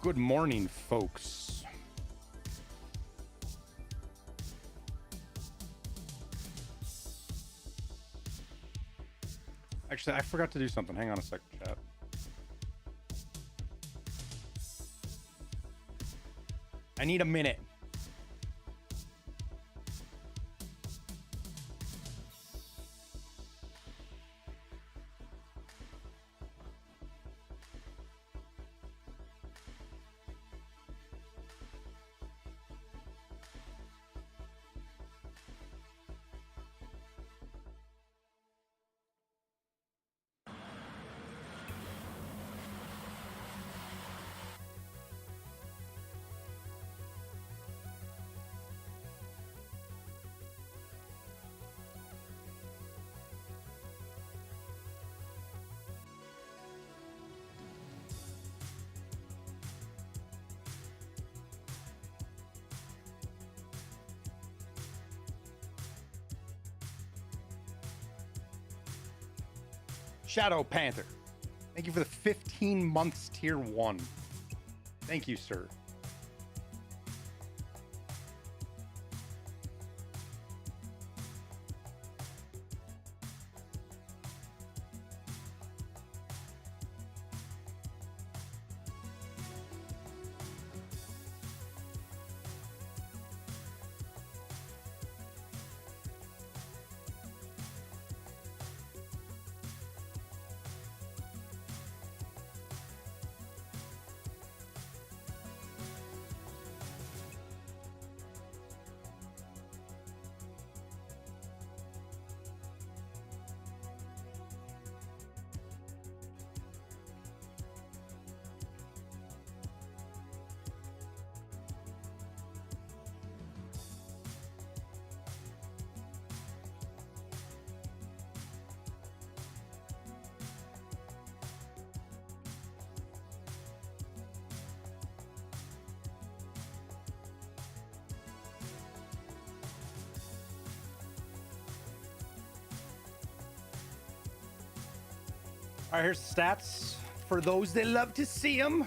Good morning, folks. Actually, I forgot to do something. Hang on a second, chat. I need a minute. Shadow Panther, thank you for the 15 months tier 1. Thank you, sir. All right, here's the stats for those that love to see them.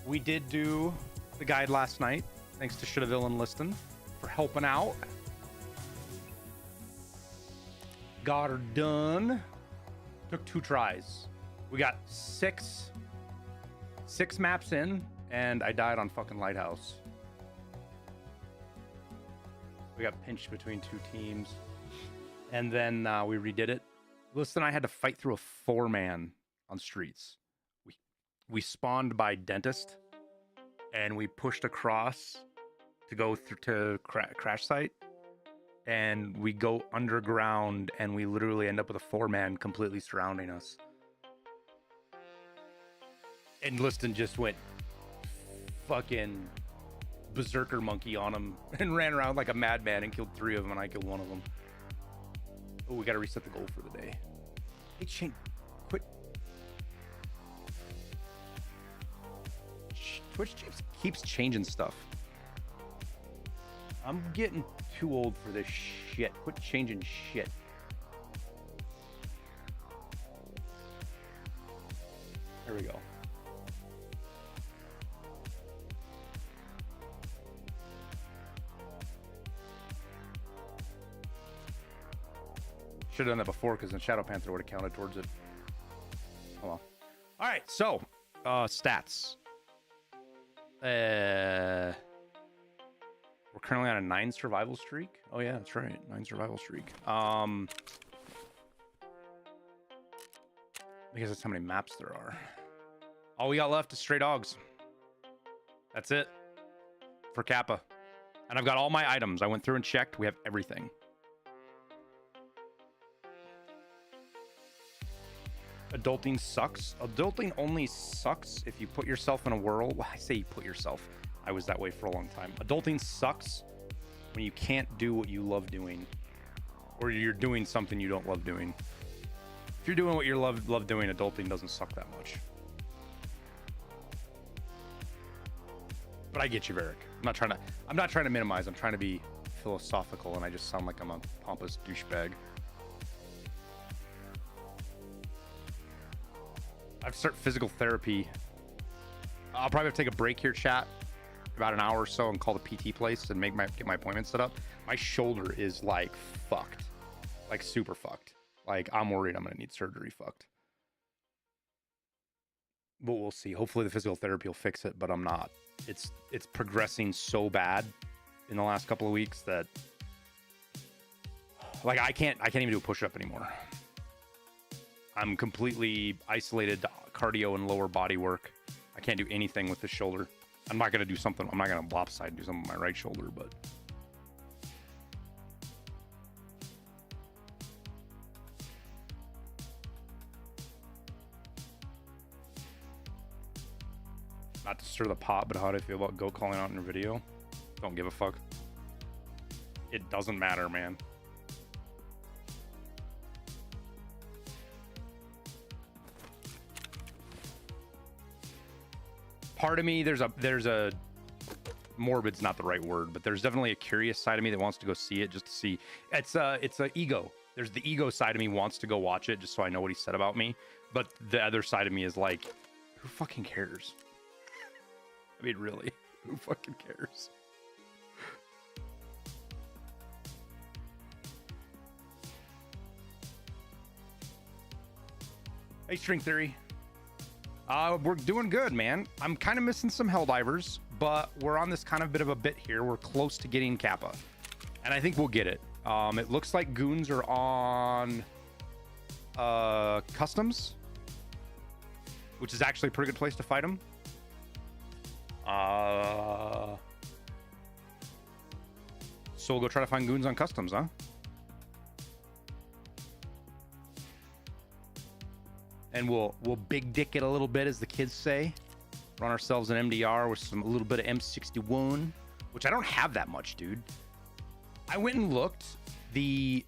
We did do the guide last night. Thanks to Should've and Liston for helping out. Got her done. Took 2 tries. We got six maps in, and I died on fucking Lighthouse. We got pinched between 2 teams, and then we redid it. Listen, I had to fight through a 4-man on streets. We spawned by dentist, and we pushed across to go through to crash site, and we go underground, and we literally end up with a 4-man completely surrounding us. And Liston just went fucking berserker monkey on him and ran around like a madman and killed 3 of them, and I killed 1 of them. Oh, we gotta reset the goal for the day. Hey, quit. Twitch keeps changing stuff. I'm getting too old for this shit. Quit changing shit. There we go. Should have done that before, because then Shadow Panther would have counted towards it. Oh well. All right, so stats. We're currently on a 9 survival streak. Oh yeah, that's right, 9 survival streak. Because that's how many maps there are. All we got left is stray dogs. That's it for KAPPA. And I've got all my items. I went through and checked. We have everything. Adulting sucks. Adulting only sucks if you put yourself in a world. Well, I say you put yourself. I was that way for a long time. Adulting sucks when you can't do what you love doing, or you're doing something you don't love doing. If you're doing what you love doing, adulting doesn't suck that much. But I get you, Varric. I'm not trying to minimize. I'm trying to be philosophical, and I just sound like I'm a pompous douchebag. I've started physical therapy I'll probably have to take a break here, chat, about an hour or so, and call the PT place and get my appointment set up. My shoulder is like fucked, like super fucked. Like I'm worried I'm gonna need surgery. Fucked. But we'll see. Hopefully the physical therapy will fix it, but I'm not. It's progressing so bad in the last couple of weeks that like I can't even do a push-up anymore. I'm completely isolated to cardio and lower body work. I can't do anything with the shoulder. I'm not gonna do something. I'm not gonna lopside and do something with my right shoulder, but not to stir the pot, but how do I feel about Goat calling out in a video? Don't give a fuck. It doesn't matter, man. Part of me, there's a morbid's not the right word, but there's definitely a curious side of me that wants to go see it just to see. It's a ego. There's the ego side of me wants to go watch it just so I know what he said about me, but the other side of me is like, who fucking cares? I mean, really, who fucking cares? Hey, String Theory. We're doing good, man. I'm kind of missing some Helldivers, but we're on this kind of bit of a bit here. We're close to getting Kappa, and I think we'll get it. It looks like Goons are on Customs, which is actually a pretty good place to fight them. So we'll go try to find Goons on Customs, huh? And we'll big dick it a little bit, as the kids say. Run ourselves an MDR with a little bit of M61, which I don't have that much, dude. I went and looked. It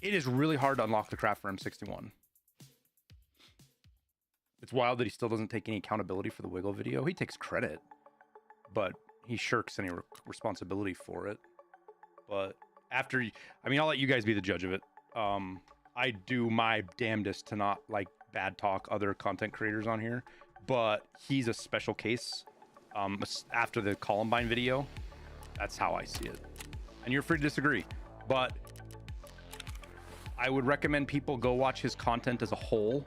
is really hard to unlock the craft for M61. It's wild that he still doesn't take any accountability for the Wiggle video. He takes credit, but he shirks any responsibility for it. But after, I mean, I'll let you guys be the judge of it. I do my damnedest to not like bad talk other content creators on here, but he's a special case. After the Columbine video, that's how I see it. And you're free to disagree, but I would recommend people go watch his content as a whole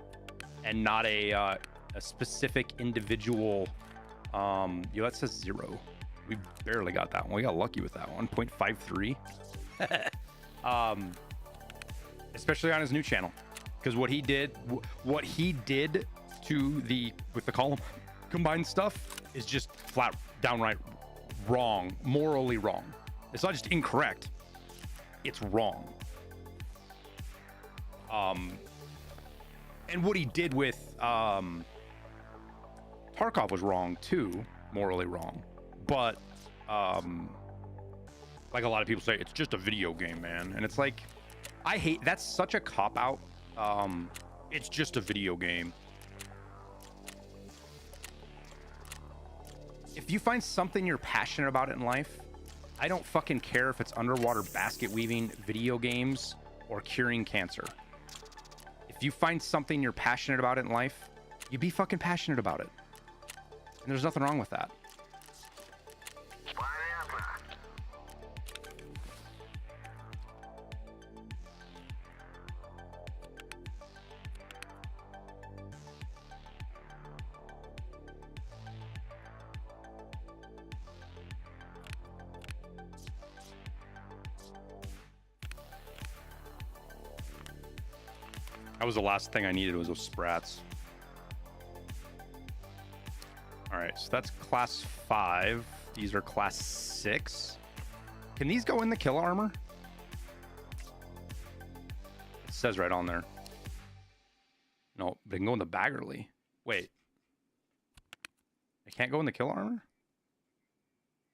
and not a specific individual. Yo, that says 0. We barely got that one. We got lucky with that one. 0.53. Especially on his new channel, because what he did to with the column combined stuff is just flat downright wrong, morally wrong. It's not just incorrect, it's wrong. And what he did with Tarkov was wrong too, morally wrong. But like a lot of people say, it's just a video game, man. And it's like, I hate, that's such a cop-out. It's just a video game. If you find something you're passionate about in life, I don't fucking care if it's underwater basket weaving, video games, or curing cancer. If you find something you're passionate about in life, you be fucking passionate about it. And there's nothing wrong with that. That was the last thing I needed, was those sprats. All right, so that's class 5. These are class 6. Can these go in the kill armor? It says right on there. No, they can go in the Baggerly. Wait. They can't go in the kill armor?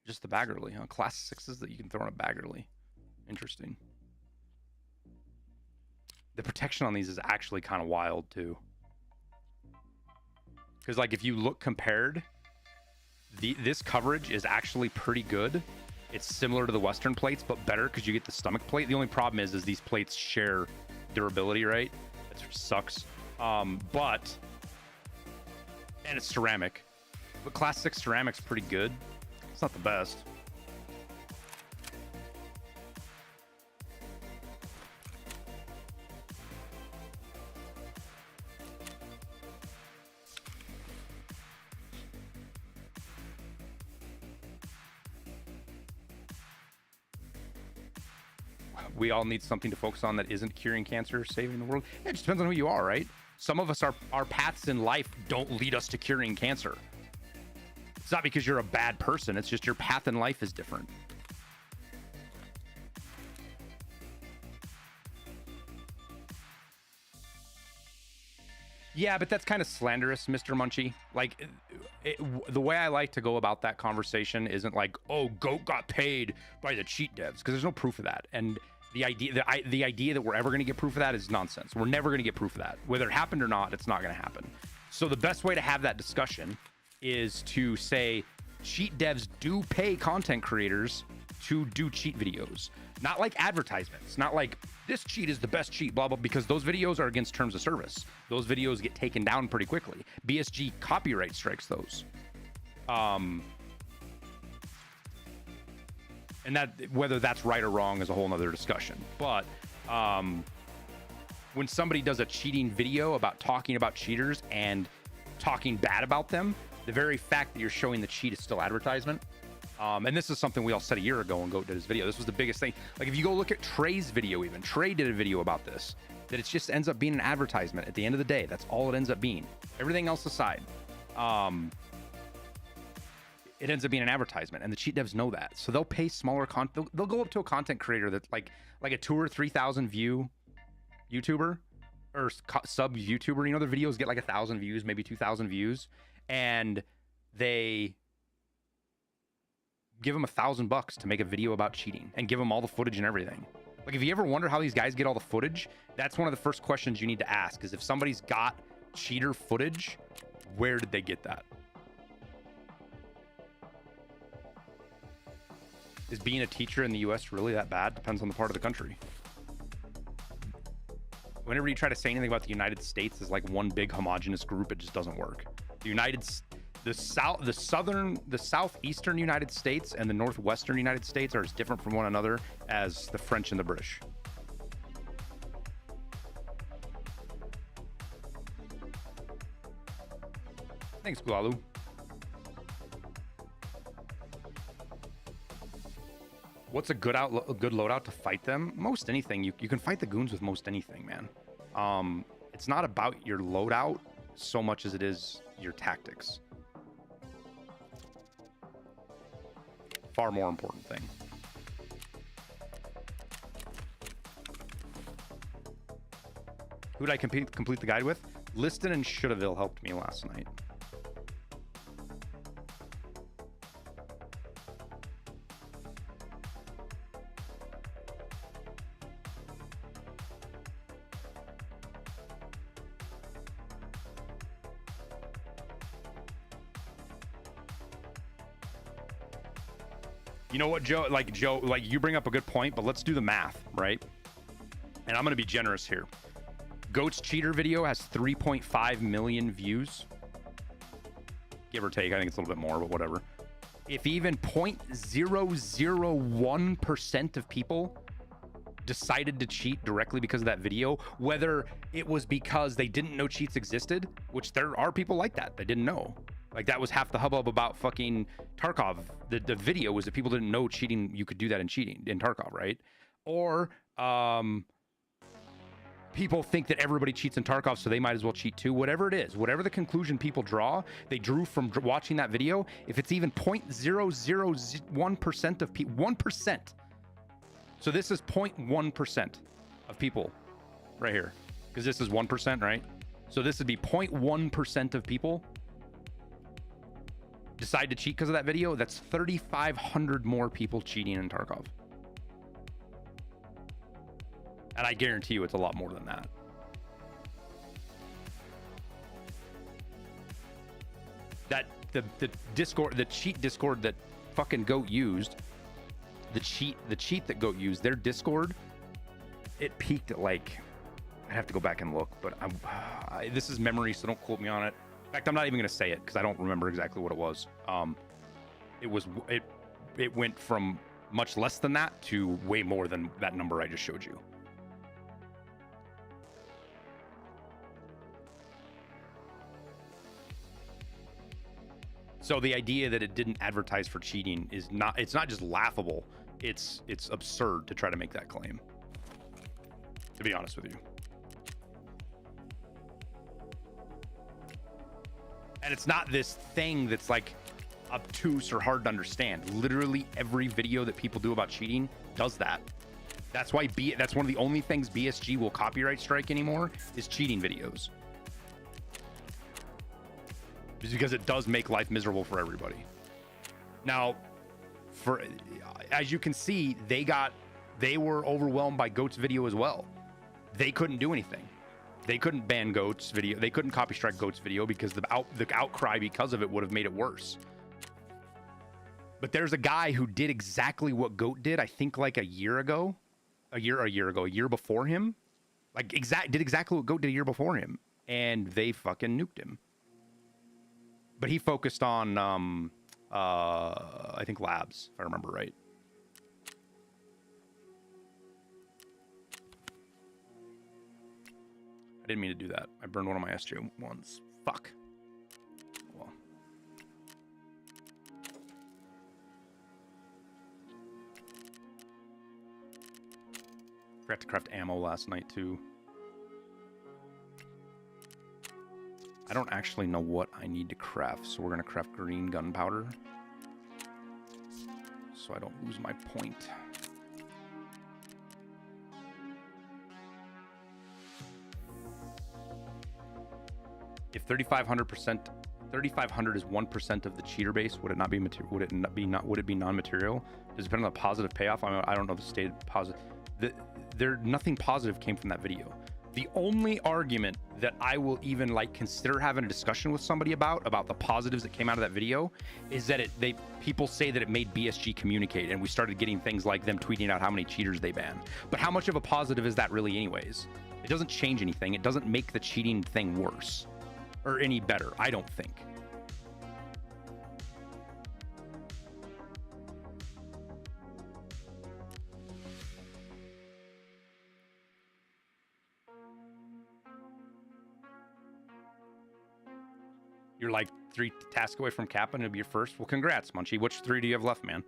Just the Baggerly, huh? Class 6s that you can throw in a Baggerly. Interesting. The protection on these is actually kind of wild too. Because like if you look compared, this coverage is actually pretty good. It's similar to the Western plates, but better because you get the stomach plate. The only problem is these plates share durability, right? That sucks. But And it's ceramic. But class 6 ceramic's pretty good. It's not the best. We all need something to focus on that isn't curing cancer, saving the world. Yeah, it just depends on who you are, right? Some of us, our paths in life don't lead us to curing cancer. It's not because you're a bad person. It's just your path in life is different. Yeah, but that's kind of slanderous, Mr. Munchie. Like, the way I like to go about that conversation isn't like, oh, GOAT got paid by the cheat devs, because there's no proof of that. And the idea that we're ever going to get proof of that is nonsense. We're never going to get proof of that. Whether it happened or not, it's not going to happen. So the best way to have that discussion is to say cheat devs do pay content creators to do cheat videos. Not like advertisements, not like this cheat is the best cheat, blah, blah, because those videos are against terms of service. Those videos get taken down pretty quickly. BSG copyright strikes those. And that, whether that's right or wrong is a whole nother discussion. But when somebody does a cheating video about talking about cheaters and talking bad about them, the very fact that you're showing the cheat is still advertisement. And this is something we all said a year ago when Goat did his video. This was the biggest thing. Like, if you go look at Trey's video, even Trey did a video about this, that it just ends up being an advertisement at the end of the day. That's all it ends up being. Everything else aside, it ends up being an advertisement, and the cheat devs know that. So they'll pay smaller content. They'll go up to a content creator that's like a 2,000 or 3,000 view YouTuber or sub YouTuber. You know, their videos get like 1,000 views, maybe 2,000 views, and they give them $1,000 to make a video about cheating and give them all the footage and everything. Like, if you ever wonder how these guys get all the footage, that's one of the first questions you need to ask, is if somebody's got cheater footage, where did they get that? Is being a teacher in the US really that bad? Depends on the part of the country. Whenever you try to say anything about the United States as like one big homogenous group, it just doesn't work. The southeastern United States and the northwestern United States are as different from one another as the French and the British. Thanks, Gualu. What's a good loadout to fight them? Most anything. You can fight the goons with most anything, man. It's not about your loadout so much as it is your tactics. Far more important thing. Who did I complete the guide with? Liston and Shouldaville helped me last night. You know what, Joe, like you bring up a good point, but let's do the math, right? And I'm going to be generous here. Goat's cheater video has 3.5 million views. Give or take. I think it's a little bit more, but whatever. If even 0.001% of people decided to cheat directly because of that video, whether it was because they didn't know cheats existed, which there are people like that didn't know. Like, that was half the hubbub about fucking Tarkov. The video was that people didn't know cheating, you could do that in Tarkov, right? Or people think that everybody cheats in Tarkov, so they might as well cheat too. Whatever it is, whatever the conclusion people draw, they drew from watching that video. If it's even 0.001% of people, 1%. So this is 0.1% of people right here, because this is 1%, right? So this would be 0.1% of people decide to cheat because of that video. That's 3,500 more people cheating in Tarkov. And I guarantee you it's a lot more than that. That the Discord, the cheat Discord that fucking Goat used, the cheat that Goat used, their Discord, it peaked at like, I have to go back and look, but this is memory, so don't quote me on it. In fact, I'm not even going to say it because I don't remember exactly what it was. It went from much less than that to way more than that number I just showed you. So the idea that it didn't advertise for cheating is not, it's not just laughable, it's absurd to try to make that claim, to be honest with you. And it's not this thing that's like obtuse or hard to understand. Literally every video that people do about cheating does that. That's why that's one of the only things BSG will copyright strike anymore is cheating videos. Just because it does make life miserable for everybody. Now, as you can see, they were overwhelmed by Goat's video as well. They couldn't do anything. They couldn't ban Goat's video. They couldn't copy strike Goat's video because the outcry because of it would have made it worse. But there's a guy who did exactly what Goat did, I think like a year before him. Like did exactly what Goat did a year before him. And they fucking nuked him. But he focused on, I think labs, if I remember right. I didn't mean to do that. I burned one of my SJ1s. Fuck. Well. Forgot to craft ammo last night, too. I don't actually know what I need to craft, so we're going to craft green gunpowder. So I don't lose my point. If 3,500 is 1% of the cheater base, would it not be material? Would it be non-material? Does it depend on the positive payoff? I don't know the stated positive. Nothing positive came from that video. The only argument that I will even like consider having a discussion with somebody about the positives that came out of that video is that people say that it made BSG communicate, and we started getting things like them tweeting out how many cheaters they ban. But how much of a positive is that really anyways? It doesn't change anything. It doesn't make the cheating thing worse or any better, I don't think. You're like 3 tasks away from KAPPA and it'll be your first. Well, congrats, Munchie. Which 3 do you have left, man?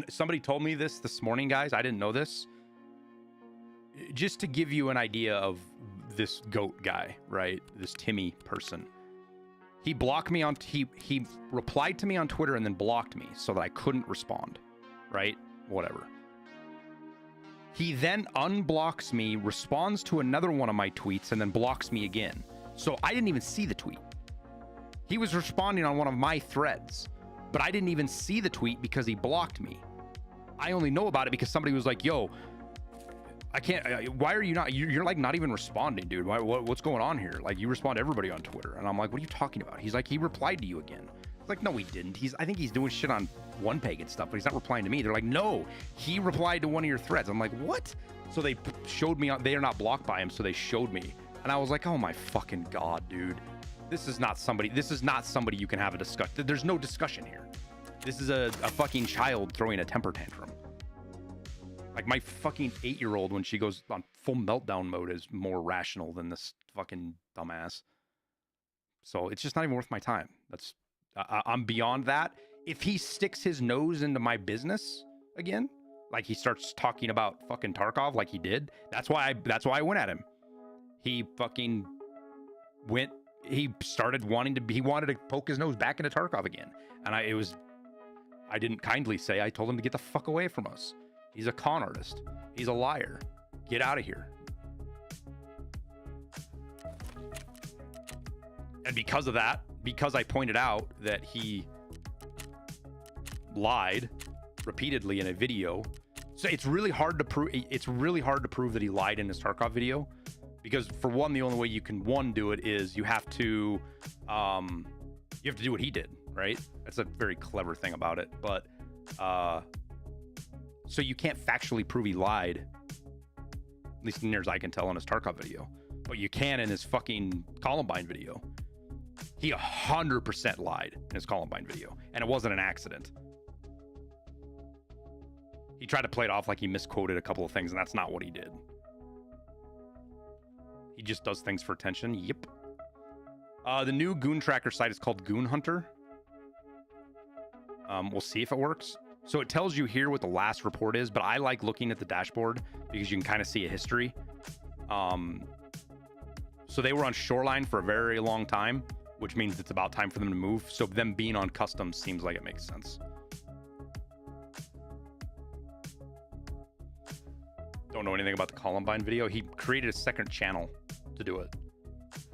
Somebody told me this morning, guys. I didn't know this. Just to give you an idea of this Goat guy, right? This Timmy person. He blocked me he replied to me on Twitter and then blocked me so that I couldn't respond, right? Whatever. He then unblocks me, responds to another one of my tweets, and then blocks me again. So I didn't even see the tweet. He was responding on one of my threads, but I didn't even see the tweet because he blocked me. I only know about it because somebody was like, yo, I can't, why are you not, you're like not even responding, dude. What's going on here? Like, you respond to everybody on Twitter. And I'm like, what are you talking about? He's like, he replied to you again. Like, no, he didn't. I think he's doing shit on OnePeg and stuff, but he's not replying to me. They're like, no, he replied to one of your threads. I'm like, what? So they showed me, they are not blocked by him, so they showed me. And I was like, oh my fucking God, dude. This is not somebody you can have a discussion. There's no discussion here. This is a fucking child throwing a temper tantrum. Like, my fucking 8-year-old, when she goes on full meltdown mode, is more rational than this fucking dumbass. So it's just not even worth my time. I'm beyond that. If he sticks his nose into my business again, like he starts talking about fucking Tarkov like he did, that's why I went at him. He fucking went, he wanted to poke his nose back into Tarkov again. And I didn't kindly say, I told him to get the fuck away from us. He's a con artist. He's a liar. Get out of here. And because of that, because I pointed out that he lied repeatedly in a video, so it's really hard to prove. It's really hard to prove that he lied in his Tarkov video, because for one, the only way you can do it is you have to do what he did, right? That's a very clever thing about it, but So you can't factually prove he lied, at least as near as I can tell on his Tarkov video. But you can in his fucking Columbine video. He 100% lied in his Columbine video, and it wasn't an accident. He tried to play it off like he misquoted a couple of things, and that's not what he did. He just does things for attention. Yep. The new Goon Tracker site is called Goon Hunter. We'll see if it works. So it tells you here what the last report is, but I like looking at the dashboard because you can kind of see a history. So they were on Shoreline for a very long time, which means it's about time for them to move. So them being on custom seems like it makes sense. Don't know anything about the Columbine video. He created a second channel to do it.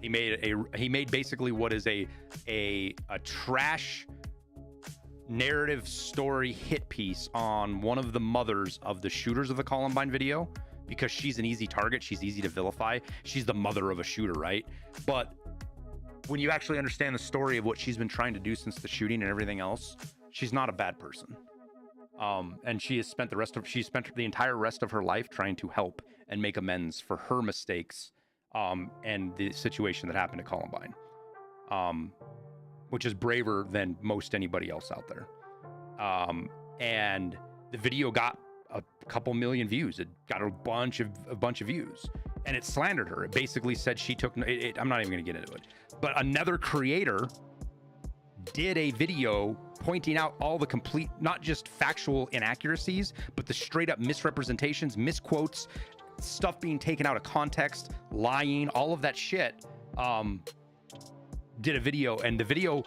He made basically what is a trash narrative story hit piece on one of the mothers of the shooters of the Columbine video, because she's an easy target. She's easy to vilify. She's the mother of a shooter, right? But when you actually understand the story of what she's been trying to do since the shooting and everything else, she's not a bad person. And she has spent the entire rest of her life trying to help and make amends for her mistakes, and the situation that happened at Columbine, which is braver than most anybody else out there. And the video got a couple million views. It got a bunch of views, and it slandered her. It basically said she took it. I'm not even going to get into it. But another creator did a video pointing out all the complete, not just factual inaccuracies, but the straight up misrepresentations, misquotes, stuff being taken out of context, lying, all of that shit. Did a video, and the video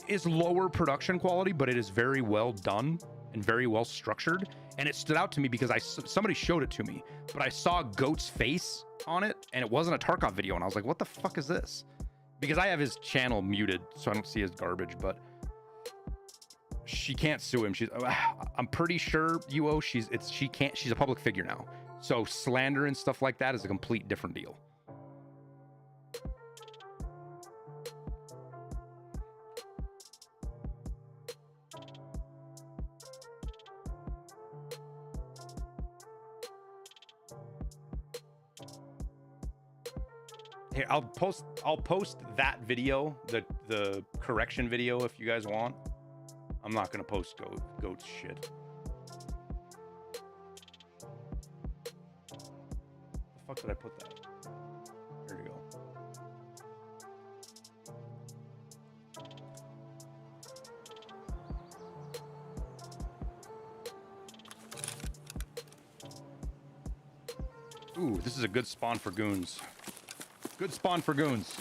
is lower production quality, but it is very well done and very well structured. And it stood out to me because somebody showed it to me, but I saw Goat's face on it, and it wasn't a Tarkov video, and I was like, what the fuck is this? Because I have his channel muted, so I don't see his garbage. But she can't sue him. I'm pretty sure, UO, she's a public figure now, so slander and stuff like that is a complete different deal. Here, I'll post that video, the correction video, if you guys want. I'm not gonna post Goat's shit. The fuck did I put that? There you go. Ooh, this is a good spawn for goons. Good spawn for goons.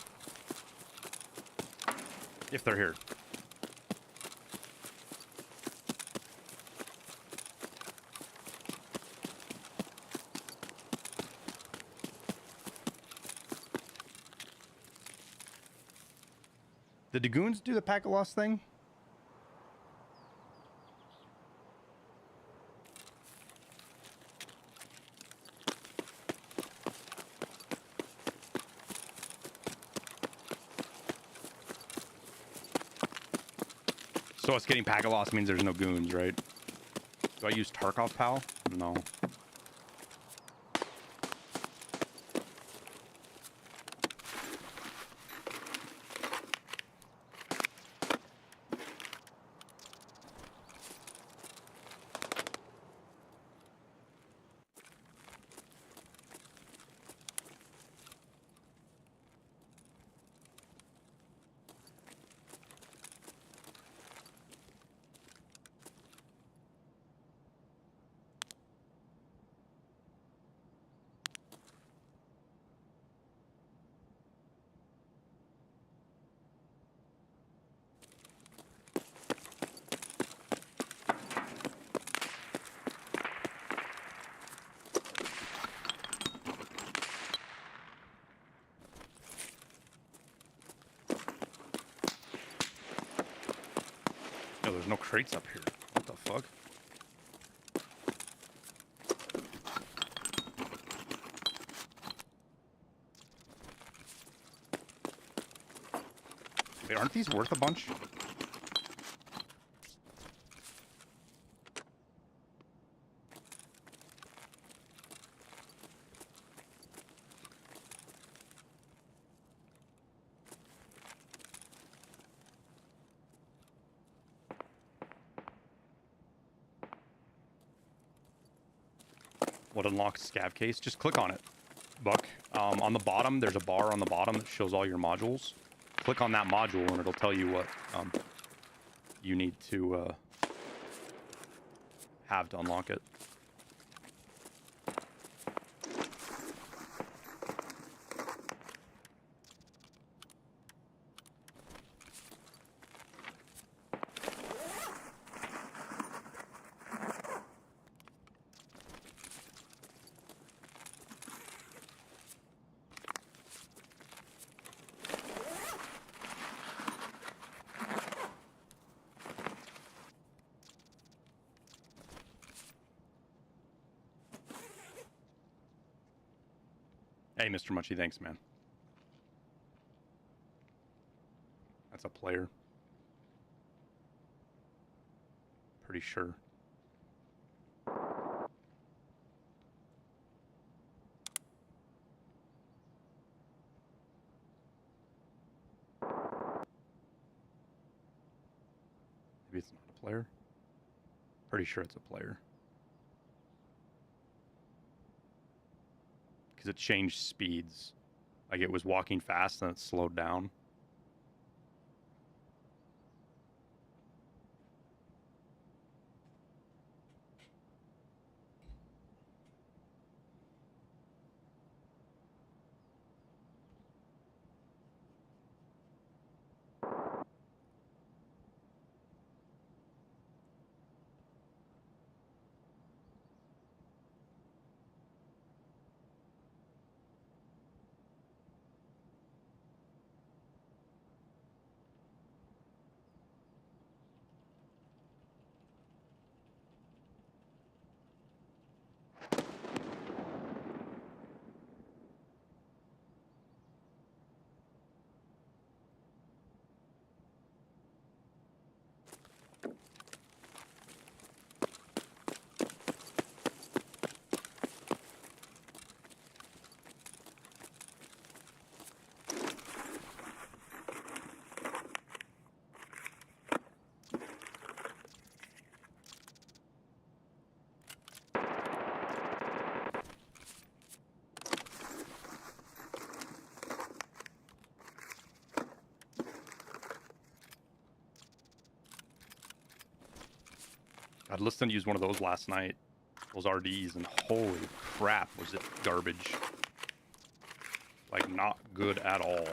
If they're here. Did the goons do the pack of loss thing? So us getting packet loss means there's no goons, right? Do I use Tarkov Pal? No. No, there's no crates up here. What the fuck? Wait, aren't these worth a bunch? what unlocks scav case? Just click on it, Buck. On the bottom, there's a bar on the bottom that shows all your modules. Click on that module and it'll tell you what you need to have to unlock it. Hey, Mr. Munchie, thanks, man. That's a player. Pretty sure. Maybe it's not a player. Pretty sure it's a player. Because it changed speeds. Like it was walking fast and it slowed down. I'd listened to use one of those last night, those RDs, and holy crap, was it garbage. Like, not good at all.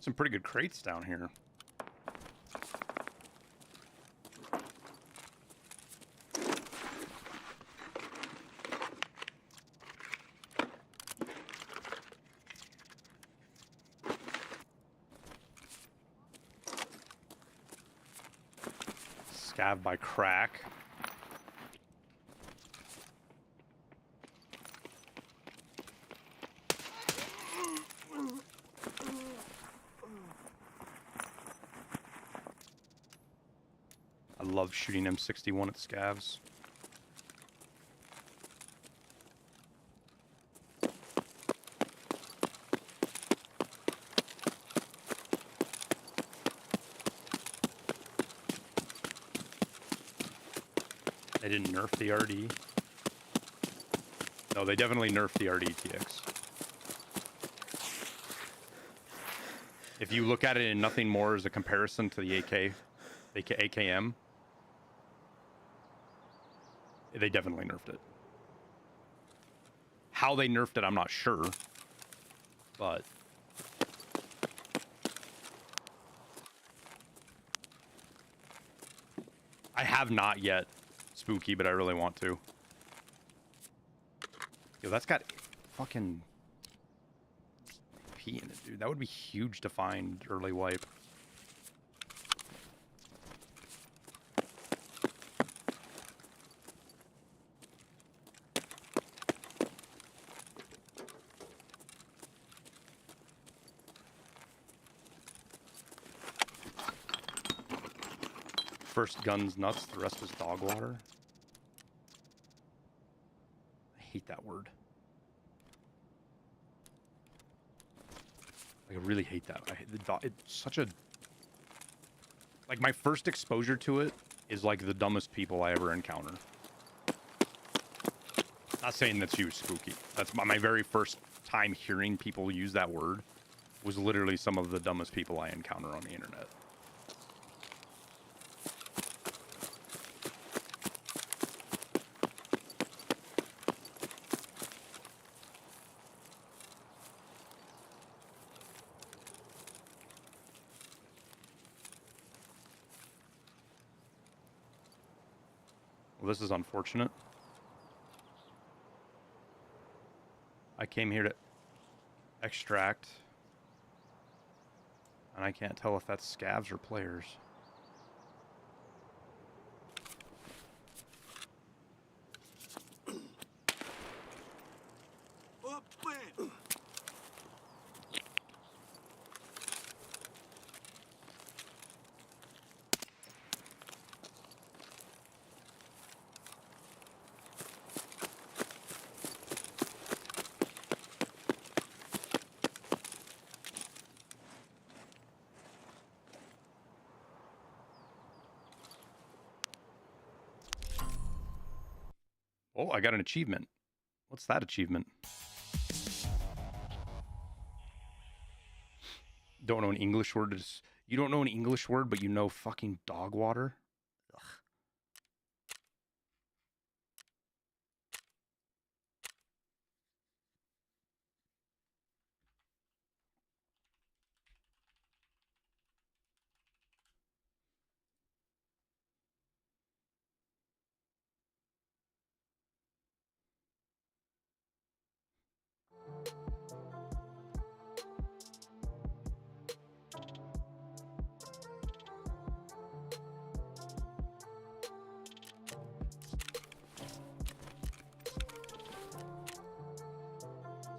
Some pretty good crates down here. Scav by crack. I love shooting M61 at scavs. They didn't nerf the RD. No, they definitely nerfed the RDTX. If you look at it in nothing more as a comparison to the AKM, they definitely nerfed it. How they nerfed it, I'm not sure. But I have not yet Spooky, but I really want to. Yo, that's got fucking P in it, dude. That would be huge to find early wipe. First gun's nuts, the rest is dog water. I hate that word. Like, I really hate that. I hate the dog. It's such a... Like, my first exposure to it is like the dumbest people I ever encounter. Not saying that's you, Spooky. That's my very first time hearing people use that word was literally some of the dumbest people I encounter on the internet. Well, this is unfortunate. I came here to extract, and I can't tell if that's scavs or players. Oh, I got an achievement. What's that achievement? Don't know an English word. You don't know an English word, but you know fucking dog water? Ugh.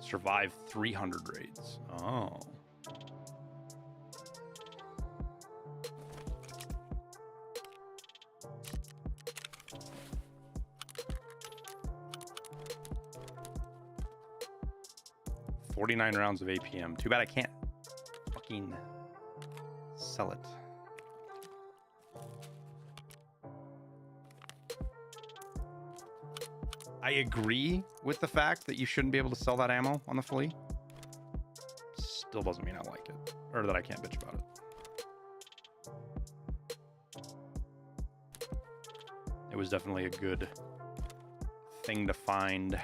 Survive 300 raids. Oh. $49 rounds of APM. Too bad I can't fucking sell it. I agree with the fact that you shouldn't be able to sell that ammo on the flea. Still doesn't mean I like it. Or that I can't bitch about it. It was definitely a good thing to find.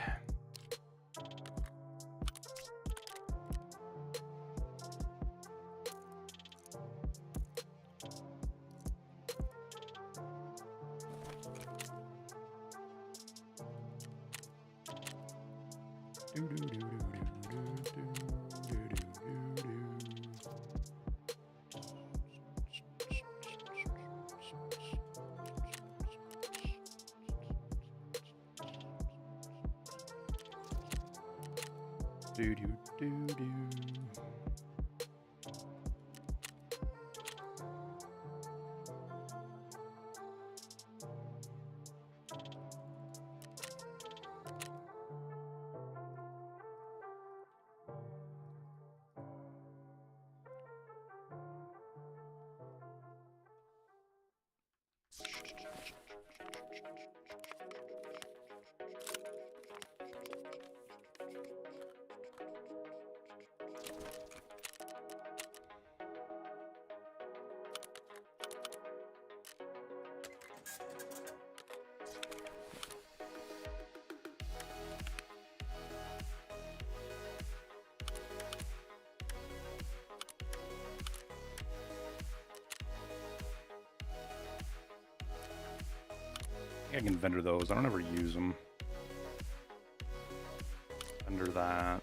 I can vendor those. I don't ever use them. Vendor that.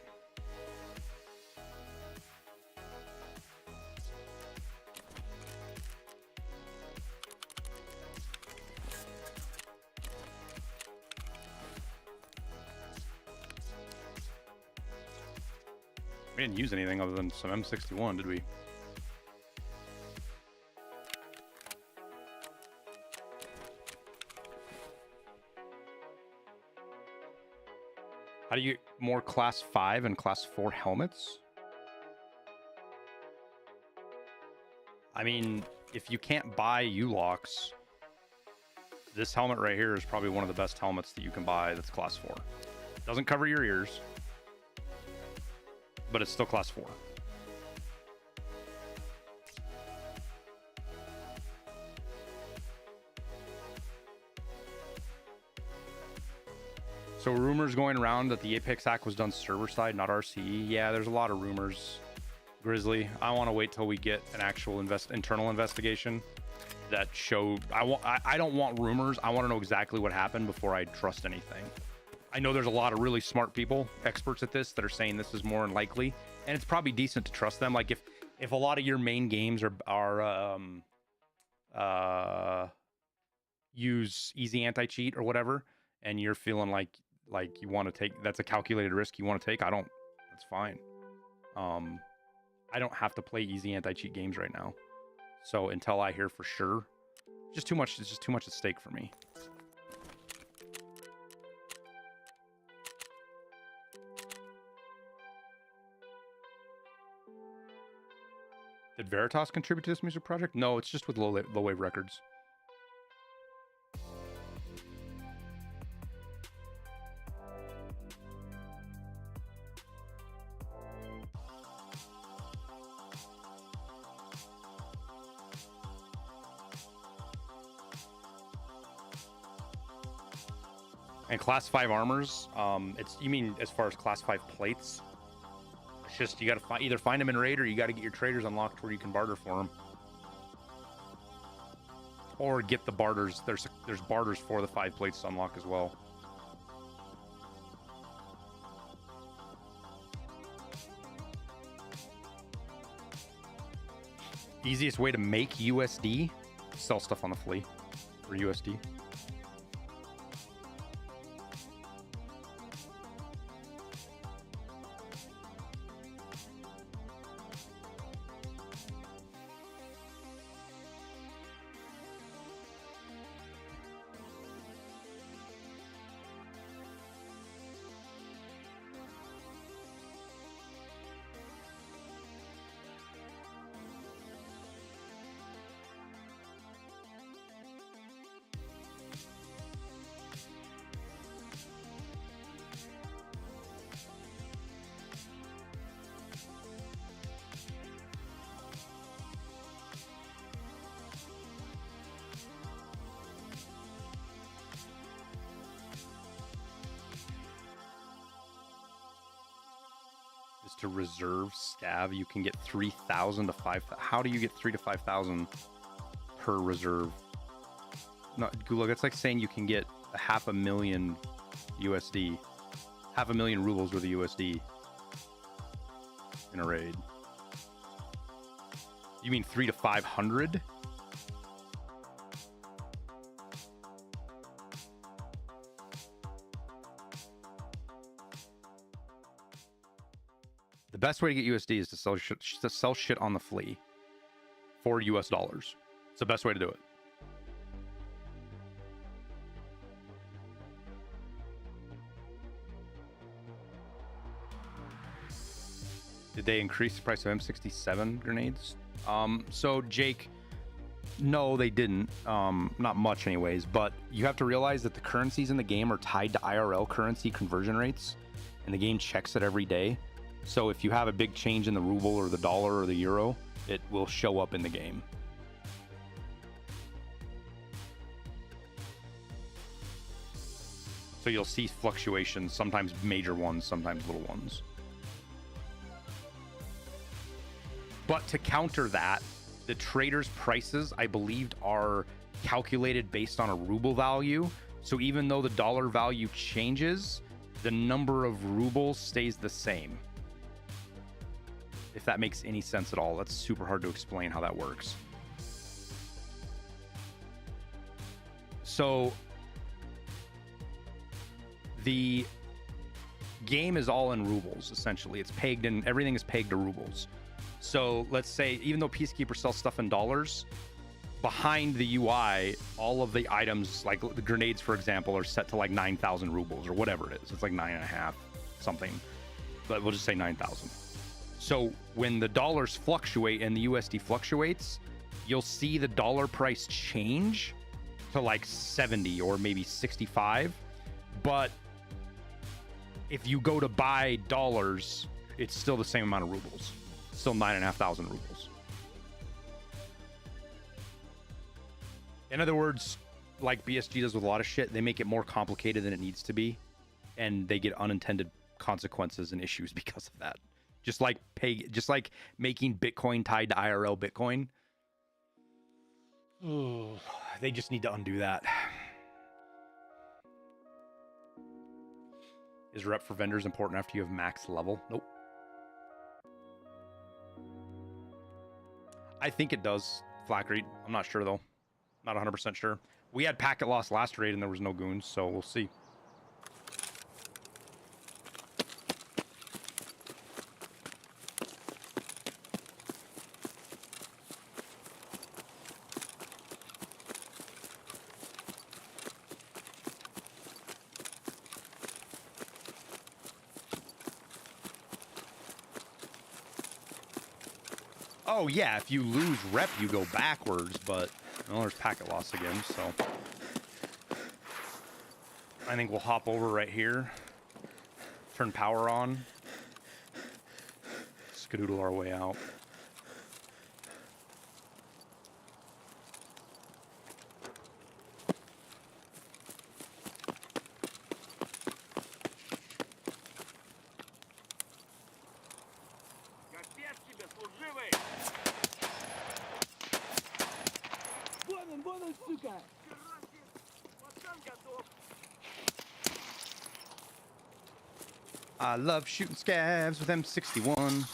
We didn't use anything other than some M61, did we? How do you get more class 5 and class 4 helmets? I mean, if you can't buy U-locks, this helmet right here is probably one of the best helmets that you can buy that's class 4. Doesn't cover your ears, but it's still class 4. So rumors going around that the Apex hack was done server side, not RCE. Yeah, there's a lot of rumors. Grizzly, I want to wait till we get an actual internal investigation that showed. I don't want rumors. I want to know exactly what happened before I trust anything. I know there's a lot of really smart people, experts at this, that are saying this is more than likely, and it's probably decent to trust them. Like if a lot of your main games use easy anti-cheat or whatever, and you're feeling like you want to take, that's a calculated risk you want to take, that's fine. I don't have to play easy anti-cheat games right now. So until I hear for sure, it's just too much at stake for me. Did Veritas contribute to this music project? No, it's just with Low Wave Records. And class 5 armors, you mean as far as class 5 plates? It's just, you gotta either find them in raid, or you gotta get your traders unlocked where you can barter for them. Or get the barters. There's barters for the 5 plates to unlock as well. Easiest way to make USD? Sell stuff on the flea for USD. To reserve scav, you can get 3,000 to 5,000. How do you get 3,000 to 5,000 per reserve? No, Gulag, it's like saying you can get 500,000 USD, 500,000 rubles worth of USD in a raid. You mean 300 to 500? The best way to get USD is to sell shit on the flea for US dollars. It's the best way to do it. Did they increase the price of M67 grenades? So Jake, no, they didn't. Not much anyways, but you have to realize that the currencies in the game are tied to IRL currency conversion rates, and the game checks it every day. So if you have a big change in the ruble or the dollar or the euro, it will show up in the game. So you'll see fluctuations, sometimes major ones, sometimes little ones. But to counter that, the traders' prices, I believed, are calculated based on a ruble value. So even though the dollar value changes, the number of rubles stays the same. If that makes any sense at all. That's super hard to explain how that works. So the game is all in rubles, essentially. It's pegged in, everything is pegged to rubles. So let's say, even though Peacekeeper sells stuff in dollars, behind the UI, all of the items, like the grenades, for example, are set to like 9,000 rubles or whatever it is. It's like 9.5. something, but we'll just say 9,000. So when the dollars fluctuate and the USD fluctuates, you'll see the dollar price change to like 70 or maybe 65. But if you go to buy dollars, it's still the same amount of rubles. Still 9,500 rubles. In other words, like BSG does with a lot of shit, they make it more complicated than it needs to be, and they get unintended consequences and issues because of that. Just like making Bitcoin tied to IRL Bitcoin. Ooh, they just need to undo that. Is rep for vendors important after you have max level? Nope. I think it does, Flackreed. I'm not sure though. Not 100% sure. We had packet loss last raid and there was no goons, so we'll see. Oh yeah, if you lose rep, you go backwards, but well, there's packet loss again, so I think we'll hop over right here, turn power on, skedoodle our way out. I love shooting scavs with M61.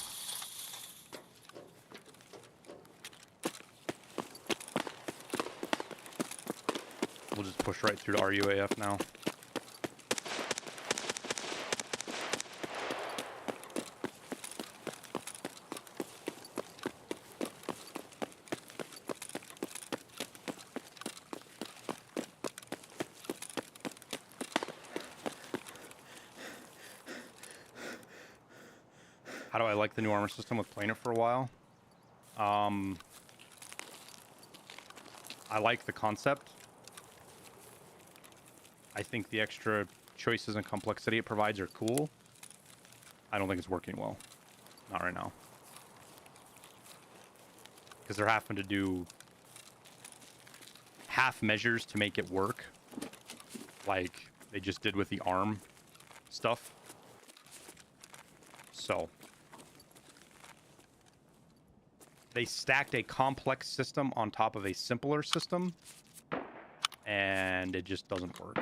We'll just push right through to RUAF now. How do I like the new armor system with playing it for a while? I like the concept. I think the extra choices and complexity it provides are cool. I don't think it's working well. Not right now. Because they're having to do half measures to make it work. Like they just did with the ARM stuff. So they stacked a complex system on top of a simpler system, and it just doesn't work.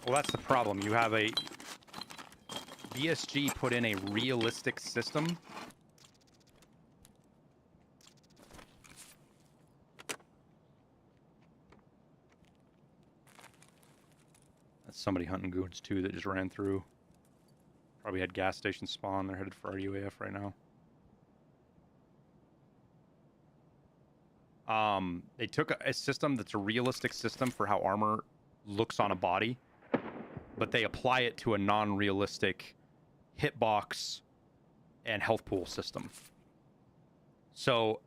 Well, that's the problem. You have a BSG put in a realistic system. That's somebody hunting goons too that just ran through. Probably had gas station spawn. They're headed for RUAF right now. They took a system that's a realistic system for how armor looks on a body, but they apply it to a non-realistic hitbox and health pool system. So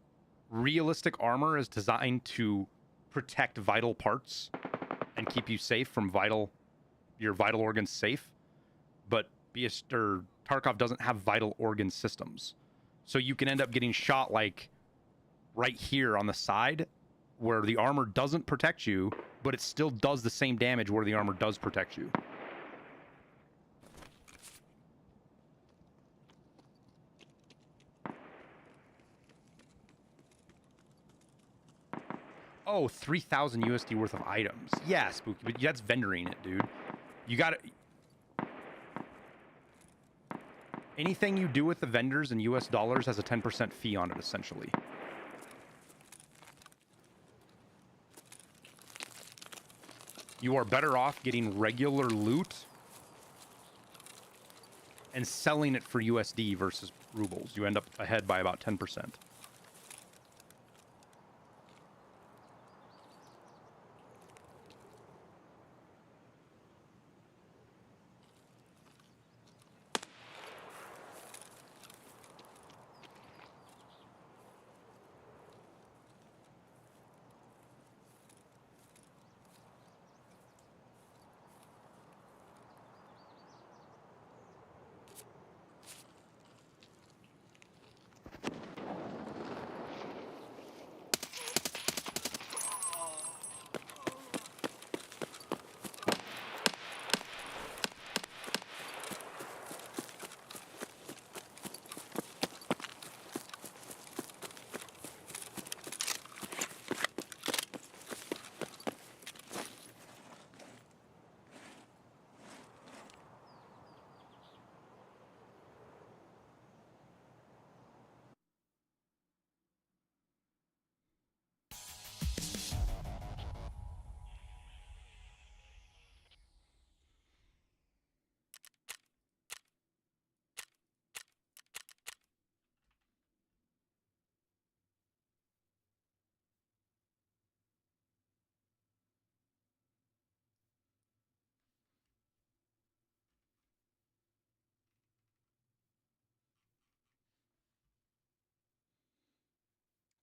realistic armor is designed to protect vital parts and keep you safe from your vital organs safe, but Tarkov doesn't have vital organ systems. So you can end up getting shot like right here on the side where the armor doesn't protect you, but it still does the same damage where the armor does protect you. Oh, 3,000 USD worth of items. Yeah, Spooky, but that's vendoring it, dude. You gotta... Anything you do with the vendors in US dollars has a 10% fee on it, essentially. You are better off getting regular loot and selling it for USD versus rubles. You end up ahead by about 10%.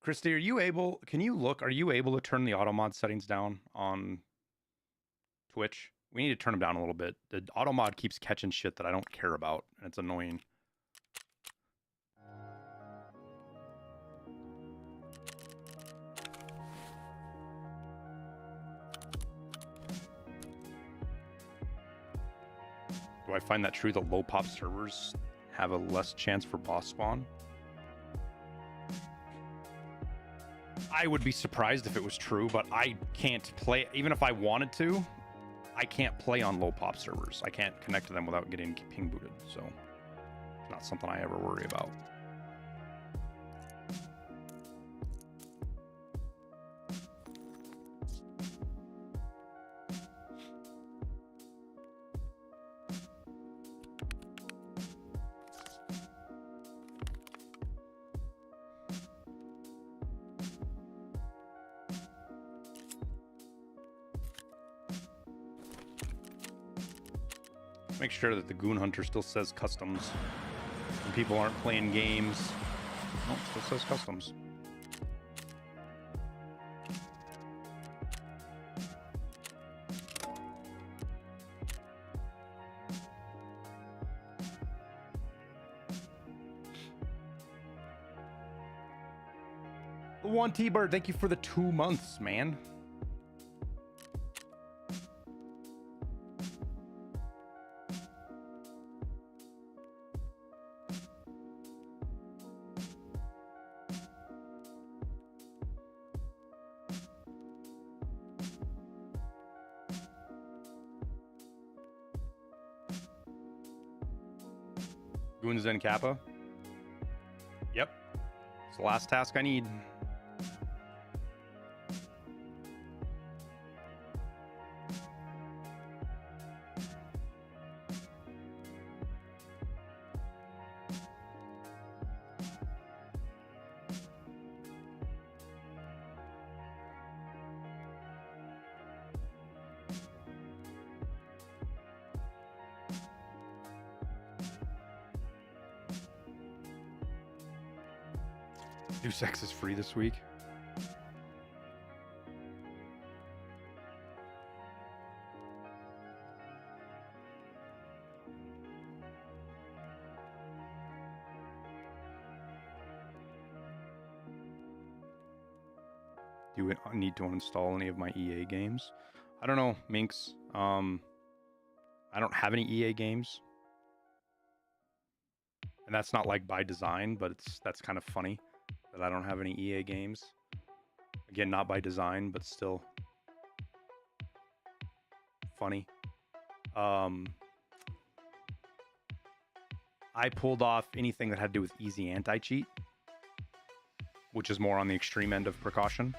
Christy, are you able, are you able to turn the auto mod settings down on Twitch? We need to turn them down a little bit. The auto mod keeps catching shit that I don't care about, and it's annoying. Do I find that true that low pop servers have a less chance for boss spawn? I would be surprised if it was true, but I can't play, even if I wanted to, I can't play on low pop servers. I can't connect to them without getting ping booted, so it's not something I ever worry about. Make sure that the Goon Hunter still says customs. When people aren't playing games. Nope, still says customs. The one T-Bird, thank you for the 2 months, man. Goons and KAPPA. Yep. It's the last task I need. Do sex is free this week. Do I need to uninstall any of my EA games? I don't know, Minx. I don't have any EA games. And that's not like by design, but that's kind of funny that I don't have any EA games. Again, not by design, but still funny. I pulled off anything that had to do with easy anti-cheat, which is more on the extreme end of precaution.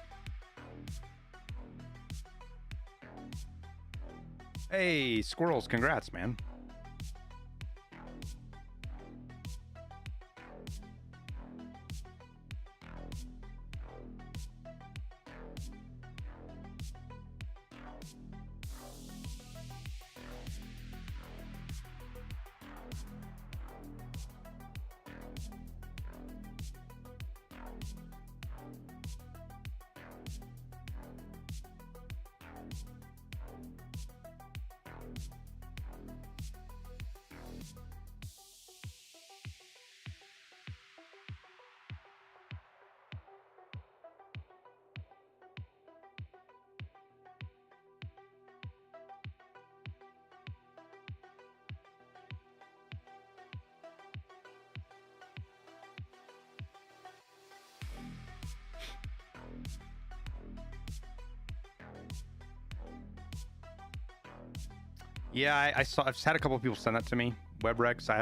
Hey, Squirrels, congrats, man. Yeah, I saw. I've had a couple of people send that to me. WebRex. I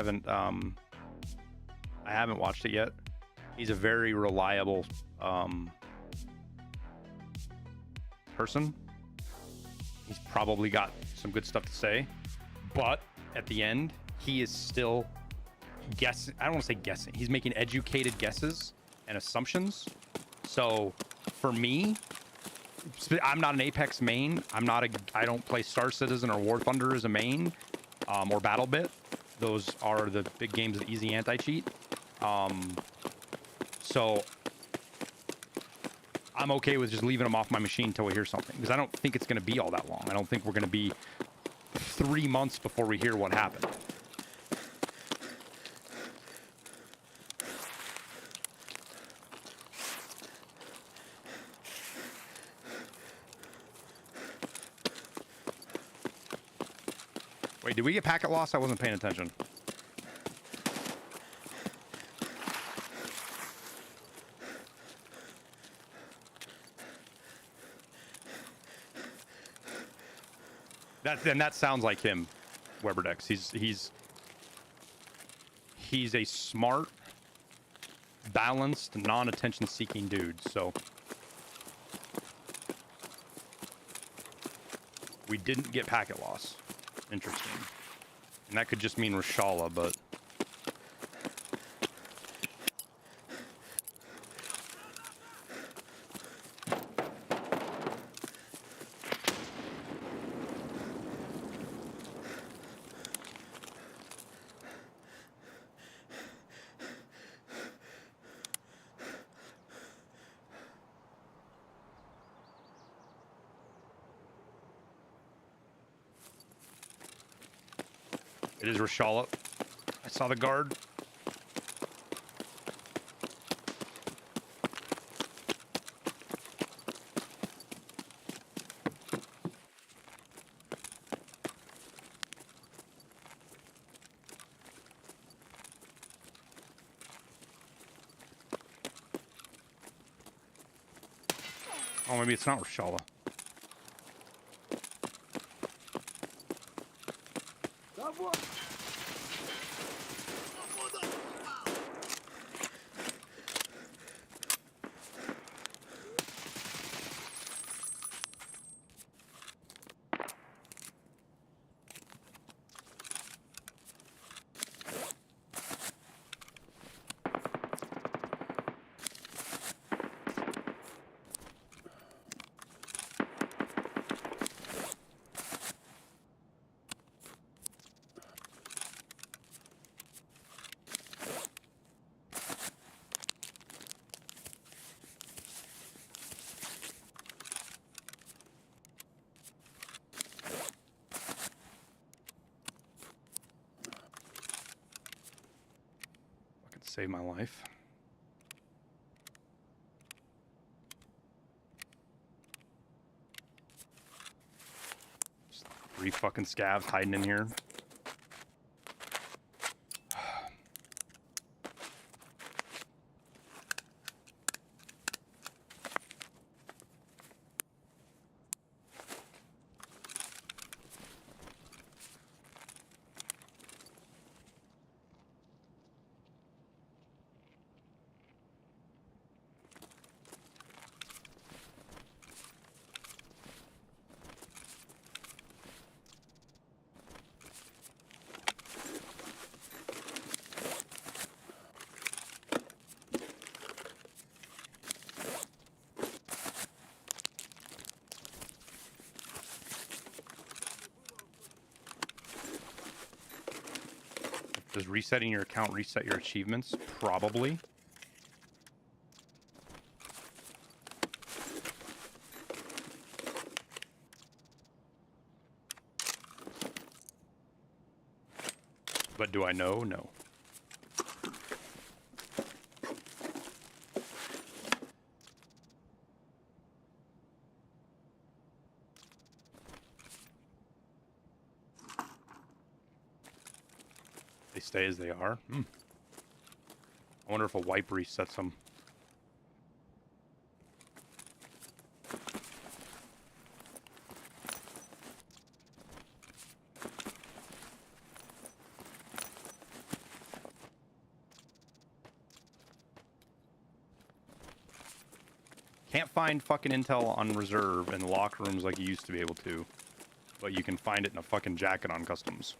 haven't watched it yet. He's a very reliable person. He's probably got some good stuff to say, but at the end, he is still guessing. I don't want to say guessing. He's making educated guesses and assumptions. So, for me, I'm not an Apex main. I don't play Star Citizen or War Thunder as a main, or BattleBit. Those are the big games of easy anti-cheat. So I'm okay with just leaving them off my machine until we hear something, because I don't think it's going to be all that long. I don't think we're going to be 3 months before we hear what happened. Wait, did we get packet loss? I wasn't paying attention. That sounds like him, Weberdex. He's a smart, balanced, non-attention seeking dude, so we didn't get packet loss. Interesting. And that could just mean Rashala, but it is Rashala. I saw the guard. Oh, maybe it's not Rashala. Save my life. Just 3 fucking scavs hiding in here. Does resetting your account reset your achievements? Probably. But do I know? No. They stay as they are? Hmm. I wonder if a wipe resets them. Can't find fucking intel on reserve in the locker rooms like you used to be able to. But you can find it in a fucking jacket on customs.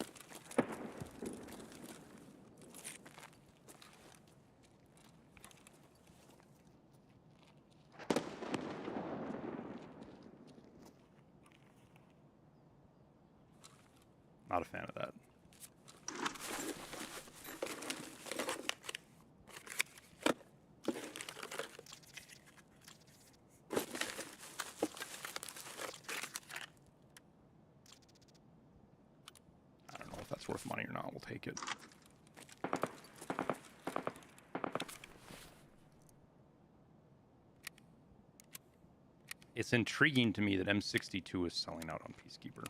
Not a fan of that. I don't know if that's worth money or not. We'll take it. It's intriguing to me that M62 is selling out on Peacekeeper.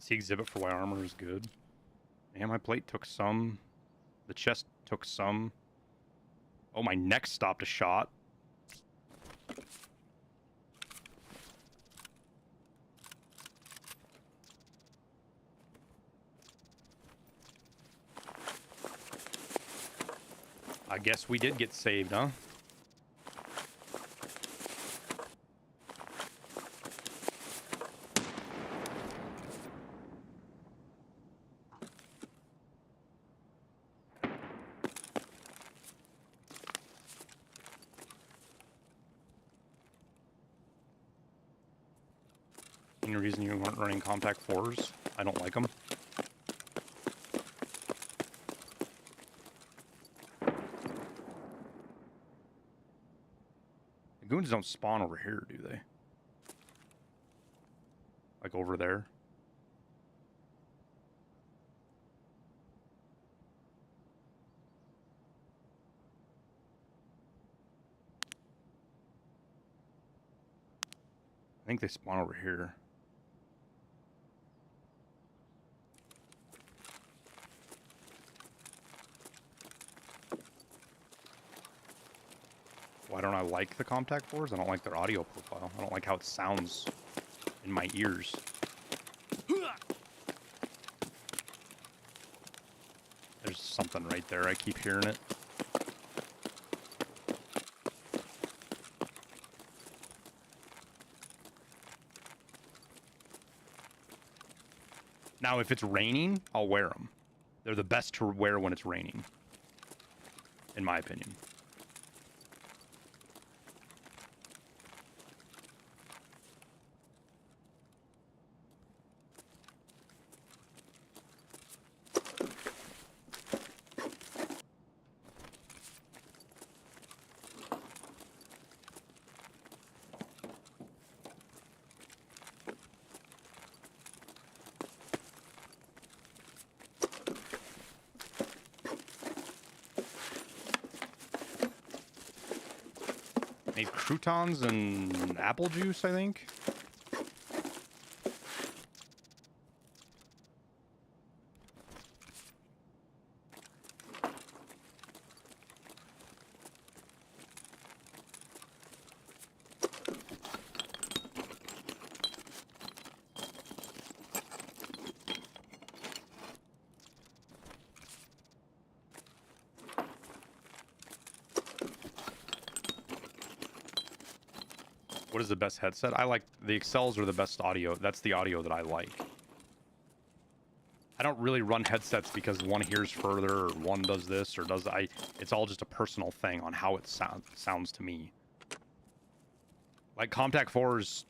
The exhibit for why armor is good. And my plate took some. The chest took some. Oh, my neck stopped a shot. I guess we did get saved, huh? Any reason you weren't running Compact 4s? I don't like them. The goons don't spawn over here, do they? Like over there? I think they spawn over here. Why don't I like the Compact 4s? I don't like their audio profile. I don't like how it sounds in my ears. There's something right there. I keep hearing it. Now, if it's raining, I'll wear them. They're the best to wear when it's raining, in my opinion. Made croutons and apple juice, I think. What is the best headset? I like the Excels are the best audio. That's the audio that I like. I don't really run headsets because one hears further or one does this or does I. It's all just a personal thing on how it sounds to me. Like Comtac 4s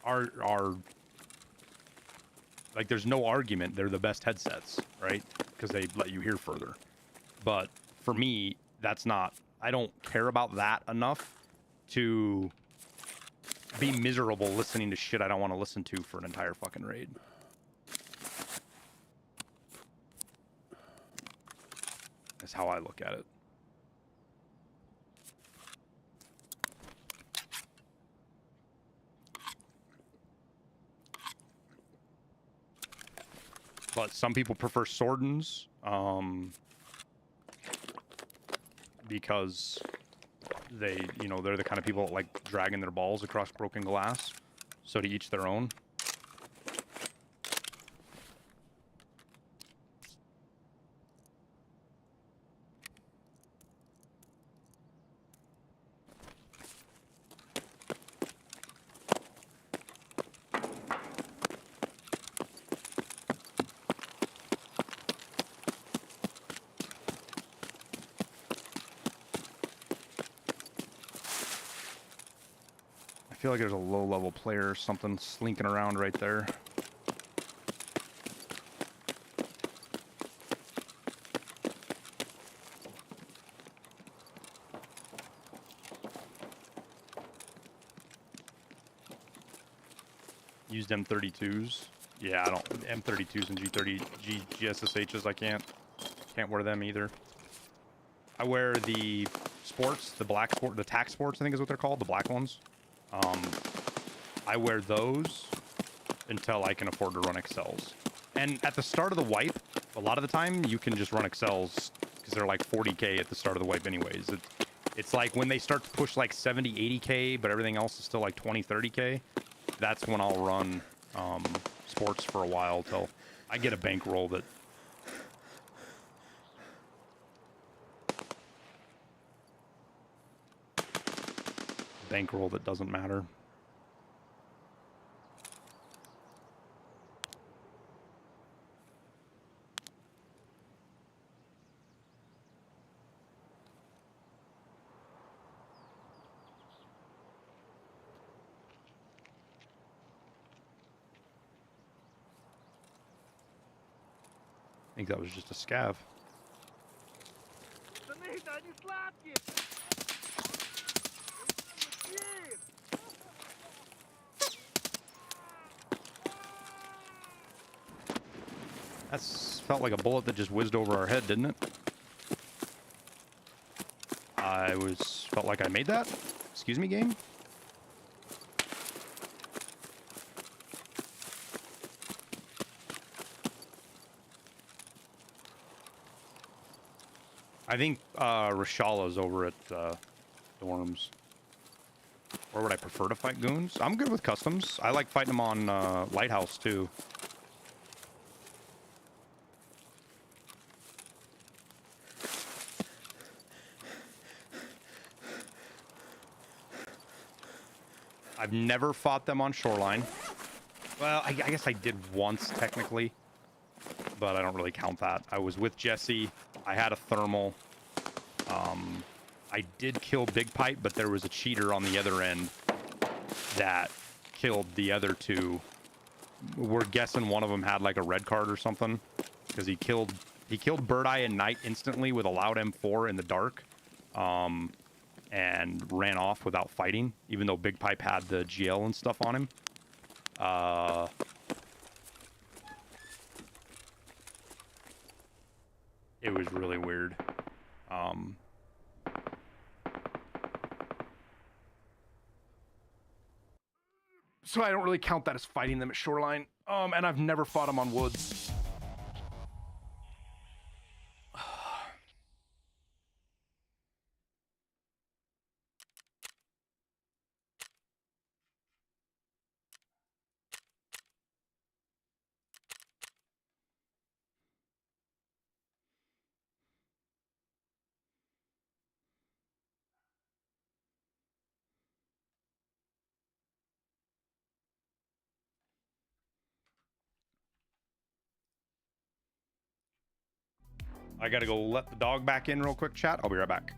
are like there's no argument they're the best headsets, right? Because they let you hear further. But for me, that's not. I don't care about that enough to be miserable listening to shit I don't want to listen to for an entire fucking raid. That's how I look at it. But some people prefer Swordens, because they, you know, they're the kind of people that like dragging their balls across broken glass. So to each their own. I feel like there's a low-level player or something slinking around right there. Used M32s. Yeah, I don't M32s and GSSHs. I can't wear them either. I wear the sports, the black sport, the tac sports. I think is what they're called, the black ones. I wear those until I can afford to run Excels. And at the start of the wipe, a lot of the time you can just run Excels because they're like 40K at the start of the wipe anyways. It's like when they start to push like 70, 80K, but everything else is still like 20, 30K. That's when I'll run sports for a while till I get a bankroll that doesn't matter. I think that was just a scav. That felt like a bullet that just whizzed over our head, didn't it? Felt like I made that. Excuse me, game? I think Rashala's over at dorms. Or would I prefer to fight goons? I'm good with customs. I like fighting them on Lighthouse too. I've never fought them on Shoreline. Well, I guess I did once technically, but I don't really count that. I was with Jesse. I had a thermal. I did kill Big Pipe, but there was a cheater on the other end that killed the other two. We're guessing one of them had like a red card or something because he killed Bird Eye and Knight instantly with a loud M4 in the dark, and ran off without fighting, even though Big Pipe had the GL and stuff on him. It was really weird. So I don't really count that as fighting them at Shoreline. And I've never fought them on Woods. I gotta go let the dog back in real quick, chat. I'll be right back.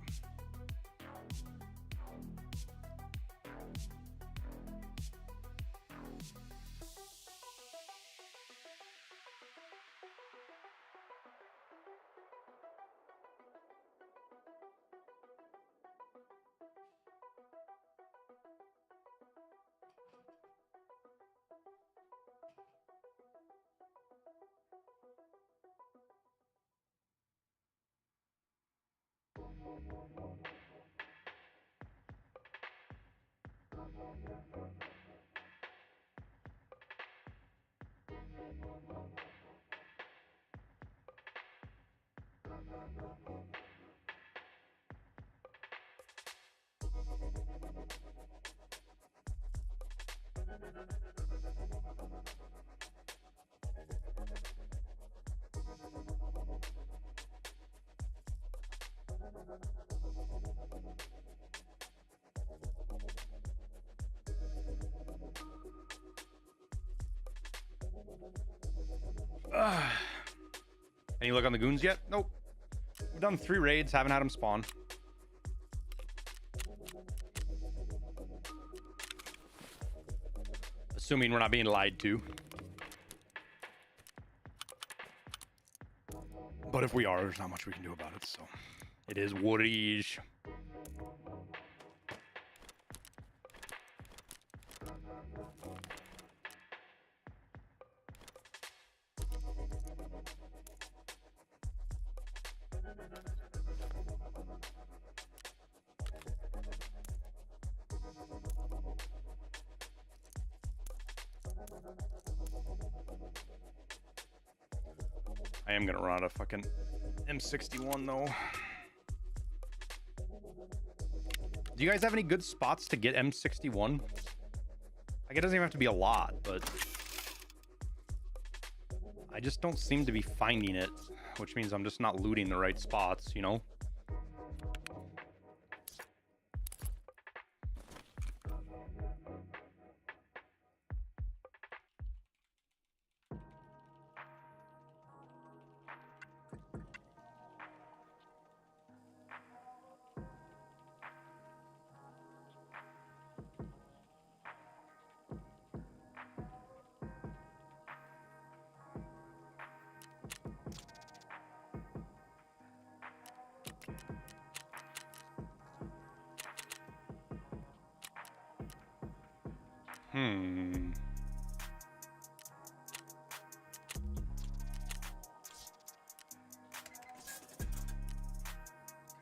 Any look on the goons yet? Nope. We've done 3 raids, haven't had them spawn. Assuming we're not being lied to. But if we are, there's not much we can do about it, so it is what it is. I am gonna run out of fucking M61 though. Do you guys have any good spots to get M61? Like, it doesn't even have to be a lot, but I just don't seem to be finding it, which means I'm just not looting the right spots, you know?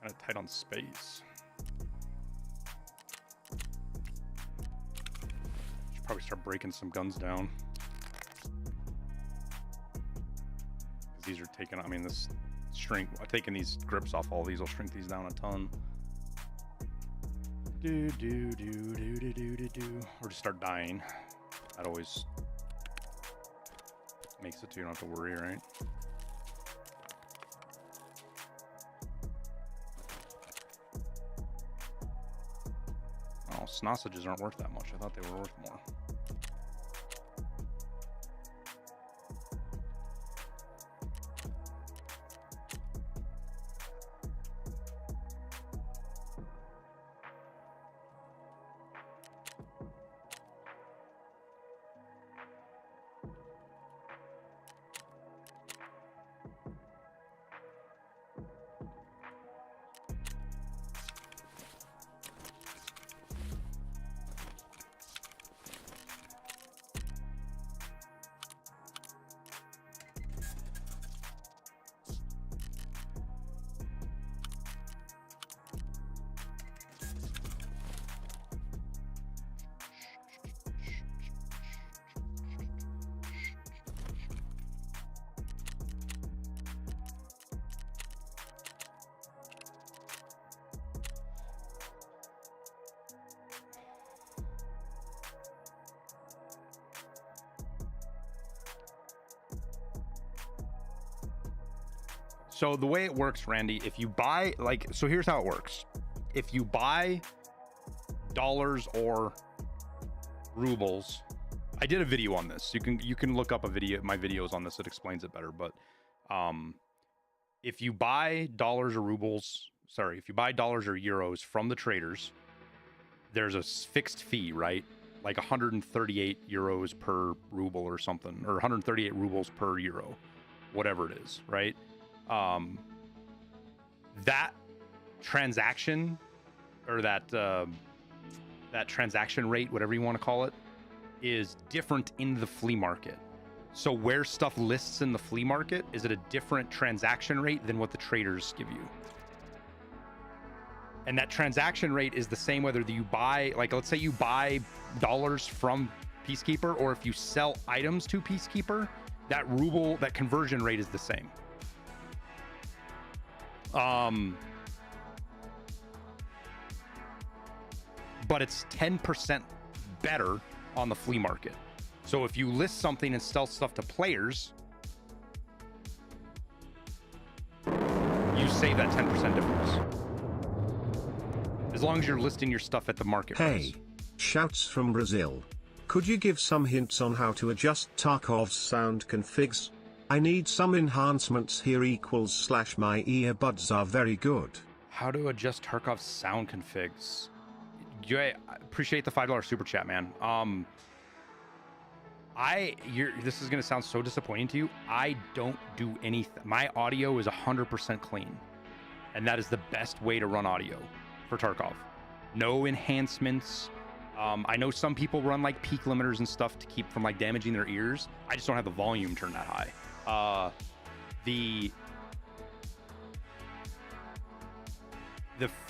Kind of tight on space. Should probably start breaking some guns down. Because these are taking, I mean, this shrink, taking these grips off all these will shrink these down a ton. Or just start dying. That always makes it so you don't have to worry, right? Oh, sausages aren't worth that much. I thought they were worth more. So the way it works, Randy, if you buy, like, so here's how it works. If you buy dollars or rubles, I did a video on this. You can look up a video, my videos on this that explains it better. But if you buy dollars or rubles, sorry, if you buy dollars or euros from the traders, there's a fixed fee, right? Like 138 euros per ruble or something, or 138 rubles per euro, whatever it is, right? That transaction, or that transaction rate, whatever you want to call it, is different in the flea market. So where stuff lists in the flea market is at a different transaction rate than what the traders give you. And that transaction rate is the same whether you buy, like, let's say you buy dollars from Peacekeeper, or if you sell items to Peacekeeper, that ruble, that conversion rate is the same. But it's 10% better on the flea market. So if you list something and sell stuff to players, you save that 10% difference. As long as you're listing your stuff at the market price. Hey, shouts from Brazil. Could you give some hints on how to adjust Tarkov's sound configs? I need some enhancements here / my earbuds are very good. How to adjust Tarkov's sound configs? I appreciate the $5 super chat, man. This is gonna sound so disappointing to you. I don't do anything. My audio is 100% clean, and that is the best way to run audio for Tarkov. No enhancements. I know some people run like peak limiters and stuff to keep from like damaging their ears. I just don't have the volume turned that high. The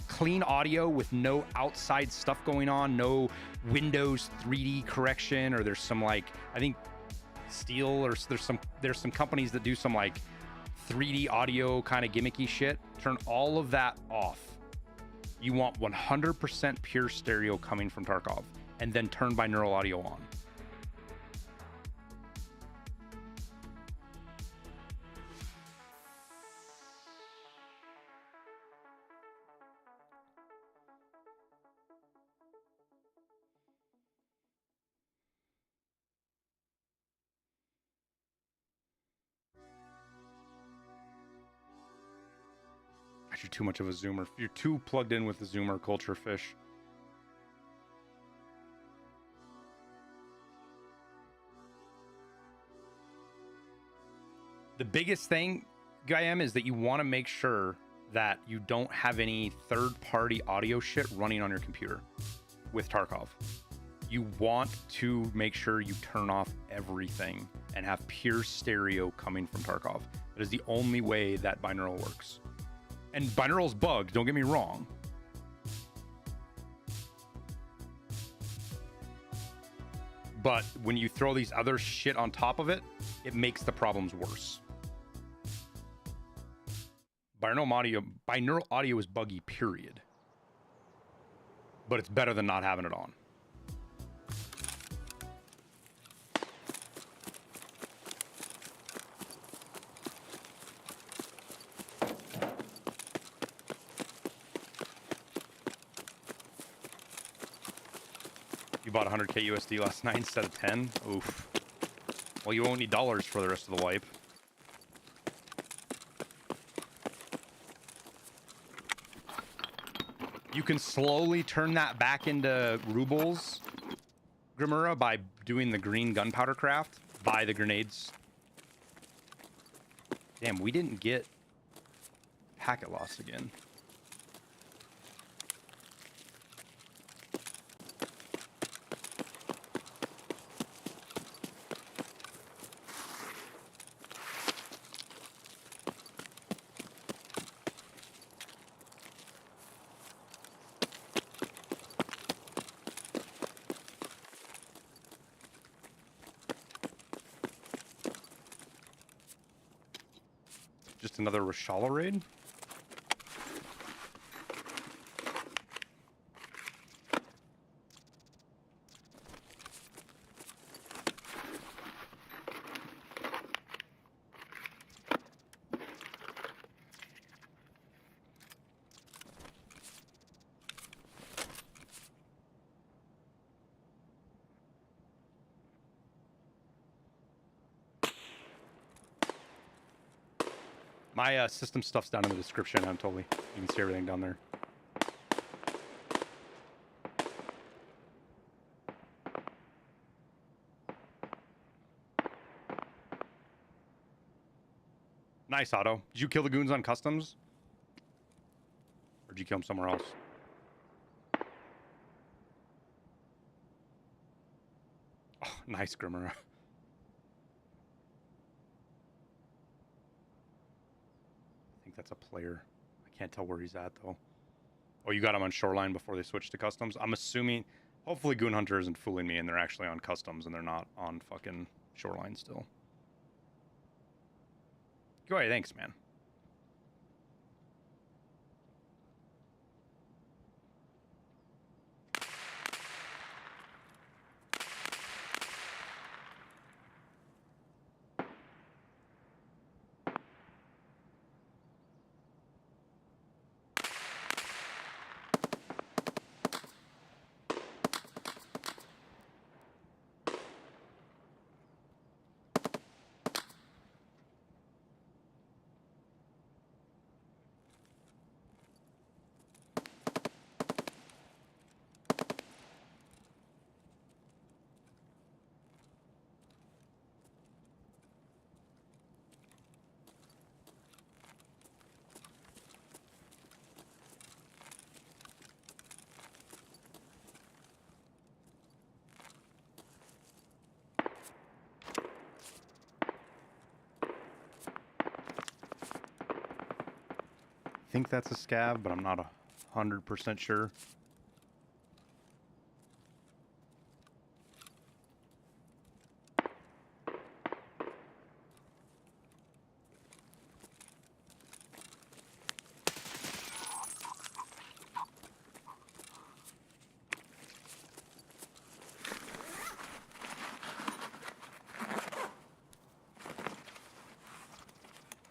clean audio with no outside stuff going on, no Windows 3D correction, or there's some, like, I think Steel, or there's some companies that do some like 3D audio kind of gimmicky shit. Turn all of that off. You want 100% pure stereo coming from Tarkov, and then turn binaural audio on. You're too much of a zoomer. You're too plugged in with the zoomer culture, fish. The biggest thing, Guyam, is that you want to make sure that you don't have any third-party audio shit running on your computer with Tarkov. You want to make sure you turn off everything and have pure stereo coming from Tarkov. That is the only way that binaural works. And binaural's bugged, don't get me wrong. But when you throw these other shit on top of it, it makes the problems worse. Binaural audio is buggy, period. But it's better than not having it on. You bought 100k USD last night instead of 10? Oof. Well, you won't need dollars for the rest of the wipe. You can slowly turn that back into rubles, Grimura, by doing the green gunpowder craft. Buy the grenades. Damn, we didn't get packet loss again. Another Rashala raid? My system stuff's down in the description. I'm totally. You can see everything down there. Nice, Otto. Did you kill the goons on customs? Or did you kill them somewhere else? Oh, nice, Grimmer. I think that's a player. I can't tell where he's at, though. Oh, you got him on Shoreline before they switched to customs? I'm assuming... Hopefully Goon Hunter isn't fooling me and they're actually on customs and they're not on fucking Shoreline still. Go ahead, thanks, man. I think that's a scav, but I'm not 100% sure.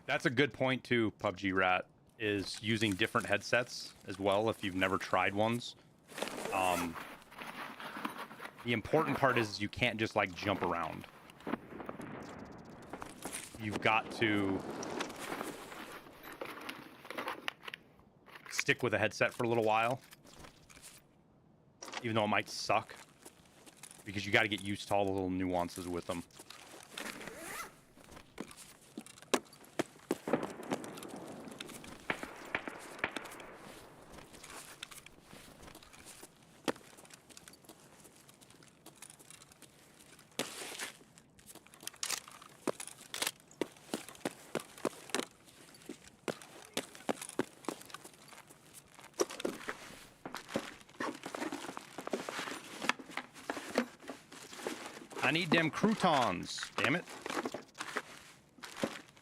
That's a good point too, PUBG Rat, is using different headsets as well if you've never tried ones. The important part is you can't just like jump around. You've got to stick with a headset for a little while, even though it might suck, because you got to get used to all the little nuances with them. I need them croutons, damn it.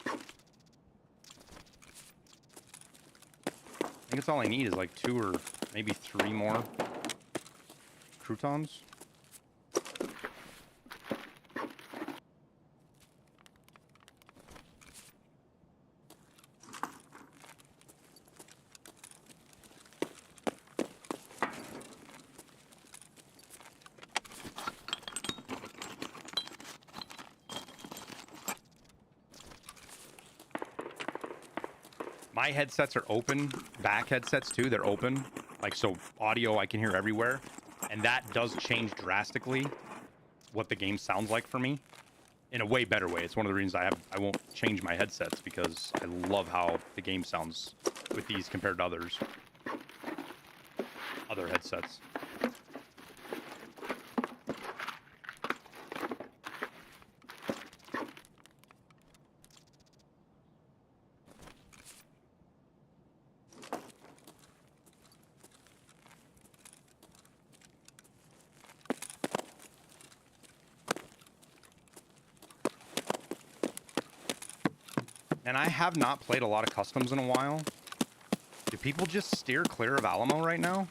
I think it's all I need is like 2 or maybe 3 more croutons. My headsets are open, back headsets too, they're open. Like, so audio I can hear everywhere. And that does change drastically what the game sounds like for me. In a way better way. It's one of the reasons I won't change my headsets, because I love how the game sounds with these compared to other headsets. And I have not played a lot of customs in a while. Do people just steer clear of Alamo right now?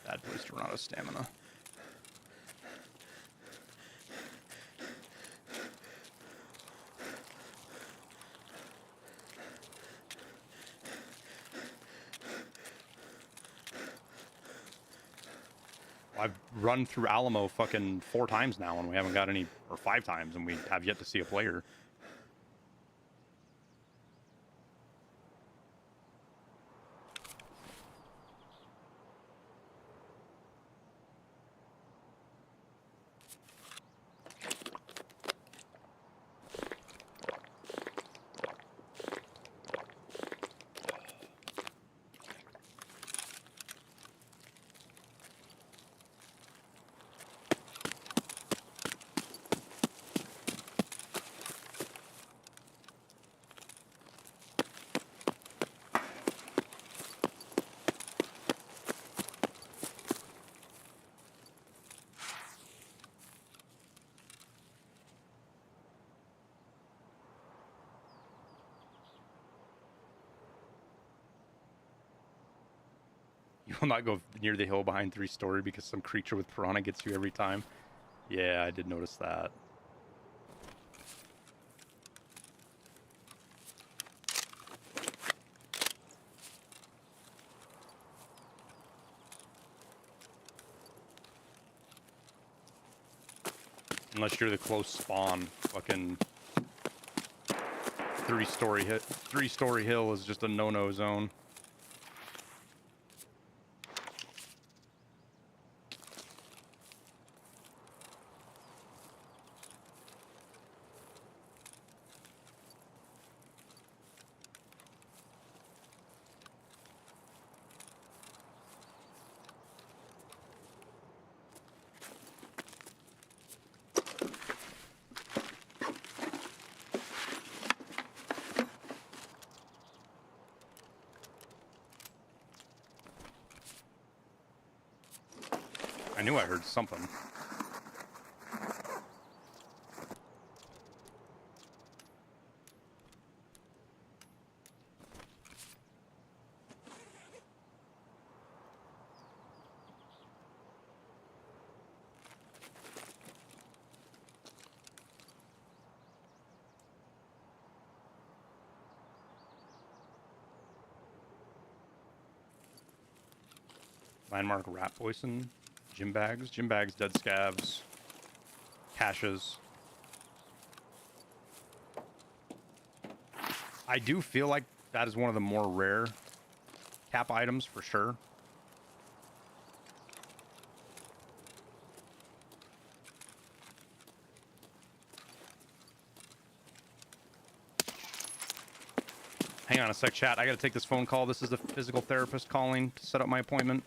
Bad place to run out of stamina. I've run through Alamo fucking 4 times now, and we haven't got any, or 5 times, and we have yet to see a player. You will not go near the hill behind 3-story because some creature with piranha gets you every time. Yeah, I did notice that. Unless you're the close spawn, fucking 3-story hill is just a no-no zone. I knew I heard something. Landmark rat poison. Gym bags, dead scavs, caches. I do feel like that is one of the more rare KAPPA items for sure. Hang on a sec, chat. I gotta take this phone call. This is the physical therapist calling to set up my appointment.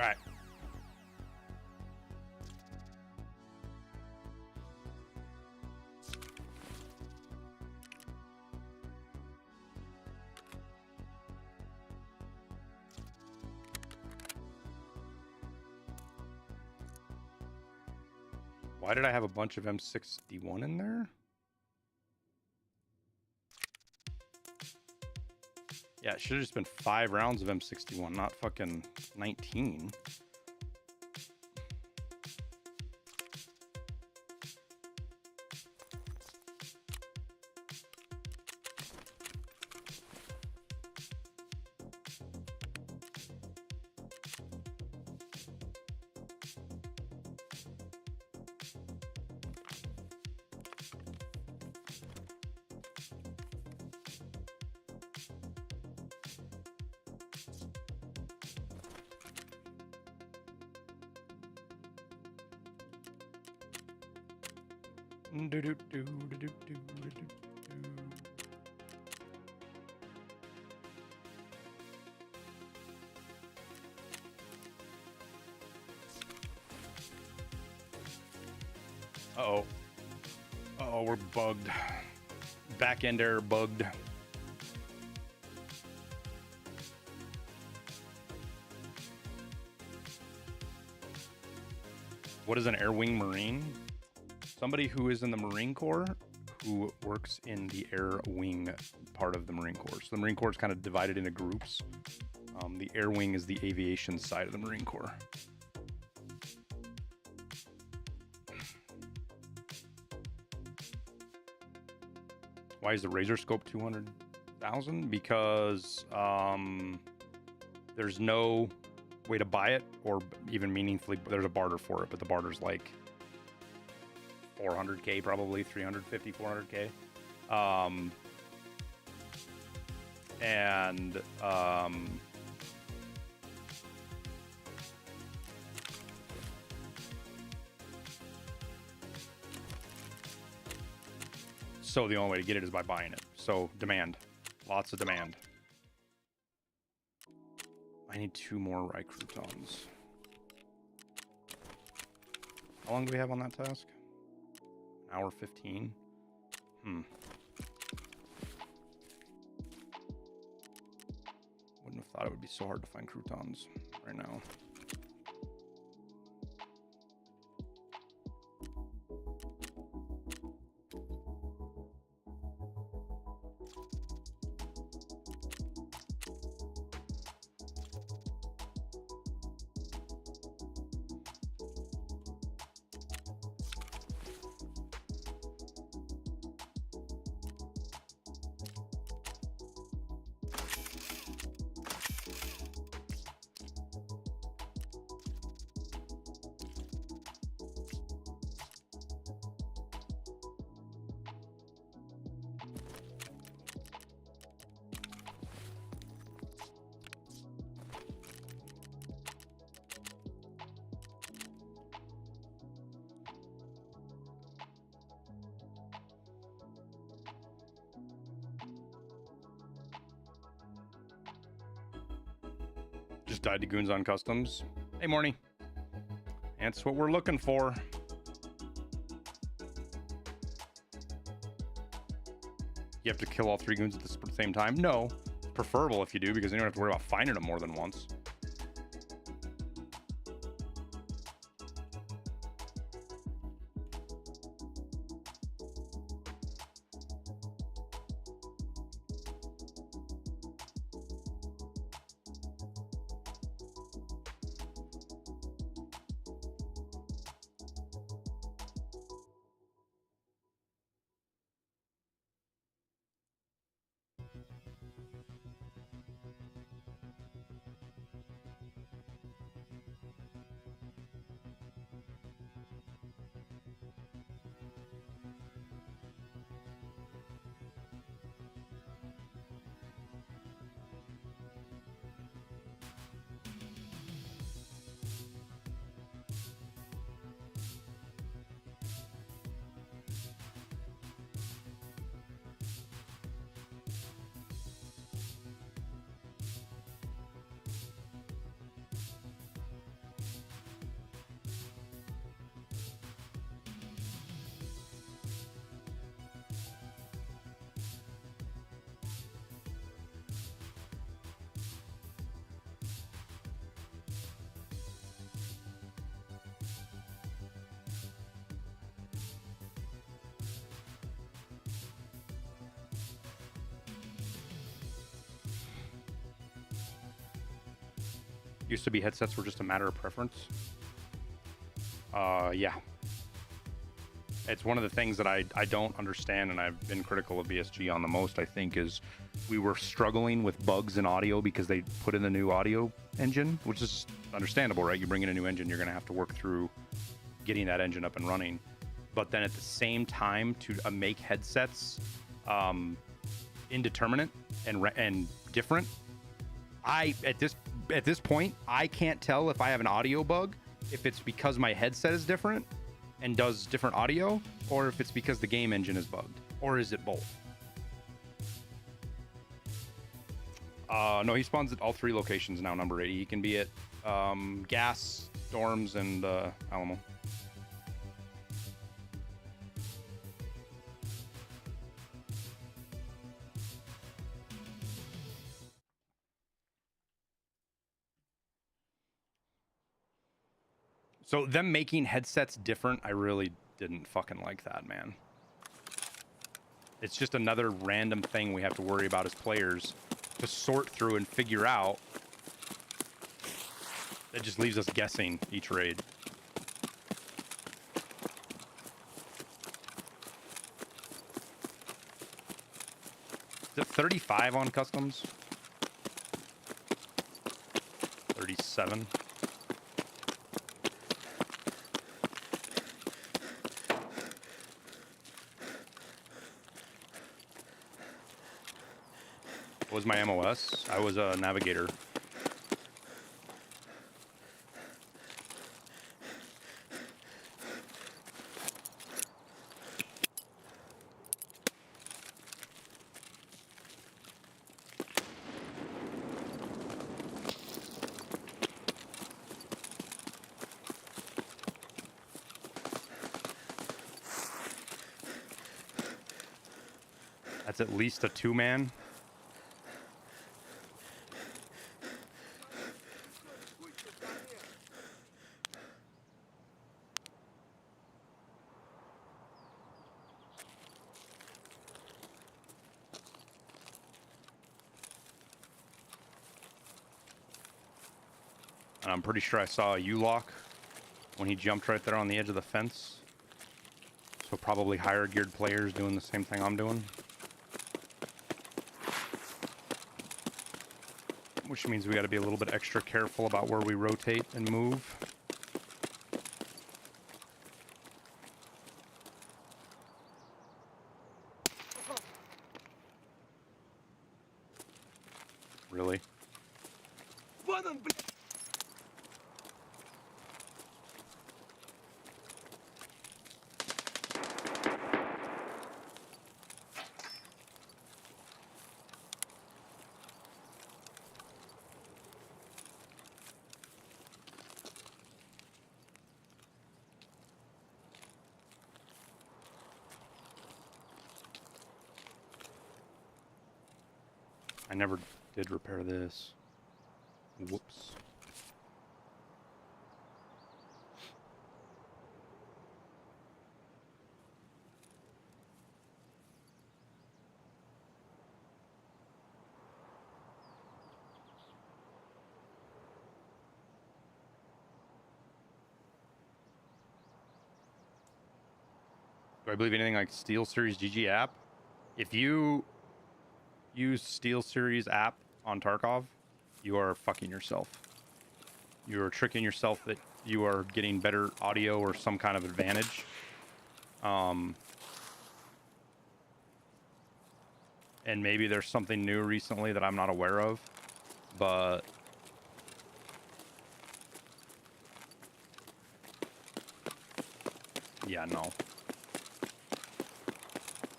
All right. Why did I have a bunch of M61 in there? Yeah, it should have just been 5 rounds of M61, not fucking 19. Uh-oh. Uh-oh, we're bugged. Back end error bugged. What is an Airwingmarine? Somebody who is in the Marine Corps who works in the air wing part of the Marine Corps. So the Marine Corps is kind of divided into groups. The air wing is the aviation side of the Marine Corps. Why is the Razor Scope 200,000? Because there's no way to buy it or even meaningfully, there's a barter for it, but the barter's like 400K, probably 350, 400K. So the only way to get it is by buying it. So demand, lots of demand. I need 2 more rye croutons. How long do we have on that task? An hour 15. Wouldn't have thought it would be so hard to find croutons right now. Just died to Goons on Customs. Hey, Morny. That's what we're looking for. You have to kill all 3 Goons at the same time? No. It's preferable if you do, because then you don't have to worry about finding them more than once. Used to be headsets were just a matter of preference. Yeah. It's one of the things that I don't understand, and I've been critical of BSG on the most, I think, is we were struggling with bugs in audio because they put in the new audio engine, which is understandable, right? You bring in a new engine, you're going to have to work through getting that engine up and running. But then at the same time, to make headsets indeterminate and different, at this point, I can't tell if I have an audio bug, if it's because my headset is different and does different audio, or if it's because the game engine is bugged, or is it both? No, he spawns at all 3 locations now, number 80. He can be at Gas, Dorms, and Alamo. So them making headsets different, I really didn't fucking like that, man. It's just another random thing we have to worry about as players to sort through and figure out. That just leaves us guessing each raid. Is it 35 on customs? 37. What was my MOS? I was a navigator. That's at least a 2-man. And I'm pretty sure I saw a U-lock when he jumped right there on the edge of the fence. So probably higher geared players doing the same thing I'm doing. Which means we got to be a little bit extra careful about where we rotate and move. Really? I never did repair this. Whoops. Do I believe anything like SteelSeries GG app? If you use SteelSeries app on Tarkov, you are fucking yourself. You are tricking yourself that you are getting better audio or some kind of advantage. And maybe there's something new recently that I'm not aware of, but yeah, no.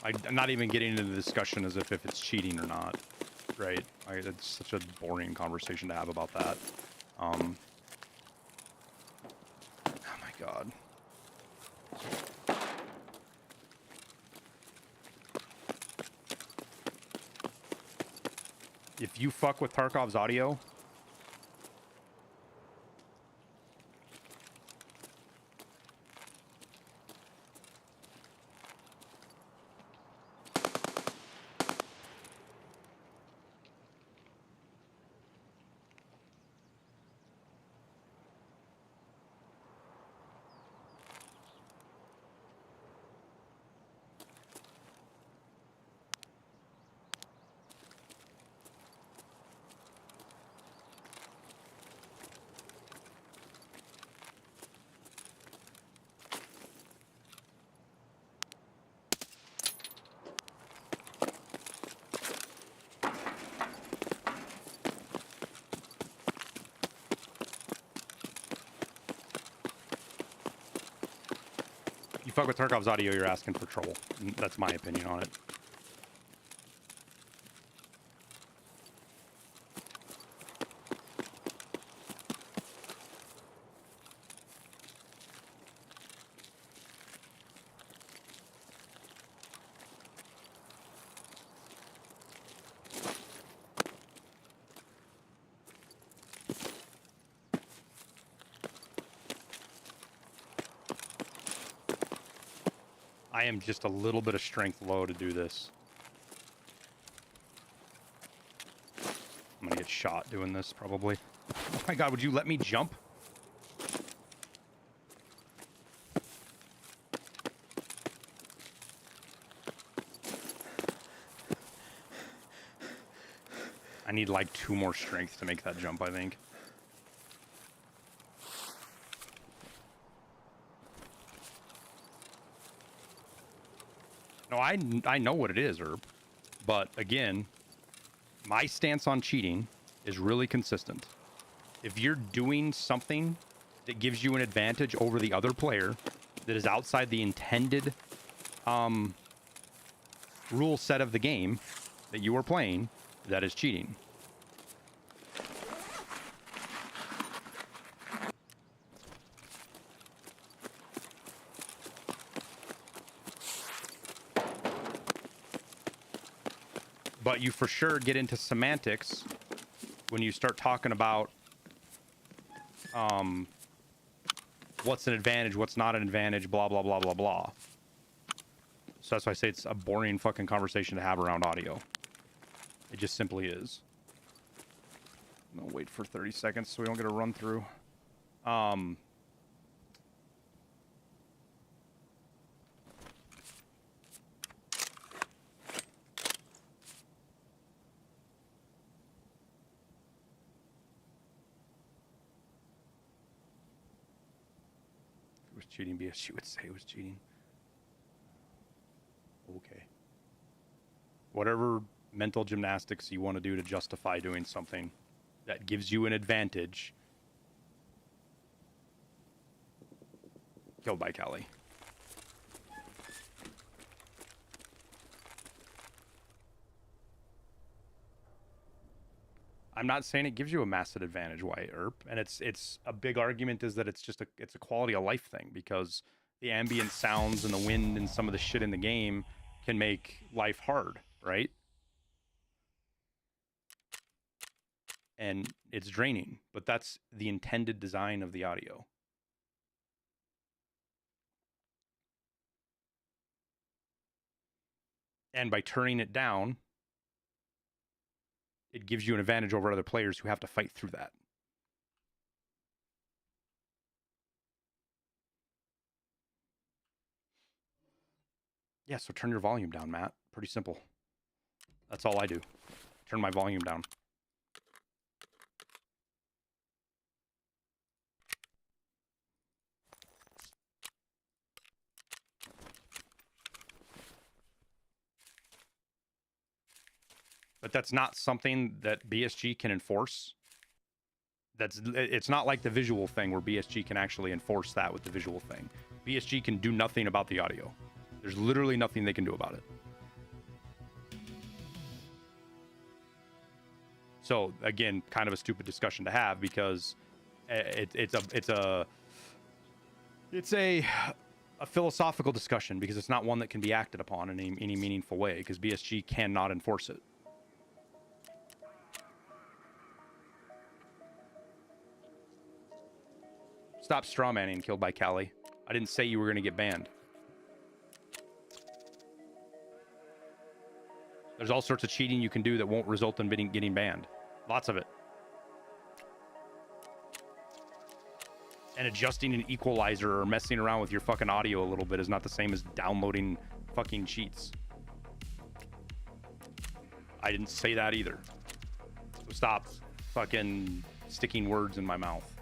I'm not even getting into the discussion as if it's cheating or not, right? It's such a boring conversation to have about that. Oh my god. If you fuck with Tarkov's audio, you fuck with Tarkov's audio, you're asking for trouble. That's my opinion on it. I am just a little bit of strength low to do this. I'm gonna get shot doing this, probably. Oh my god, would you let me jump? I need like 2 more strength to make that jump, I think. No, I know what it is, Herb. But again, my stance on cheating is really consistent. If you're doing something that gives you an advantage over the other player that is outside the intended rule set of the game that you are playing, that is cheating. But you for sure get into semantics when you start talking about what's an advantage, what's not an advantage, blah, blah, blah, blah, blah. So that's why I say it's a boring fucking conversation to have around audio. It just simply is. I'm gonna wait for 30 seconds so we don't get a run through. Cheating, BSG would say it was cheating. Okay. Whatever mental gymnastics you want to do to justify doing something that gives you an advantage. Killed by Kelly. I'm not saying it gives you a massive advantage, White Earp, and it's a big argument is that it's a quality of life thing, because the ambient sounds and the wind and some of the shit in the game can make life hard, right? And it's draining, but that's the intended design of the audio. And by turning it down, it gives you an advantage over other players who have to fight through that. Yeah, so turn your volume down, Matt. Pretty simple. That's all I do. Turn my volume down. But that's not something that BSG can enforce. It's not like the visual thing where BSG can actually enforce that with the visual thing. BSG can do nothing about the audio. There's literally nothing they can do about it. So again, kind of a stupid discussion to have, because it's a philosophical discussion, because it's not one that can be acted upon in any meaningful way, because BSG cannot enforce it. Stop strawmanning, Killed by Cali. I didn't say you were going to get banned. There's all sorts of cheating you can do that won't result in getting banned. Lots of it. And adjusting an equalizer or messing around with your fucking audio a little bit is not the same as downloading fucking cheats. I didn't say that either. So stop fucking sticking words in my mouth.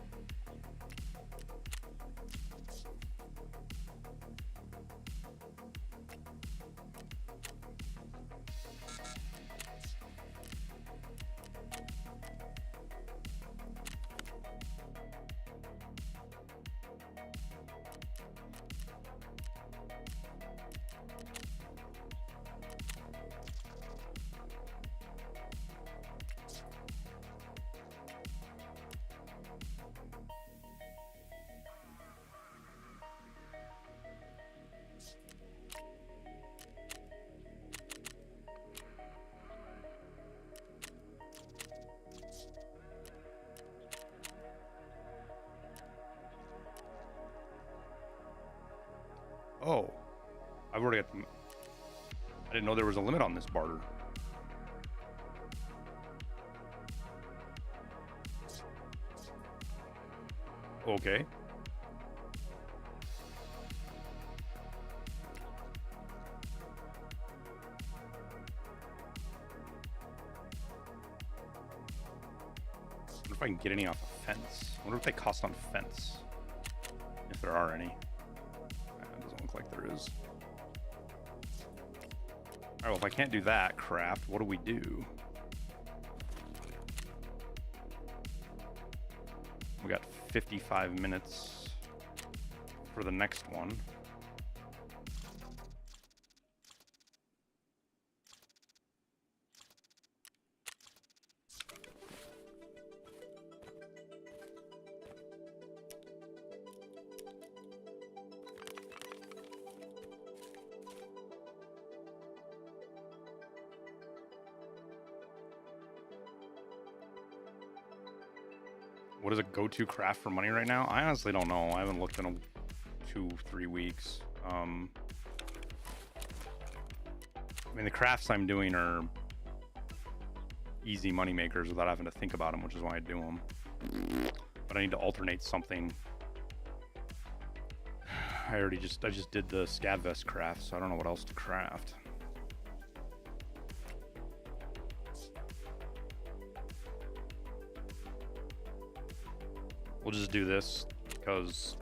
I've already got. I didn't know there was a limit on this barter. Okay. I wonder if I can get any off a fence. I wonder if they cost on fence. If there are any. It doesn't look like there is. Alright, well, if I can't do that craft, what do we do? We got 55 minutes for the next one. What is a go-to craft for money right now? I honestly don't know. I haven't looked in 2-3 weeks. I mean, the crafts I'm doing are easy money makers without having to think about them, which is why I do them. But I need to alternate something. I just did the scav vest craft, so I don't know what else to craft. We'll just do this because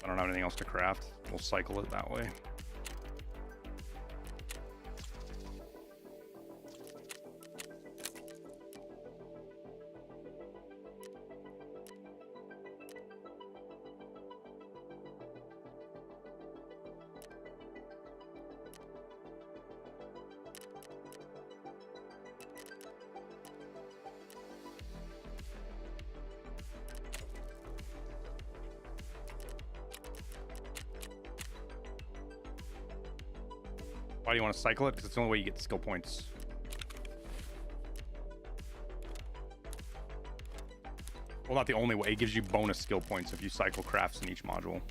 I don't have anything else to craft. We'll cycle it that way. Why do you want to cycle it? Because it's the only way you get skill points. Well, not the only way. It gives you bonus skill points if you cycle crafts in each module.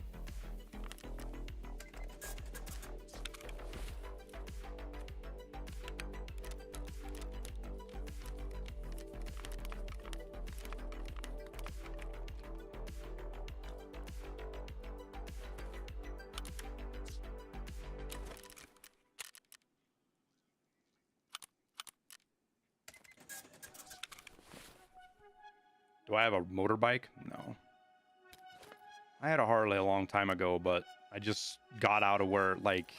Do I have a motorbike? No. I had a Harley a long time ago, but I just got out of where, like,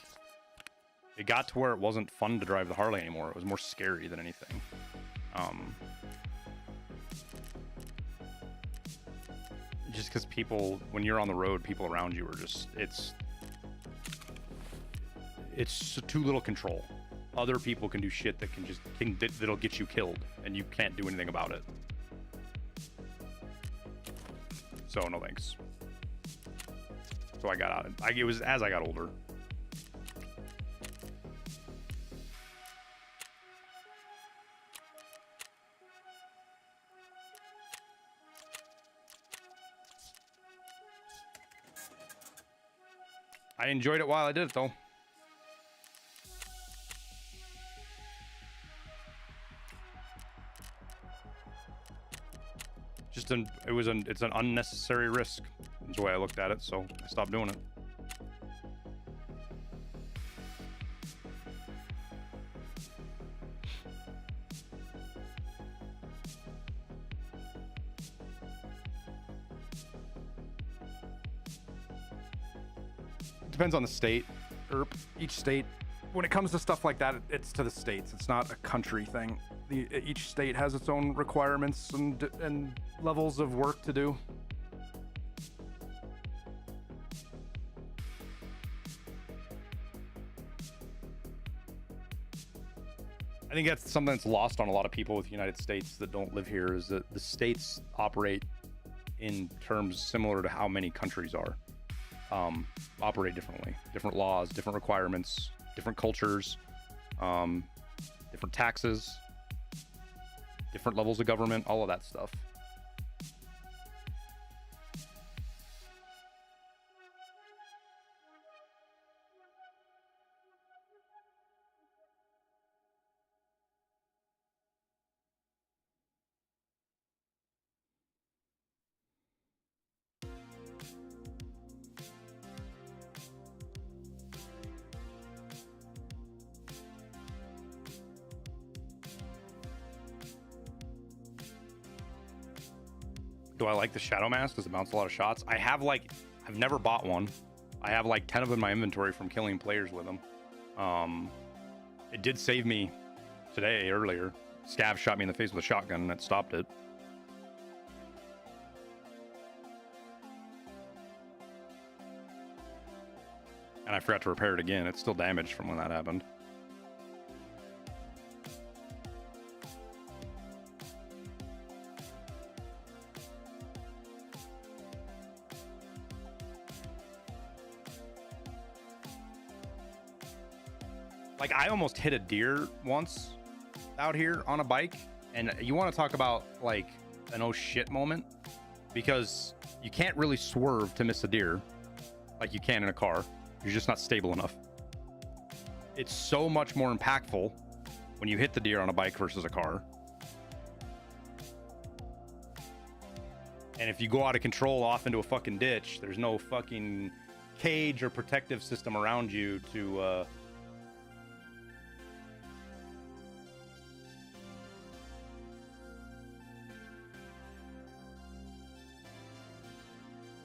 it got to where it wasn't fun to drive the Harley anymore. It was more scary than anything. Just because people, when you're on the road, people around you are just, it's too little control. Other people can do shit that that'll get you killed, and you can't do anything about it. So no thanks. So I got out. It was as I got older. I enjoyed it while I did it, though. It's an unnecessary risk. That's the way I looked at it, so I stopped doing it. Depends on the state, or each state. When it comes to stuff like that, it's to the states. It's not a country thing. Each state has its own requirements and levels of work to do. I think that's something that's lost on a lot of people with the United States that don't live here, is that the states operate in terms similar to how many countries are. Operate differently. Different laws, different requirements, different cultures, different taxes, different levels of government, all of that stuff. Do I like the Shadow Mask? Does it bounce a lot of shots? I've never bought one. I have like 10 of them in my inventory from killing players with them. It did save me today, earlier. Scav shot me in the face with a shotgun and that stopped it. And I forgot to repair it again. It's still damaged from when that happened. Like, I almost hit a deer once out here on a bike, and you want to talk about like an oh shit moment, because you can't really swerve to miss a deer like you can in a car. You're just not stable enough. It's so much more impactful when you hit the deer on a bike versus a car. And if you go out of control off into a fucking ditch, there's no fucking cage or protective system around you to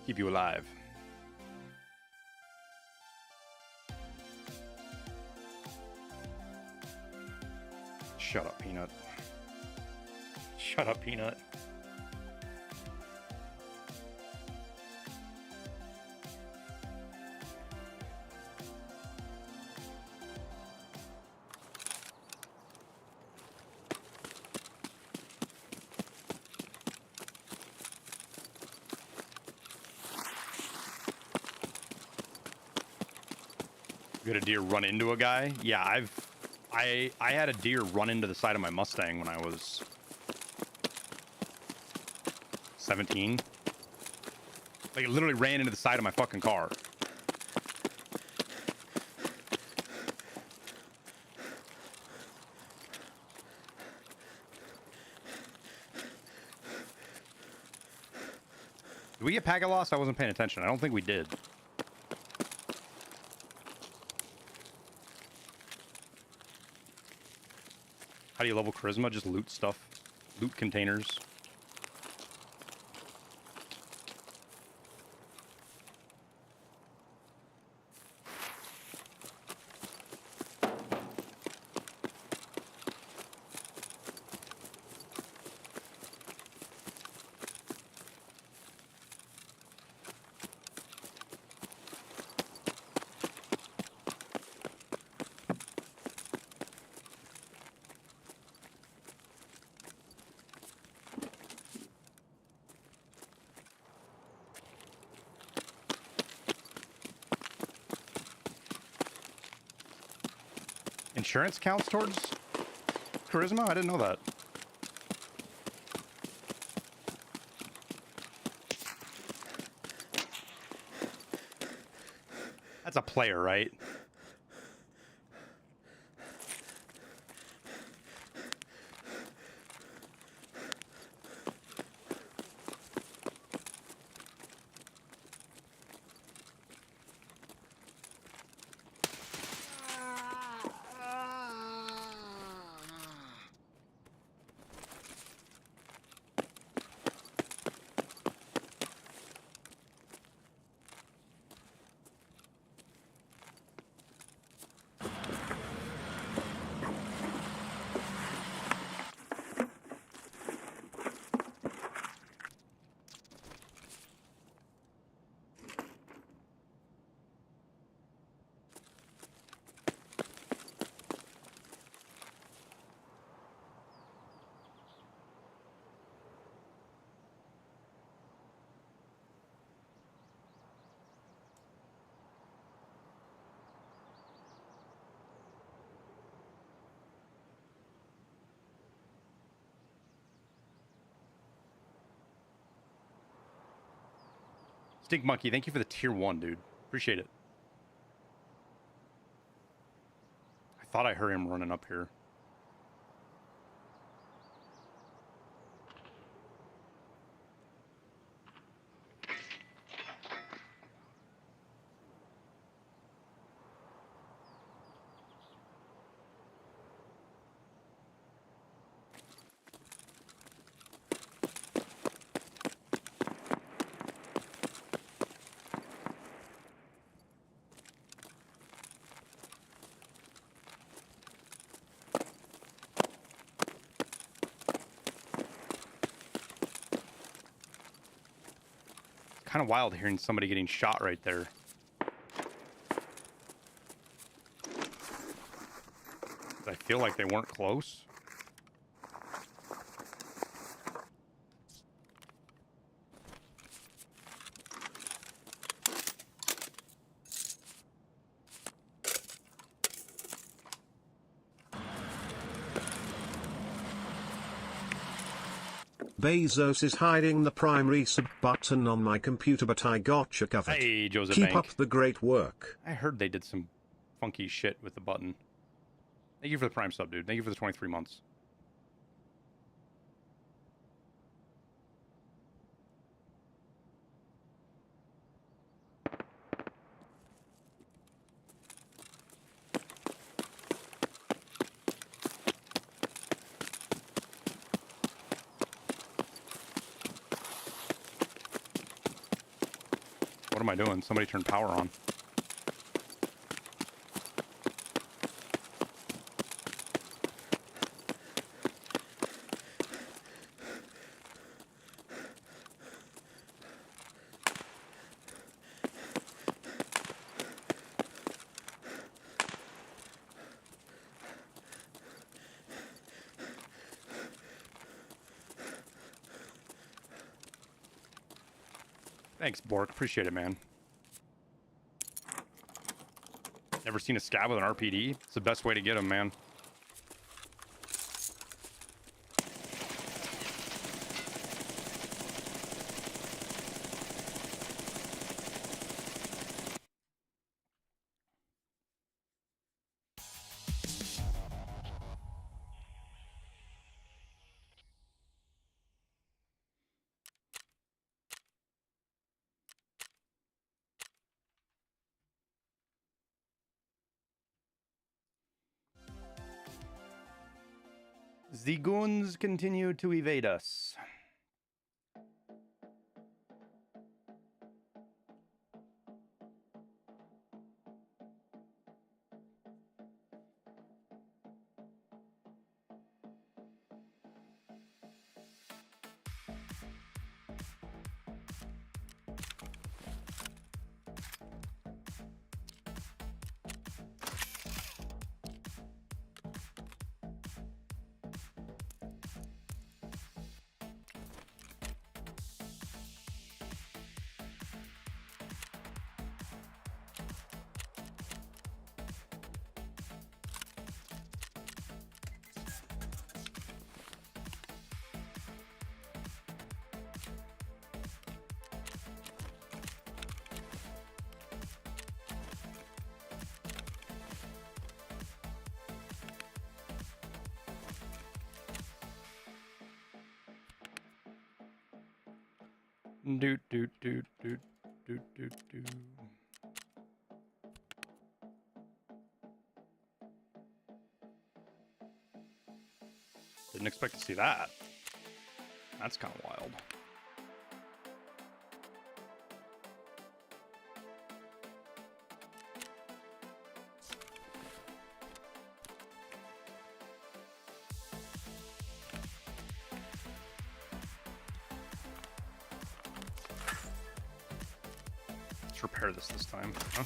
keep you alive. Shut up, Peanut. Shut up, Peanut. You had a deer run into a guy? Yeah, I had a deer run into the side of my Mustang when I was 17. Like, it literally ran into the side of my fucking car. Did we get packet lost? I wasn't paying attention. I don't think we did. How do you level charisma? Just loot stuff. Loot containers. Insurance counts towards charisma? I didn't know that. That's a player, right? Stink Monkey, thank you for the tier 1, dude. Appreciate it. I thought I heard him running up here. Kind of wild hearing somebody getting shot right there. I feel like they weren't close. Bezos is hiding the Prime resub button on my computer, but I gotcha covered. Hey, Joseph Keep BENQ. up the great work. I heard they did some funky shit with the button. Thank you for the Prime sub, dude. Thank you for the 23 months. What am I doing? Somebody turned power on. Thanks, Bork. Appreciate it, man. Never seen a scab with an RPD? It's the best way to get them, man. The goons continue to evade us. Doot doot doot doot doot doot doot. Didn't expect to see that. That's kind of wild. Let's repair this time, huh?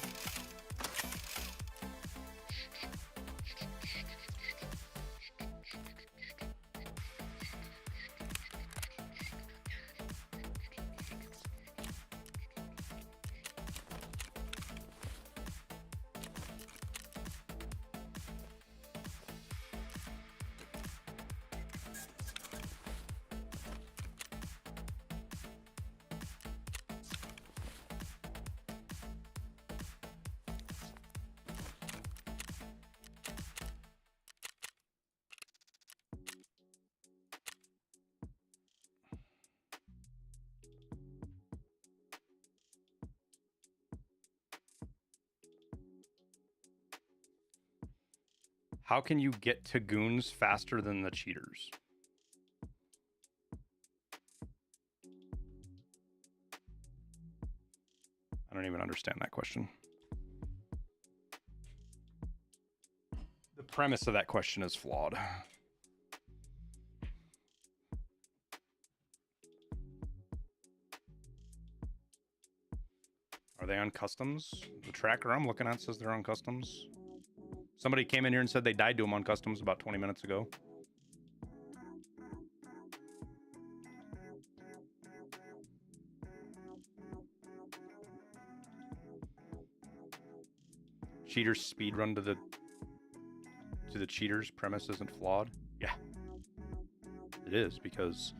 How can you get to goons faster than the cheaters? I don't even understand that question. The premise of that question is flawed. they on customs? The tracker I'm looking at says they're on customs. Somebody came in here and said they died to them on customs about 20 minutes ago. Cheaters speed run to the cheaters premise isn't flawed. Yeah, it is, because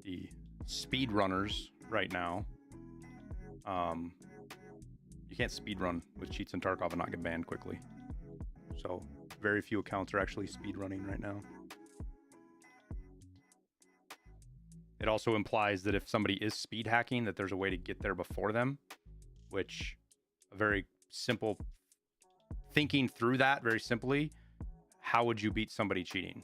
the speed runners right now, you can't speed run with cheats in Tarkov and not get banned quickly. So very few accounts are actually speed running right now. It also implies that if somebody is speed hacking, that there's a way to get there before them, which a very simple thinking through that very simply, how would you beat somebody cheating?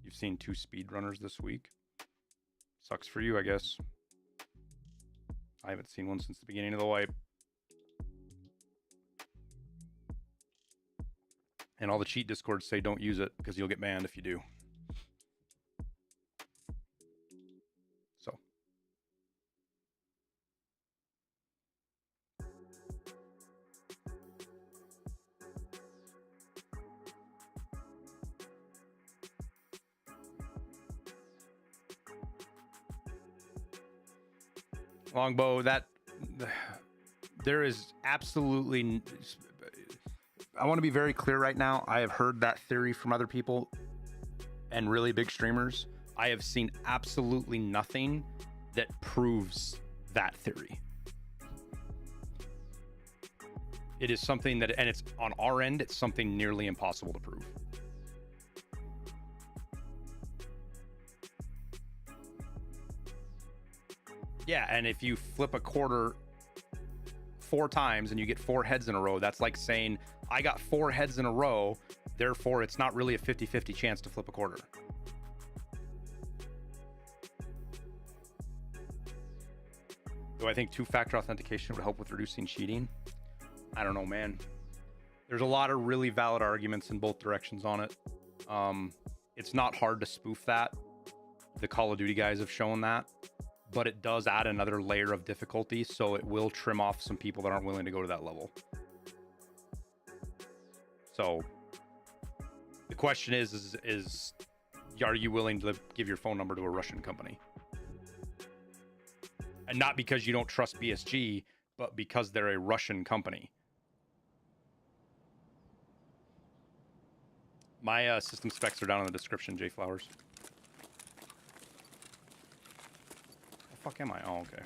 You've seen 2 speedrunners this week. Sucks for you, I guess. I haven't seen one since the beginning of the wipe. And all the cheat discords say don't use it because you'll get banned if you do. So. Longbow, there is absolutely, I want to be very clear right now. I have heard that theory from other people and really big streamers. I have seen absolutely nothing that proves that theory. It is something that, and it's on our end, it's something nearly impossible to prove. Yeah, and if you flip a quarter 4 times and you get 4 heads in a row, that's like saying, I got 4 heads in a row, therefore it's not really a 50-50 chance to flip a quarter. Do I think 2-factor authentication would help with reducing cheating? I don't know, man. There's a lot of really valid arguments in both directions on it. It's not hard to spoof that. The Call of Duty guys have shown that. But it does add another layer of difficulty, so it will trim off some people that aren't willing to go to that level. So the question is are you willing to give your phone number to a Russian company? And not because you don't trust BSG, but because they're a Russian company. My system specs are down in the description, Jay Flowers. Fuck am I? Oh, okay.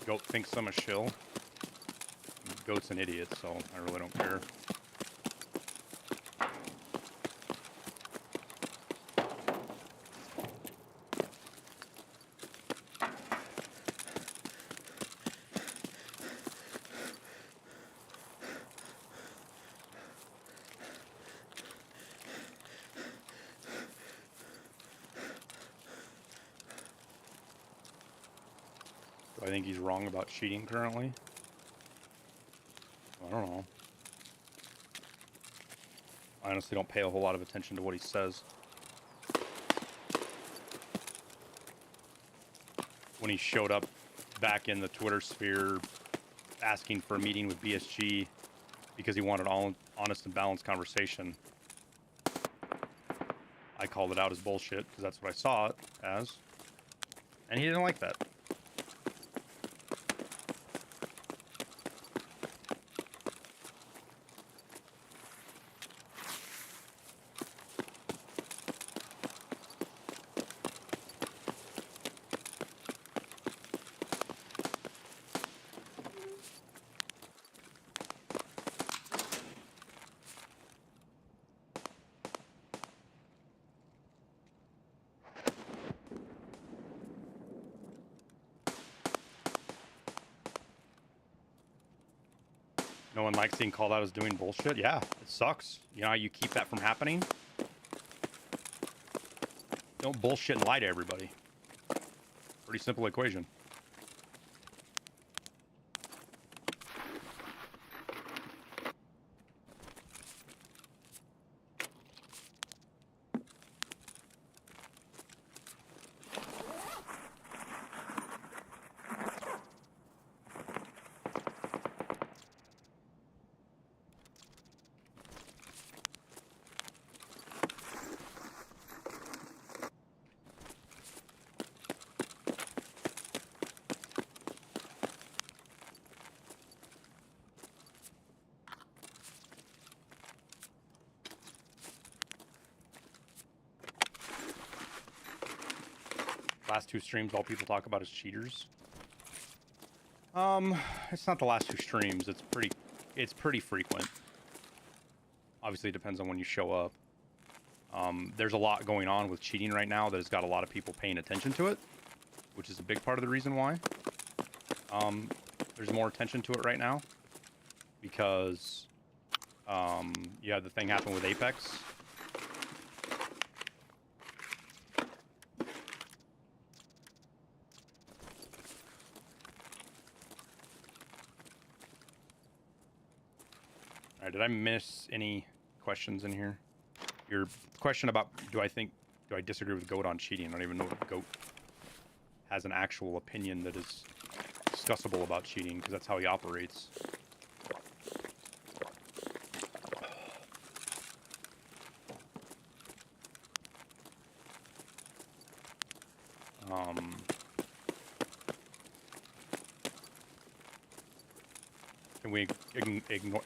Goat thinks I'm a shill. Goat's an idiot, so I really don't care. I think he's wrong about cheating currently. I don't know. I honestly don't pay a whole lot of attention to what he says. When he showed up back in the Twitter sphere asking for a meeting with BSG because he wanted all honest and balanced conversation, I called it out as bullshit because that's what I saw it as. And he didn't like that. No one likes being called out as doing bullshit. Yeah, it sucks. You know how you keep that from happening? Don't bullshit and lie to everybody. Pretty simple equation. Last 2 streams, all people talk about is cheaters. It's not the last 2 streams. It's pretty frequent. Obviously, it depends on when you show up. There's a lot going on with cheating right now that has got a lot of people paying attention to it, which is a big part of the reason why. There's more attention to it right now because you had the thing happen with Apex. All right, did I miss any questions in here? Your question about do I disagree with Goat on cheating? I don't even know if Goat has an actual opinion that is discussable about cheating because that's how he operates. Can we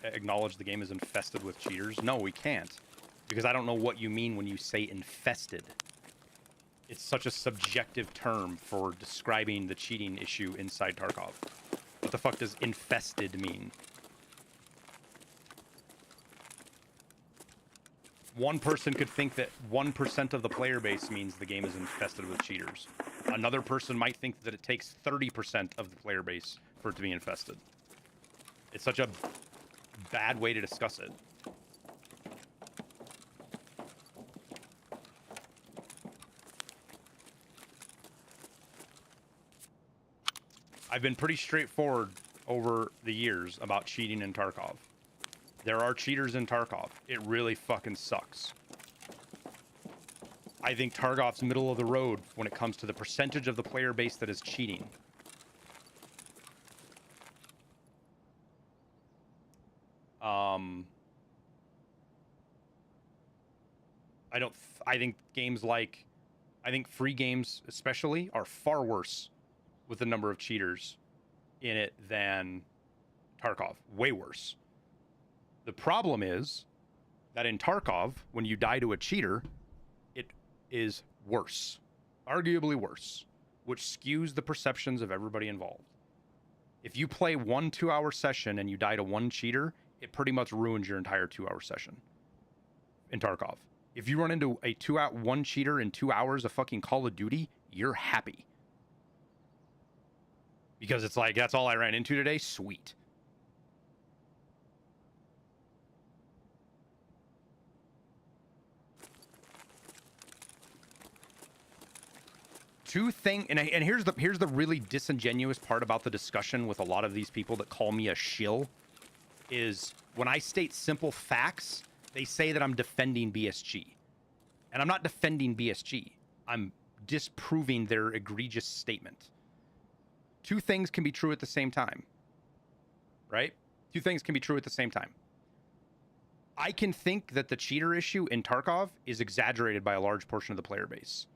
acknowledge the game is infested with cheaters? No, we can't. Because I don't know what you mean when you say infested. It's such a subjective term for describing the cheating issue inside Tarkov. What the fuck does infested mean? One person could think that 1% of the player base means the game is infested with cheaters. Another person might think that it takes 30% of the player base for it to be infested. It's such a bad way to discuss it. I've been pretty straightforward over the years about cheating in Tarkov. There are cheaters in Tarkov. It really fucking sucks. I think Tarkov's middle of the road when it comes to the percentage of the player base that is cheating. I think games like, I think free games especially are far worse with the number of cheaters in it than Tarkov. Way worse. The problem is that in Tarkov, when you die to a cheater, it is worse. Arguably worse. Which skews the perceptions of everybody involved. If you play 1 2-hour session and you die to one cheater, it pretty much ruins your entire 2-hour session in Tarkov. If you run into one cheater in 2 hours of fucking Call of Duty, you're happy. Because it's like, that's all I ran into today? Sweet. And here's the really disingenuous part about the discussion with a lot of these people that call me a shill, is when I state simple facts, they say that I'm defending BSG. And I'm not defending BSG. I'm disproving their egregious statement. 2 things can be true at the same time. Right? 2 things can be true at the same time. I can think that the cheater issue in Tarkov is exaggerated by a large portion of the player base.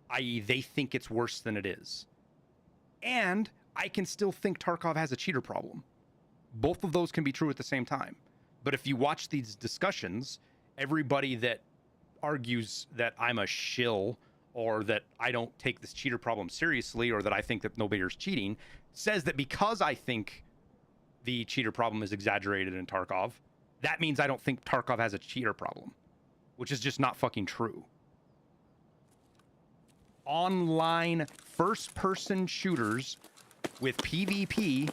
I.e., they think it's worse than it is. And I can still think Tarkov has a cheater problem. Both of those can be true at the same time. But if you watch these discussions, everybody that argues that I'm a shill or that I don't take this cheater problem seriously or that I think that nobody's cheating says that because I think the cheater problem is exaggerated in Tarkov, that means I don't think Tarkov has a cheater problem, which is just not fucking true. Online first-person shooters with PvP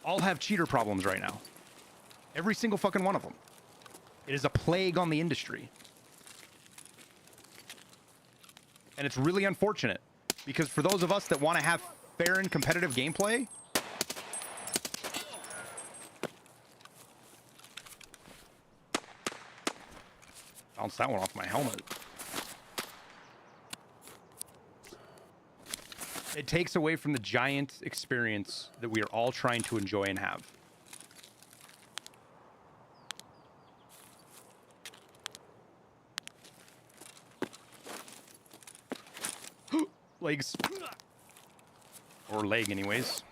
all have cheater problems right now. Every single fucking one of them. It is a plague on the industry. And it's really unfortunate Because for those of us that want to have fair and competitive gameplay, bounce that one off my helmet. It takes away from the giant experience that we are all trying to enjoy and have. Legs. Or leg, anyways.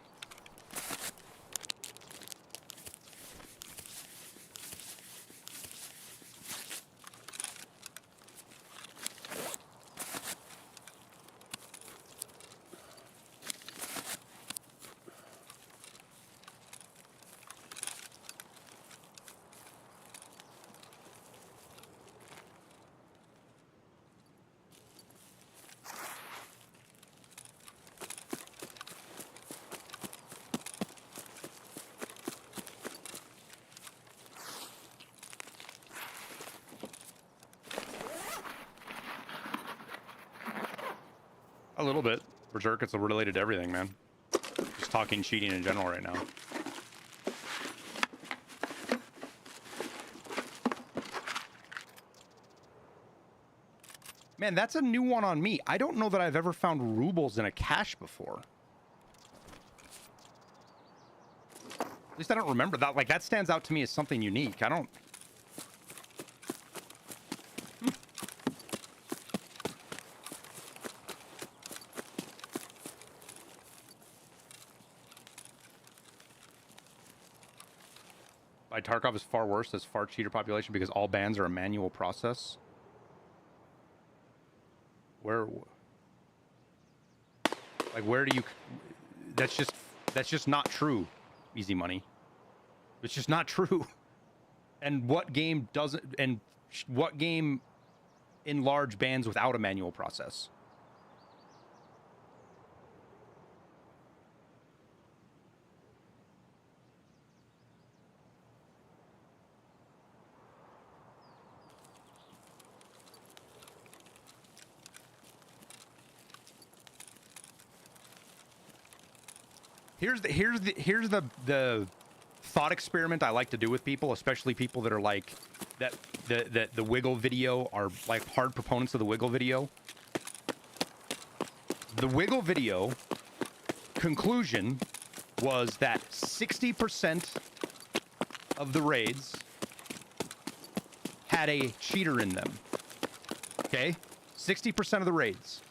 A little bit. Berserk, it's related to everything, man. Just talking cheating in general right now. Man, that's a new one on me. I don't know that I've ever found rubles in a cache before. At least I don't remember that. Like, that stands out to me as something unique. I don't... Tarkov is far worse as far cheater population because all bans are a manual process. Where do you... That's just not true, Easy Money. It's just not true. And what game doesn't... And what game in large bans without a manual process? Here's the thought experiment I like to do with people, especially people that are like the wiggle video are like hard proponents of the wiggle video. The wiggle video conclusion was that 60% of the raids had a cheater in them. Okay? 60% of the raids.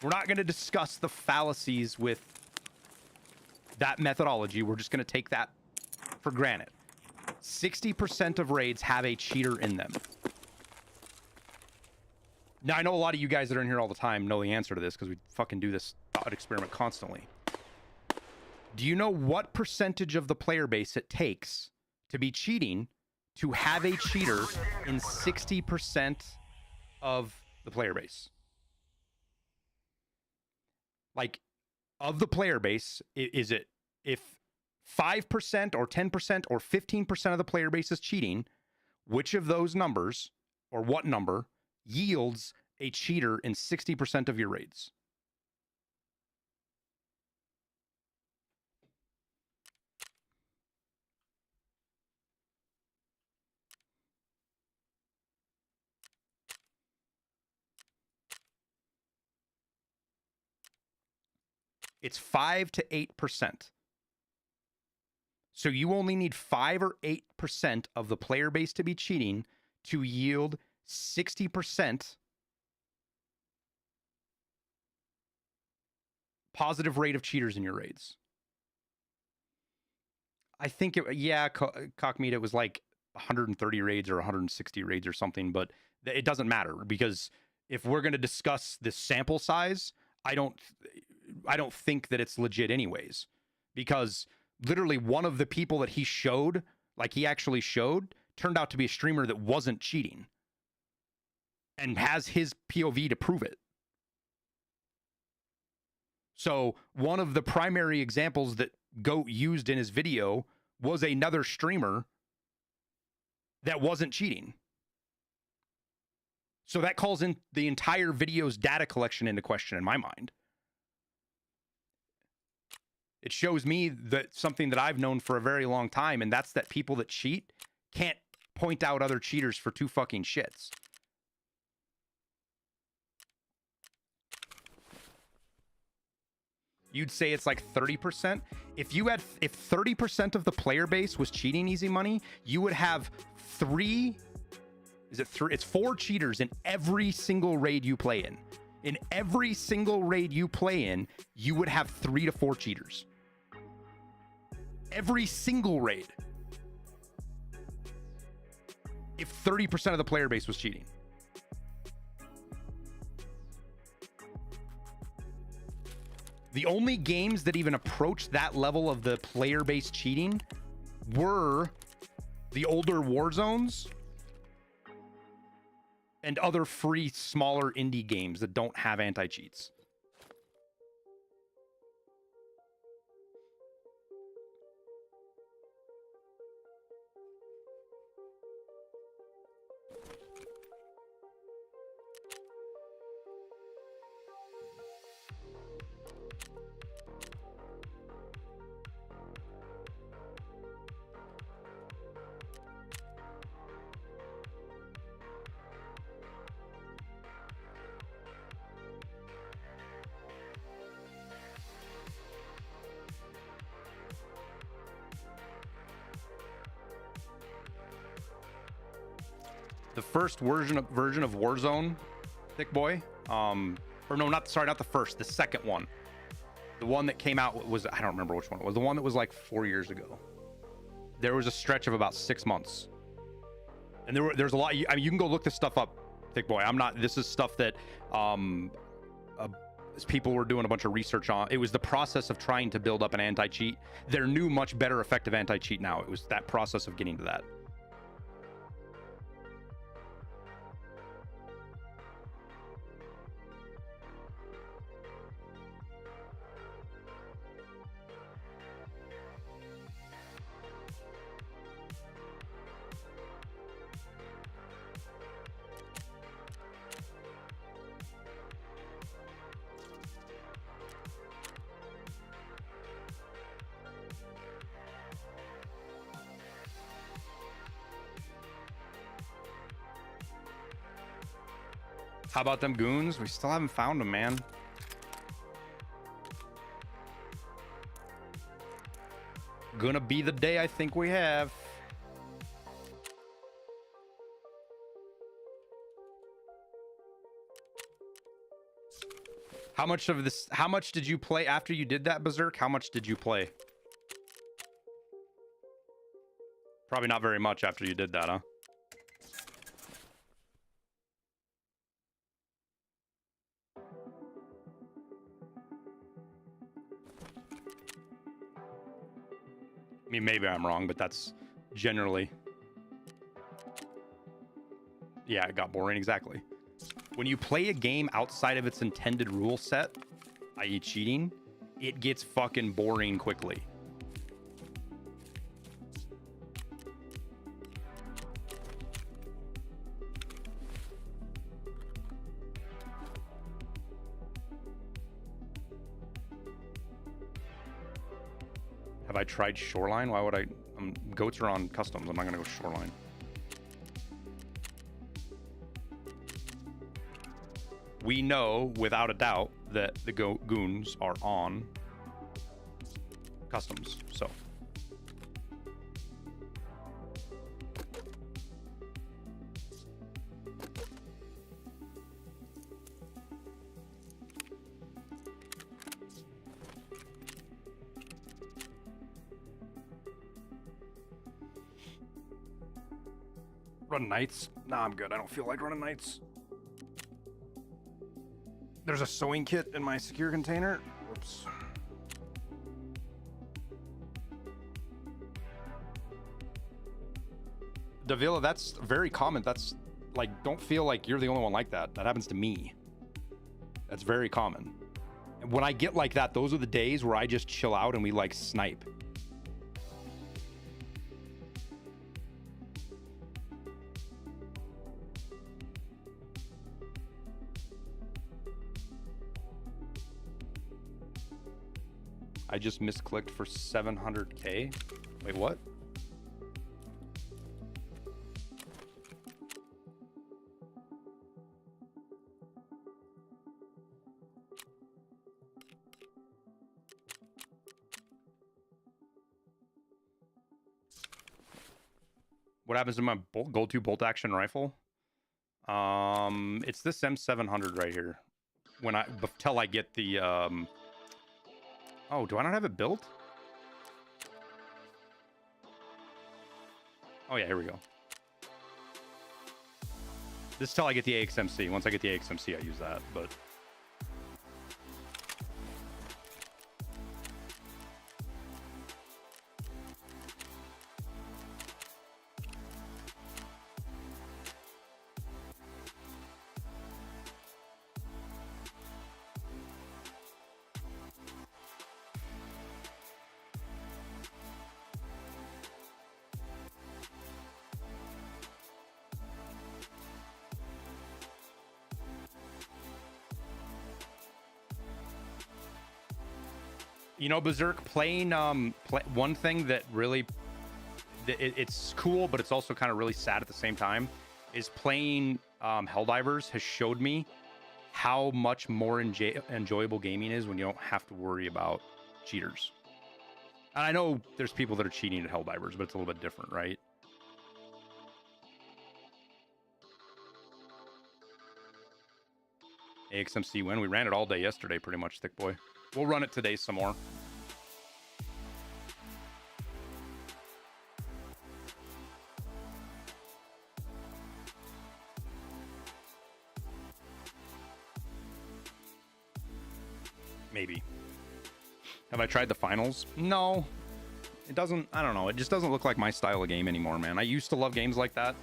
We're not going to discuss the fallacies with that methodology. We're just going to take that for granted. 60% of raids have a cheater in them. Now, I know a lot of you guys that are in here all the time know the answer to this because we fucking do this thought experiment constantly. Do you know what percentage of the player base it takes to be cheating to have a cheater in 60% of the player base? Like, of the player base, is it if 5% or 10% or 15% of the player base is cheating, which of those numbers or what number yields a cheater in 60% of your raids? It's 5 to 8%. So you only need 5 or 8% of the player base to be cheating to yield 60% positive rate of cheaters in your raids. I think it, yeah, Cockmeat, it was like 130 raids or 160 raids or something, but it doesn't matter because if we're going to discuss this sample size, I don't think that it's legit anyways, because literally one of the people that he showed, like he actually showed, turned out to be a streamer that wasn't cheating and has his POV to prove it. So one of the primary examples that Goat used in his video was another streamer that wasn't cheating. So that calls in the entire video's data collection into question in my mind. It shows me that something that I've known for a very long time, and that's that people that cheat can't point out other cheaters for two fucking shits. You'd say it's like 30%. If 30% of the player base was cheating easy money, you would have it's 4 cheaters in every single raid you play in. In every single raid you play in, you would have 3 to 4 cheaters. Every single raid. If 30% of the player base was cheating. The only games that even approached that level of the player base cheating were the older Warzones and other free, smaller indie games that don't have anti-cheats. The first version of Warzone, thick boy, or no, not the first, the second one. The one that came out was, I don't remember which one it was. The one that was like 4 years ago. There was a stretch of about 6 months. And there's a lot, I mean, you can go look this stuff up, thick boy. This is stuff that people were doing a bunch of research on. It was the process of trying to build up an anti-cheat. Their new, much better effective anti-cheat now. It was that process of getting to that. How about them goons? We still haven't found them, man. Gonna be the day I think we have. How much did you play after you did that, Berserk? How much did you play? Probably not very much after you did that, huh? I mean, maybe I'm wrong, but that's generally... Yeah, it got boring, exactly. When you play a game outside of its intended rule set, i.e. cheating, it gets fucking boring quickly. Have I tried Shoreline? Why would I? Goats are on customs. I'm not gonna go Shoreline. We know without a doubt that the goons are on customs. So run nights? Nah, I'm good. I don't feel like running nights. There's a sewing kit in my secure container. Whoops. Davila, that's very common. That's like, don't feel like you're the only one like that. That happens to me. That's very common. And when I get like that, those are the days where I just chill out and we like snipe. I just misclicked for 700K. Wait, what? What happens to my go-to bolt action rifle? It's this M700 right here. Till I get the oh, do I not have it built? Oh yeah, here we go. This is till I get the AXMC. Once I get the AXMC, I use that, but you know, Berserk, playing one thing that really it's cool, but it's also kind of really sad at the same time, is playing Helldivers has showed me how much more enjoyable gaming is when you don't have to worry about cheaters. And I know there's people that are cheating at Helldivers, but it's a little bit different, right? AXMC win. We ran it all day yesterday, pretty much, Thick Boy. We'll run it today some more. Maybe. Have I tried the finals? No. It doesn't, I don't know. It just doesn't look like my style of game anymore, man. I used to love games like that.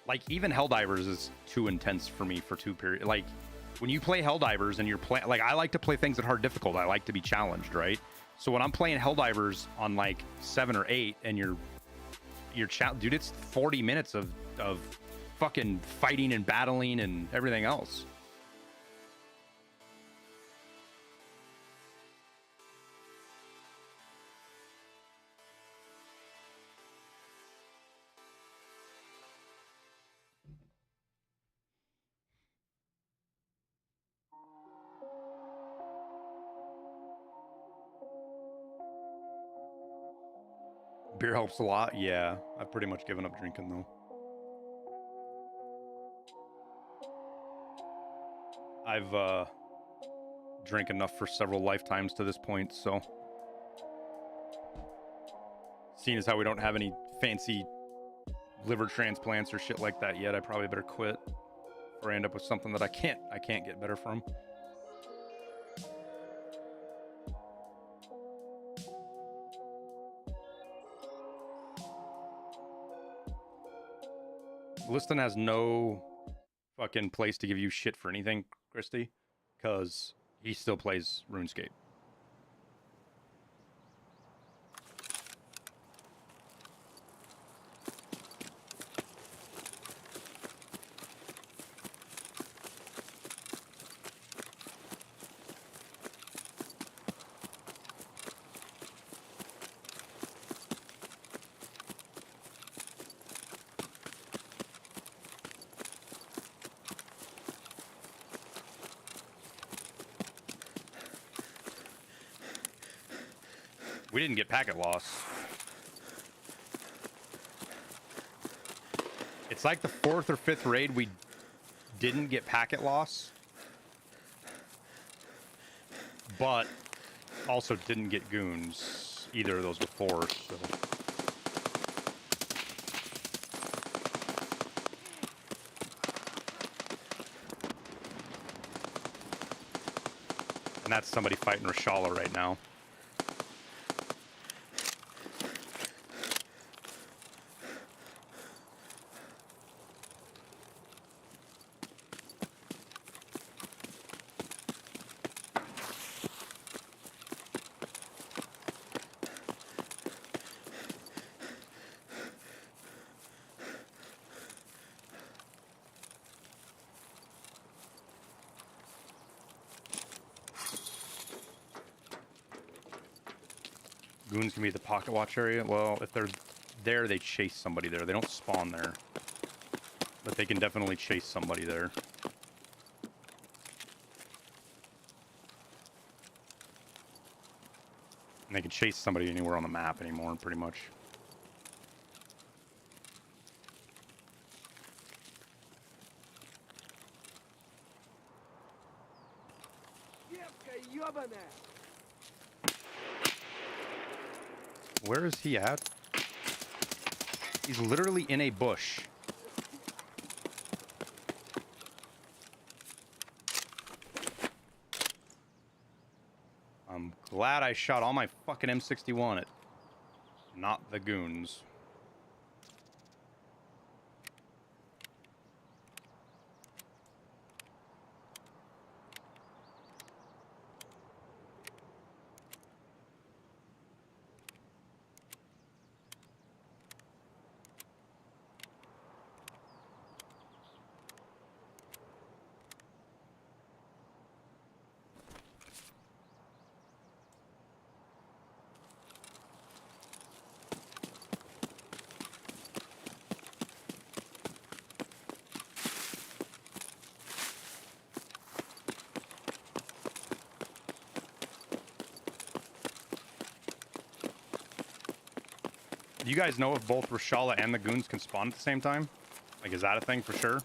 Like, even Helldivers is too intense for me for two periods. Like, when you play Helldivers and you're playing... Like, I like to play things at hard difficult. I like to be challenged, right? So when I'm playing Helldivers on, like, 7 or 8 and you're dude, it's 40 minutes of fucking fighting and battling and everything else. Beer helps a lot. Yeah, I've pretty much given up drinking, though. I've drank enough for several lifetimes to this point, so... Seeing as how we don't have any fancy liver transplants or shit like that yet, I probably better quit, or end up with something that I can't get better from. Liston has no fucking place to give you shit for anything, Christy, because he still plays RuneScape. We didn't get packet loss. It's like the 4th or 5th raid we didn't get packet loss, but also didn't get goons. Either of those before, so. And that's somebody fighting Rashala right now. goons can be at the pocket watch area. Well, if they're there, they chase somebody there. They don't spawn there. But they can definitely chase somebody there. And they can chase somebody anywhere on the map anymore, pretty much. Where is he at? He's literally in a bush. I'm glad I shot all my fucking M61 at not the goons. Do you guys know if both Rashala and the goons can spawn at the same time? Like, is that a thing for sure?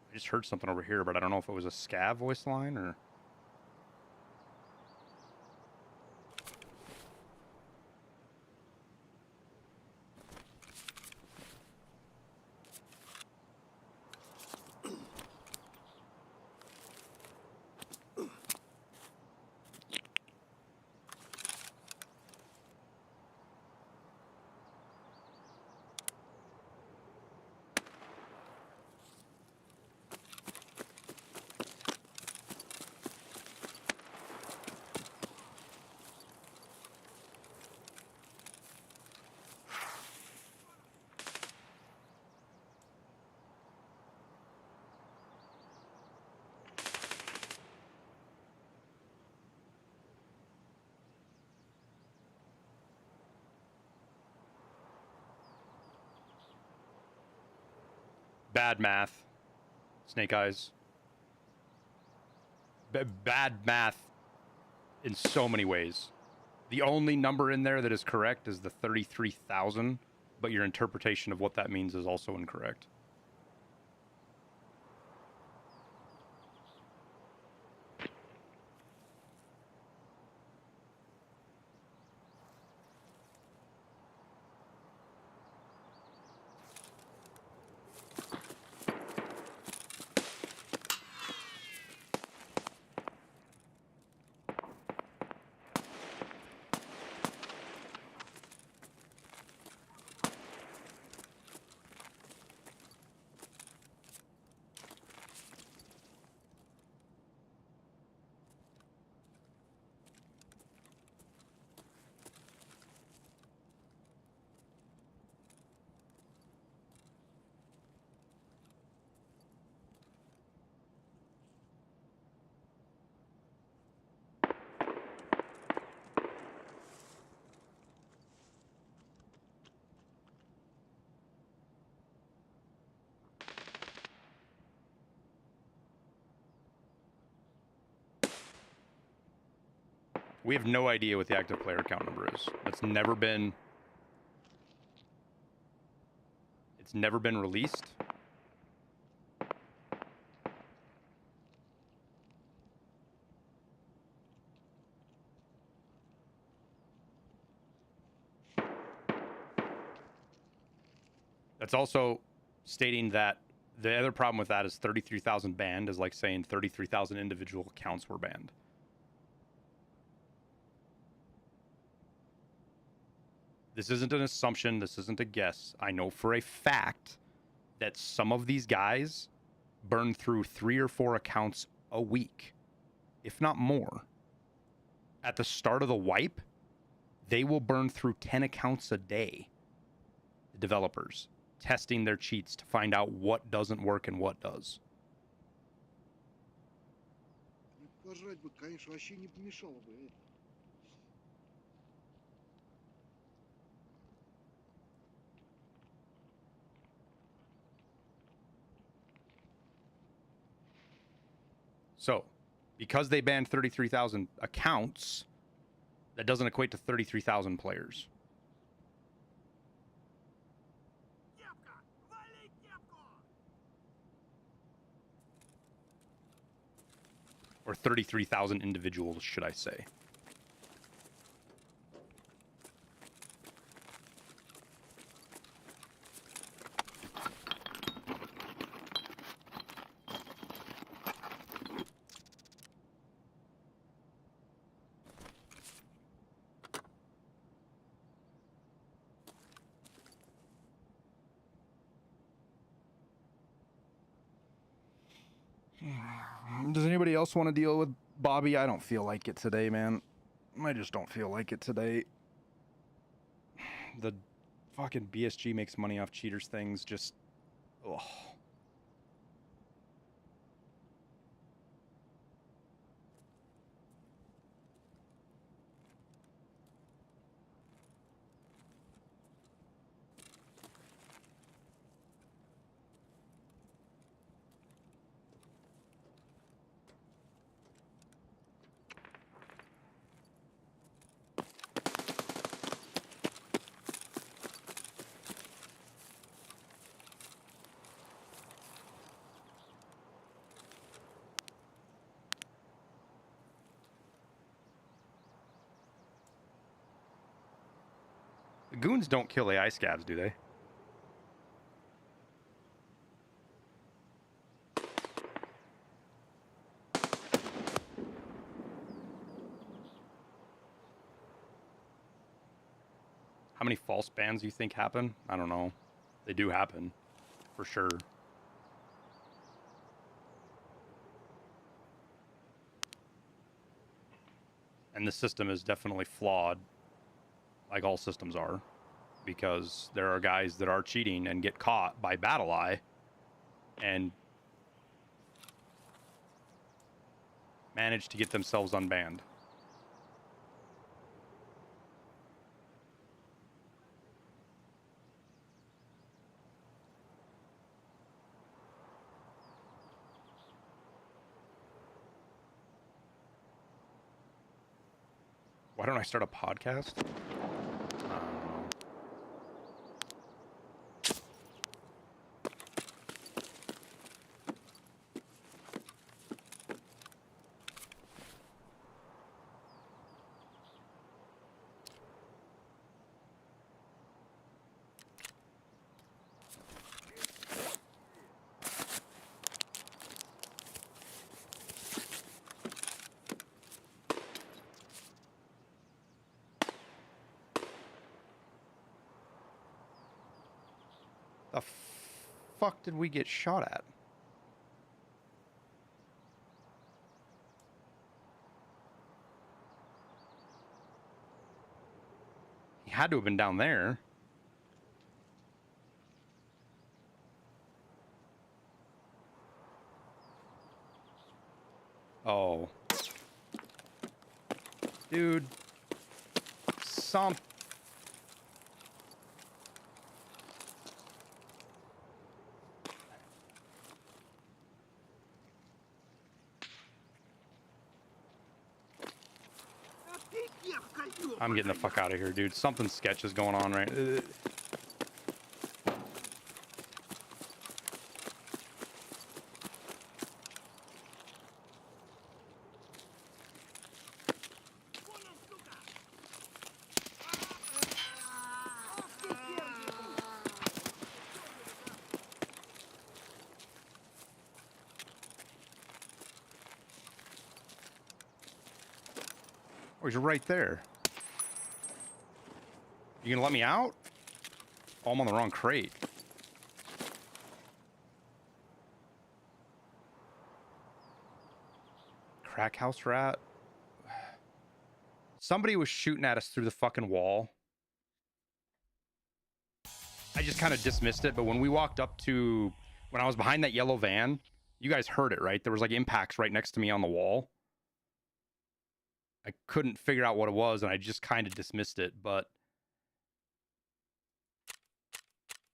I just heard something over here, but I don't know if it was a scav voice line or... Bad math. Snake Eyes. Bad math in so many ways. The only number in there that is correct is the 33,000, but your interpretation of what that means is also incorrect. We have no idea what the active player count number is. It's never been released. That's also stating that the other problem with that is 33,000 banned is like saying 33,000 individual accounts were banned. This isn't an assumption. This isn't a guess. I know for a fact that some of these guys burn through 3 or 4 accounts a week, if not more. At the start of the wipe, They will burn through 10 accounts a day, the developers, testing their cheats to find out what doesn't work and what does. Пожрать бы, конечно, вообще не помешало бы это. So, because they banned 33,000 accounts, that doesn't equate to 33,000 players. Or 33,000 individuals, should I say. Does anybody else want to deal with Bobby? I don't feel like it today, man. I just don't feel like it today. The fucking BSG makes money off cheaters things. Just, ugh. The goons don't kill AI scabs, do they? How many false bans do you think happen? I don't know. They do happen, for sure. And the system is definitely flawed, like all systems are, because there are guys that are cheating and get caught by BattlEye and manage to get themselves unbanned. Why don't I start a podcast? The fuck did we get shot at? He had to have been down there. Oh. Dude. Some... I'm getting the fuck out of here, dude. Something sketch is going on right. Oh, he's right there. You gonna let me out? Oh, I'm on the wrong crate. Crack house rat. Somebody was shooting at us through the fucking wall. I just kind of dismissed it, but when we walked up to, when I was behind that yellow van, you guys heard it, right? There was like impacts right next to me on the wall. I couldn't figure out what it was, and I just kind of dismissed it, but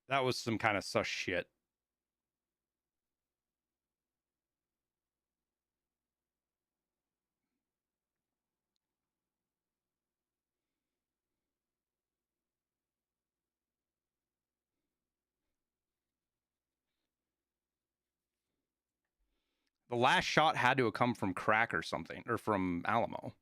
that was some kind of sus shit. The last shot had to have come from Crack or something, or from Alamo.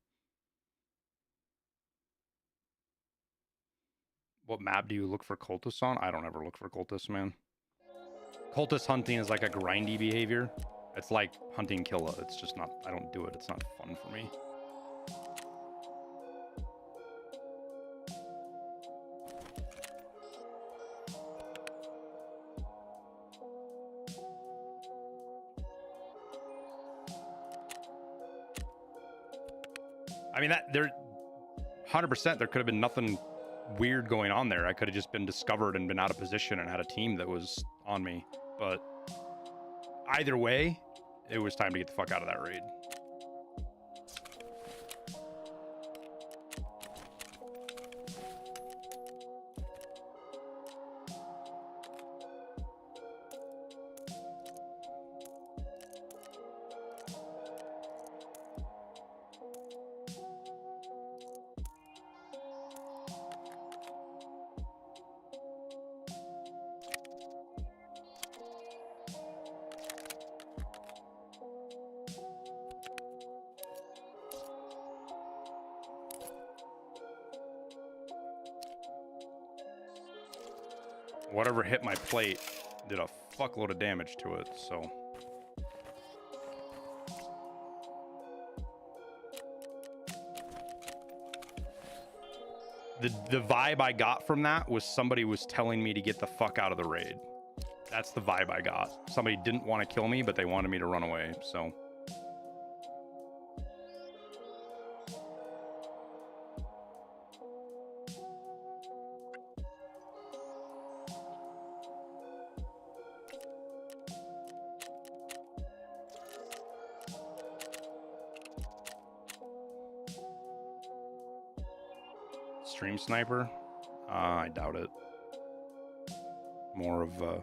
What map do you look for cultists on? I don't ever look for cultists, man. Cultist hunting is like a grindy behavior. It's like hunting Killa. It's just not, I don't do it. It's not fun for me. I mean, that there 100% there could have been nothing weird going on there. I could have just been discovered and been out of position and had a team that was on me. But either way, it was time to get the fuck out of that raid. Whatever hit my plate did a fuckload of damage to it, so. The vibe I got from that was somebody was telling me to get the fuck out of the raid. That's the vibe I got. Somebody didn't want to kill me, but they wanted me to run away, so. Stream sniper? I doubt it. More of a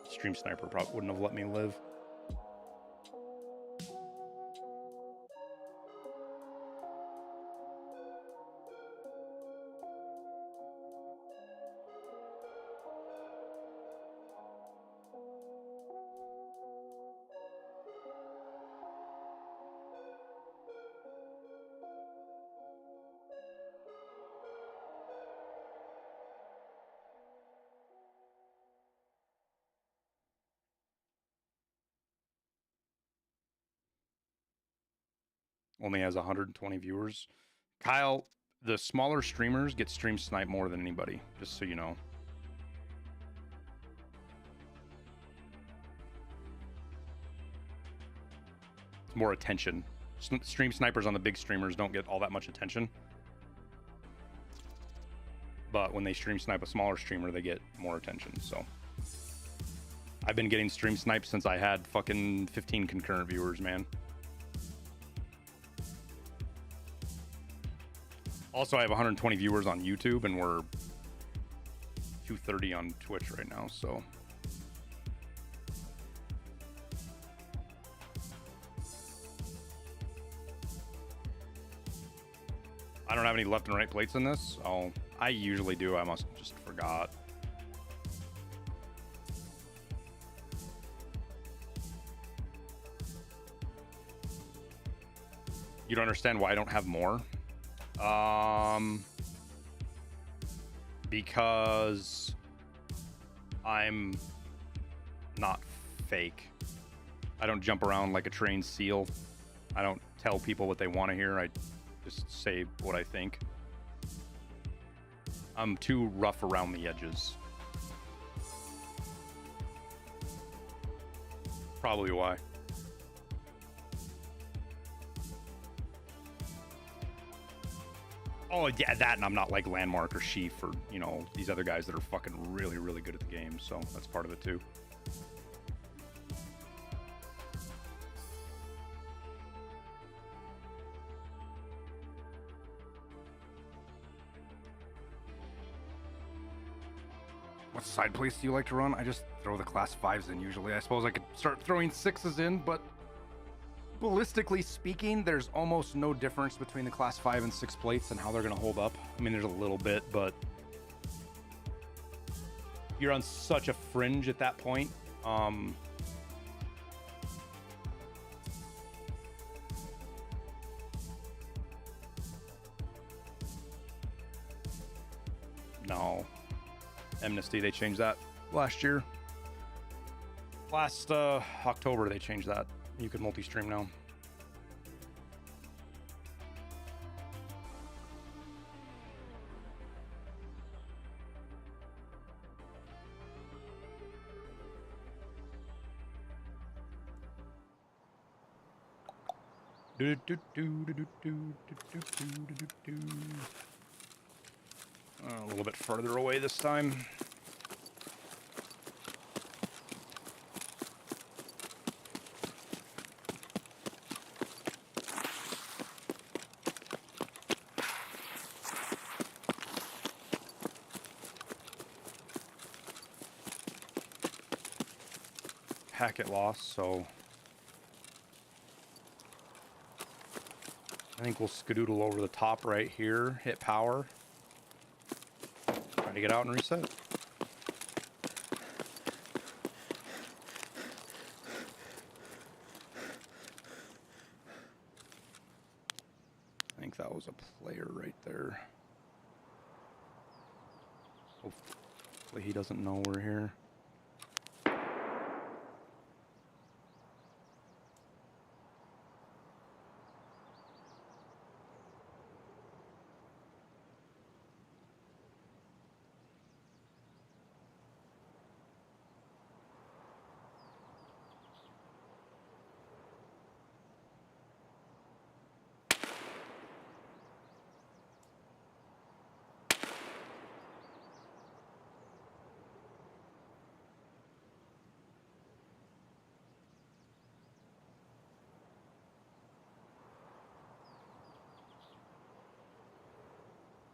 stream sniper probably wouldn't have let me live. Only has 120 viewers. Kyle, the smaller streamers get stream sniped more than anybody, just so you know. It's more attention. Stream snipers on the big streamers don't get all that much attention. But when they stream snipe a smaller streamer, they get more attention, so. I've been getting stream sniped since I had fucking 15 concurrent viewers, man. Also, I have 120 viewers on YouTube, and we're 230 on Twitch right now, so. I don't have any left and right plates in this. Oh, I usually do. I must just forgot. You don't understand why I don't have more? Because I'm not fake. I don't jump around like a trained seal. I don't tell people what they want to hear. I just say what I think. I'm too rough around the edges. Probably why. Oh yeah, that, and I'm not like Landmark or Sheaf or, you know, these other guys that are fucking really, really good at the game. So that's part of it too. What side place do you like to run? I just throw the class 5s in usually. I suppose I could start throwing 6s in, but ballistically speaking, there's almost no difference between the class 5 and 6 plates and how they're going to hold up. I mean, there's a little bit, but you're on such a fringe at that point. No. Amnesty, they changed that last year. Last October, they changed that. You can multi-stream now. A little bit further away this time. Packet loss, so I think we'll skedoodle over the top right here, hit power, try to get out and reset. I think that was a player right there. Hopefully he doesn't know we're here.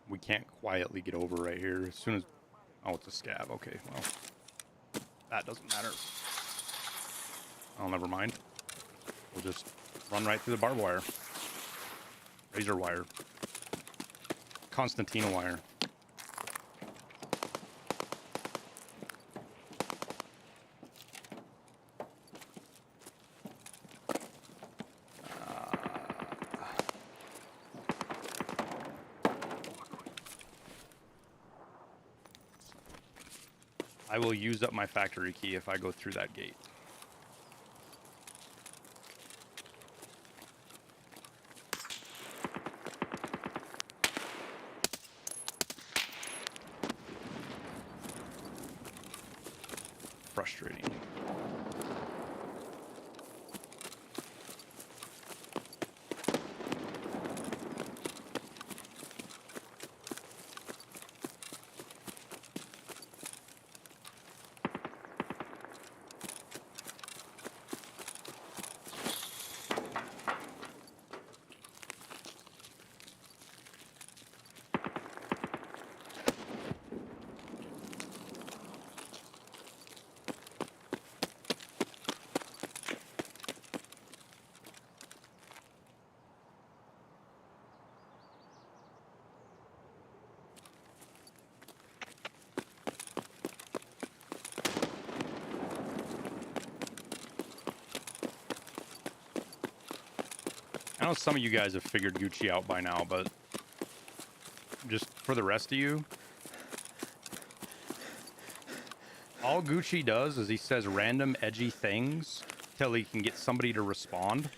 We can't quietly get over right here. As soon as... Oh, it's a scab. Okay, well. That doesn't matter. Oh, never mind. We'll just run right through the barbed wire. Razor wire. Constantina wire. I will use up my factory key if I go through that gate. Frustrating. I know some of you guys have figured Gucci out by now, but just for the rest of you, all Gucci does is he says random edgy things till he can get somebody to respond.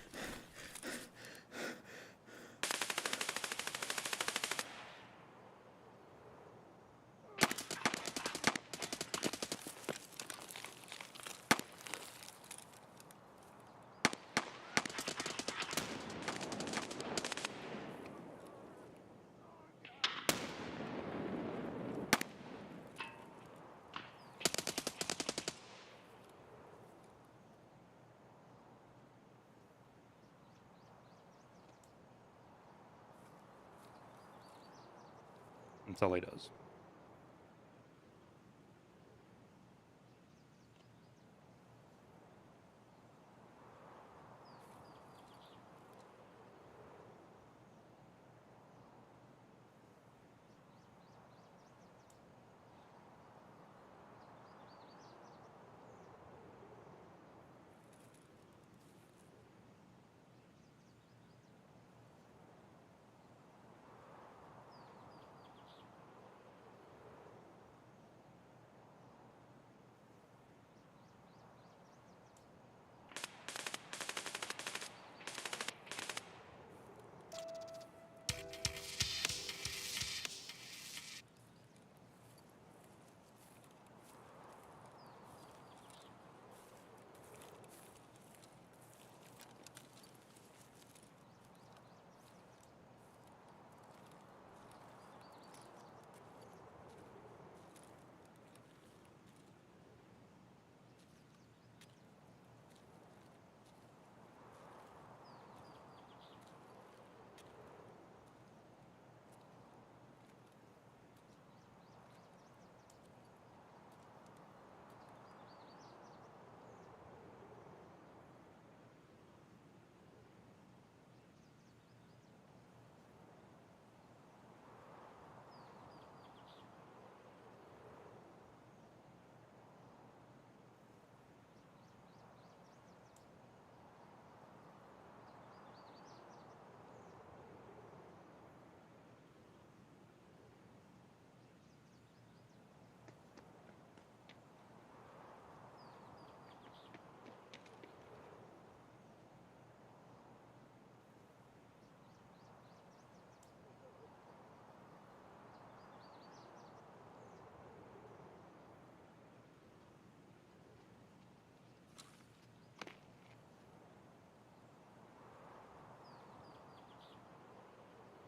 That's all he does.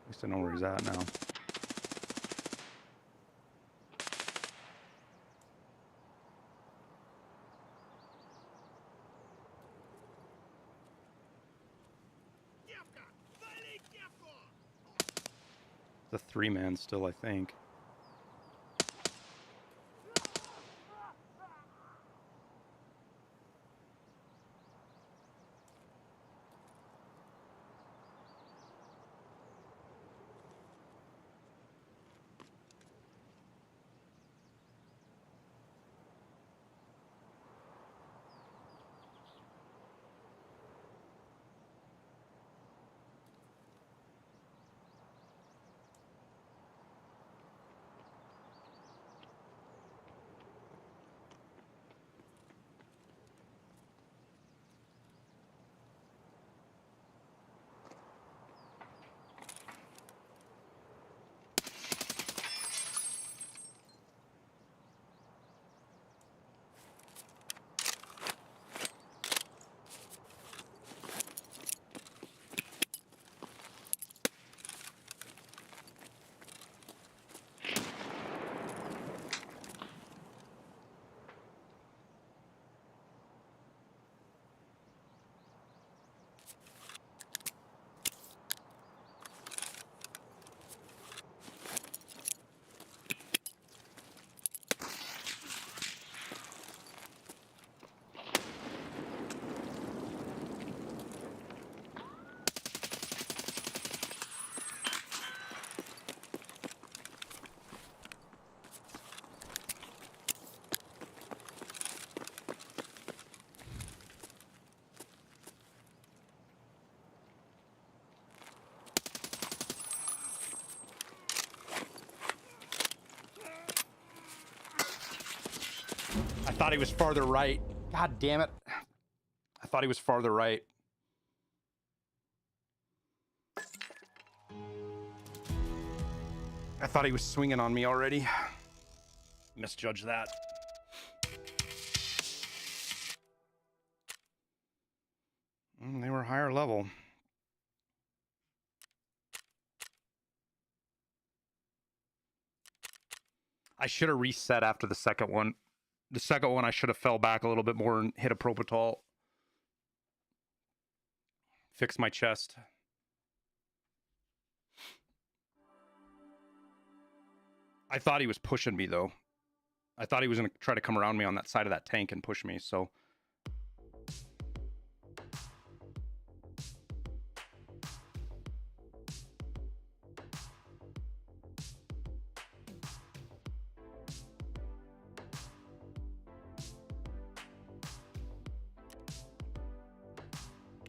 At least I know where he's at now. The 3-man still, I think. I thought he was farther right. God damn it. I thought he was farther right. I thought he was swinging on me already. Misjudged that. They were higher level. I should have reset after the second one. The second one, I should have fell back a little bit more and hit a Propital. Fix my chest. I thought he was pushing me, though. I thought he was going to try to come around me on that side of that tank and push me, so...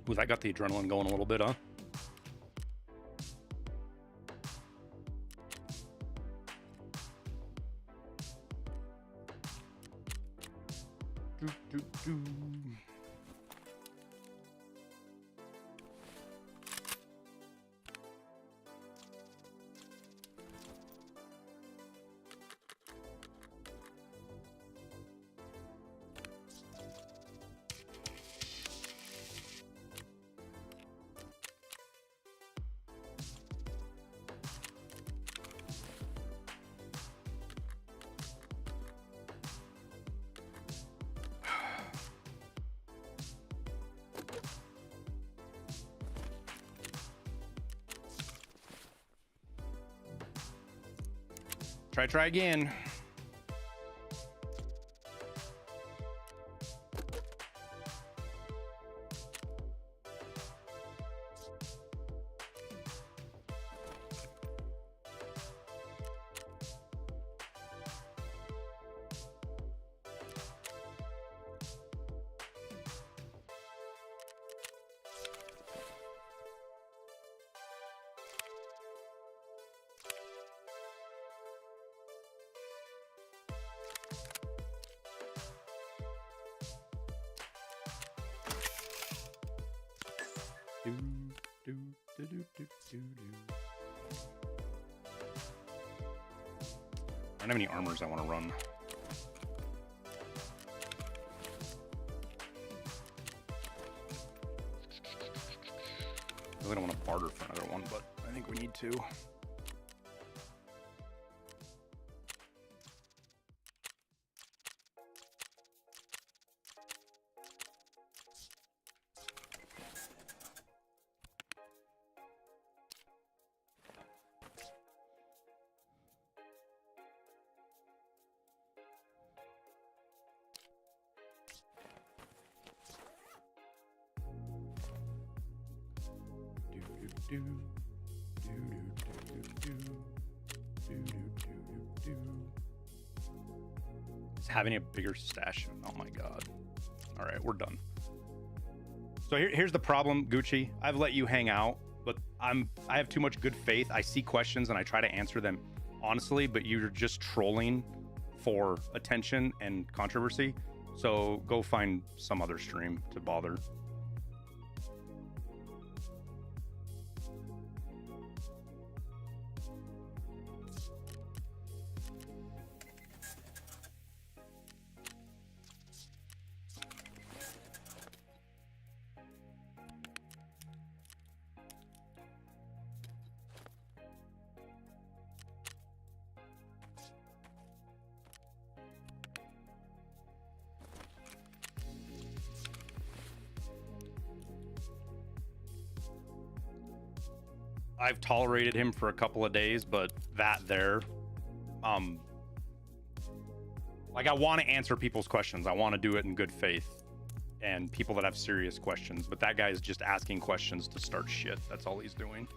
Ooh, that got the adrenaline going a little bit, huh? Do. Try again. I don't have any armors I want to run. Really don't want to barter for another one, but I think we need to. Having a bigger stash. Oh my god. All right, we're done. So here's the problem, Gucci. I've let you hang out, but I have too much good faith. I see questions and I try to answer them honestly, but you're just trolling for attention and controversy. So go find some other stream to bother. I've tolerated him for a couple of days, but like I want to answer people's questions. I want to do it in good faith and people that have serious questions, but that guy is just asking questions to start shit. That's all he's doing.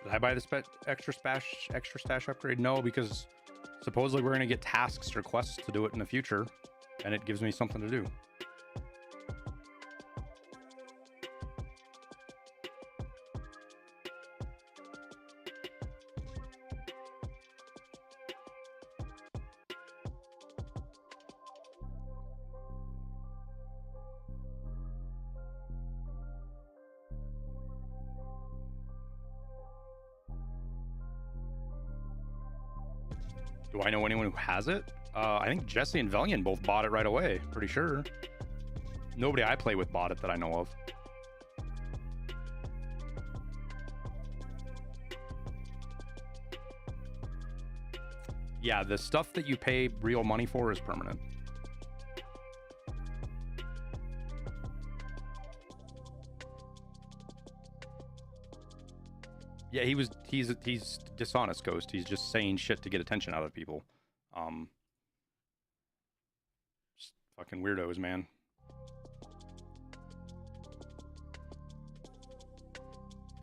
Did I buy the extra stash upgrade? No, because supposedly we're gonna get tasks or quests to do it in the future, and it gives me something to do. Do I know anyone who has it? I think Jesse and Velian both bought it right away. Pretty sure. Nobody I play with bought it that I know of. Yeah, the stuff that you pay real money for is permanent. Yeah, he's dishonest, Ghost. He's just saying shit to get attention out of people. Just fucking weirdos, man.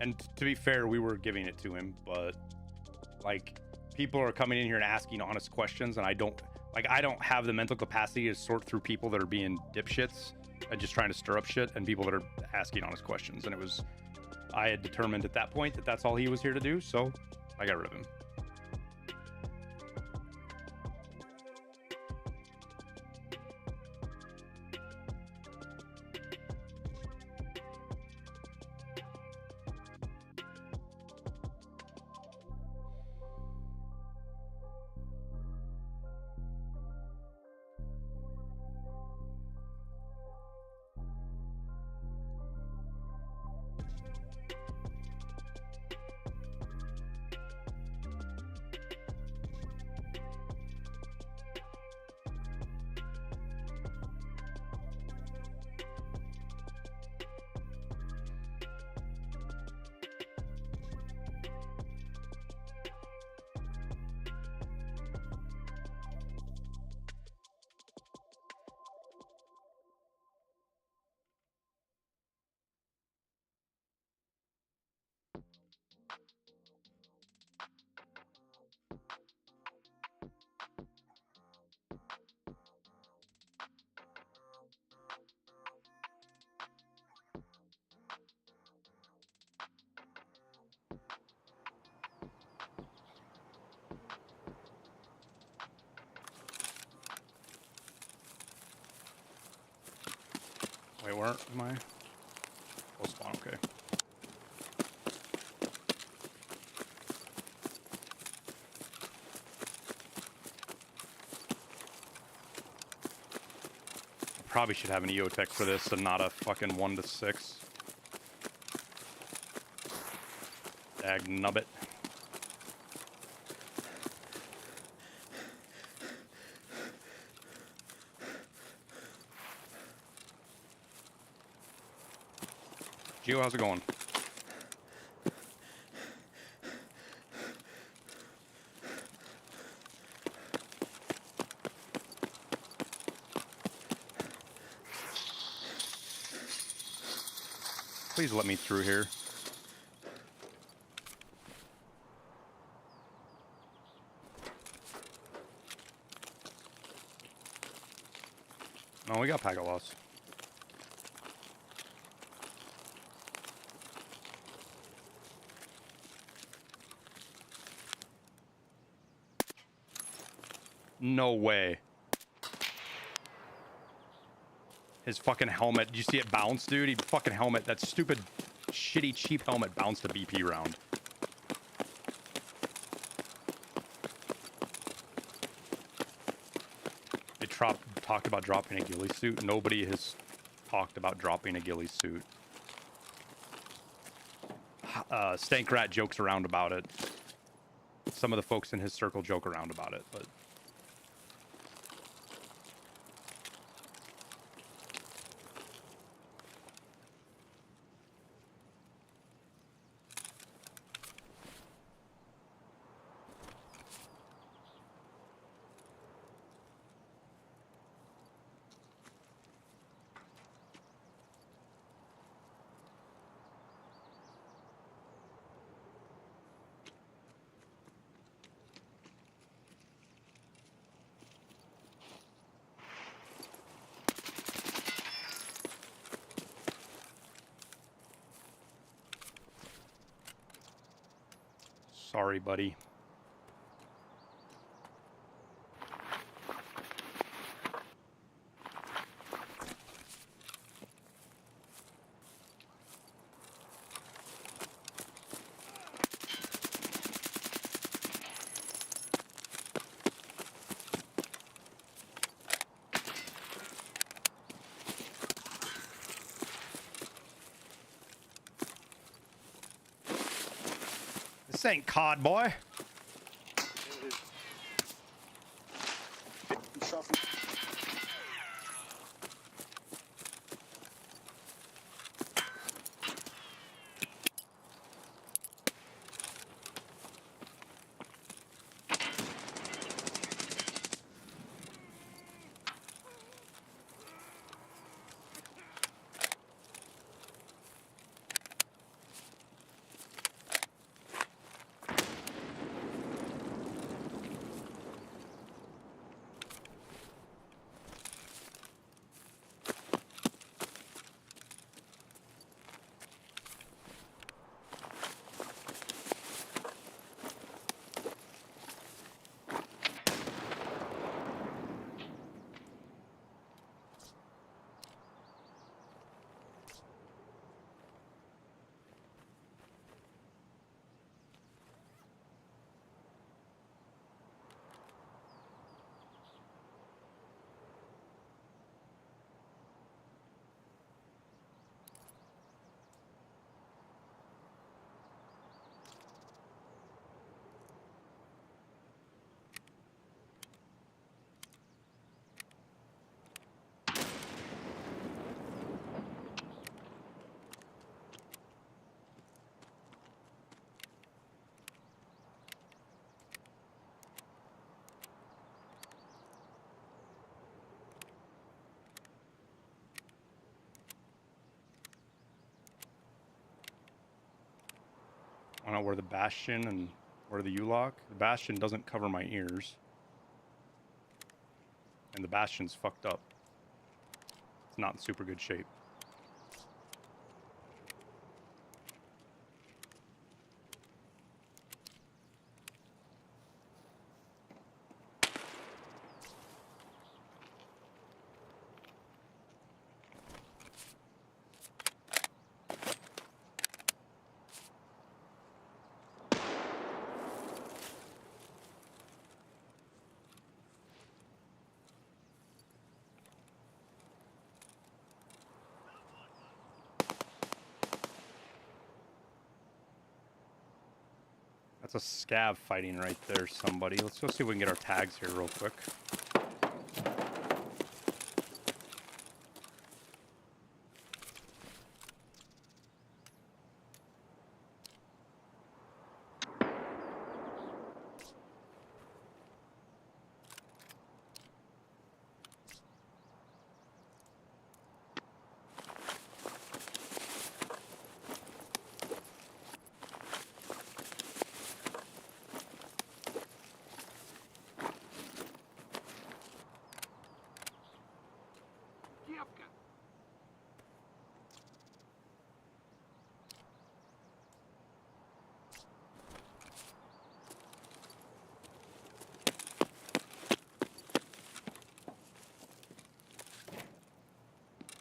And to be fair, we were giving it to him, but like people are coming in here and asking honest questions, and I don't have the mental capacity to sort through people that are being dipshits and just trying to stir up shit, and people that are asking honest questions. And I had determined at that point that that's all he was here to do, so I got rid of him. Wait, where am I? Full spawn, okay. Probably should have an EOTech for this and not a fucking 1-6. Dag nubbit. Gio, how's it going? Please let me through here. Oh, we got packet loss. No way. His fucking helmet. Did you see it bounce, dude? He fucking helmet. That stupid, shitty, cheap helmet bounced a BP round. They talked about dropping a ghillie suit. Nobody has talked about dropping a ghillie suit. Stankrat jokes around about it. Some of the folks in his circle joke around about it, but... Sorry, buddy. This ain't COD, boy. I don't know where the Bastion and where the U-lock. The Bastion doesn't cover my ears. And the Bastion's fucked up. It's not in super good shape. That's a scav fighting right there, somebody. Let's go see if we can get our tags here real quick.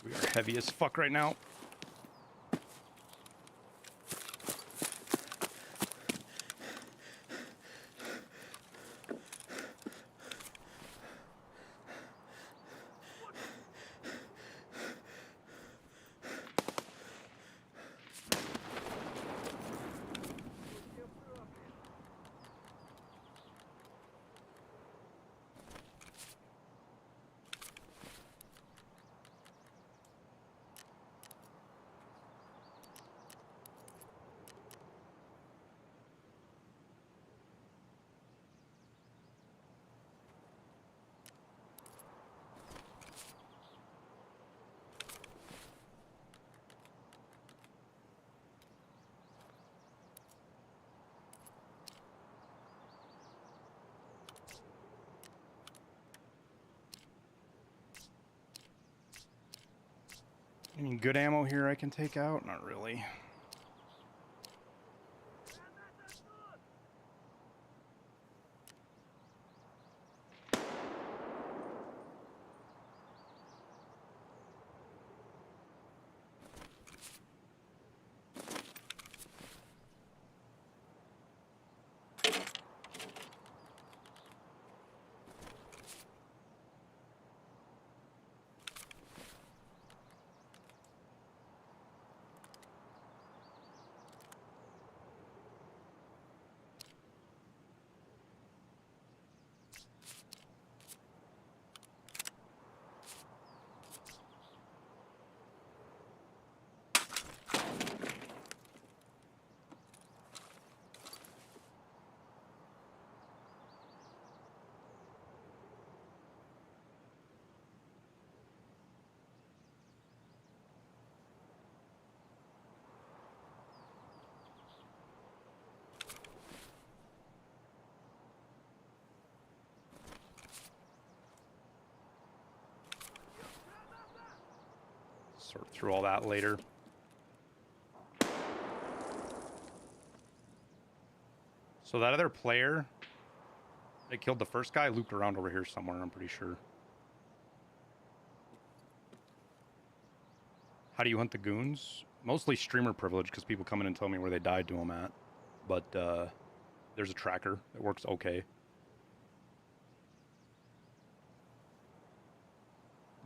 We are heavy as fuck right now. Any good ammo here I can take out? Not really. sort through all that later. So that other player that killed the first guy looped around over here somewhere, I'm pretty sure. How do you hunt the goons? Mostly streamer privilege, because people come in and tell me where they died to them at. But there's a tracker that works okay.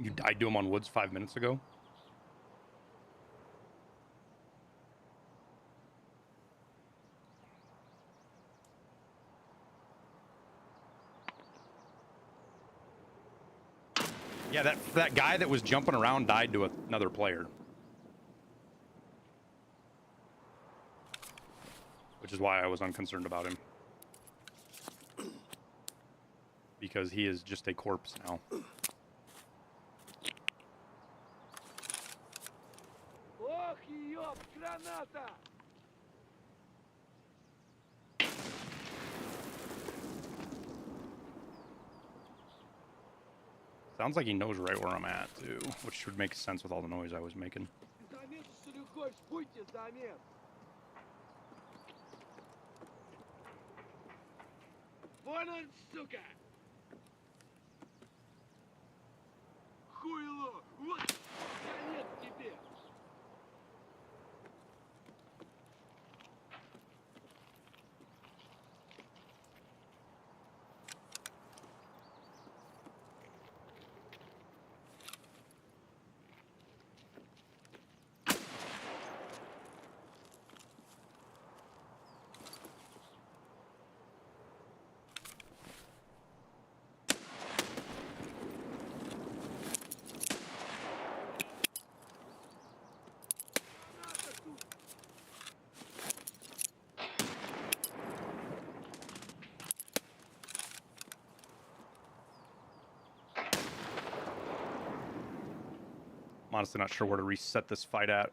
You died to him on woods 5 minutes ago? Yeah, that guy that was jumping around died to another player. Which is why I was unconcerned about him. Because he is just a corpse now. Sounds like he knows right where I'm at, too. Which would make sense with all the noise I was making. Вон он, сука! Хуйло! Вот! Конец тебе! I'm honestly not sure where to reset this fight at.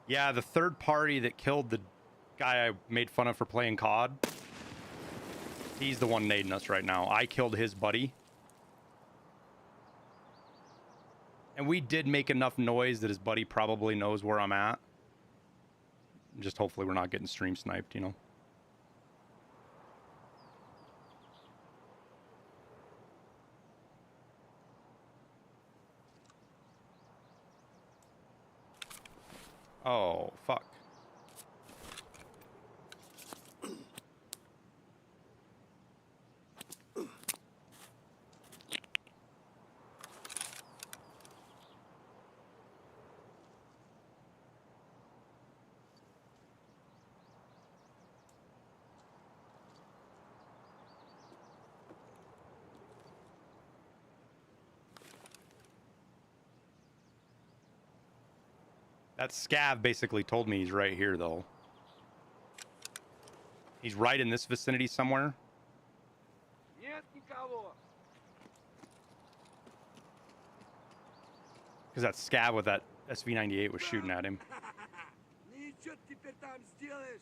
Yeah, the third party that killed the guy I made fun of for playing COD, he's the one nading us right now. I killed his buddy. And we did make enough noise that his buddy probably knows where I'm at. Just hopefully we're not getting stream sniped, you know? Oh, fuck. That scav basically told me he's right here, though. He's right in this vicinity somewhere. Нет никого! Because that scav with that SV98 was shooting at him. Ничего ты теперь там сделаешь?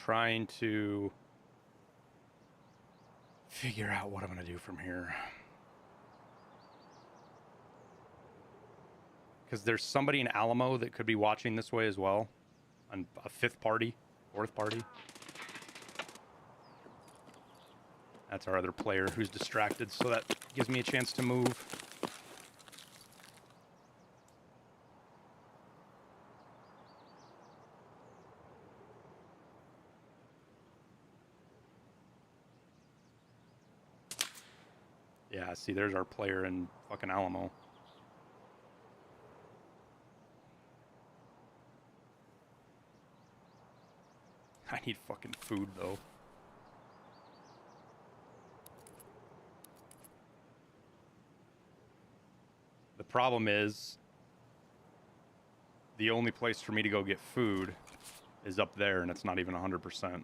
Trying to figure out what I'm going to do from here. Because there's somebody in Alamo that could be watching this way as well. On a fifth party, fourth party. That's our other player who's distracted, so that gives me a chance to move. Yeah, see, there's our player in fucking Alamo. I need fucking food, though. The problem is, the only place for me to go get food is up there, and it's not even 100%.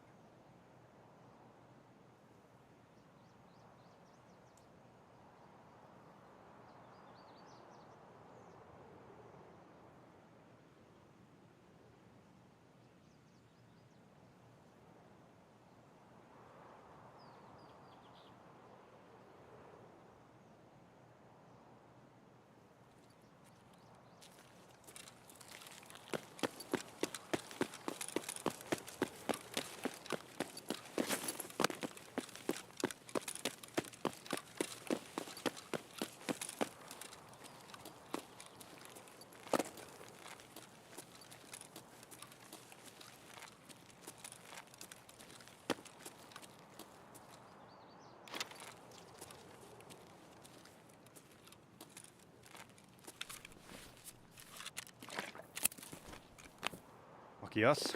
Lucky us.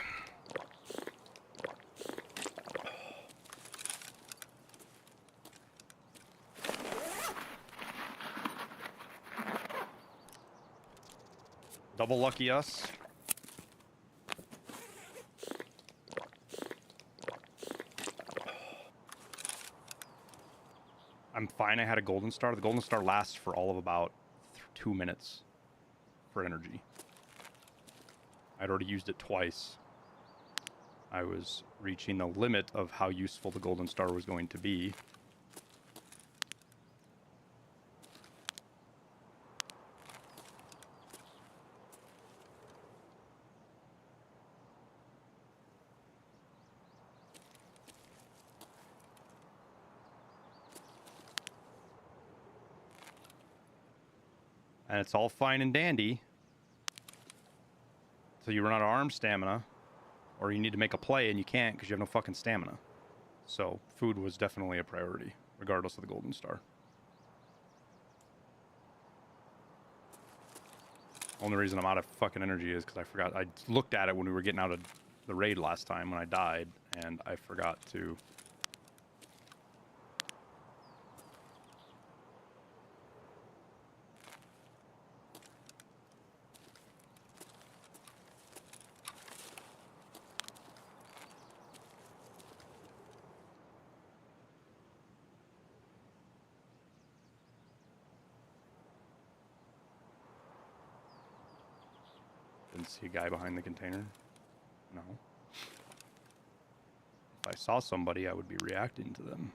Double lucky us. I'm fine. I had a golden star. The golden star lasts for all of about 2 minutes for energy. I'd already used it twice. I was reaching the limit of how useful the golden star was going to be. And it's all fine and dandy. So you run out of arm stamina, or you need to make a play and you can't because you have no fucking stamina. So food was definitely a priority, regardless of the golden star. Only reason I'm out of fucking energy is because I forgot. I looked at it when we were getting out of the raid last time when I died, and I forgot to... Didn't see a guy behind the container. No. If I saw somebody, I would be reacting to them.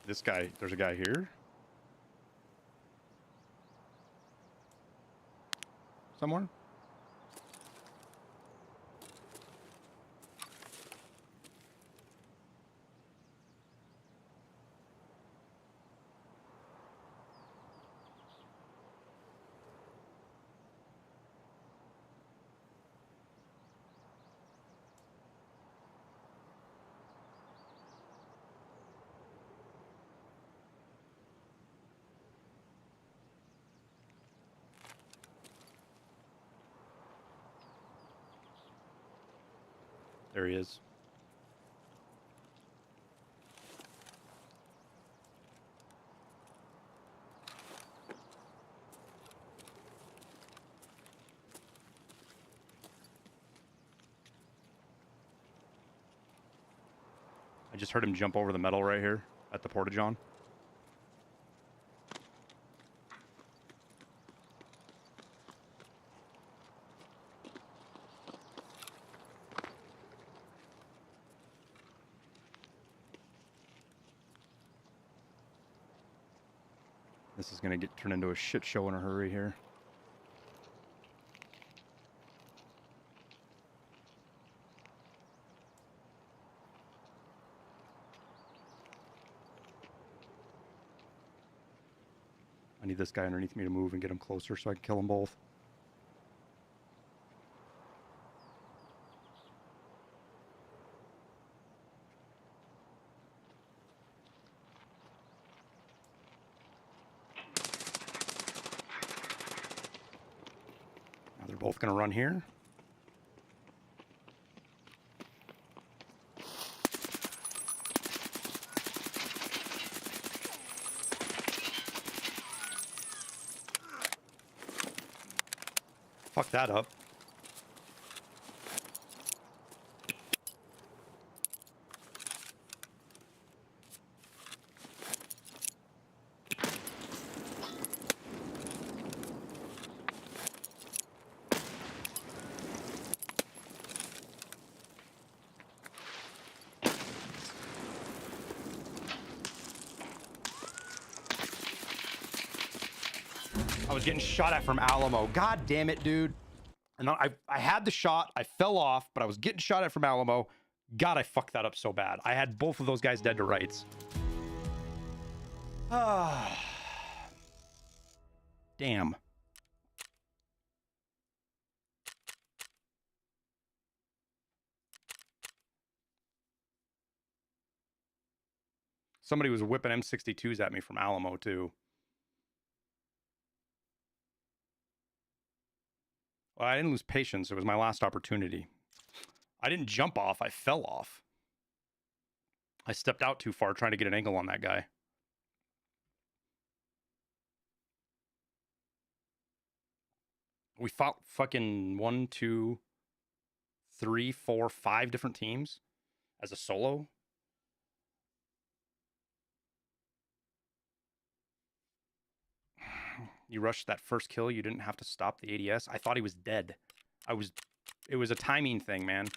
This guy, there's a guy here. Somewhere? There he is. I just heard him jump over the metal right here at the porta-john. This is going to get turned into a shit show in a hurry here. I need this guy underneath me to move and get him closer so I can kill them both. both gonna run here. Fuck that up. I was getting shot at from Alamo. God damn it, dude. And I had the shot. I fell off, but I was getting shot at from Alamo. God, I fucked that up so bad. I had both of those guys dead to rights. Ah. Damn. Somebody was whipping M62s at me from Alamo, too. Well, I didn't lose patience. It was my last opportunity. I didn't jump off. I fell off. I stepped out too far trying to get an angle on that guy. We fought fucking 1, 2, 3, 4, 5 different teams as a solo. You rushed that first kill. You didn't have to stop the ADS. I thought he was dead. It was a timing thing, man.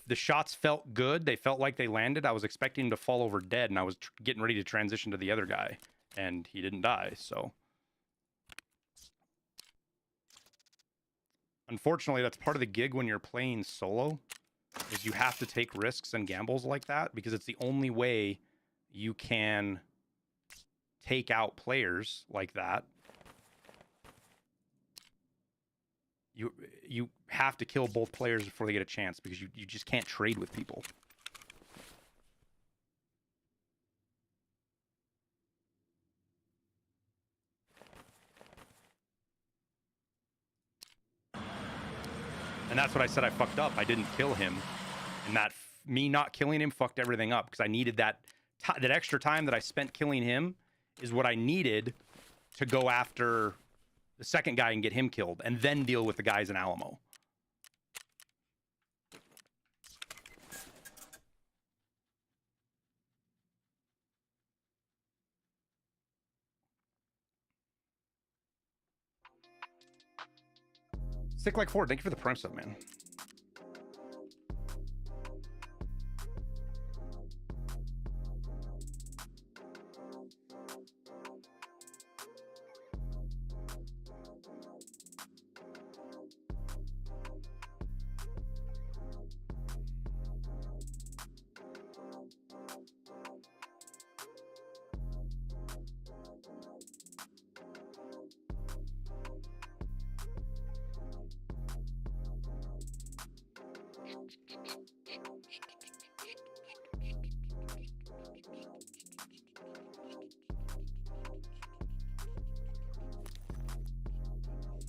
The shots felt good. They felt like they landed. I was expecting him to fall over dead, and I was getting ready to transition to the other guy, and he didn't die, so. Unfortunately, that's part of the gig when you're playing solo, is you have to take risks and gambles like that, because it's the only way you can take out players like that. You have to kill both players before they get a chance, because you just can't trade with people. And that's what I said I fucked up. I didn't kill him. And that me not killing him fucked everything up, because I needed that extra time that I spent killing him is what I needed to go after the second guy and get him killed, and then deal with the guys in Alamo. Stick like Ford, thank you for the prime sub, man.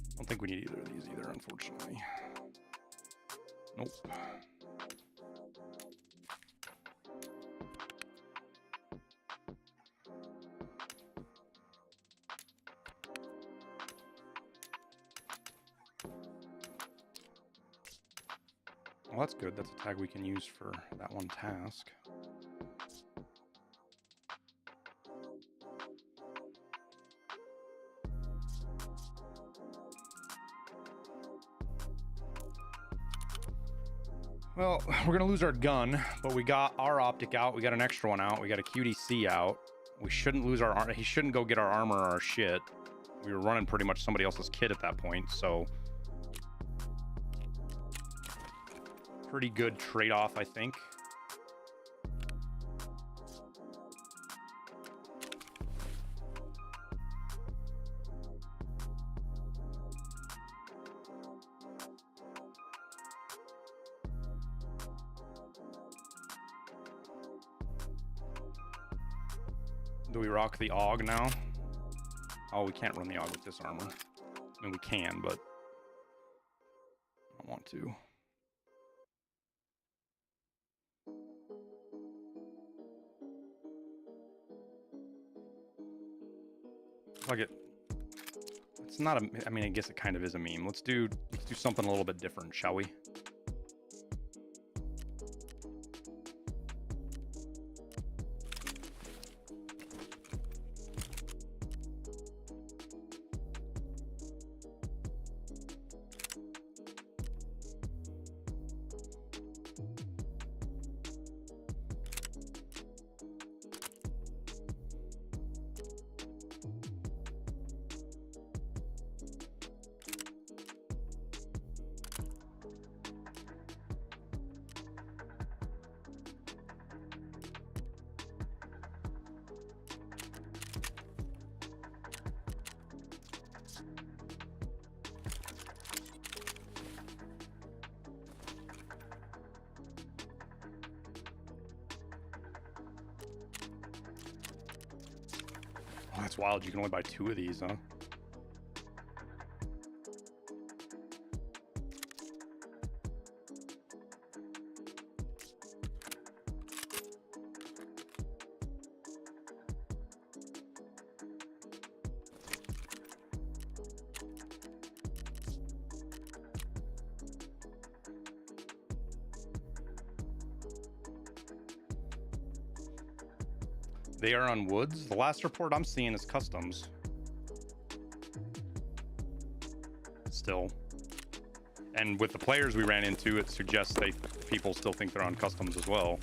I don't think we need either of these either, unfortunately. Nope. Well, that's good. That's a tag we can use for that one task. Well, we're going to lose our gun, but we got our optic out. We got an extra one out. We got a QDC out. We shouldn't lose our... He shouldn't go get our armor or our shit. We were running pretty much somebody else's kit at that point, so... Pretty good trade-off, I think. Do we rock the AUG now? Oh, we can't run the AUG with this armor. I mean, we can, but don't want to. Fuck it. It's not a, I mean, I guess it kind of is a meme. Let's do something a little bit different, shall we? Oh, that's wild. You can only buy 2 of these, huh? They are on woods. The last report I'm seeing is customs. Still. And with the players we ran into, it suggests people still think they're on customs as well.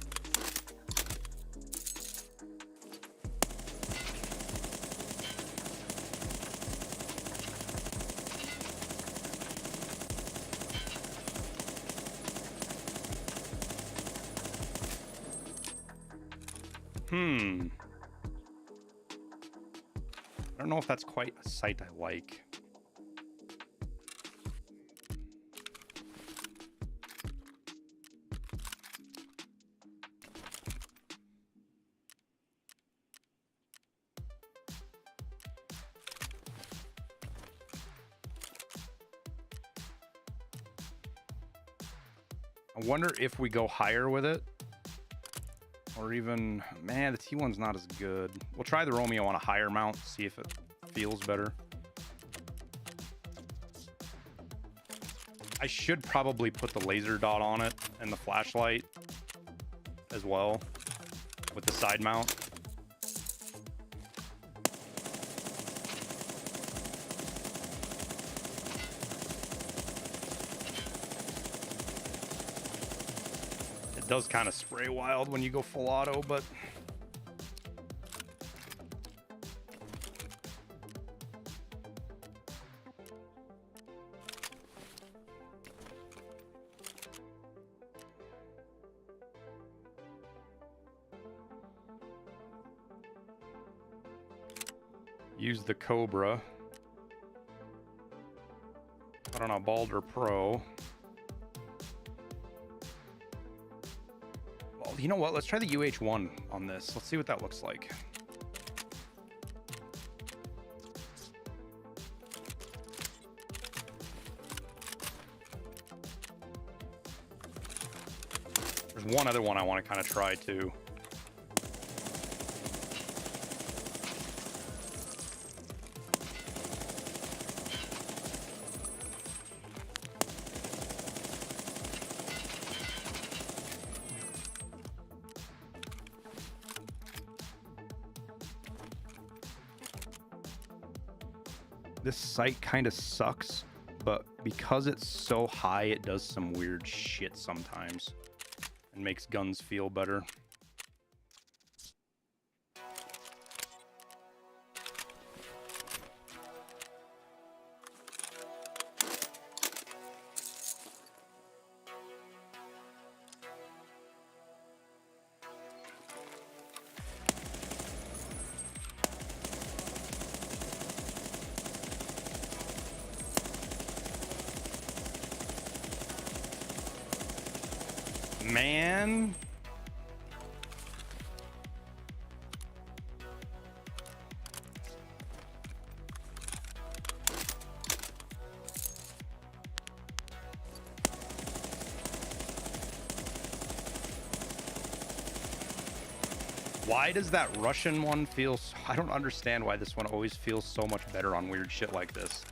I don't know if that's quite a sight I like. I wonder if we go higher with it. Or even, man, the T1's not as good. We'll try the Romeo on a higher mount, see if it feels better. I should probably put the laser dot on it and the flashlight as well with the side mount. It does kind of spray wild when you go full auto, but use the Cobra. Put on a Balder Pro. Well, you know what? Let's try the UH1 on this. Let's see what that looks like. There's one other one I want to kind of try too. This sight kind of sucks, but because it's so high, it does some weird shit sometimes and makes guns feel better. Man. Why does that Russian one feel... I don't understand why this one always feels so much better on weird shit like this.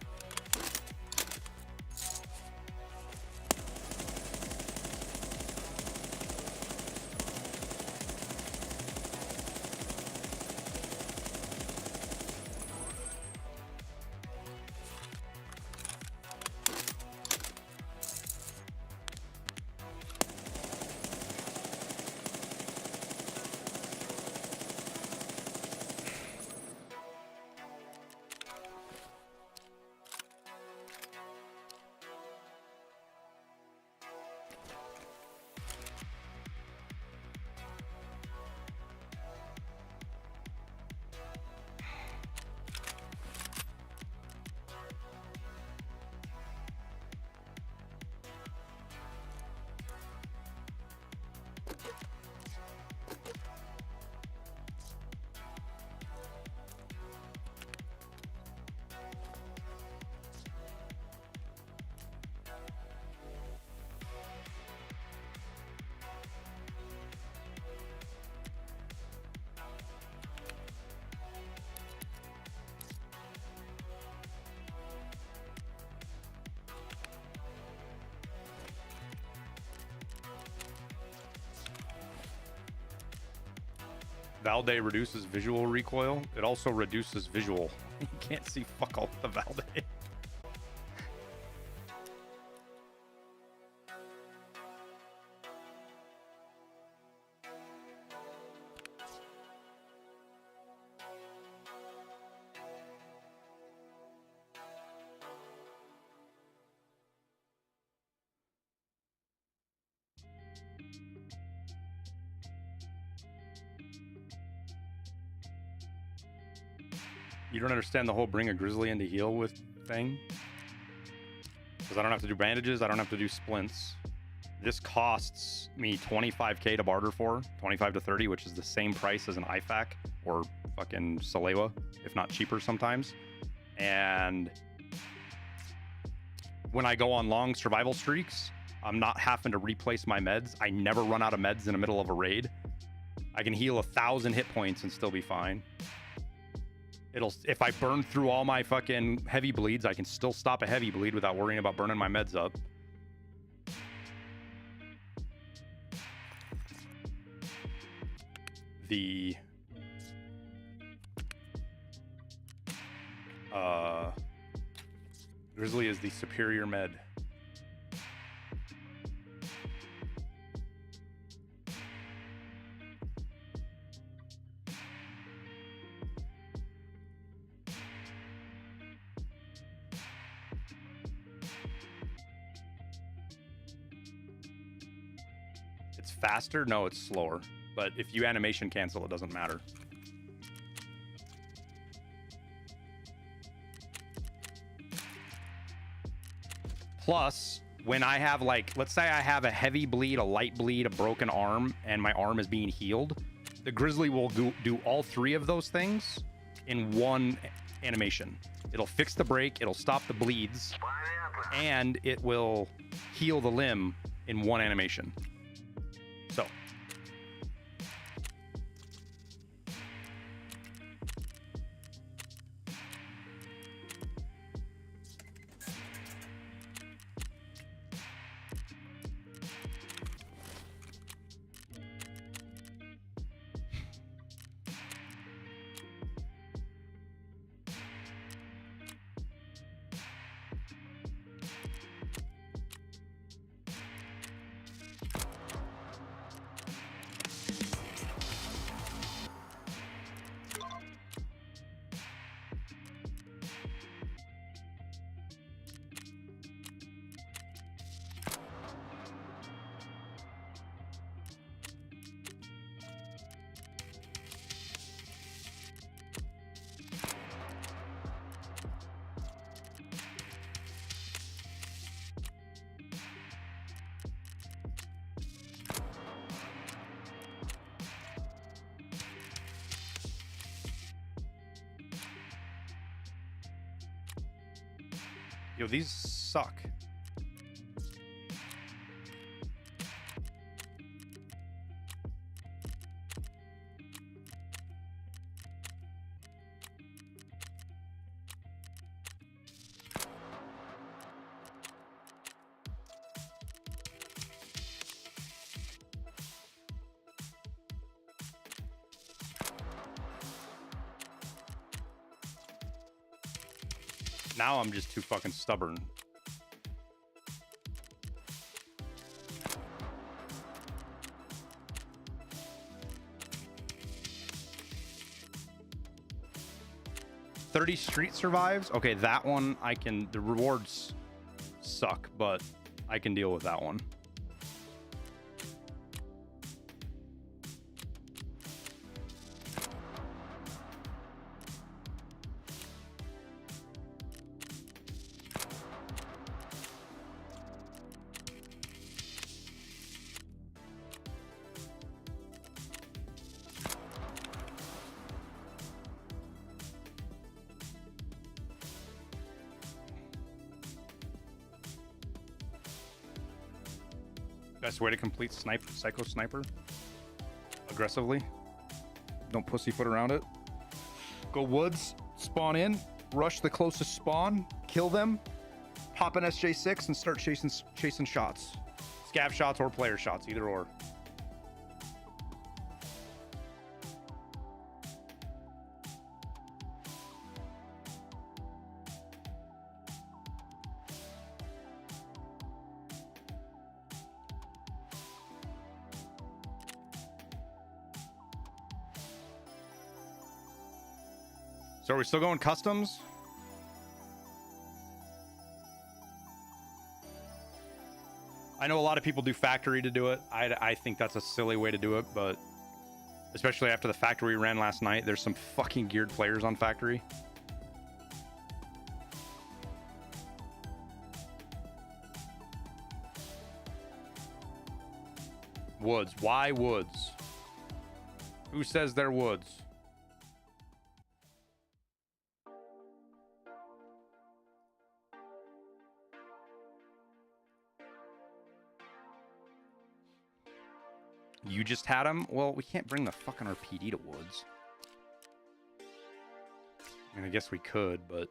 Valde reduces visual recoil. It also reduces visual. You can't see fuck all with the Valde. You don't understand the whole bring a grizzly into heal with thing? Because I don't have to do bandages, I don't have to do splints. This costs me 25k to barter for, 25 to 30, which is the same price as an IFAK or fucking Salewa, if not cheaper sometimes. And when I go on long survival streaks, I'm not having to replace my meds. I never run out of meds in the middle of a raid. I can heal 1,000 hit points and still be fine. If I burn through all my fucking heavy bleeds, I can still stop a heavy bleed without worrying about burning my meds up. The Grizzly is the superior med. It's faster? No, it's slower. But if you animation cancel, it doesn't matter. Plus, when I have, like, let's say I have a heavy bleed, a light bleed, a broken arm, and my arm is being healed, the Grizzly will do all three of those things in one animation. It'll fix the break, it'll stop the bleeds, and it will heal the limb in one animation. So. Yo, these suck. Now I'm just too fucking stubborn. "30 Street survives." Okay, that one I can. The rewards suck, but I can deal with that one. Best way to complete Psycho Sniper aggressively. Don't pussyfoot around it. Go woods, spawn in, rush the closest spawn, kill them, pop an SJ6, and start chasing shots. Scav shots or player shots, either or. So are we still going customs? I know a lot of people do factory to do it. I think that's a silly way to do it, but especially after the factory ran last night, there's some fucking geared players on factory. Woods. Why woods? Who says they're woods? You just had him? Well, we can't bring the fucking RPD to woods. I mean, I guess we could, but...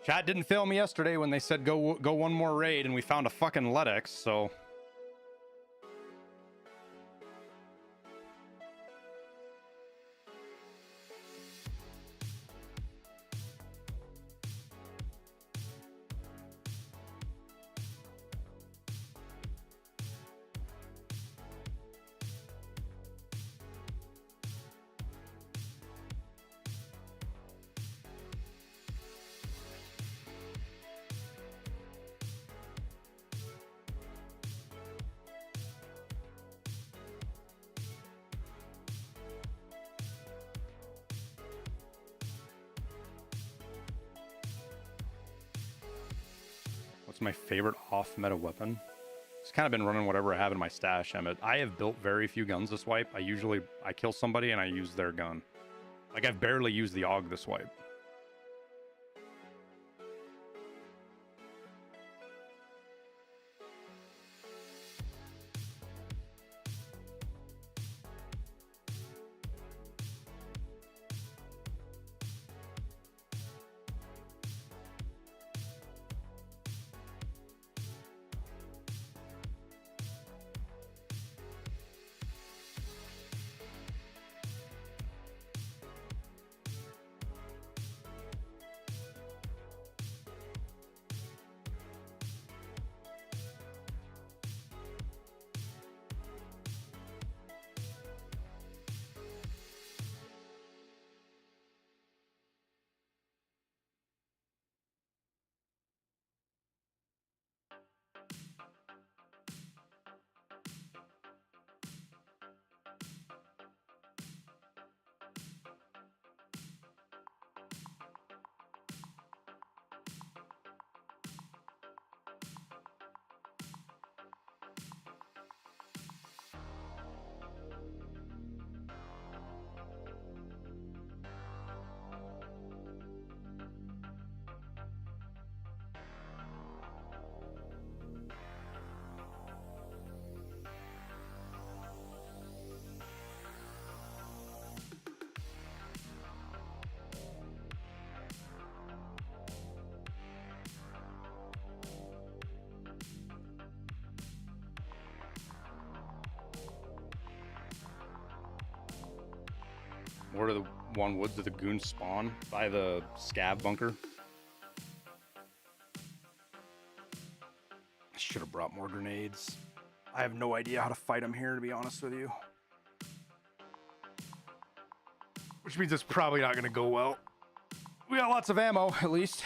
Chat didn't fail me yesterday when they said go one more raid, and we found a fucking Ledex, so... my favorite off-meta weapon? It's kind of been running whatever I have in my stash, Emmett. I have built very few guns this wipe. I kill somebody and I use their gun. Like, I've barely used the AUG this wipe. Where do the one woods of the goons spawn? By the scab bunker. I should have brought more grenades. I have no idea how to fight them here, to be honest with you. Which means it's probably not going to go well. We got lots of ammo, at least.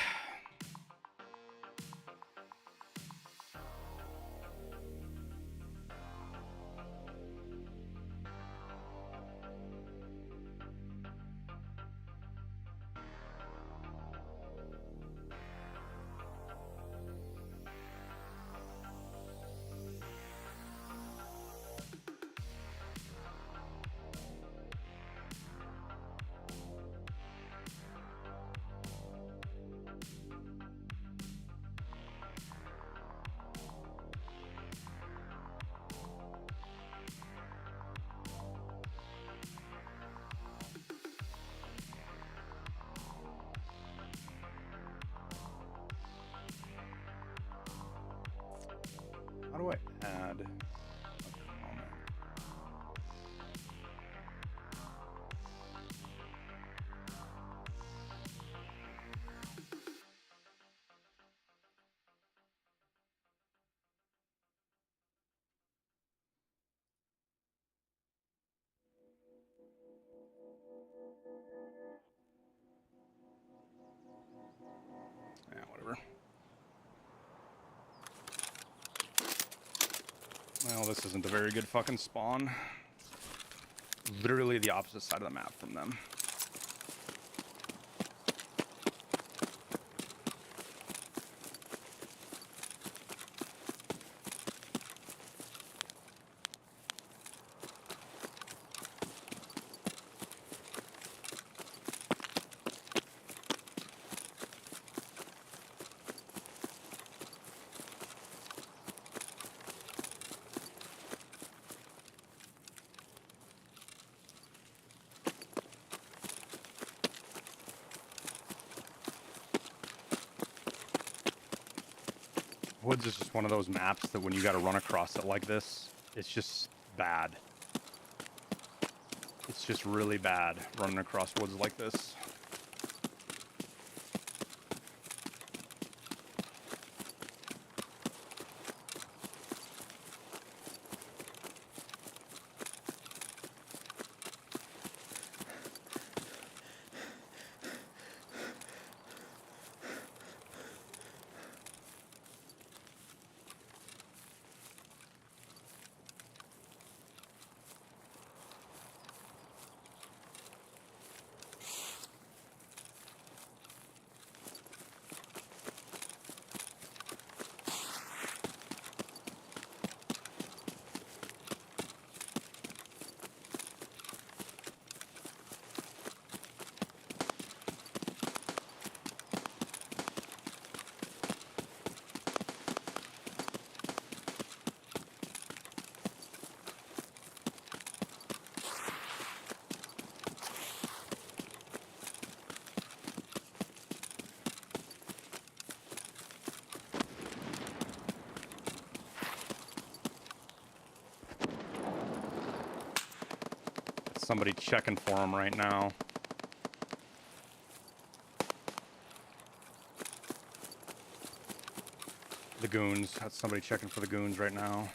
How do I add? Yeah, whatever. Well, this isn't a very good fucking spawn. Literally the opposite side of the map from them. Woods is just one of those maps that when you got to run across it like this, it's just bad. It's just really bad running across woods like this. somebody checking for him right now. The goons. That's somebody checking for the goons right now.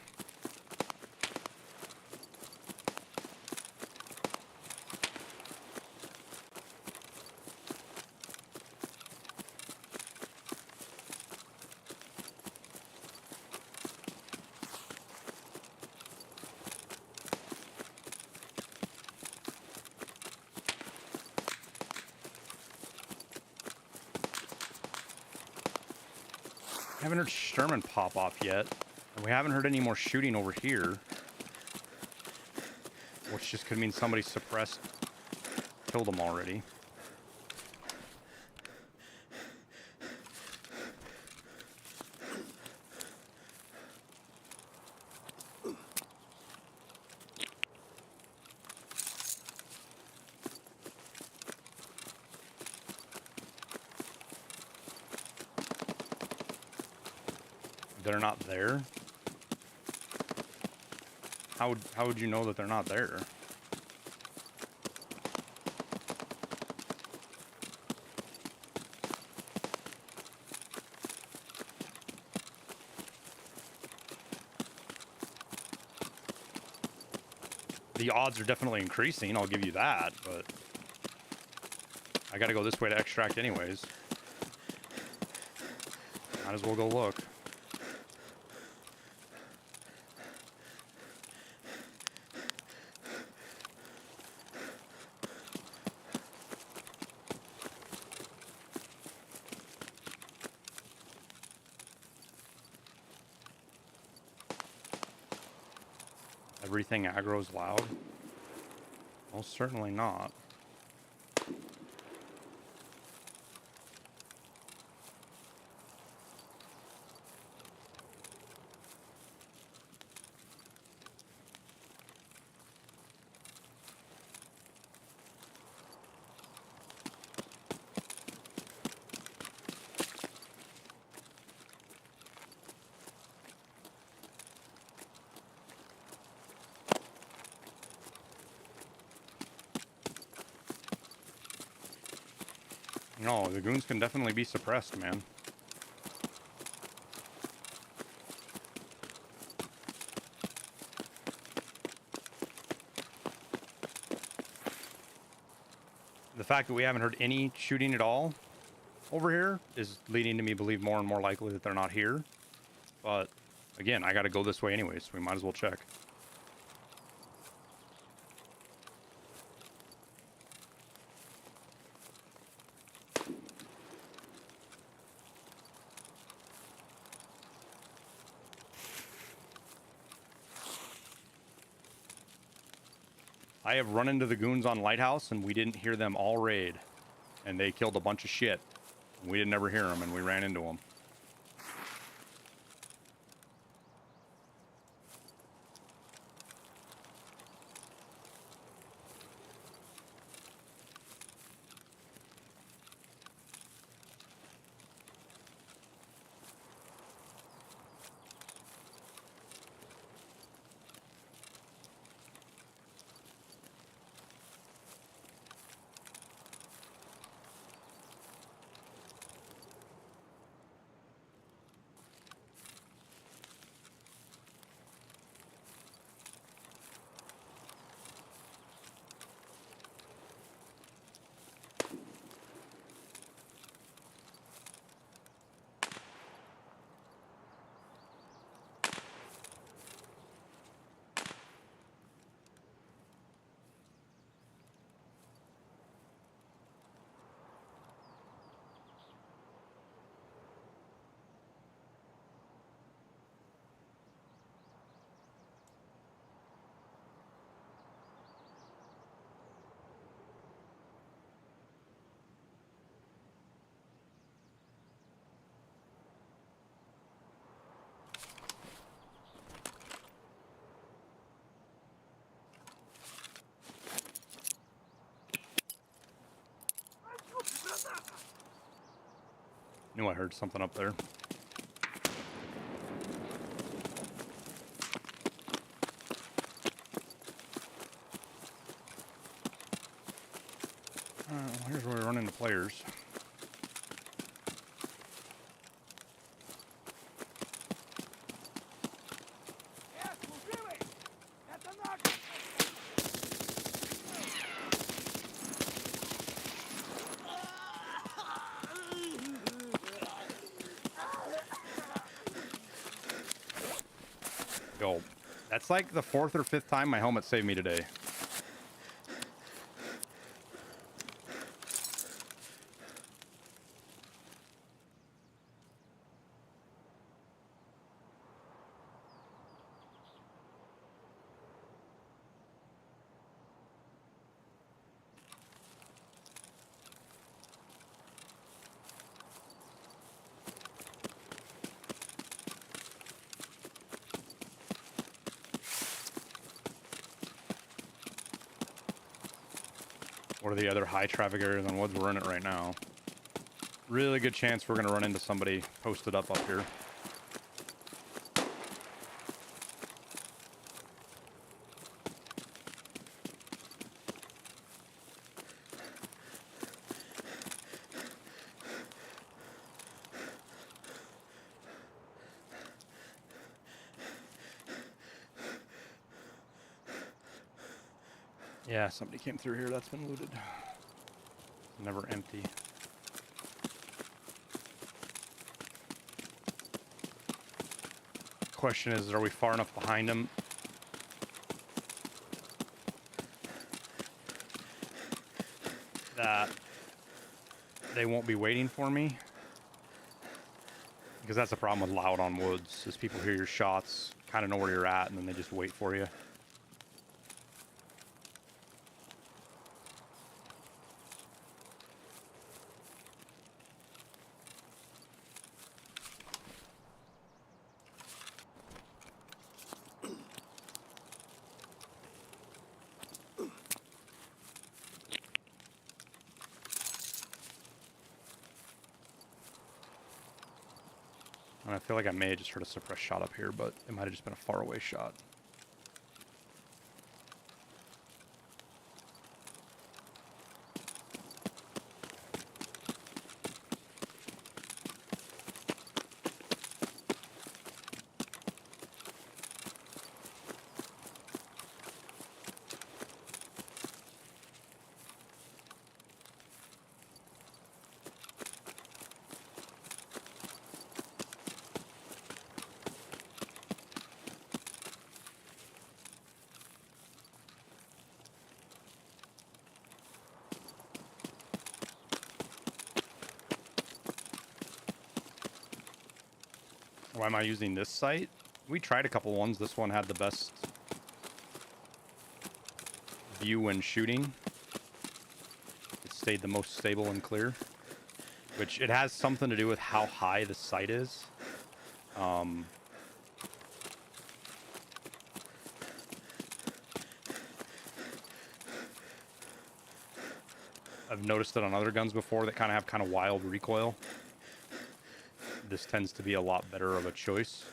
I haven't heard Sherman pop off yet. And we haven't heard any more shooting over here. Which just could mean somebody suppressed, killed them already. They're not there? How would you know that they're not there? The odds are definitely increasing, I'll give you that, but I gotta go this way to extract anyways. Might as well go look. Everything aggro's loud? Most certainly not. No, the goons can definitely be suppressed, man. The fact that we haven't heard any shooting at all over here is leading to me believe more and more likely that they're not here. But again, I gotta go this way anyways, so we might as well check. I have run into the goons on Lighthouse, and we didn't hear them all raid. And they killed a bunch of shit. We didn't ever hear them, and we ran into them. Knew I heard something up there. players. Yo, that's like the 4th or 5th time my helmet saved me today. What are the other high traffic areas on Woods? We're in it right now. Really good chance we're going to run into somebody posted up here. Yeah, somebody came through here. That's been looted. Never empty. Question is, are we far enough behind them that they won't be waiting for me? Because that's the problem with loud on Woods, is people hear your shots, kind of know where you're at, and then they just wait for you. And I feel like I may have just heard a suppressed shot up here, but it might have just been a faraway shot. Why am I using this site? We tried a couple ones. This one had the best view when shooting. It stayed the most stable and clear, which it has something to do with how high the site is. I've noticed it on other guns before that kind of have kind of wild recoil. This tends to be a lot better of a choice.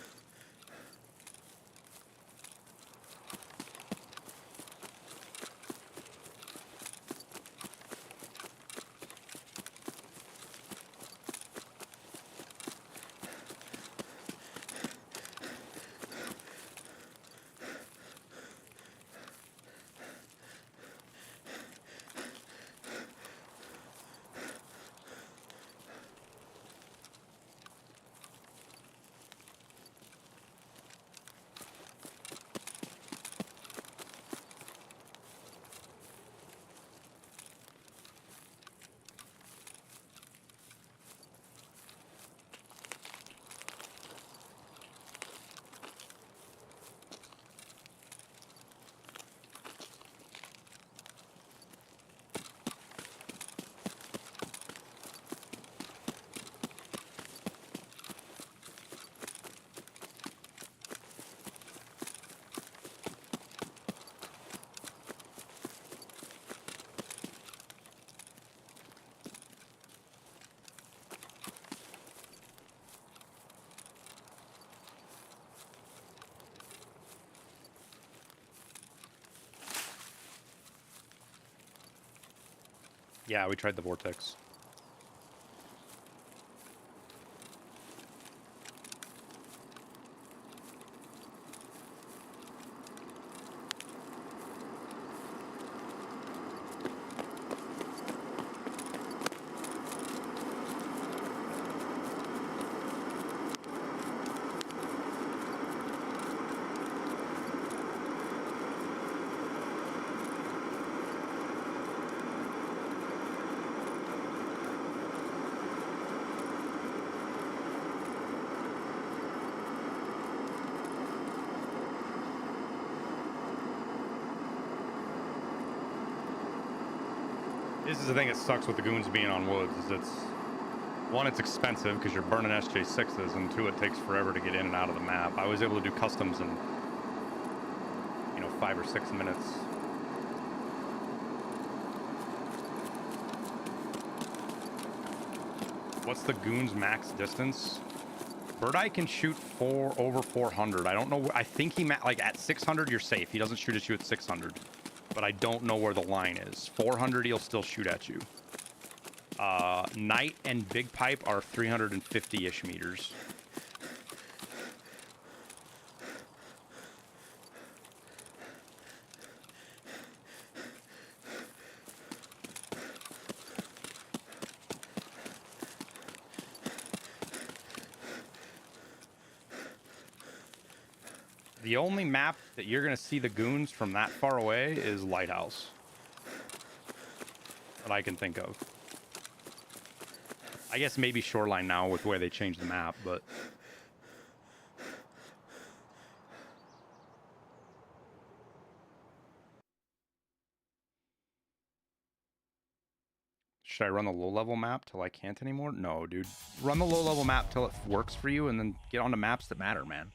Yeah, we tried the vortex. This is the thing that sucks with the Goons being on woods, is it's, one, it's expensive because you're burning SJ6s, and two, it takes forever to get in and out of the map. I was able to do customs in, you know, 5 or 6 minutes. What's the Goons max distance? Bird Eye can shoot over 400. I don't know. I think he like at 600 you're safe. He doesn't shoot at you at 600, but I don't know where the line is. 400 he'll still shoot at you. Night and Big Pipe are 350-ish meters. The only map that you're going to see the Goons from that far away is Lighthouse. That I can think of. I guess maybe Shoreline now with where they changed the map, but... Should I run the low-level map till I can't anymore? No, dude. Run the low-level map till it works for you, and then get onto maps that matter, man.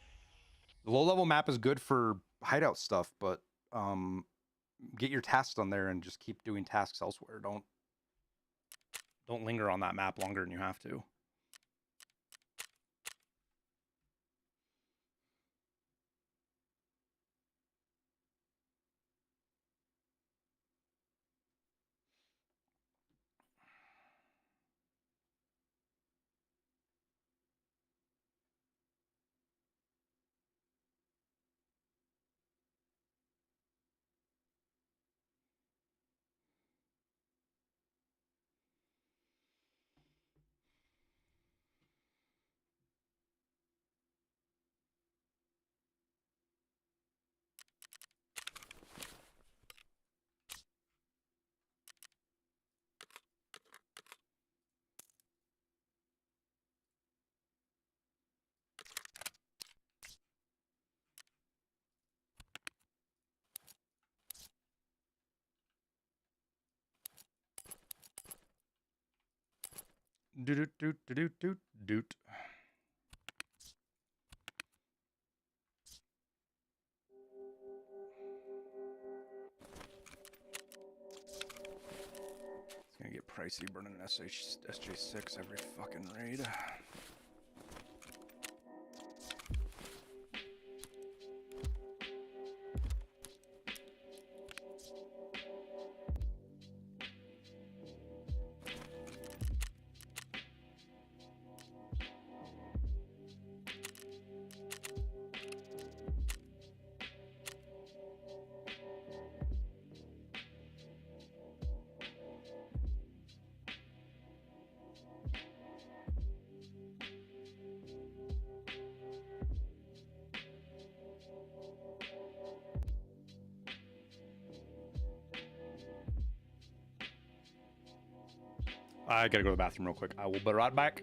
The low-level map is good for hideout stuff, but get your tasks on there and just keep doing tasks elsewhere. Don't linger on that map longer than you have to. Doot doot doot doot doot doot. It's gonna get pricey burning an SJ6 every fucking raid. I gotta go to the bathroom real quick. I will be right back.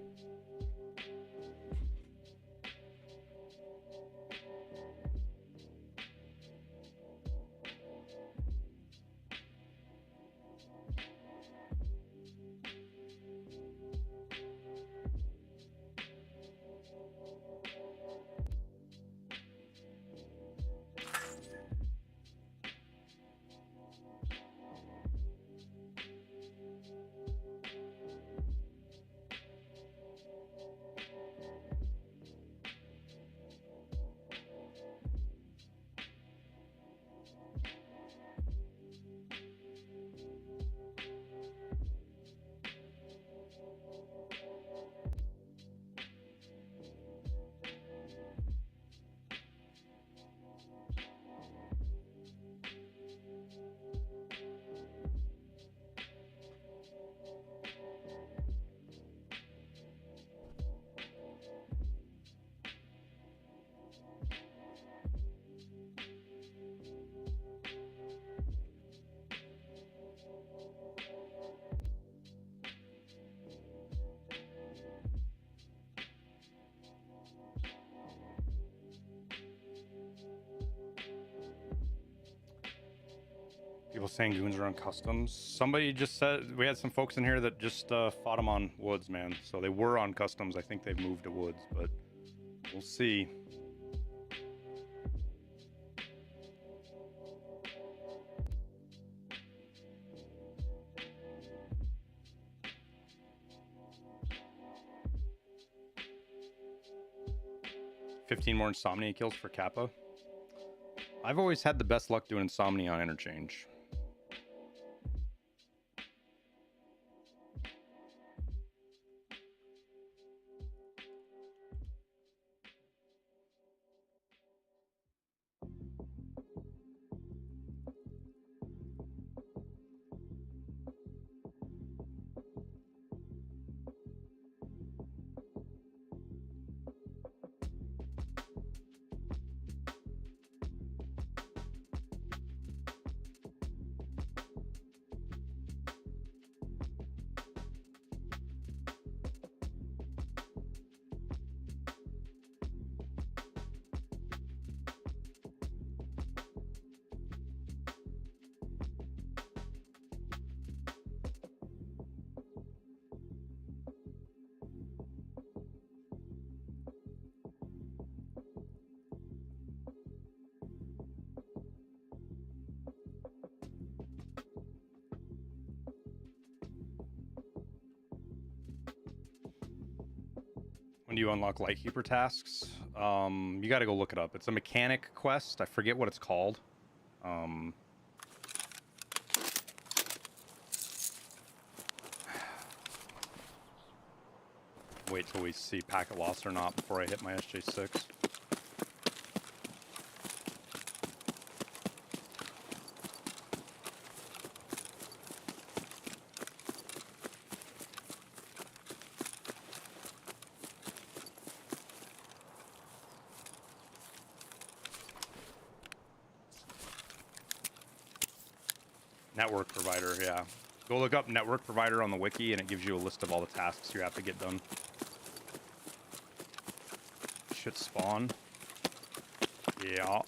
People saying goons are on customs. Somebody just said we had some folks in here that just fought them on woods, man. So they were on customs. I think they've moved to woods, but we'll see. $15 more insomnia kills for KAPPA. I've always had the best luck doing insomnia on interchange. When do you unlock Lightkeeper tasks? You got to go look it up. It's a mechanic quest. I forget what it's called. Wait till we see packet loss or not before I hit my SJ6. Network provider, yeah. Go look up network provider on the wiki and it gives you a list of all the tasks you have to get done. Shit spawn. Yeah.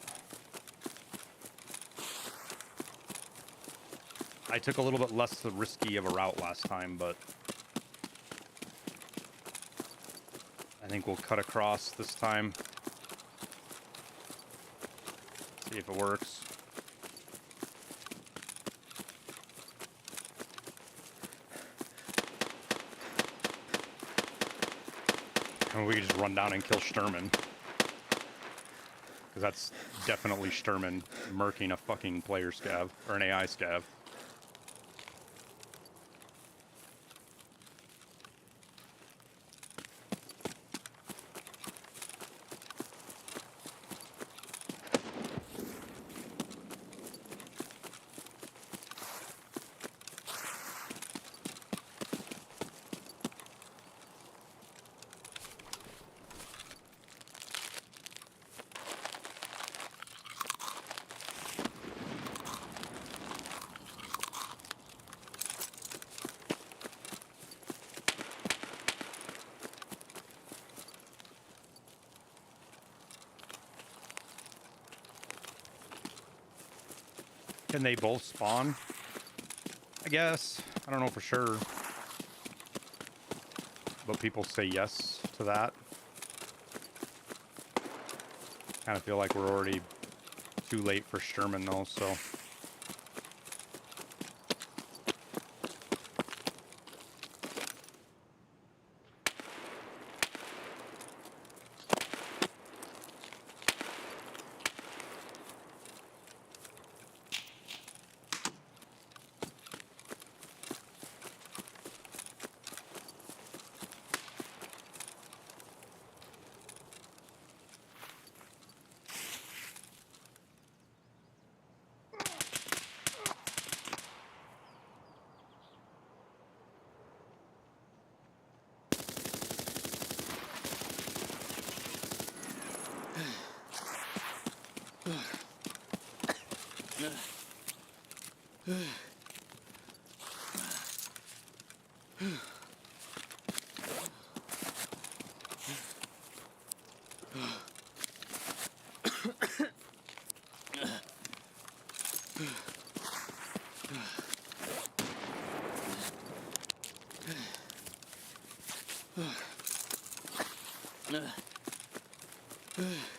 I took a little bit less risky of a route last time, but I think we'll cut across this time. See if it works. And we can just run down and kill Sturman. Because that's definitely Sturman murking a fucking player scav, or an AI scav. Can they both spawn? I guess. I don't know for sure. But people say yes to that. Kind of feel like we're already too late for Sturman though, so.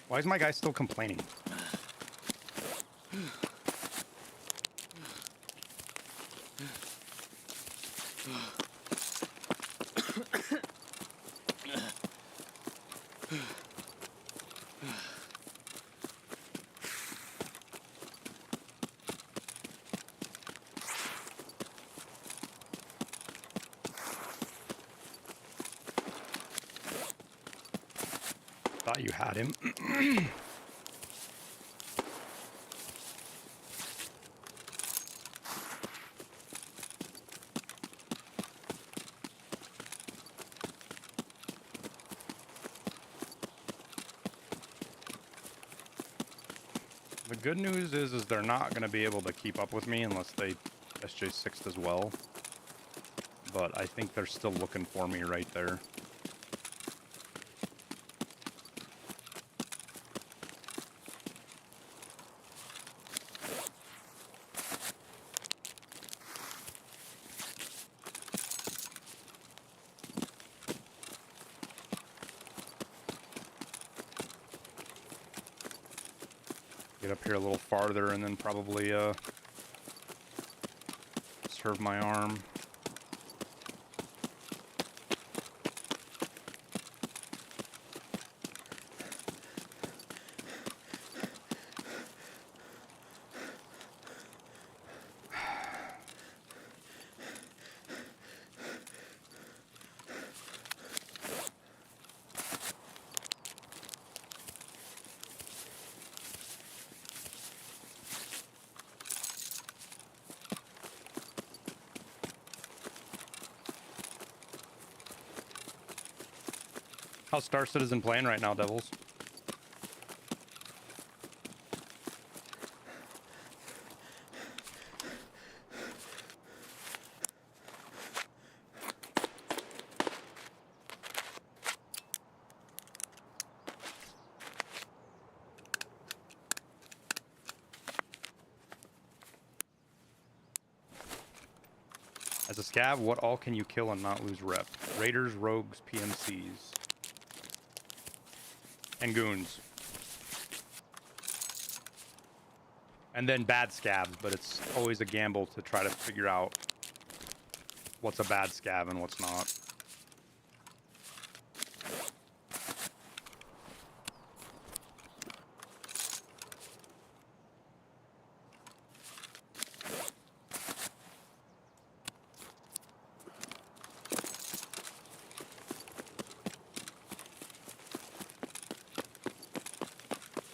Why is my guy still complaining? Thought you had him. The good news is they're not going to be able to keep up with me unless they SJ6'd as well. But I think they're still looking for me right there. Get up here a little farther and then probably serve my arm. How's Star Citizen playing right now, Devils? As a scav, what all can you kill and not lose rep? Raiders, rogues, PMCs. And goons. And then bad scavs, but it's always a gamble to try to figure out what's a bad scav and what's not.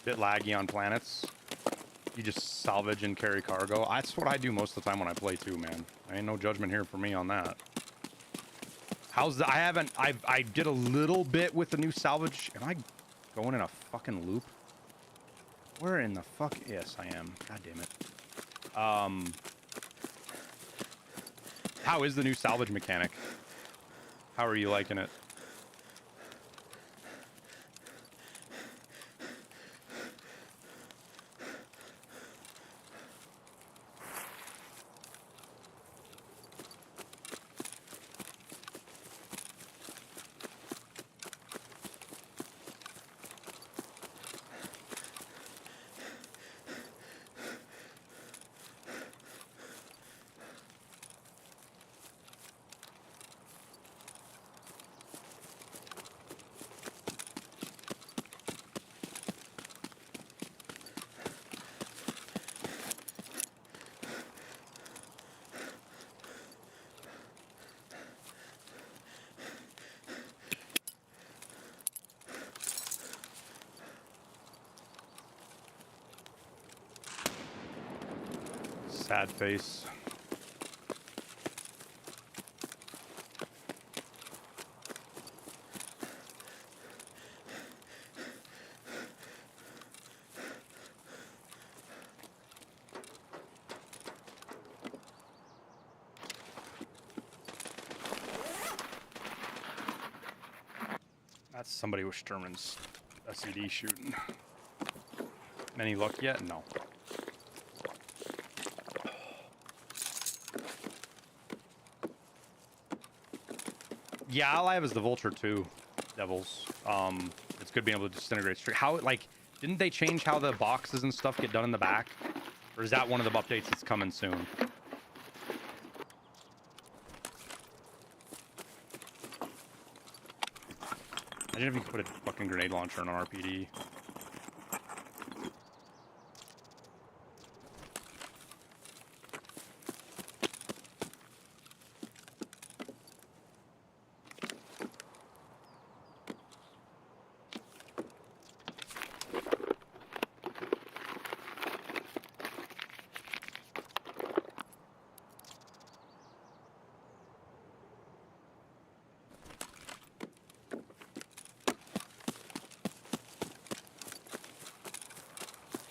Bit laggy on planets. You just salvage and carry cargo. That's what I do most of the time when I play too, man. Ain't no judgment here for me on that. How's the... I did a little bit with the new salvage. Am I going in a fucking loop? Where in the fuck? Yes, I am. God damn it. How is the new salvage mechanic? How are you liking it? Sad face. That's somebody with Sturman's SED shooting. Any luck yet? No. Yeah, all I have is the Vulture 2. devils. It's good being able to disintegrate straight. How, like, didn't they change how the boxes and stuff get done in the back? Or is that one of the updates that's coming soon? Imagine if you could put a fucking grenade launcher on an RPD.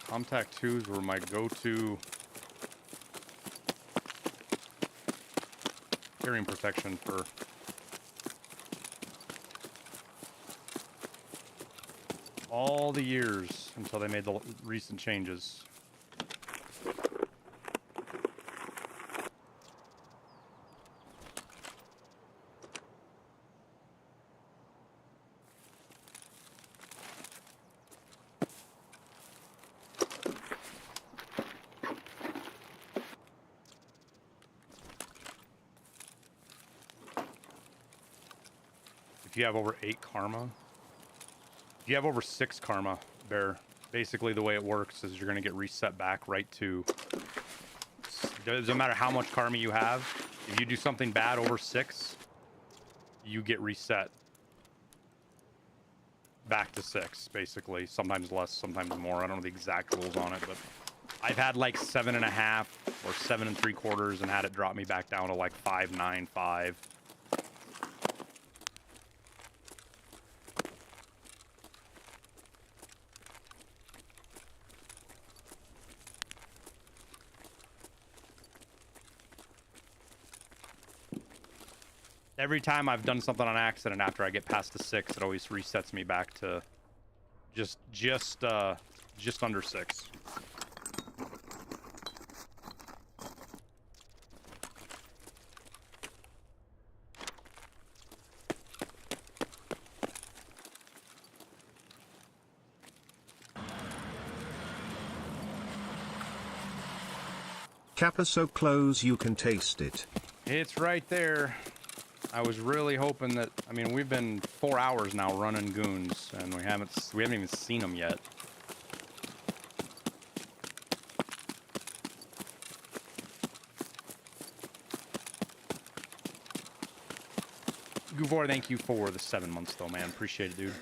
Contact 2s were my go-to hearing protection for all the years until they made the recent changes. If you have over 8 karma, if you have over 6 karma, Bear, basically the way it works is you're going to get reset back right to, doesn't matter how much karma you have, if you do something bad over 6, you get reset back to 6, basically. Sometimes less, sometimes more. I don't know the exact rules on it, but I've had like 7.5 or 7 3/4 and had it drop me back down to like 5.95. Every time I've done something on accident after I get past the 6, it always resets me back to just under 6. KAPPA so close you can taste it. It's right there. I was really hoping that, I mean, we've been 4 hours now running goons, and we haven't even seen them yet. Guvor, thank you for the 7 months, though, man. Appreciate it, dude.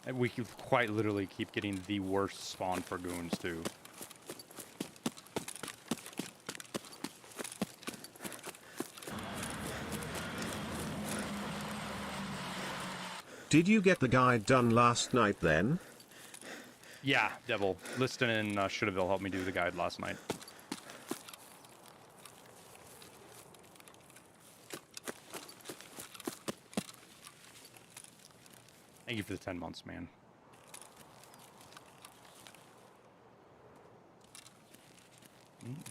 And we could quite literally keep getting the worst spawn for goons, too. Did you get the guide done last night then? Yeah, Devil. Liston and Shouldaville helped me do the guide last night. Thank you for the 10 months, man.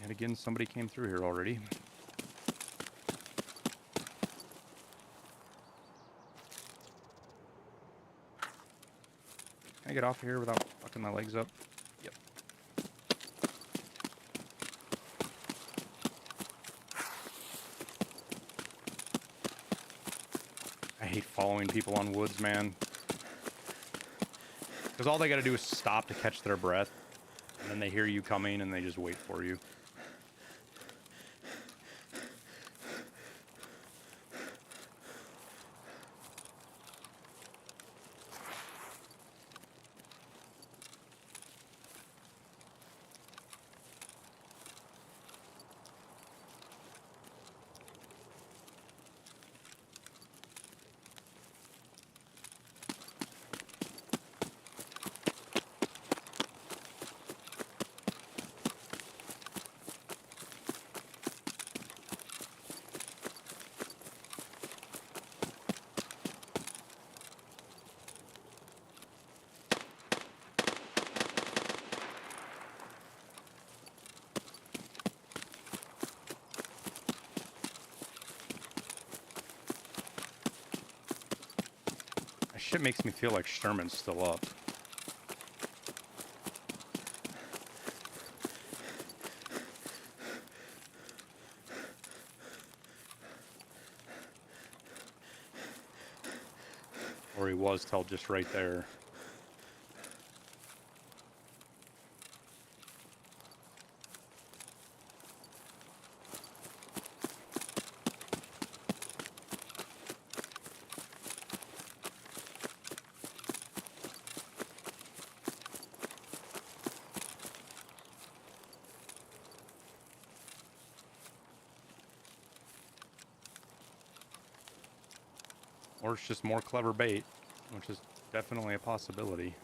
And again, somebody came through here already. Can I get off here without fucking my legs up? Yep. I hate following people on woods, man. Because all they gotta do is stop to catch their breath, and then they hear you coming and they just wait for you. shit makes me feel like Sherman's still up. Or he was till just right there. Or it's just more clever bait, which is definitely a possibility.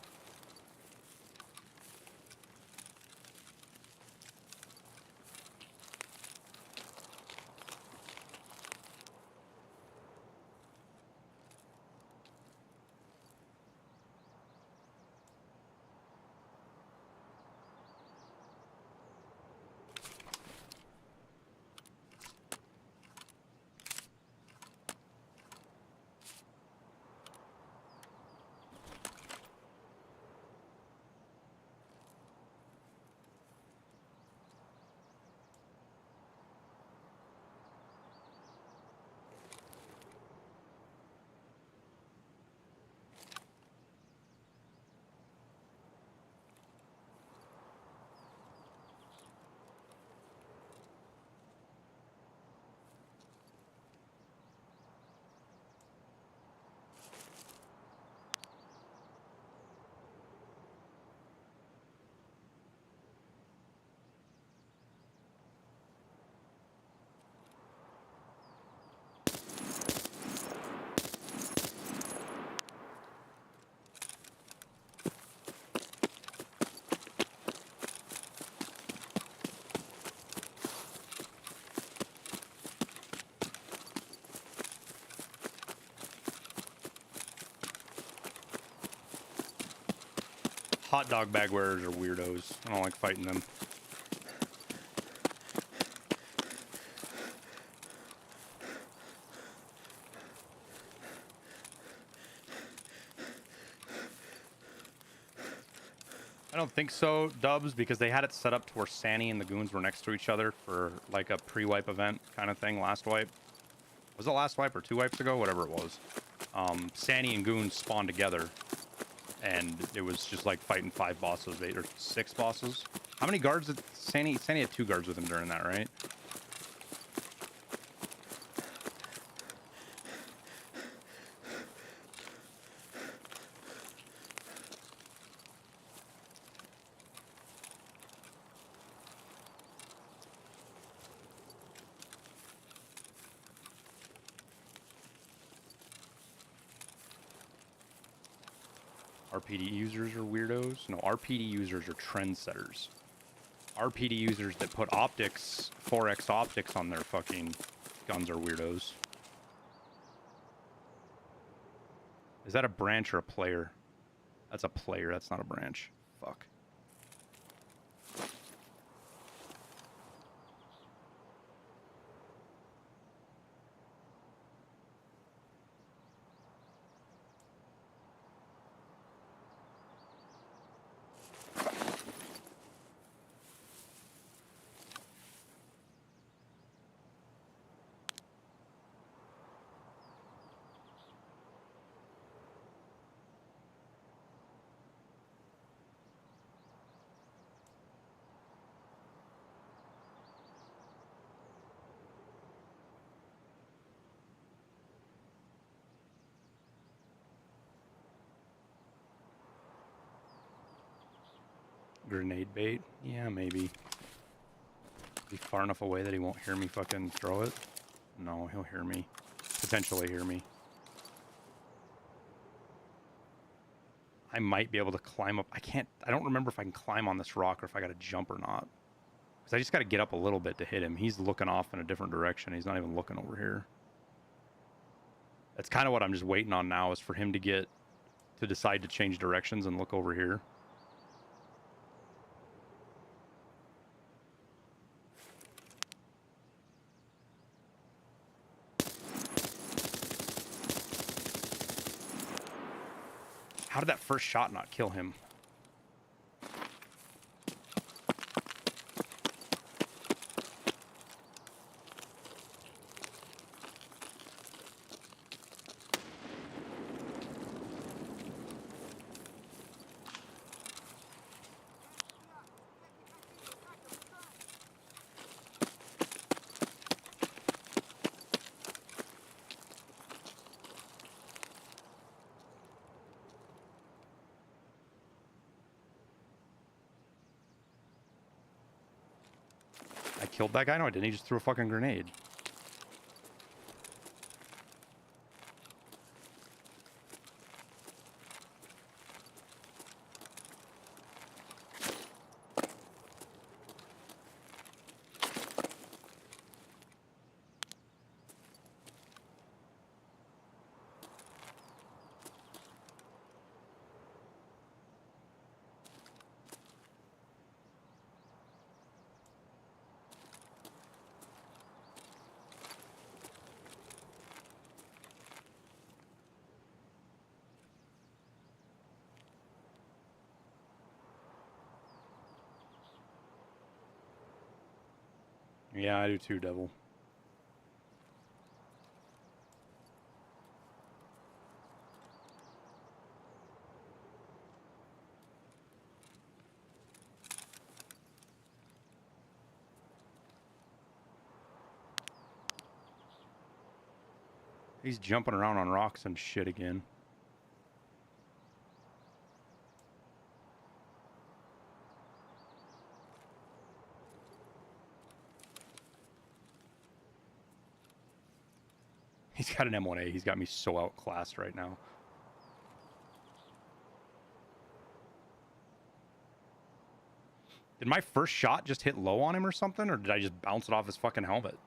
Hot dog bag wearers are weirdos. I don't like fighting them. I don't think so, Dubs, because they had it set up to where Sanny and the Goons were next to each other for like a pre-wipe event kind of thing. Last wipe. Was it last wipe or 2 wipes ago? Whatever it was. Sanny and Goons spawned together. And it was just like fighting 5 bosses, 8 or 6 bosses. How many guards did Sanny? Sanny had 2 guards with him during that, right? RPD users are weirdos. No, RPD users are trendsetters. RPD users that put optics, 4x optics on their fucking guns are weirdos. Is that a branch or a player? That's a player, that's not a branch. Fuck. Grenade bait? Yeah, maybe. Be far enough away that he won't hear me fucking throw it? No, he'll hear me. Potentially hear me. I might be able to climb up. I don't remember if I can climb on this rock or if I gotta jump or not. Because I just gotta get up a little bit to hit him. He's looking off in a different direction. He's not even looking over here. That's kind of what I'm just waiting on now, is for him to decide to change directions and look over here. How did that first shot not kill him? I killed that guy? No, I didn't. He just threw a fucking grenade. Yeah, I do too, Devil. He's jumping around on rocks and shit again. He's got an M1A. He's got me so outclassed right now. Did my first shot just hit low on him or something? Or did I just bounce it off his fucking helmet?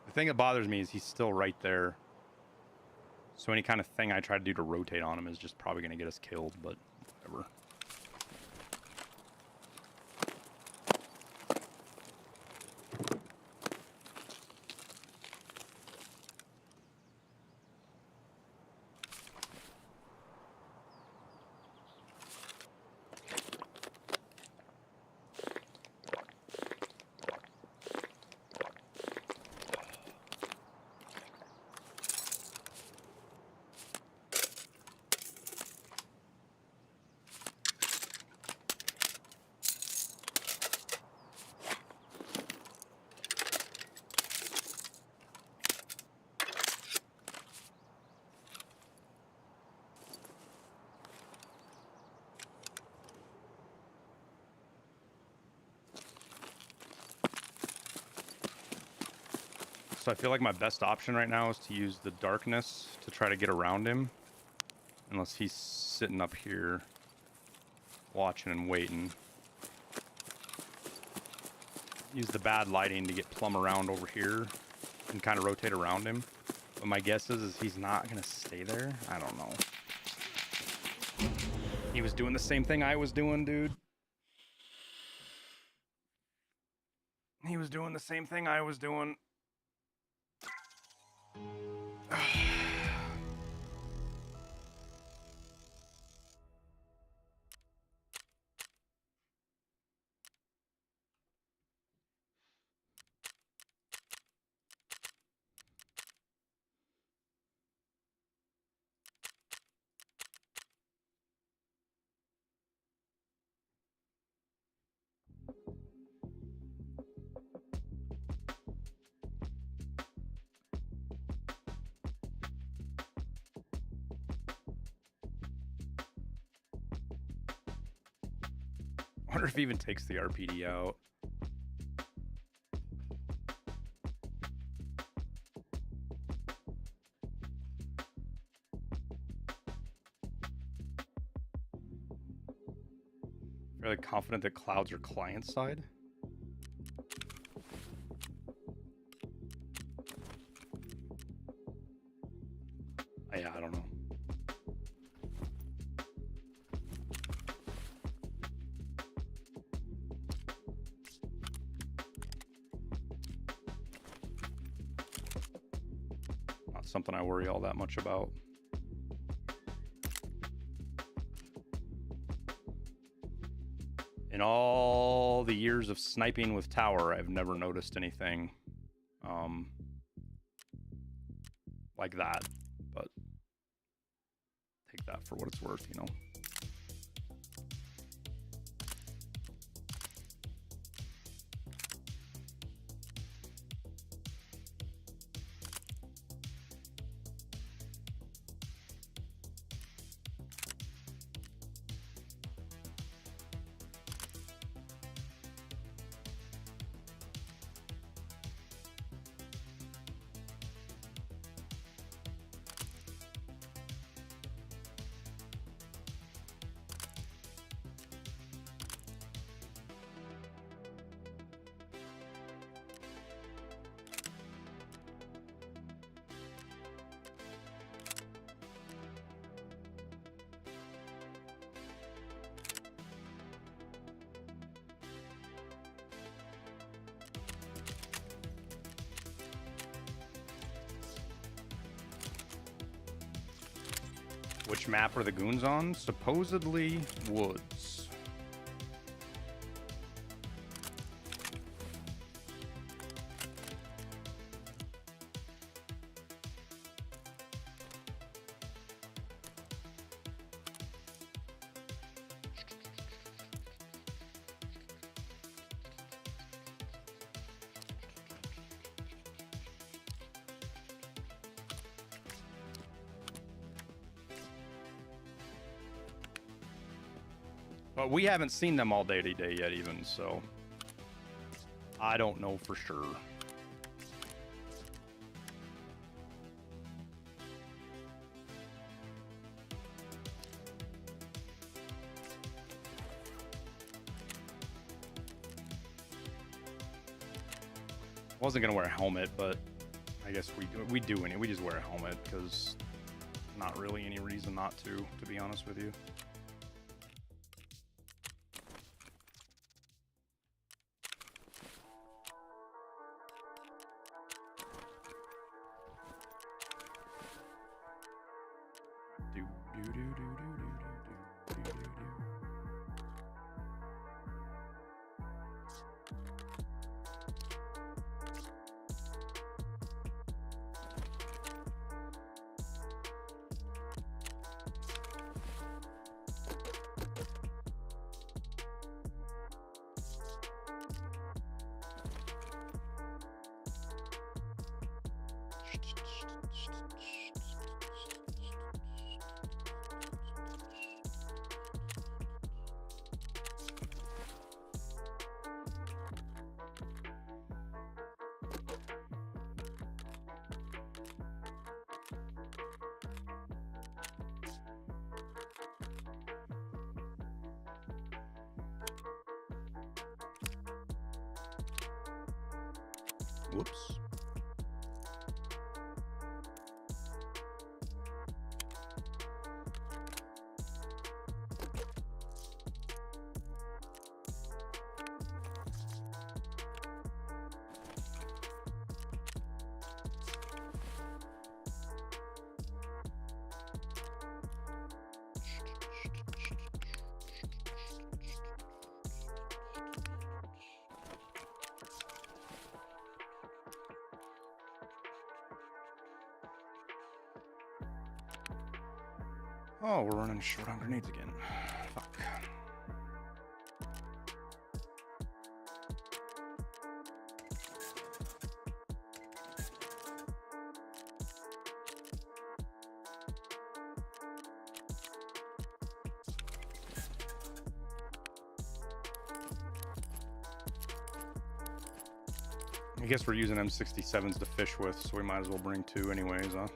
The thing that bothers me is he's still right there. So any kind of thing I try to do to rotate on him is just probably going to get us killed, but whatever. So I feel like my best option right now is to use the darkness to try to get around him. Unless he's sitting up here watching and waiting. Use the bad lighting to get plumb around over here and kind of rotate around him. But my guess is he's not going to stay there. I don't know. He was doing the same thing I was doing, dude. He was doing the same thing I was doing. I wonder if he even takes the RPD out. Fairly confident that clouds are client side. Yeah, I don't know. Not something I worry all that much about. In all the years of sniping with tower, I've never noticed anything like that, but take that for what it's worth, you know. Which map are the goons on? Supposedly woods. But we haven't seen them all day today yet even, so I don't know for sure. Wasn't gonna wear a helmet, but I guess we do any. We just wear a helmet because not really any reason not to be honest with you. Whoops. Oh, we're running short on grenades again. Fuck. I guess we're using M67s to fish with, so we might as well bring 2 anyways, huh?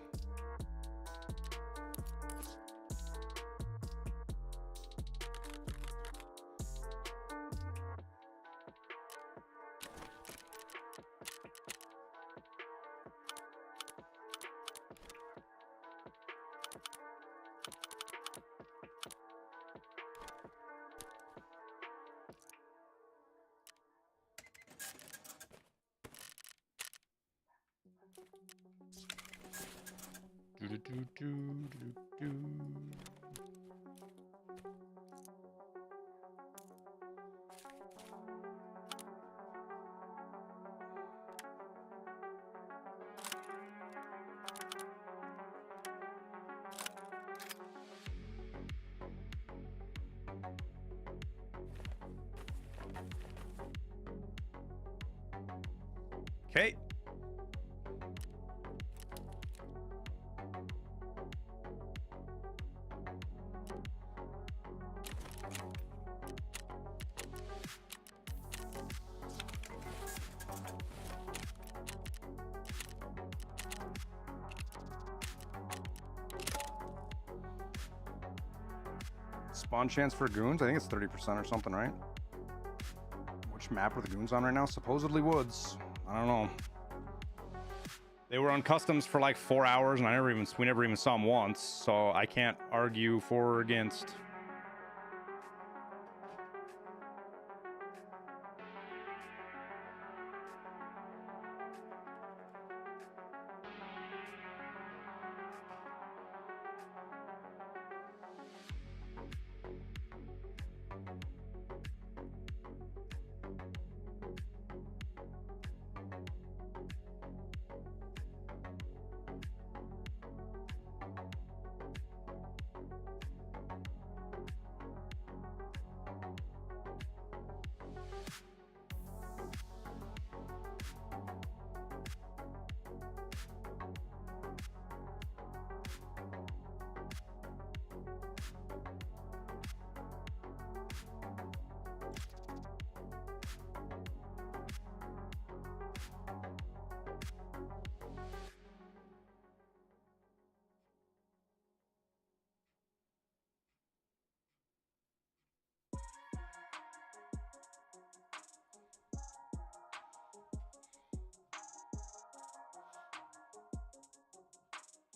Okay. Spawn chance for goons? I think it's 30% or something, right? Which map are the goons on right now? Supposedly Woods. I don't know. They were on customs for like 4 hours, and we never even saw them once, so I can't argue for or against.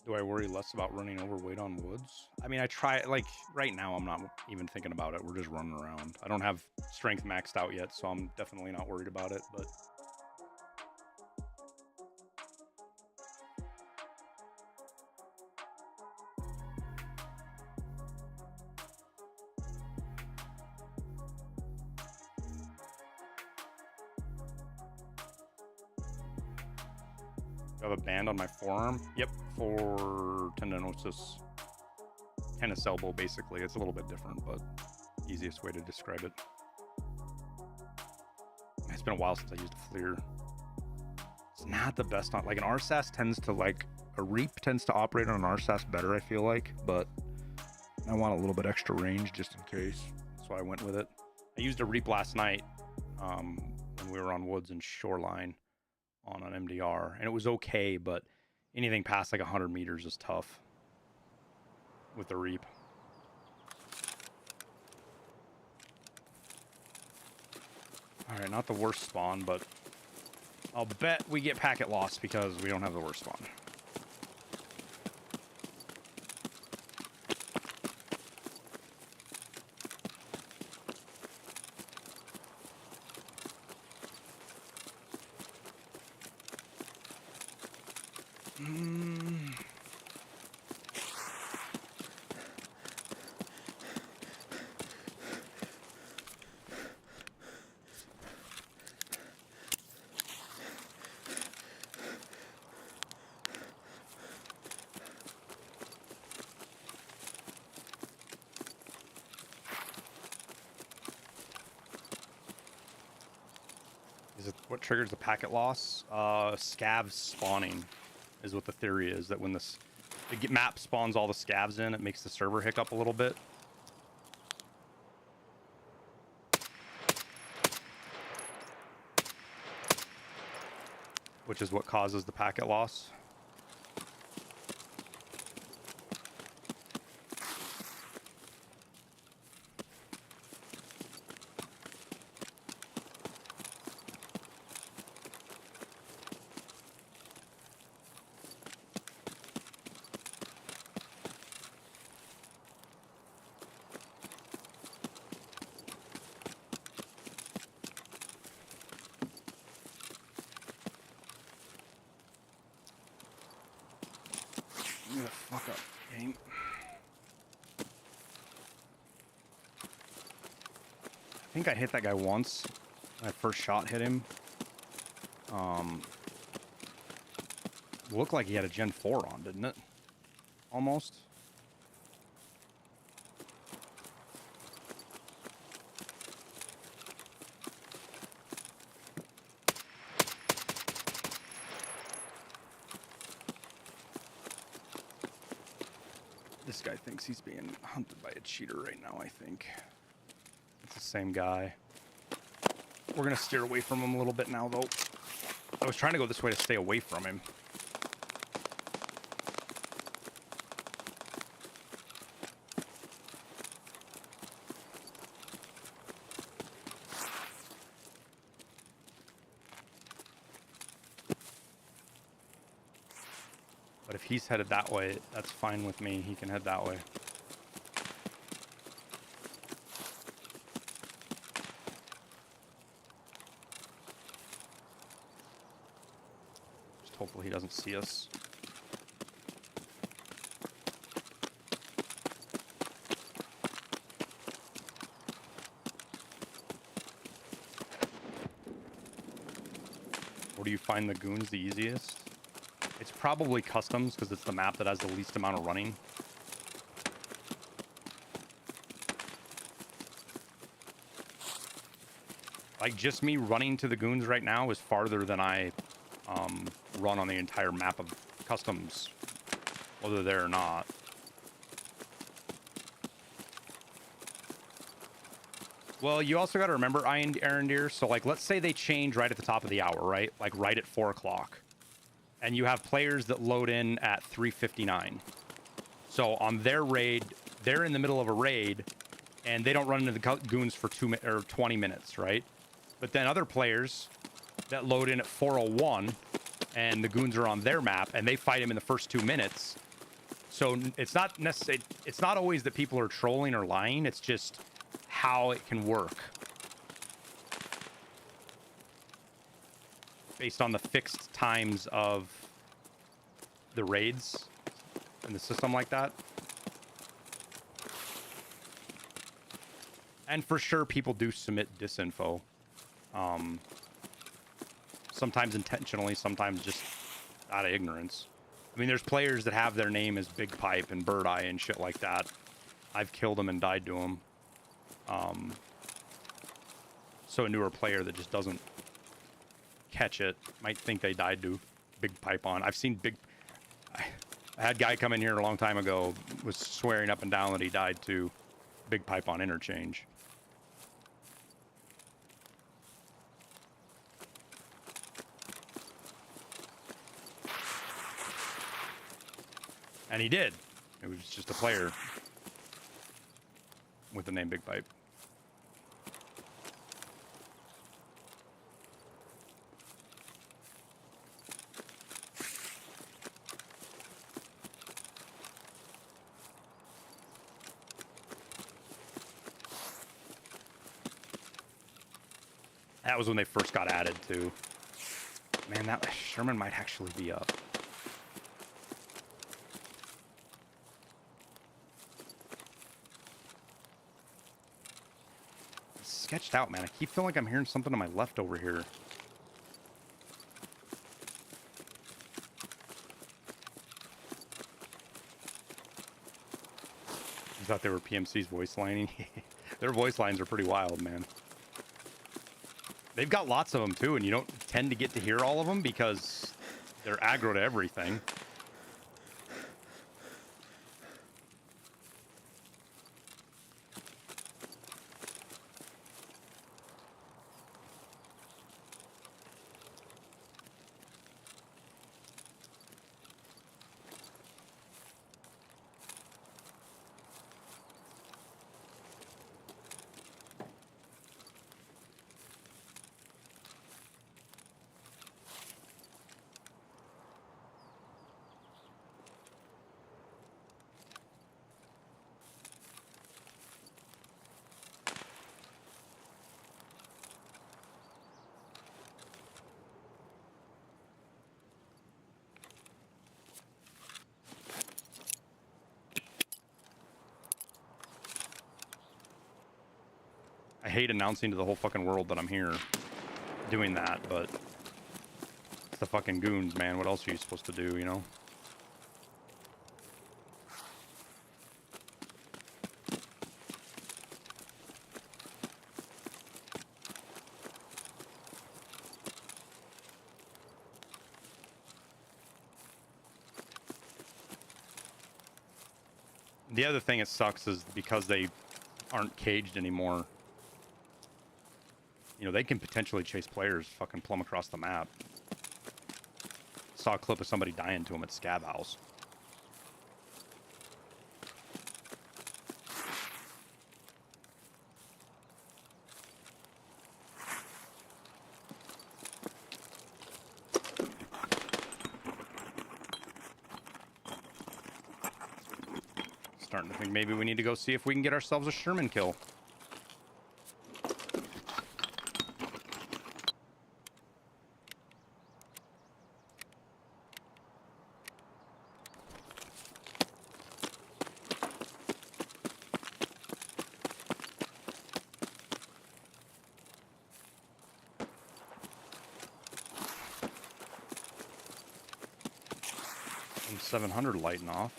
Do I worry less about running overweight on woods? I mean, I try, like, right now I'm not even thinking about it. We're just running around. I don't have strength maxed out yet, so I'm definitely not worried about it, but... I have a band on my forearm. Yep, for tendinosis. Tennis elbow, basically. It's a little bit different, but easiest way to describe it. It's been a while since I used a FLIR. It's not the best on, like, an RSAS tends to, like, a REAP tends to operate on an RSAS better, I feel like, but I want a little bit extra range just in case. So I went with it. I used a REAP last night when we were on woods and shoreline on an MDR, and it was okay, but anything past like 100 meters is tough with the REAP. All right, not the worst spawn, but I'll bet we get packet loss because we don't have the worst spawn. What triggers the packet loss? Scavs spawning is what the theory is, that when the map spawns all the scavs in, it makes the server hiccup a little bit. which is what causes the packet loss. Get the fuck up, game. I think I hit that guy once. My first shot hit him. Looked like he had a Gen 4 on, didn't it? Almost. This guy thinks he's being hunted by a cheater right now, I think. It's the same guy. We're going to steer away from him a little bit now, though. I was trying to go this way to stay away from him. But if he's headed that way, that's fine with me. He can head that way. Just hopefully he doesn't see us. Where do you find the goons the easiest? It's probably customs because it's the map that has the least amount of running. Like just me running to the goons right now is farther than I run on the entire map of customs, whether they're there or not. Well, you also got to remember, Aaron Deer, so like let's say they change right at the top of the hour, right? Like right at 4 o'clock. And you have players that load in at 3:59. So on their raid, they're in the middle of a raid, and they don't run into the goons for 20 minutes, right? But then other players that load in at 4:01, and the goons are on their map, and they fight him in the first 2 minutes. So it's not necessarily, it's not always that people are trolling or lying. It's just how it can work based on the fixed times of the raids in the system like that. And for sure, people do submit disinfo. Sometimes intentionally, sometimes just out of ignorance. I mean, there's players that have their name as Big Pipe and Bird Eye and shit like that. I've killed them and died to them. So a newer player that just doesn't catch it might think they died to Big Pipe on. I've seen I had a guy come in here a long time ago, was swearing up and down that he died to Big Pipe on interchange. And he did. It was just a player with the name Big Pipe. That was when they first got added to. Man, that Sherman might actually be up. It's sketched out, man. I keep feeling like I'm hearing something to my left over here. You thought they were PMC's voice lining? Their voice lines are pretty wild, man. They've got lots of them, too, and you don't tend to get to hear all of them because they're aggro to everything. hate announcing to the whole fucking world that I'm here doing that, but it's the fucking goons, man. What else are you supposed to do, you know? The other thing it sucks is because they aren't caged anymore. You know, they can potentially chase players fucking plumb across the map. Saw a clip of somebody dying to him at Scab House. Starting to think maybe we need to go see if we can get ourselves a Sherman kill. M700 lighting off.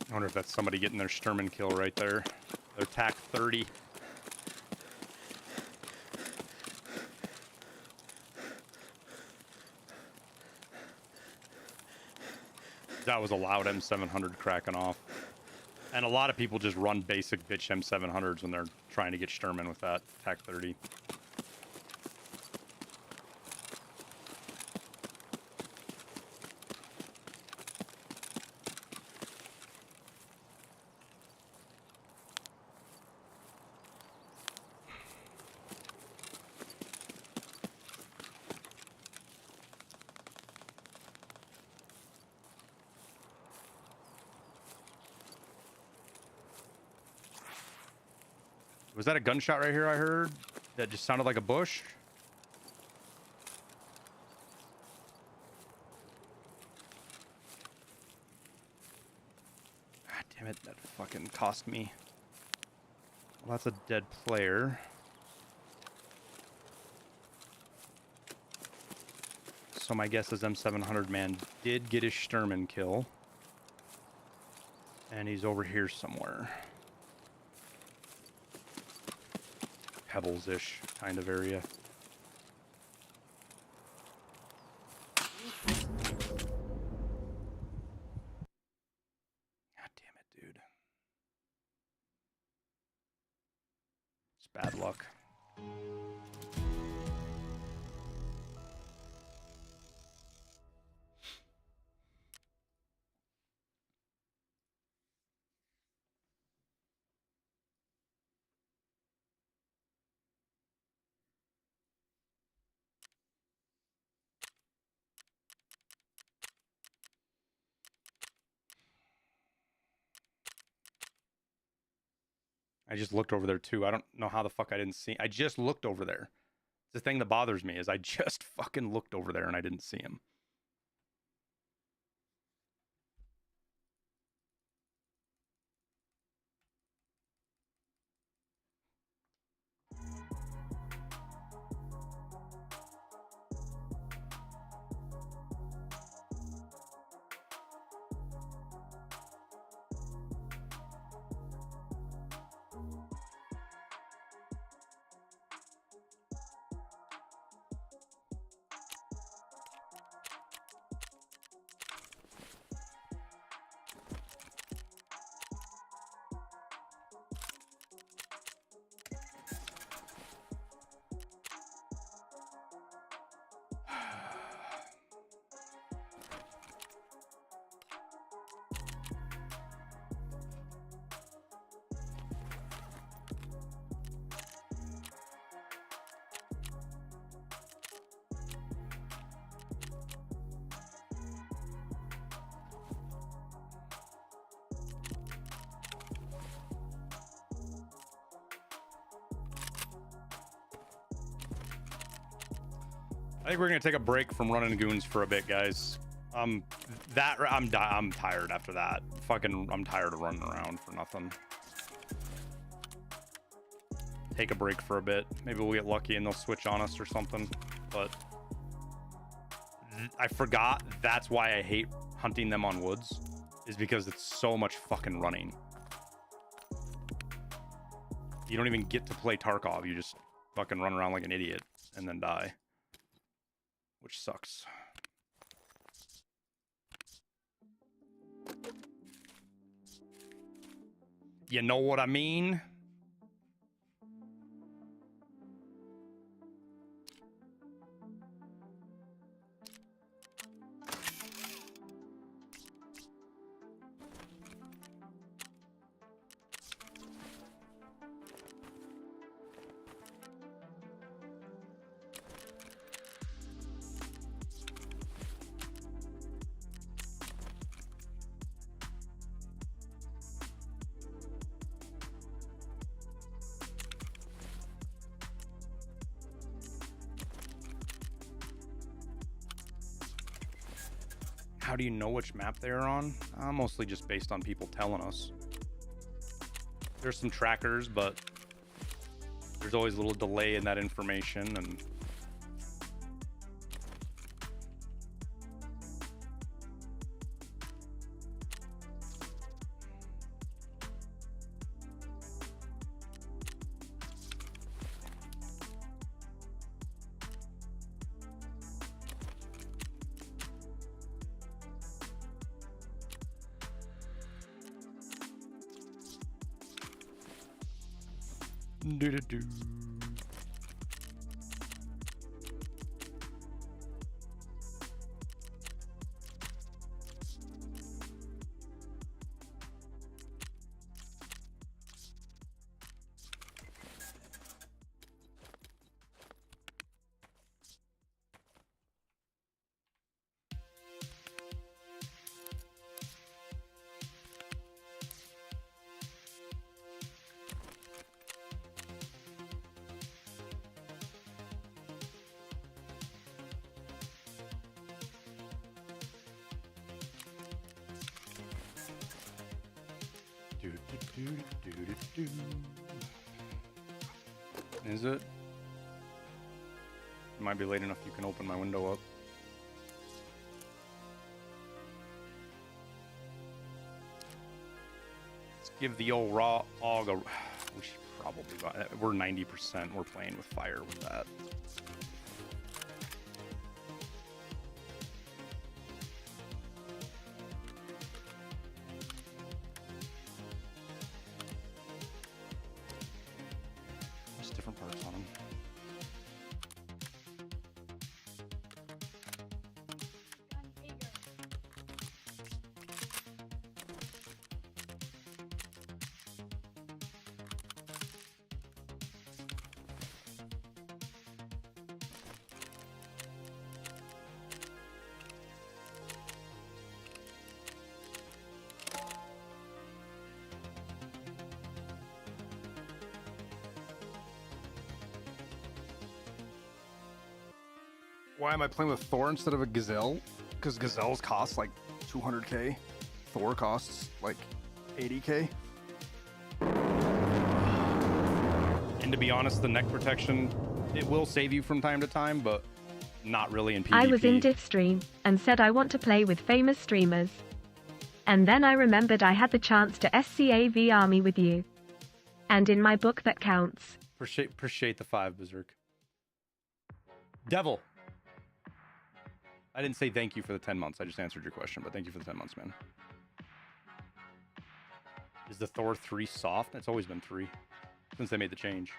I wonder if that's somebody getting their Sturman kill right there. Their TAC 30. That was a loud M700 cracking off. And a lot of people just run basic bitch M700s when they're trying to get Sturman with that TAC 30. Was that a gunshot right here I heard? That just sounded like a bush? God damn it, that fucking cost me. Well, that's a dead player. So my guess is M700 man did get his Sturman kill. And he's over here somewhere. Pebbles-ish kind of area. God damn it, dude. It's bad luck. I just looked over there too. I don't know how the fuck I didn't see. I just looked over there. The thing that bothers me is I just fucking looked over there and I didn't see him. I think we're gonna take a break from running goons for a bit, guys. I'm tired after that. Fucking, I'm tired of running around for nothing. Take a break for a bit. Maybe we'll get lucky and they'll switch on us or something. But I forgot that's why I hate hunting them on woods, is because it's so much fucking running. You don't even get to play Tarkov. You just fucking run around like an idiot and then die, which sucks. You know what I mean? How do you know which map they're on? Mostly just based on people telling us. There's some trackers, but there's always a little delay in that information, and do-do-do. Is it? It might be late enough you can open my window up. Let's give the old raw og a... We should probably buy that. We're 90%. We're playing with fire with that. Different parts on them. Why am I playing with Thor instead of a Gazelle? Because Gazelles cost like 200k. Thor costs like 80k. And to be honest, the neck protection, it will save you from time to time, but not really in PvP. I was in Diff Stream and said I want to play with famous streamers. And then I remembered I had the chance to SCAV army with you. And in my book that counts. Appreciate the 5, Berserk. Devil. I didn't say thank you for the 10 months. I just answered your question, but thank you for the 10 months, man. Is the Thor 3 soft? It's always been 3 since they made the change.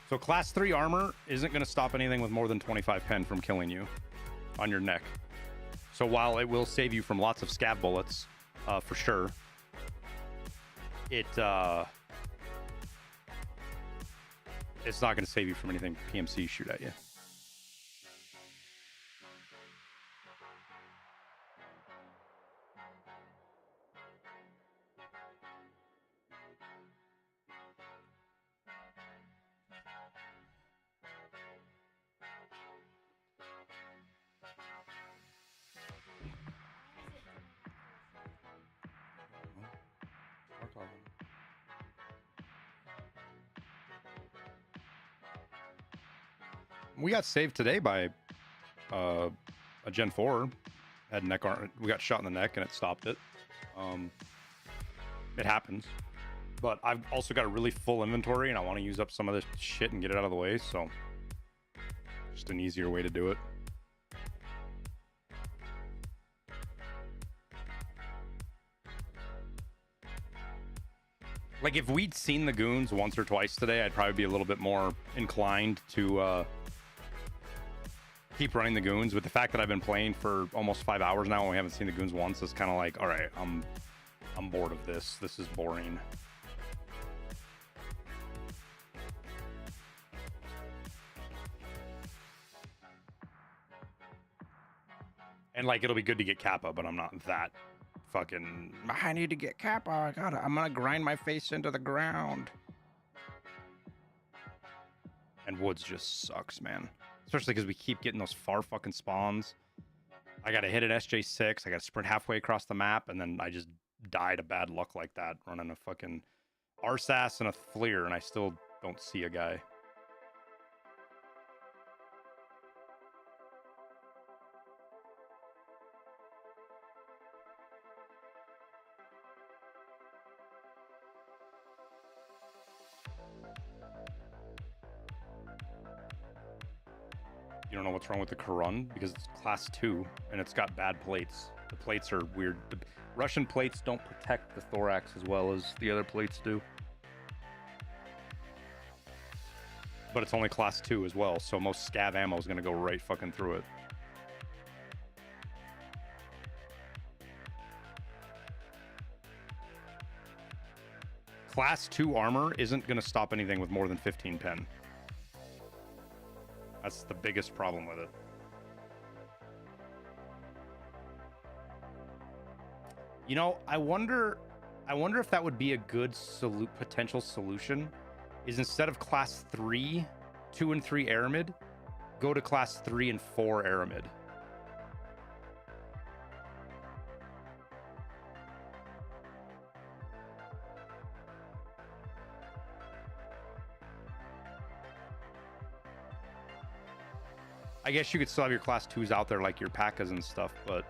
So class 3 armor isn't going to stop anything with more than 25 pen from killing you on your neck. So while it will save you from lots of scav bullets, for sure, it's not going to save you from anything PMC shoot at you. We got saved today by a Gen 4. Had neck arm. We got shot in the neck and it stopped it. It happens. But I've also got a really full inventory and I want to use up some of this shit and get it out of the way. So just an easier way to do it. Like if we'd seen the goons once or twice today, I'd probably be a little bit more inclined to keep running the goons. With the fact that I've been playing for almost 5 hours now and we haven't seen the goons once, it's kind of like, all right, I'm bored of this. This is boring. And like it'll be good to get KAPPA, but I'm not that fucking, I need to get KAPPA. I'm gonna grind my face into the ground. And woods just sucks, man. Especially because we keep getting those far fucking spawns. I gotta hit an SJ6, I gotta sprint halfway across the map, and then I just die to bad luck like that, running a fucking RSAS and a FLIR, and I still don't see a guy. You don't know what's wrong with the Karun because it's class 2 and it's got bad plates. The plates are weird. The Russian plates don't protect the thorax as well as the other plates do. But it's only class 2 as well, so most scav ammo is going to go right fucking through it. Class 2 armor isn't going to stop anything with more than 15 pen. That's the biggest problem with it. You know, I wonder if that would be a good potential solution. Is instead of class 3, 2 and 3 aramid, go to class 3 and 4 aramid. I guess you could still have your class 2s out there like your P.A.C.As and stuff, but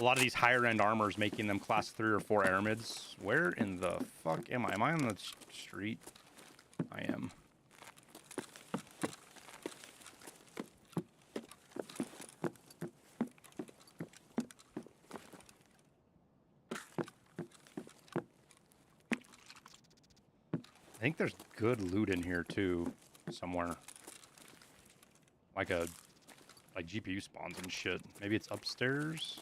a lot of these higher end armors making them class 3 or 4 aramids. Where in the fuck am I? Am I on the street? I am. I think there's good loot in here too, somewhere. Like GPU spawns and shit. Maybe it's upstairs.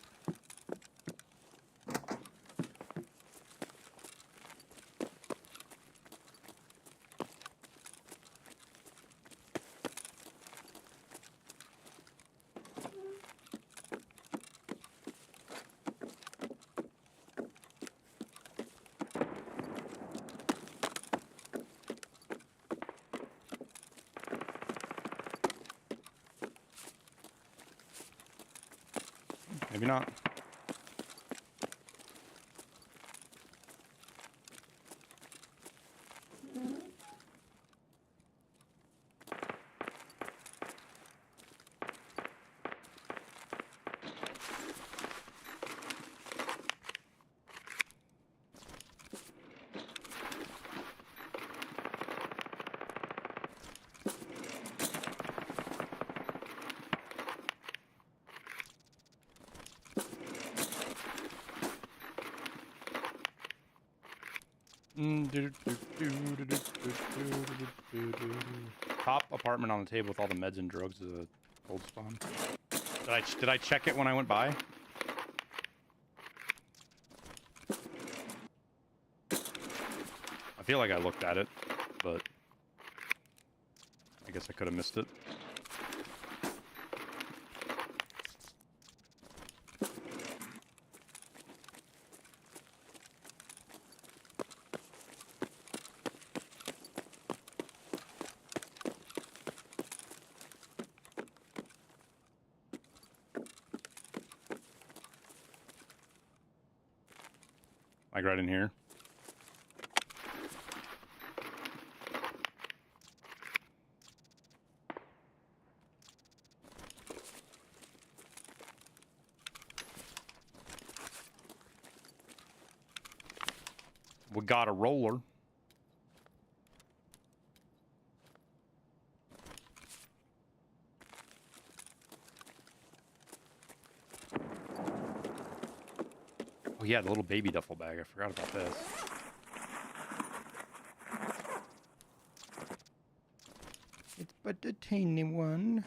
Maybe not. Top apartment on the table with all the meds and drugs is a cold spawn. Did I check it when I went by? I feel like I looked at it, but I guess I could have missed it. Like right in here. We got a roller. Oh yeah, the little baby duffel bag. I forgot about this. It's but a tiny one.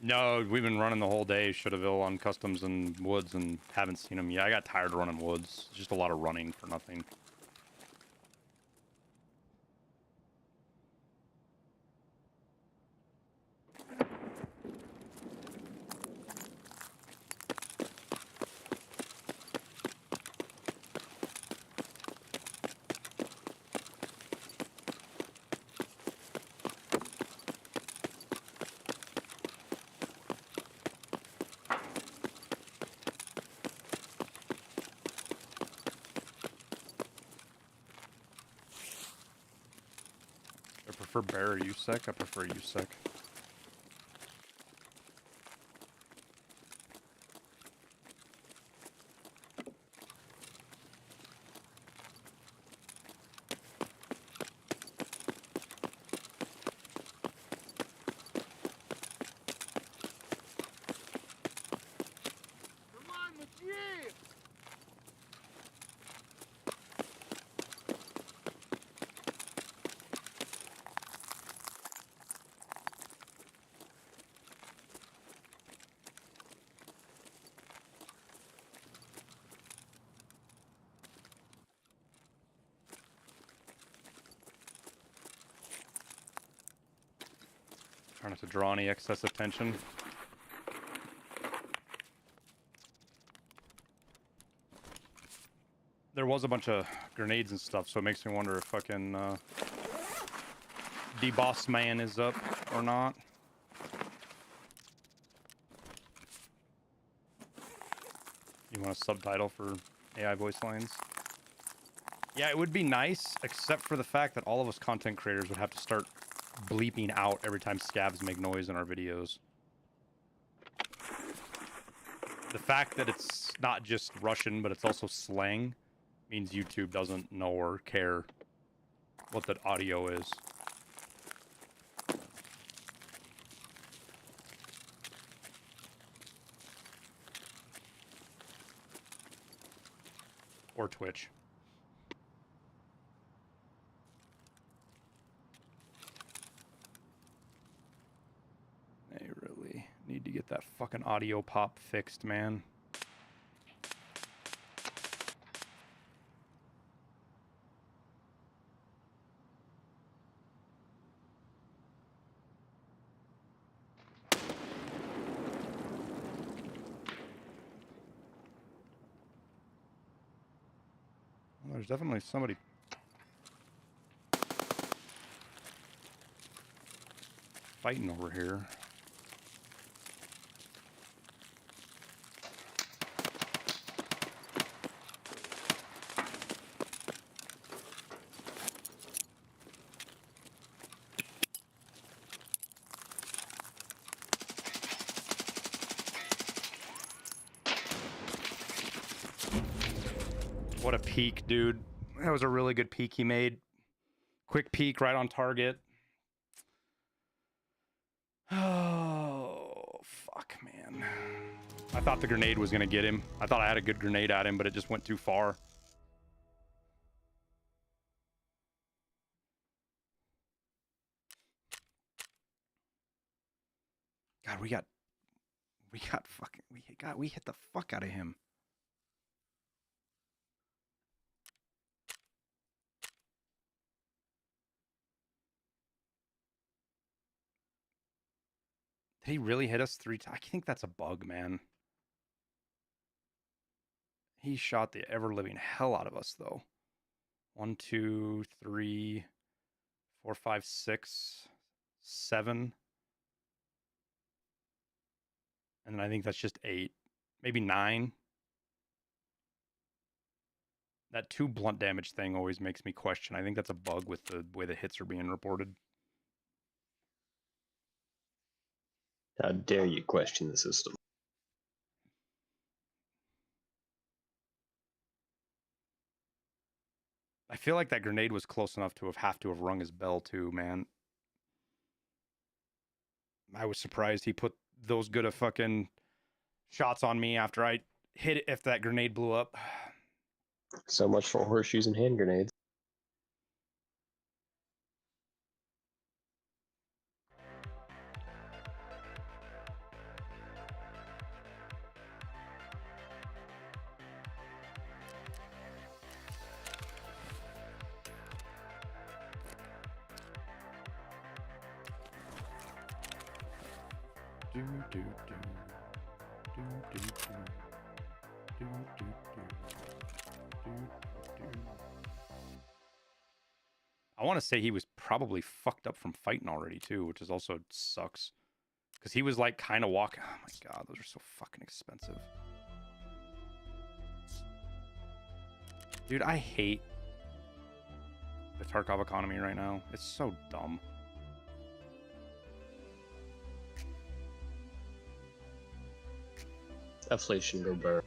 No, we've been running the whole day, Should've-ville on customs and woods, and haven't seen them yet. I got tired of running woods. It's just a lot of running for nothing. I prefer bear or USEC. I prefer USEC. Trying not to draw any excess attention. There was a bunch of grenades and stuff, so it makes me wonder if fucking D-Boss Man is up or not. You want a subtitle for AI voice lines? Yeah, it would be nice, except for the fact that all of us content creators would have to start bleeping out every time scabs make noise in our videos. The fact that it's not just Russian, but it's also slang, means YouTube doesn't know or care what that audio is. Or Twitch. They really need to get that fucking audio pop fixed, man. Well, there's definitely somebody fighting over here. What a peek, dude. That was a really good peek he made. Quick peek right on target. Oh, fuck, man. I thought the grenade was going to get him. I thought I had a good grenade at him, but it just went too far. God, we hit the fuck out of him. Did he really hit us 3 times? I think that's a bug, man. He shot the ever-living hell out of us, though. 1, 2, 3, 4, 5, 6, 7. And then I think that's just 8. Maybe 9. That 2 blunt damage thing always makes me question. I think that's a bug with the way the hits are being reported. How dare you question the system? I feel like that grenade was close enough to have rung his bell too, man. I was surprised he put those good of fucking shots on me after I hit it if that grenade blew up. So much for horseshoes and hand grenades. I want to say he was probably fucked up from fighting already too, which is also sucks. Because he was like kind of walking. Oh my god, those are so fucking expensive. Dude, I hate the Tarkov economy right now. It's so dumb. Inflation go burr.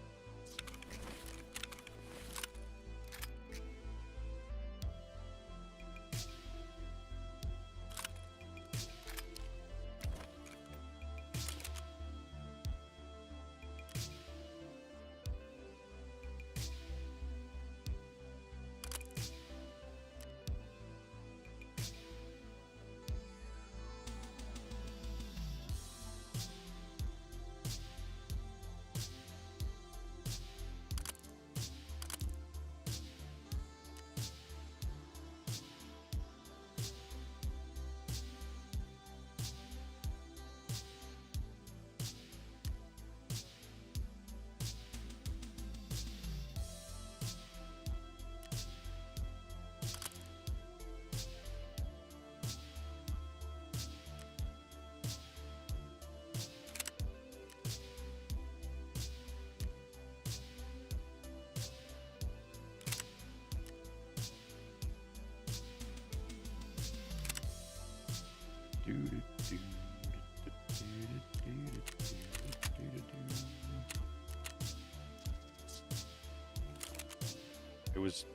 It was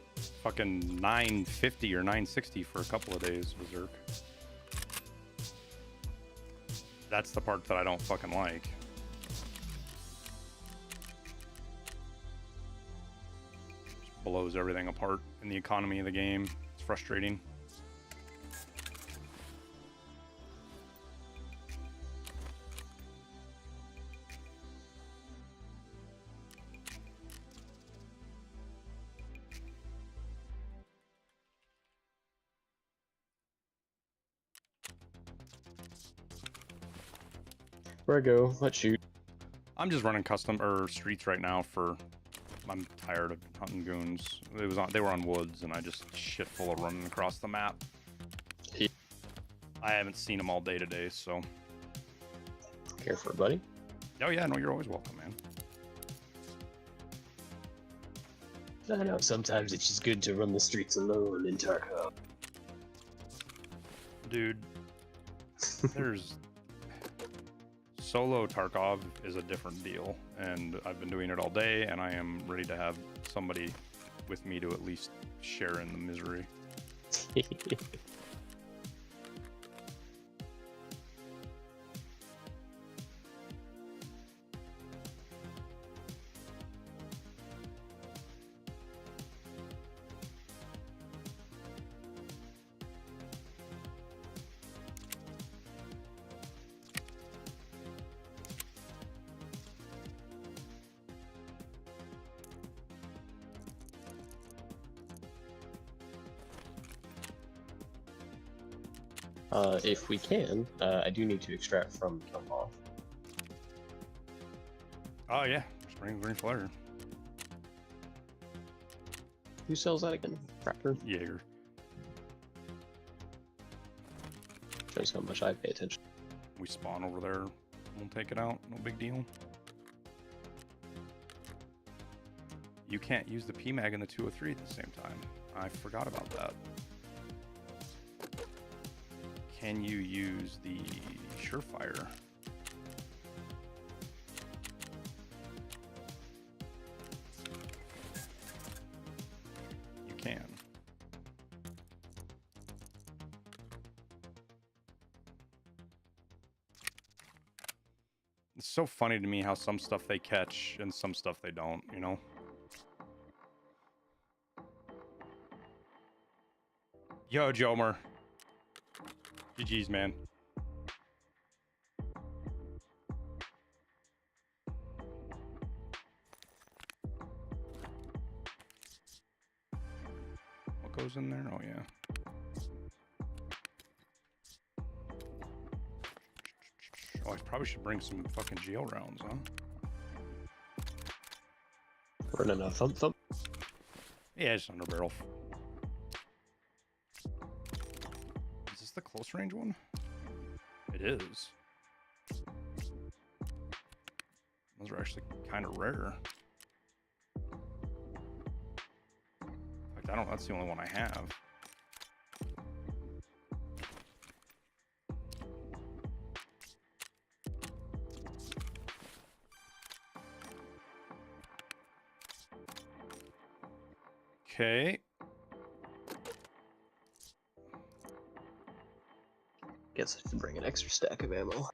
fucking 950 or 960 for a couple of days, Berserk. That's the part that I don't fucking like. Just blows everything apart in the economy of the game. It's frustrating. Where I go? Let's shoot. I'm just running custom or streets right now for. I'm tired of hunting goons. They were on woods, and I just shit full of running across the map. Yeah. I haven't seen them all day today, so. Care for it, buddy. Oh yeah, no, you're always welcome, man. I know. Sometimes it's just good to run the streets alone in Tarkov. Dude, there's solo Tarkov is a different deal, and I've been doing it all day, and I am ready to have somebody with me to at least share in the misery. If we can, I do need to extract from Tarkov. Oh yeah, just bring green flare. Who sells that again? Frapper? Jaeger. Shows how much I pay attention. We spawn over there. We'll take it out. No big deal. You can't use the PMAG and the 203 at the same time. I forgot about that. Can you use the Surefire? You can. It's so funny to me how some stuff they catch and some stuff they don't, you know? Yo, Jomer. GG's, man. What goes in there? Oh, yeah. Oh, I probably should bring some fucking GL rounds, huh? Running a thump thump. Yeah, just under barrel. Is this the close range one? It is. Those are actually kind of rare. In fact, I don't. That's the only one I have. Okay. Guess I should bring an extra stack of ammo.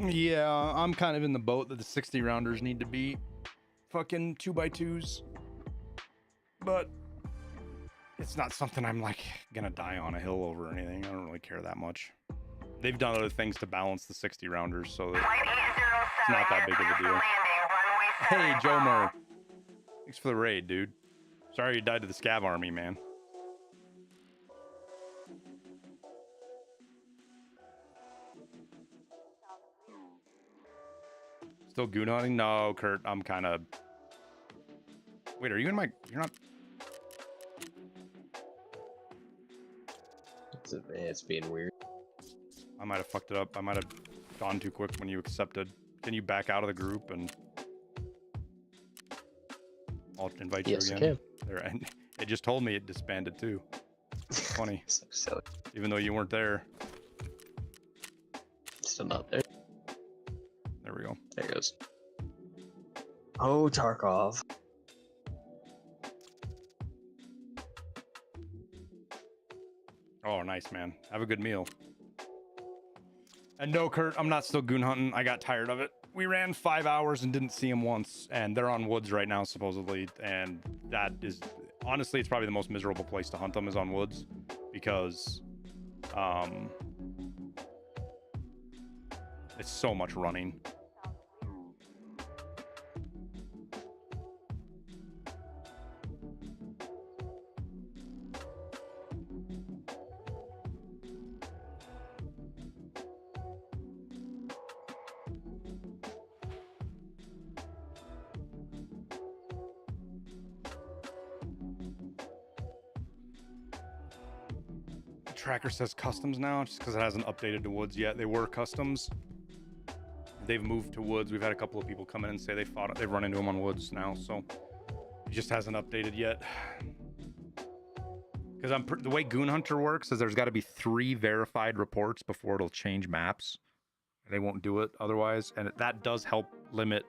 Yeah, I'm kind of in the boat that the 60 rounders need to be fucking 2x2s, but it's not something I'm like gonna die on a hill over or anything. I don't really care that much. They've done other things to balance the 60 rounders, so it's not that big of a deal. Hey, Jomar. Thanks for the raid, dude. Sorry you died to the scav army, man. Still goon hunting? No, Kurt, I'm kind of... Wait, are you in my... You're not... It's being weird. I might have fucked it up. I might have gone too quick when you accepted. Can you back out of the group and... I'll invite you again. Yes, I can. There, and it just told me it disbanded too. Funny. So silly. Even though you weren't there. Still not there. There we go. There it goes. Oh, Tarkov. Oh, nice, man. Have a good meal. And no, Kurt, I'm not still goon hunting. I got tired of it. We ran 5 hours and didn't see him once, and they're on woods right now, supposedly. And that is, honestly, it's probably the most miserable place to hunt them is on woods, because it's so much running. Tracker says customs now, just because it hasn't updated to woods yet. They were customs. They've moved to woods. We've had a couple of people come in and say they've run into them on woods now, so it just hasn't updated yet. Because the way Goon Hunter works is there's got to be 3 verified reports before it'll change maps. They won't do it otherwise, and that does help limit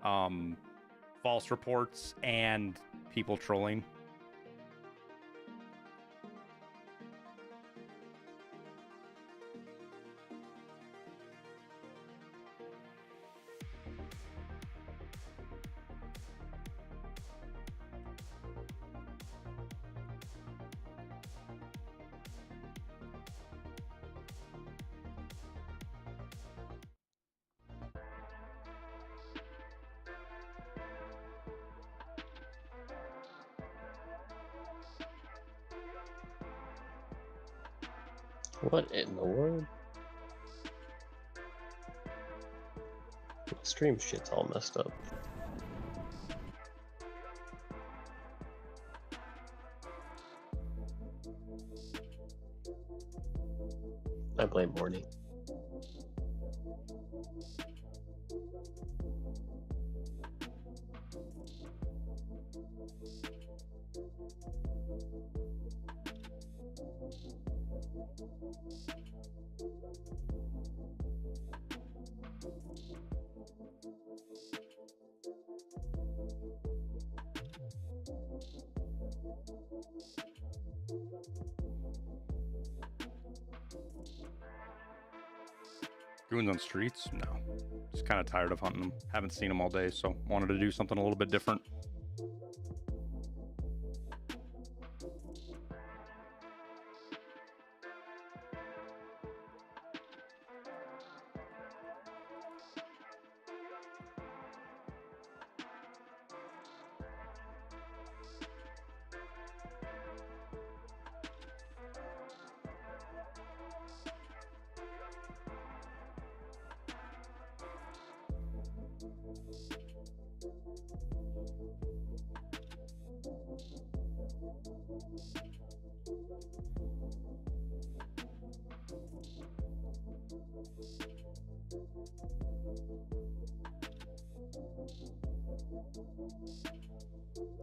false reports and people trolling. What in the world? Stream shit's all messed up. I blame Morty. Goons on streets? No. Just kind of tired of hunting them. Haven't seen them all day, so wanted to do something a little bit different.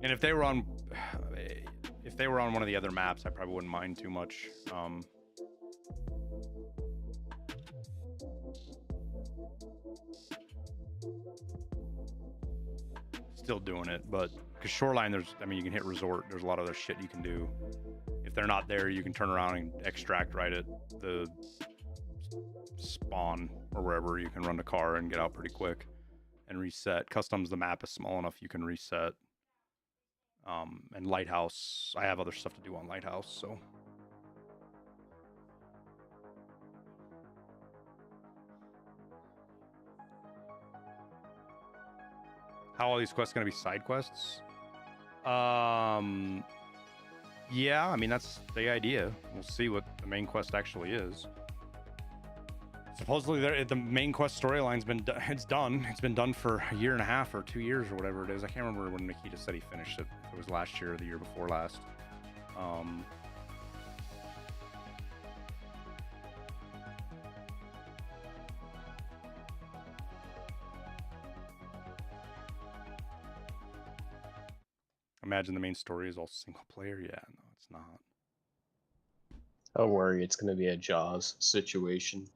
And if they were on one of the other maps, I probably wouldn't mind too much. Still doing it, but because Shoreline, I mean, you can hit resort. There's a lot of other shit you can do. If they're not there, you can turn around and extract right at the spawn or wherever. You can run the car and get out pretty quick and reset. Customs, the map is small enough you can reset. And Lighthouse, I have other stuff to do on Lighthouse, so. How are these quests going to be side quests? Yeah, I mean, that's the idea. We'll see what the main quest actually is. Supposedly, the main quest storyline's been it's done. It's been done for a year and a half or 2 years or whatever it is. I can't remember when Nikita said he finished it. If it was last year or the year before last. Imagine the main story is all single player. Yeah, no, it's not. Don't worry, it's going to be a Jaws situation.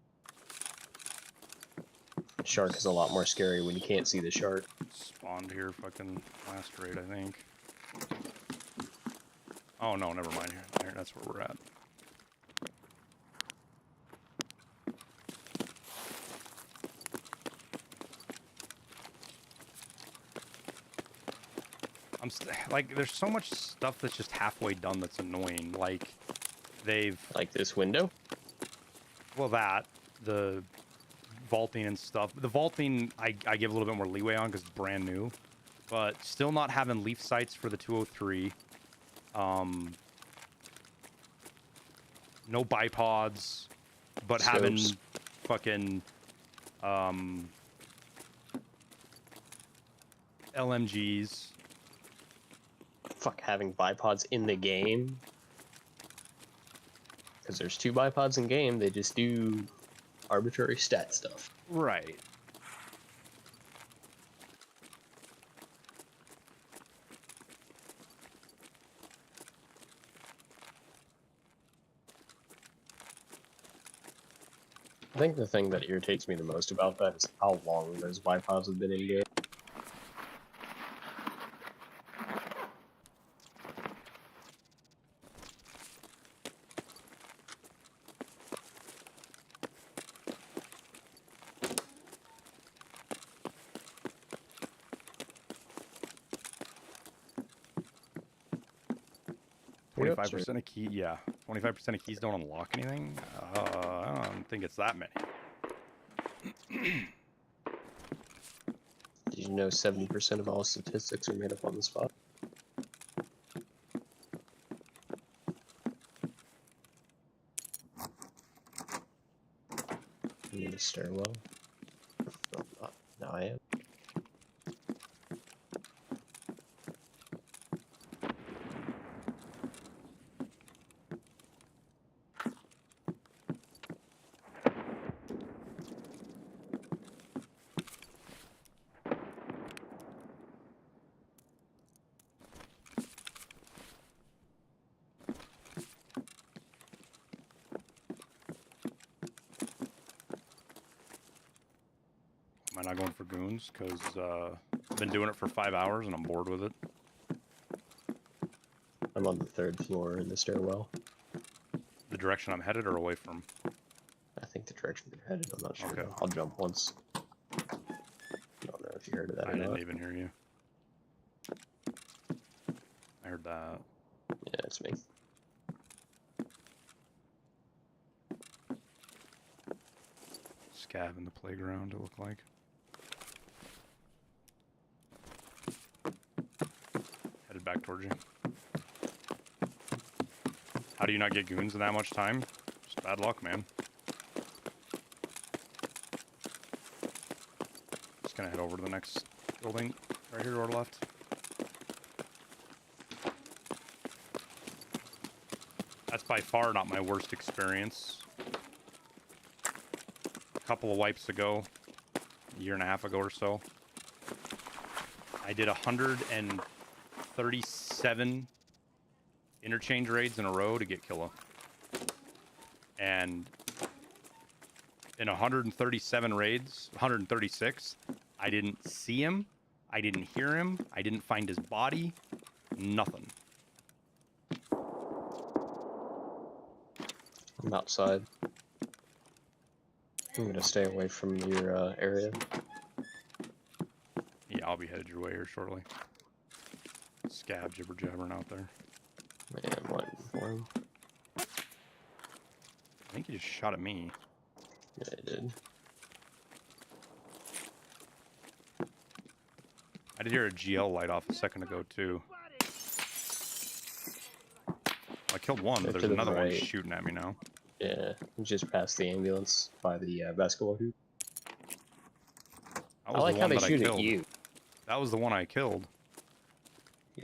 Shark is a lot more scary when you can't see the shark. Spawned here fucking last raid, I think. Oh no, never mind. Here, that's where we're at. Like, there's so much stuff that's just halfway done that's annoying. Like, they've... Like this window? Well, the vaulting and stuff. The vaulting, I give a little bit more leeway on because it's brand new. But still not having leaf sights for the 203. No bipods. But Scopes. having fucking... LMGs. Fuck, having bipods in the game? Because there's 2 bipods in game, they just do arbitrary stat stuff. Right. I think the thing that irritates me the most about that is how long those bipods have been in game. Yep, 25% of key, yeah. 25% of keys don't unlock anything? I don't think it's that many. Did you know 70% of all statistics are made up on the spot? the stairwell. No, not. Now I am. Am I not going for goons? Because I've been doing it for 5 hours and I'm bored with it. I'm on the 3rd floor in the stairwell. The direction I'm headed or away from? I think the direction you're headed, I'm not sure. Okay. I'll jump once. I don't know if you heard of that I or didn't not. even hear you. I heard that. Yeah, it's me. Scav in the playground, it looked like. Headed back towards you. How do you not get goons in that much time? Just bad luck, man. Just gonna head over to the next building right here to our left. That's by far not my worst experience. A couple of wipes ago, a year and a half ago or so, I did 137 interchange raids in a row to get Killa. And in 137 raids, 136, I didn't see him, I didn't hear him, I didn't find his body, nothing. I'm outside. I'm gonna stay away from your area. Yeah, I'll be headed your way here shortly. Scab jibber jabbering out there. Man, I'm waiting for him. I think he just shot at me. Yeah, I did. I did hear a GL light off a second ago too. I killed one, but Right there's to the another one right. shooting at me now. Yeah, just past the ambulance by the basketball hoop. That I was like the how one they that I shoot at killed. you. That was the one I killed.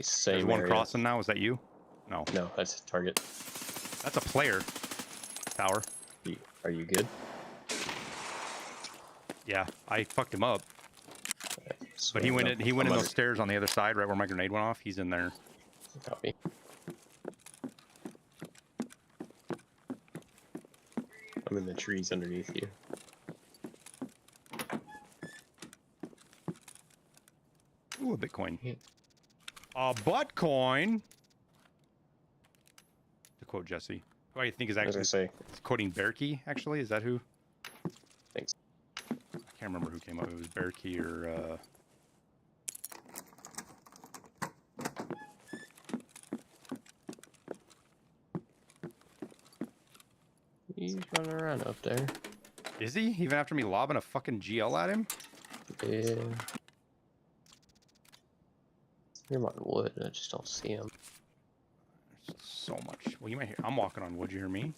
Same There's one area. crossing now. Is that you? No. No, that's a target. That's a player. Tower. Are you good? Yeah, I fucked him up. So But he went in. He went in I'm those stairs on the other side, right where my grenade went off. He's in there. Copy. I'm in the trees underneath you. Ooh, a Bitcoin. Yeah. A butt coin. To quote Jesse, who I think is I was actually gonna say, is quoting BENQ. Actually, is that who? thanks. I can't remember who came up. It was BENQ or. He's running around up there. Is he? Even after me lobbing a fucking GL at him? Yeah. You're on wood, I just don't see him. There's so much. Well, you might hear. I'm walking on wood. You hear me?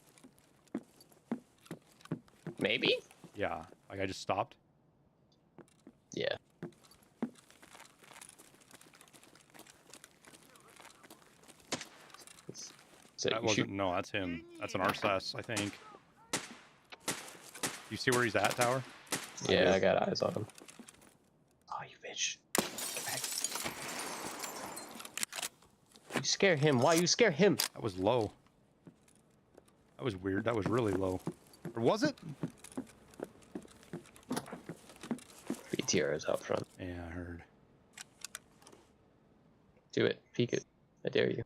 Maybe? Yeah. Like I just stopped. Yeah. So That you wasn't. shoot. No, that's him. That's an RSS, I think. You see where he's at, Tower? Yeah, I got eyes on him. Oh, you bitch. Get back. You scare him. Why you scare him? That was low. That was weird. That was really low. Or was it? BTR is out front. Yeah, I heard. Do it. Peek it. I dare you.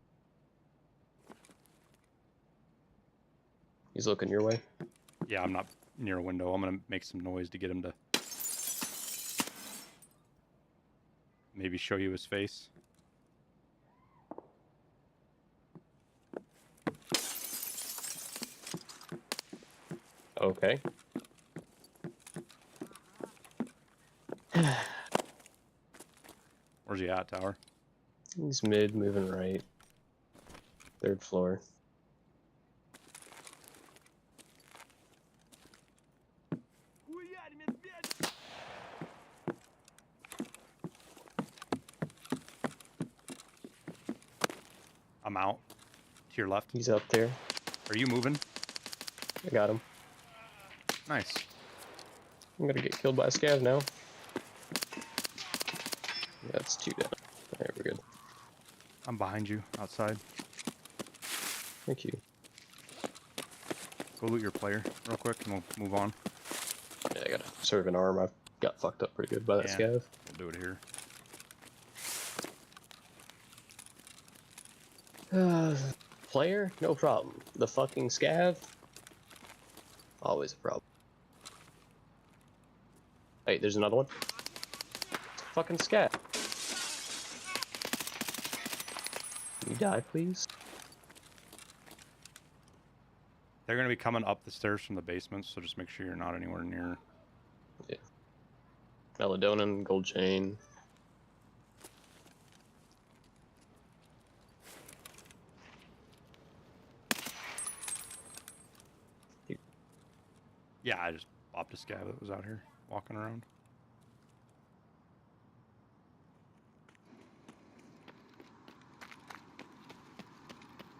He's looking your way. Yeah, I'm not near a window. I'm gonna make some noise to get him to maybe show you his face. Okay. Where's he at, Tower? He's mid, moving right. 3rd floor. I'm out. To your left. He's up there. Are you moving? I got him. Nice. I'm gonna get killed by a scav now. That's 2 down. Alright, we're good. I'm behind you, outside. Thank you. Go loot your player real quick and we'll move on. Yeah, I got a serve an arm. I got fucked up pretty good by that Yeah. scav. We'll do it here. Player? No problem. The fucking scav? Always a problem. Hey, there's another one. Fucking scav. Can you die, please? They're gonna be coming up the stairs from the basement, so just make sure you're not anywhere near. Yeah. Melatonin, gold chain. Yeah, I just popped a scav that was out here walking around.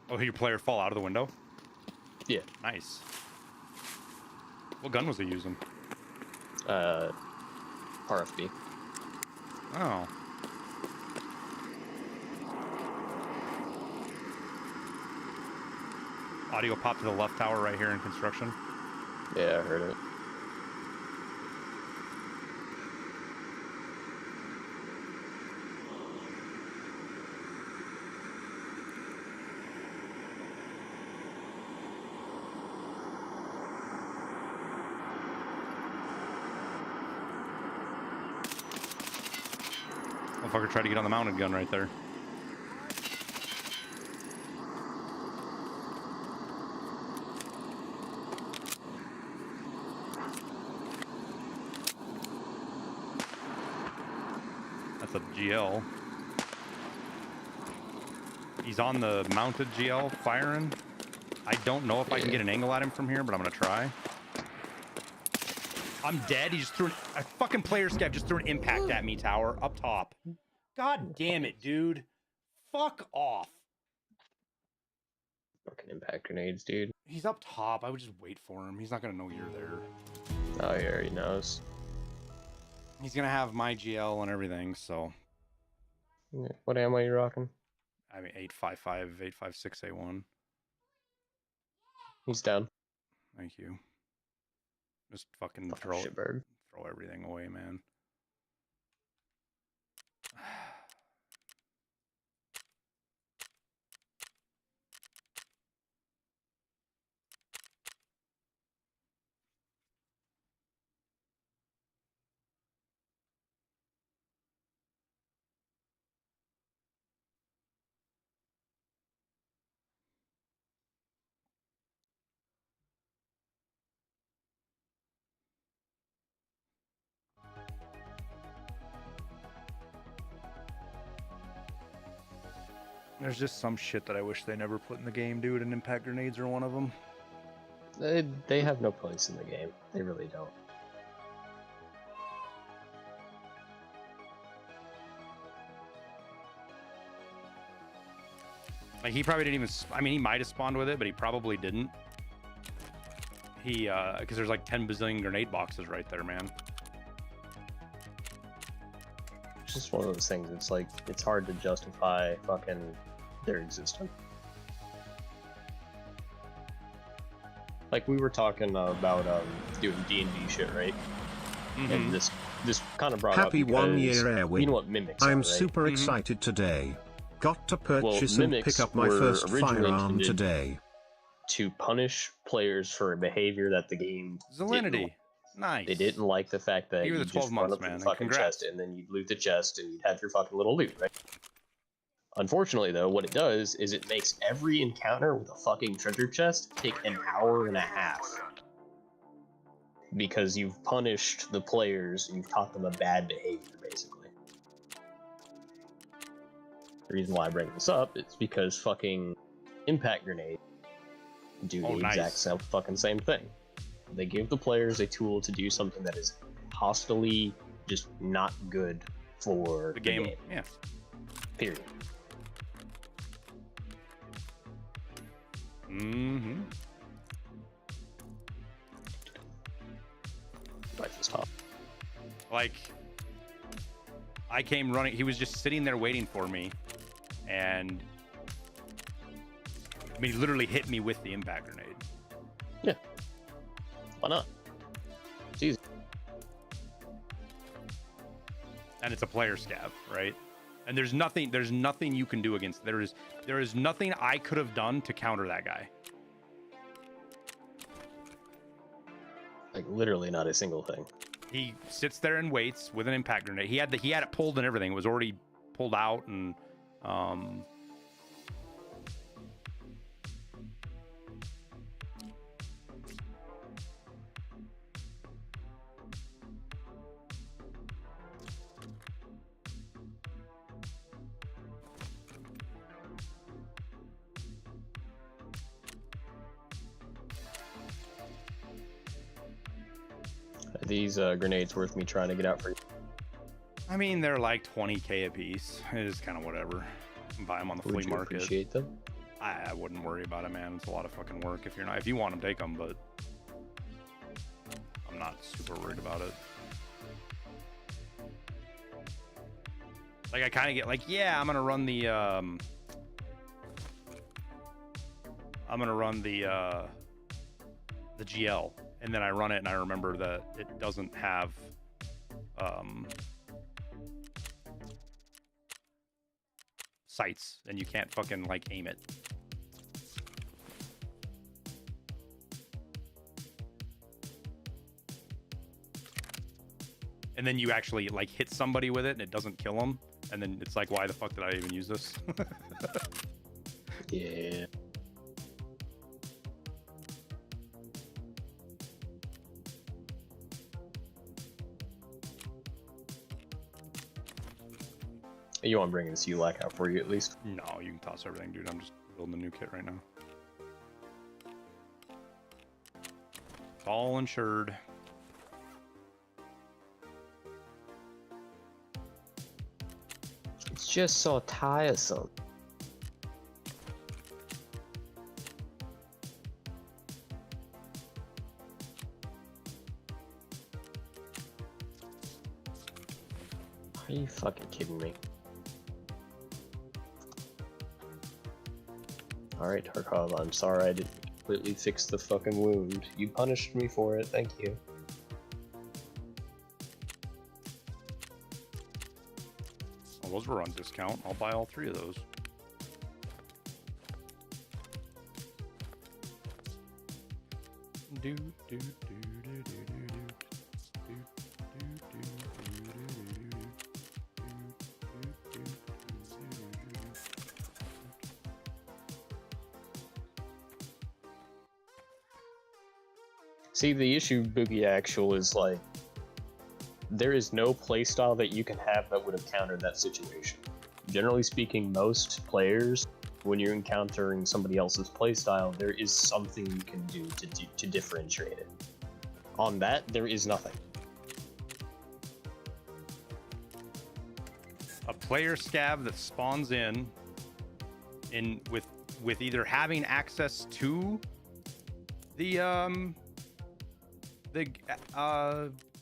Oh, did your player fall out of the window? Yeah. Nice. What gun was he using? RFB. Oh. Audio pop to the left tower right here in construction. Yeah, I heard it. Motherfucker tried to get on the mounted gun right there. That's a GL. He's on the mounted GL firing. I don't know if I can get an angle at him from here, but I'm gonna try. I'm dead. He just threw a fucking player scav just threw an impact at me, tower, up top. God damn it, dude. Fuck off. Fucking impact grenades, dude. He's up top. I would just wait for him. He's not gonna know you're there. Oh, he already knows. He's gonna have my GL and everything, so. Yeah, what ammo are you rocking? I mean, 855, 856A1. He's down. Thank you. Just fucking Fucking throw shitbird. throw everything away, man. There's just some shit that I wish they never put in the game, dude, and impact grenades are one of them. They have no place in the game. They really don't. Like, he probably didn't even... I mean, he might have spawned with it, but he probably didn't. He, because there's like 10 bazillion grenade boxes right there, man. It's just one of those things. It's like, it's hard to justify fucking their existence. Like, we were talking about doing D&D shit, right? Mm-hmm. And this kind of brought Happy up 1 year because Airwing. you know what mimics I'm are, right? super excited today. Got to purchase and mimics pick up my were first originally firearm intended today. To punish players for a behavior that the game Salinity. didn't. Nice. They didn't like the fact that You were you the 12 just run months, up to man, the and fucking congrats. chest and then you'd loot the chest and you'd have your fucking little loot, right? Unfortunately, though, what it does is it makes every encounter with a fucking treasure chest take an hour and a half. Because you've punished the players, you've taught them a bad behavior, basically. The reason why I bring this up is because fucking impact grenades do the exact same thing. They give the players a tool to do something that is hostily just not good for The game. Yeah. Period. Mm-hmm. Life is tough. Like, I came running. He was just sitting there waiting for me, and I mean, he literally hit me with the impact grenade. Yeah. Why not? It's easy. And it's a player scav, right? And there's nothing you can do against. There is nothing I could have done to counter that guy. Like literally not a single thing. He sits there and waits with an impact grenade. He had it pulled and everything. It was already pulled out, and Are these grenades worth me trying to get out for you? I mean, they're like 20K a piece. It is kind of whatever. Buy them on the flea market. Appreciate them? I wouldn't worry about it, man. It's a lot of fucking work. If you want them, take them, but I'm not super worried about it. Like, I kind of get like, yeah, I'm gonna run the GL, and then I run it and I remember that it doesn't have sights, and you can't fucking like aim it. And then you actually like hit somebody with it and it doesn't kill them, and then it's like, why the fuck did I even use this? Yeah. You want to bring this ULAC out for you at least? No, you can toss everything, dude. I'm just building a new kit right now. All insured. It's just so tiresome. Are you fucking kidding me? Alright, Tarkov, I'm sorry I didn't completely fix the fucking wound. You punished me for it, thank you. Well, those were on discount. I'll buy all 3 of those. Do, do, do, do, do, do, do. See, the issue, Boogie Actual, is like, there is no playstyle that you can have that would have countered that situation. Generally speaking, most players, when you're encountering somebody else's playstyle, there is something you can do to differentiate it. On that, there is nothing. A player scav that spawns in with either having access to the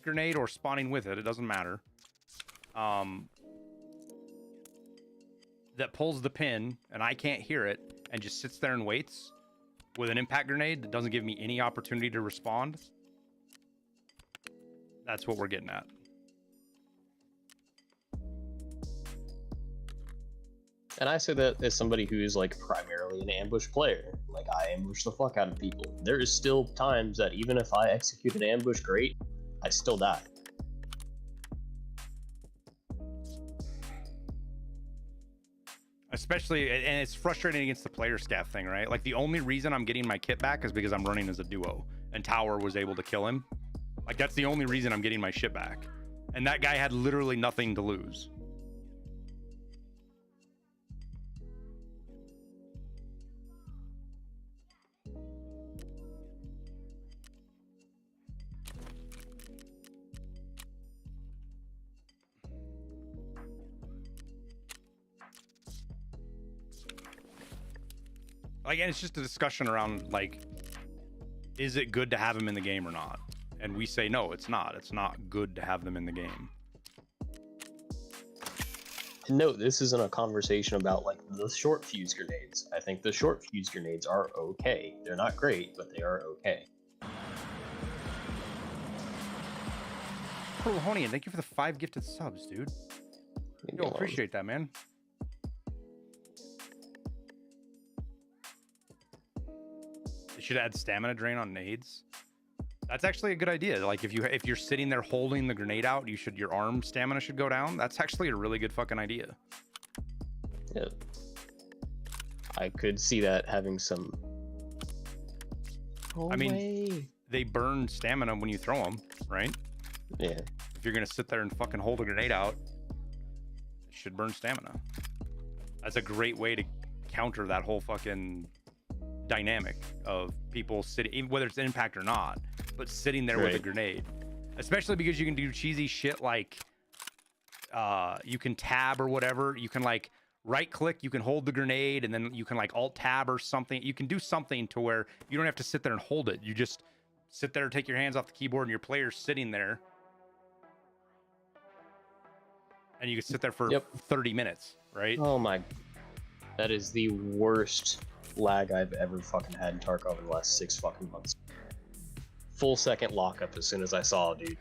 grenade or spawning with it doesn't matter, that pulls the pin and I can't hear it and just sits there and waits with an impact grenade that doesn't give me any opportunity to respond. That's what we're getting at. And I say that as somebody who is like primarily an ambush player. Like, I ambush the fuck out of people. There is still times that even if I execute an ambush great, I still die. Especially, and it's frustrating against the player scav thing, right? Like, the only reason I'm getting my kit back is because I'm running as a duo and Tower was able to kill him. Like, that's the only reason I'm getting my shit back. And that guy had literally nothing to lose. Like, and it's just a discussion around, like, is it good to have them in the game or not? And we say, no, it's not. It's not good to have them in the game. No, this isn't a conversation about, like, the short fuse grenades. I think the short fuse grenades are okay. They're not great, but they are okay. Purple Honian, thank you for the 5 gifted subs, dude. Yo, appreciate that, man. You should add stamina drain on nades. That's actually a good idea. Like if you're sitting there holding the grenade out, your arm stamina should go down. That's actually a really good fucking idea. Yeah. I could see that having some. I mean, they burn stamina when you throw them, right? Yeah. If you're gonna sit there and fucking hold a grenade out, it should burn stamina. That's a great way to counter that whole fucking dynamic of people sitting, whether it's impact or not, but sitting there with a grenade. Especially because you can do cheesy shit like you can tab or whatever. You can like right click, you can hold the grenade, and then you can like alt tab or something. You can do something to where you don't have to sit there and hold it. You just sit there, take your hands off the keyboard, and your player's sitting there. And you can sit there for 30 minutes, right? Oh my. That is the worst lag I've ever fucking had in Tarkov in the last 6 fucking months. Full second lockup as soon as I saw it, dude.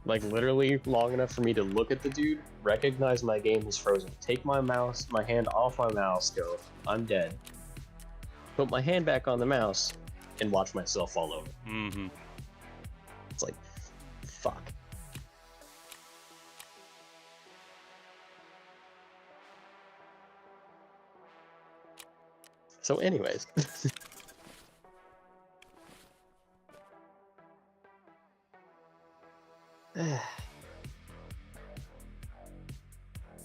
Like literally long enough for me to look at the dude, recognize my game was frozen, take my hand off my mouse, go, I'm dead. Put my hand back on the mouse, and watch myself fall over. Mm-hmm. It's like, fuck. So anyways.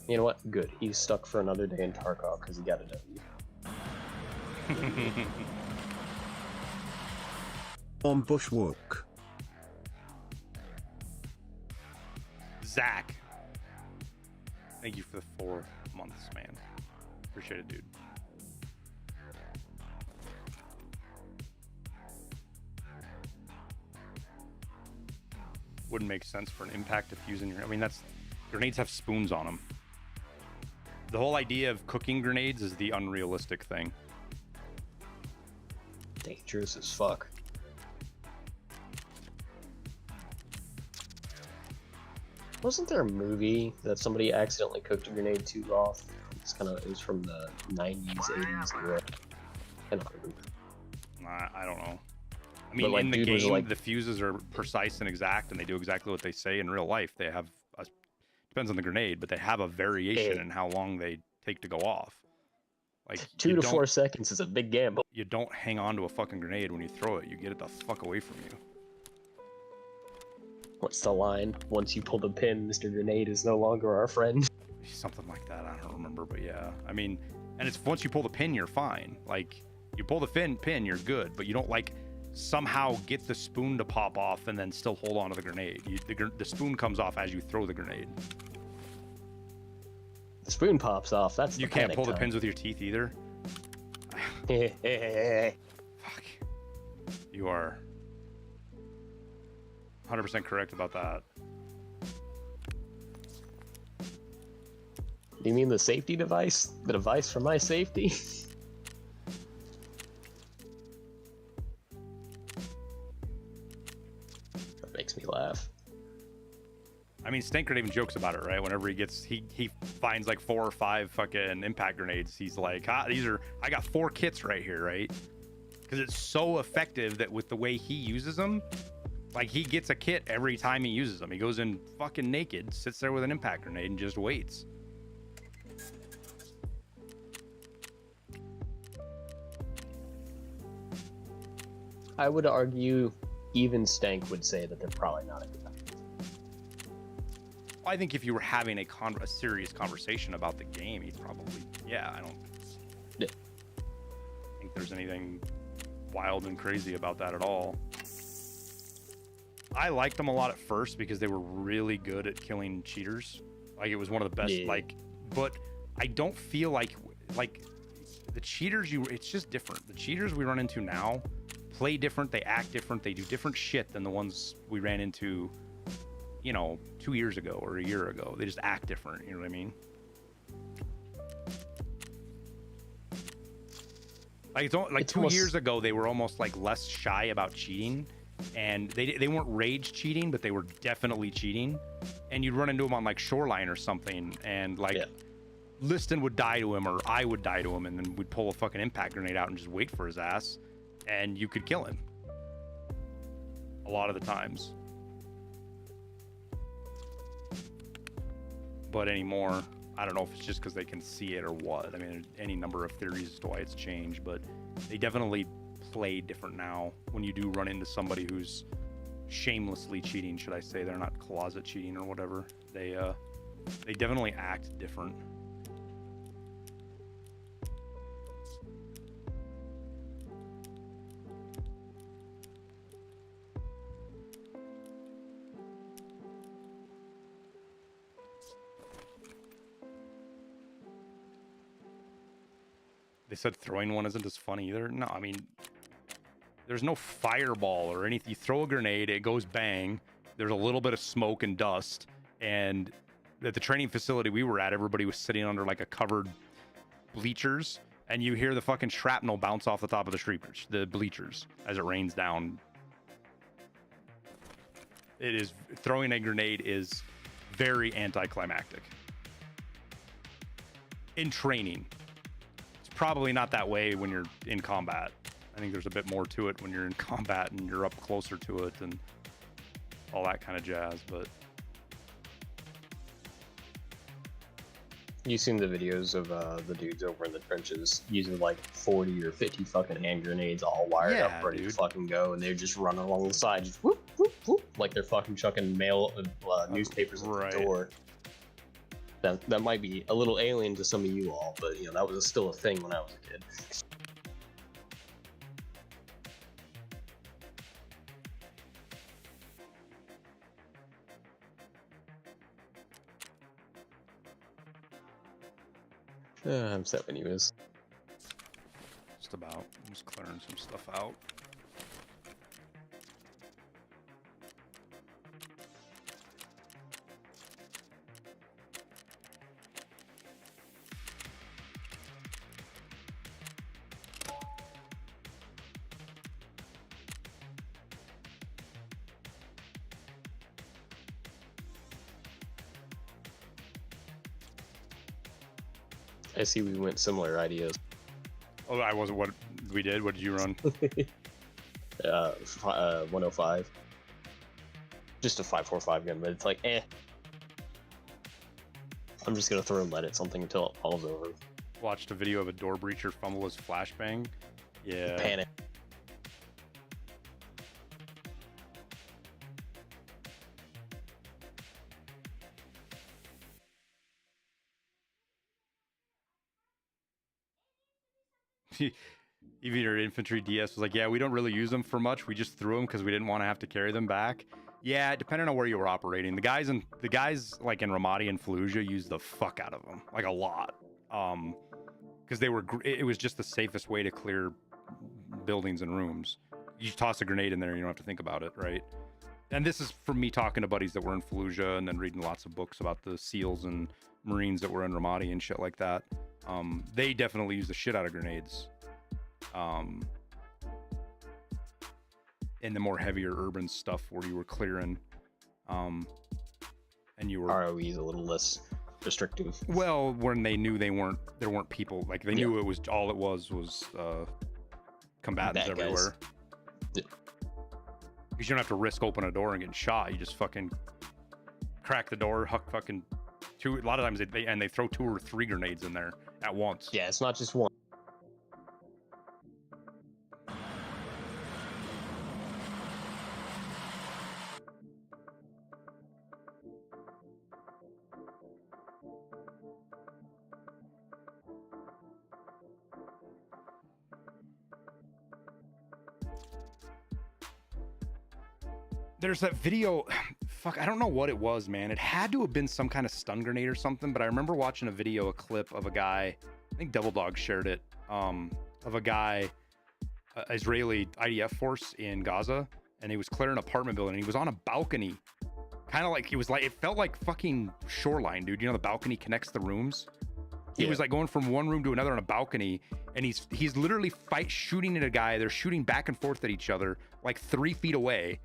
You know what? Good. He's stuck for another day in Tarkov because he got a W. On Bushwook. Zach. Thank you for the 4 months, man. Appreciate it, dude. Wouldn't make sense for an impact to fuse in your... I mean, grenades have spoons on them. The whole idea of cooking grenades is the unrealistic thing. Dangerous as fuck. Wasn't there a movie that somebody accidentally cooked a grenade too raw? It was from the 90s, 80s era. I don't remember. I don't know. I mean, like, in the game, the fuses are precise and exact, and they do exactly what they say. In real life, they have depends on the grenade, but they have a variation in how long they take to go off. Like 2 to 4 seconds is a big gamble. You don't hang on to a fucking grenade when you throw it. You get it the fuck away from you. What's the line? Once you pull the pin, Mr. Grenade is no longer our friend. Something like that. I don't remember, but yeah. I mean, and it's once you pull the pin, you're fine. Like, you pull the pin, you're good, but you don't like somehow get the spoon to pop off and then still hold on to the grenade. The spoon comes off as you throw the grenade. The spoon pops off. That's you can't pull the pins with your teeth either. Fuck. You are 100% correct about that. Do you mean the safety device? The device for my safety? That makes me laugh. I mean, Stanker even jokes about it, right? Whenever he finds like 4 or 5 fucking impact grenades, he's like, I got 4 kits right here, right? Because it's so effective that with the way he uses them, like he gets a kit every time he uses them. He goes in fucking naked, sits there with an impact grenade and just waits. I would argue even Stank would say that they're probably not a good time. I think if you were having a serious conversation about the game, he'd probably, I don't think there's anything wild and crazy about that at all. I liked them a lot at first because they were really good at killing cheaters. Like, it was one of the best, but I don't feel like the cheaters it's just different. The cheaters we run into now play different, they act different, they do different shit than the ones we ran into, 2 years ago or a year ago. They just act different, you know what I mean? Like 2 years ago, they were almost like less shy about cheating, and they weren't rage cheating, but they were definitely cheating. And you'd run into them on like Shoreline or something, and Liston would die to him, or I would die to him, and then we'd pull a fucking impact grenade out and just wait for his ass, and you could kill him. A lot of the times. But anymore, I don't know if it's just because they can see it or what. I mean, any number of theories as to why it's changed, but they definitely play different now when you do run into somebody who's shamelessly cheating, should I say. They're not closet cheating or whatever. They definitely act different. They said throwing one isn't as fun either. No, I mean, there's no fireball or anything. You throw a grenade, it goes bang. There's a little bit of smoke and dust. And at the training facility we were at, everybody was sitting under like a covered bleachers. And you hear the fucking shrapnel bounce off the top of the bleachers as it rains down. Throwing a grenade is very anticlimactic. In training. Probably not that way when you're in combat. I think there's a bit more to it when you're in combat and you're up closer to it and all that kind of jazz, but you seen the videos of the dudes over in the trenches using like 40 or 50 fucking hand grenades all wired up ready to fucking go, and they're just running along the side, just whoop, whoop, whoop, like they're fucking chucking newspapers at the door. That might be a little alien to some of you all, but that was still a thing when I was a kid. I'm set when he was. Just about. I'm just clearing some stuff out. I see we went similar ideas. Oh, I wasn't. What we did? What did you run? 105. Just a 5.45 gun, but it's like, I'm just gonna throw and let it something until it falls over. Watched a video of a door breacher fumble his flashbang. Yeah. Panic. Even your infantry DS was like, yeah, we don't really use them for much. We just threw them because we didn't want to have to carry them back. Yeah, depending on where you were operating. The guys like in Ramadi and Fallujah used the fuck out of them, like a lot, because it was just the safest way to clear buildings and rooms. You just toss a grenade in there and you don't have to think about it, right? And this is from me talking to buddies that were in Fallujah and then reading lots of books about the SEALs and Marines that were in Ramadi and shit like that. They definitely use the shit out of grenades. In the more heavier urban stuff where you were clearing, and you were ROE is a little less restrictive. Well, when they knew there weren't people, like they knew it was all it was combatants everywhere. Yeah. Because you don't have to risk opening a door and getting shot. You just fucking crack the door, fucking two. A lot of times they throw 2 or 3 grenades in there at once. Yeah, it's not just one. There's that video. Fuck, I don't know what it was, man. It had to have been some kind of stun grenade or something, but I remember watching a clip of a guy, I think Devil Dog shared it, of a guy, Israeli IDF force in Gaza, and he was clearing an apartment building, and he was on a balcony, kind of like, it felt like fucking Shoreline, dude. You know, the balcony connects the rooms? He was like going from one room to another on a balcony, and he's literally shooting at a guy. They're shooting back and forth at each other, like 3 feet away,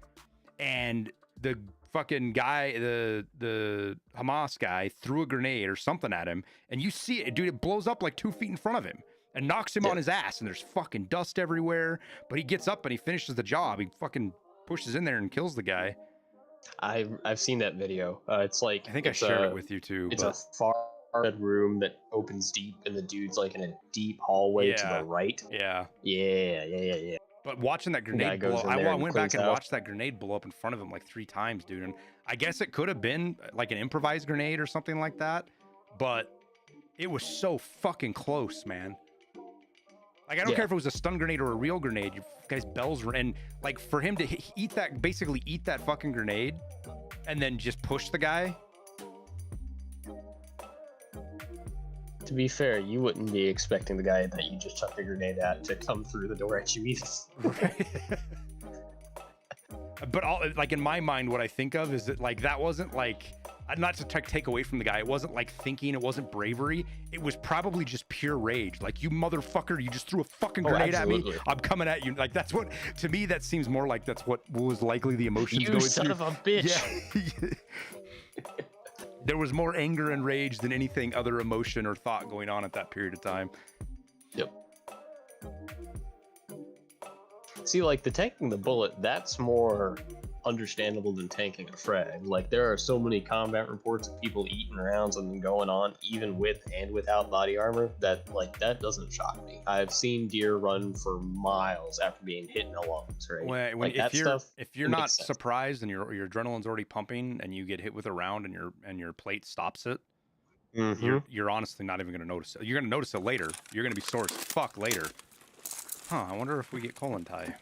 and the fucking guy, the Hamas guy, threw a grenade or something at him, and you see it, dude. It blows up like 2 feet in front of him and knocks him on his ass, and there's fucking dust everywhere. But he gets up and he finishes the job. He fucking pushes in there and kills the guy. I've seen that video. It's like, I think I shared it with you too. It's a far room that opens deep, and the dude's like in a deep hallway to the right. Yeah. But watching that grenade blow, I went back and watched that grenade blow up in front of him like 3 times, dude. And I guess it could have been like an improvised grenade or something like that, but it was so fucking close, man. Like, I don't care if it was a stun grenade or a real grenade. You guys' bells were, and like for him to basically eat that fucking grenade and then just push the guy. To be fair, you wouldn't be expecting the guy that you just chucked a grenade at to come through the door at you either. But like in my mind, what I think of is that like that wasn't like, not to take away from the guy, it wasn't like thinking, it wasn't bravery, it was probably just pure rage. Like, you motherfucker, you just threw a fucking grenade at me, I'm coming at you. Like, that's what, to me, that seems more like that's what was likely the emotions going through. You son of a bitch. Yeah. There was more anger and rage than anything other emotion or thought going on at that period of time. Yep. See, like, the tanking the bullet, that's more understandable than tanking a frag. Like, there are so many combat reports of people eating rounds and then going on, even with and without body armor, that, like, that doesn't shock me. I've seen deer run for miles after being hit in the lungs, right? If you're not surprised and your adrenaline's already pumping and you get hit with a round and your plate stops it, you're honestly not even going to notice it. You're going to notice it later. You're going to be sore as fuck later. Huh, I wonder if we get colon tie.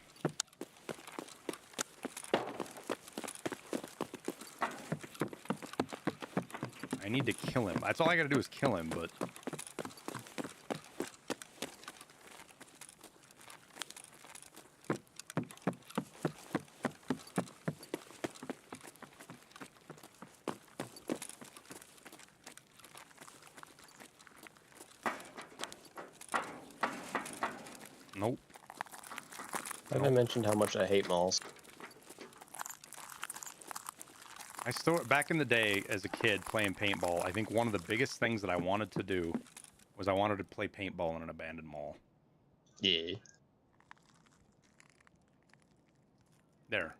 I need to kill him. That's all I gotta do is kill him, but... Nope. Have I mentioned how much I hate malls? I still, back in the day as a kid playing paintball, I think one of the biggest things that I wanted to do was I wanted to play paintball in an abandoned mall. Yeah. There.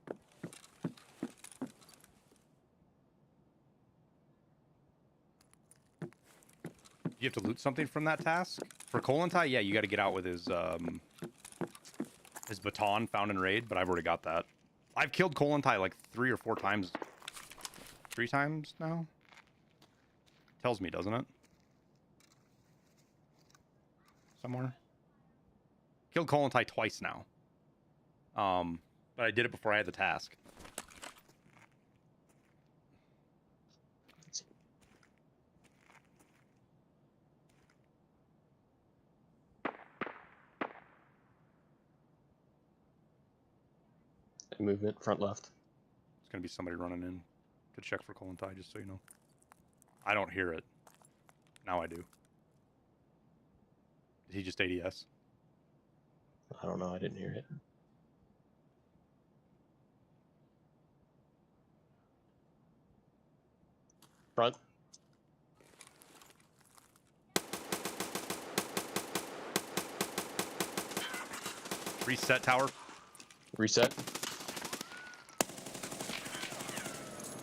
You have to loot something from that task? For colon tie, yeah, you got to get out with his baton found in raid, but I've already got that. I've killed colon tie like 3 or 4 times. 3 times now? Tells me, doesn't it? Somewhere. Killed colon tie twice now. But I did it before I had the task. Movement, front left. It's gonna be somebody running in to check for colon tie, just so you know. I don't hear it. Now I do. Is he just ADS? I don't know, I didn't hear it. Front. Reset tower. Reset.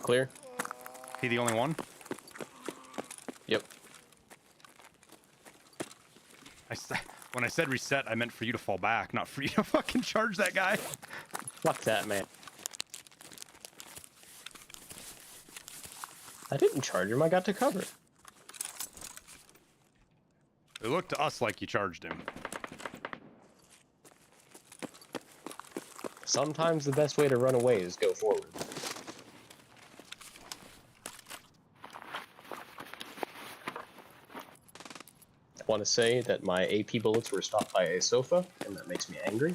Clear. He the only one? Yep. When I said reset, I meant for you to fall back, not for you to fucking charge that guy. Fuck that, man. I didn't charge him, I got to cover. It looked to us like you charged him. Sometimes the best way to run away is go forward. I want to say that my AP bullets were stopped by a sofa, and that makes me angry.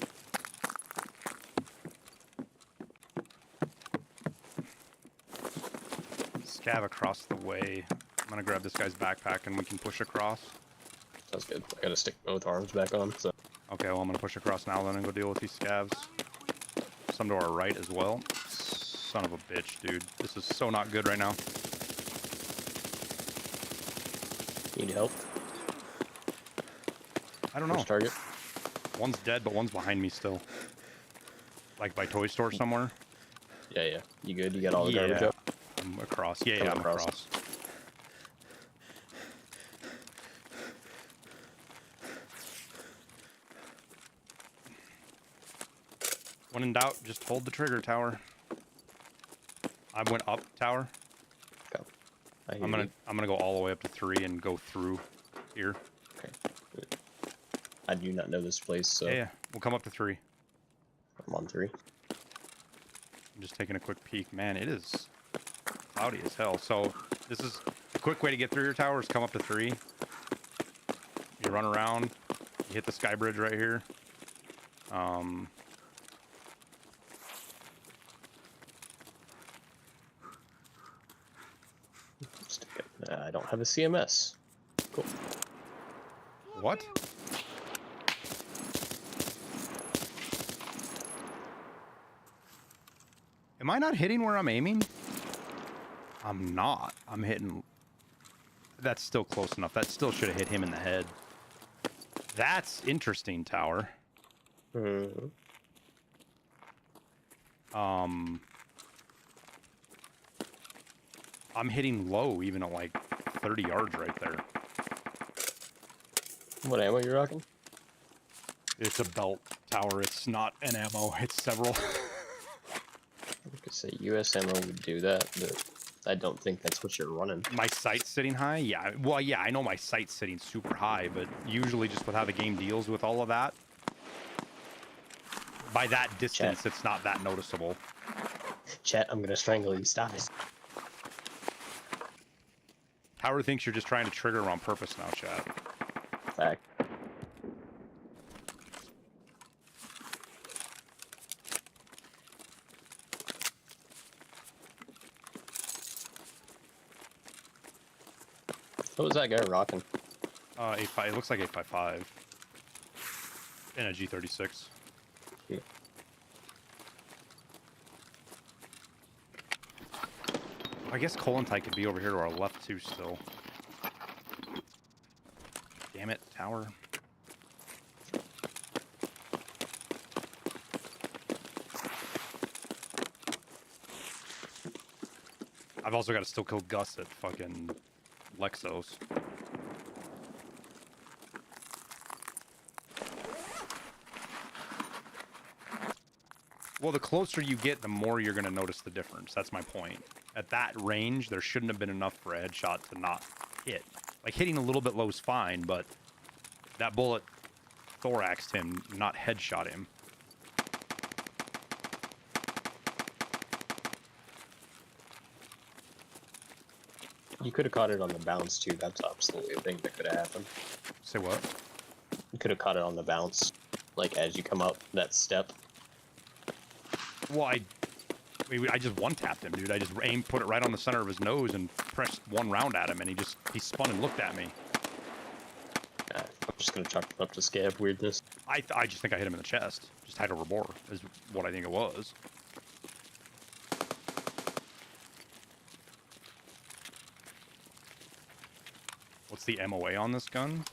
Scav across the way. I'm gonna grab this guy's backpack and we can push across. Sounds good. I gotta stick both arms back on, so... Okay, well I'm gonna push across now then and go deal with these scavs. Some to our right as well. Son of a bitch, dude. This is so not good right now. Need help? I don't know. First target? One's dead, but one's behind me still. Like by toy store somewhere. Yeah, yeah. You good? You got all the garbage up? I'm across. Yeah, Coming I'm across. across. When in doubt, just hold the trigger, tower. I went up, tower. Go. I'm gonna go all the way up to 3 and go through here. Okay. Good. I do not know this place, so... Yeah, we'll come up to 3. I'm on 3. I'm just taking a quick peek. Man, it is cloudy as hell. So this is a quick way to get through your tower is come up to 3. You run around, you hit the sky bridge right here. I don't have a CMS. Cool. What? Am I not hitting where I'm aiming? I'm not. I'm hitting... That's still close enough. That still should have hit him in the head. That's interesting, tower. Mm-hmm. I'm hitting low even at like 30 yards right there. What ammo you rocking? It's a belt, tower. It's not an ammo. It's several. I could say US ammo would do that, but I don't think that's what you're running. My sight's sitting high? Yeah. Well, yeah, I know my sight's sitting super high, but usually just with how the game deals with all of that, by that distance, it's not that noticeable. Chat, I'm gonna strangle you. Stop it. Tower thinks you're just trying to trigger him on purpose now, chat. Fact. What was that guy rocking? A5, it looks like 855. And a G36. Yeah. I guess Kolontai could be over here to our left too still. Damn it, tower. I've also got to still kill Gus at fucking Lexos. Well, the closer you get, the more you're going to notice the difference. That's my point. At that range, there shouldn't have been enough for a headshot to not hit. Like, hitting a little bit low is fine, but that bullet thoraxed him, not headshot him. You could have caught it on the bounce too. That's absolutely a thing that could have happened. Say what? You could have caught it on the bounce, like as you come up that step. Well, I just one-tapped him, dude. I just aimed, put it right on the center of his nose and pressed one round at him, and he spun and looked at me. I'm just gonna chalk it up to scab weirdness. I just think I hit him in the chest. Just had a rebore, is what I think it was. What's the MOA on this gun?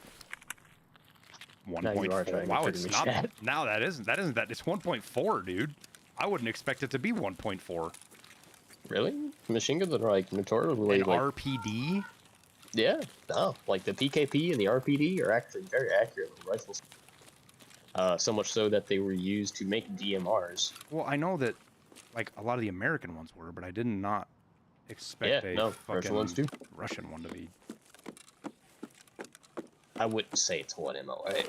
1.4. Wow, it's not. Now that isn't that. It's 1.4, dude. I wouldn't expect it to be 1.4. Really? Machine guns are like notoriously like RPD. Yeah, no. Like the PKP and the RPD are actually very accurate with rifles. So much so that they were used to make DMRs. Well, I know that, like a lot of the American ones were, but I did not expect a fucking ones too. Russian one to be. I wouldn't say it's one MOA.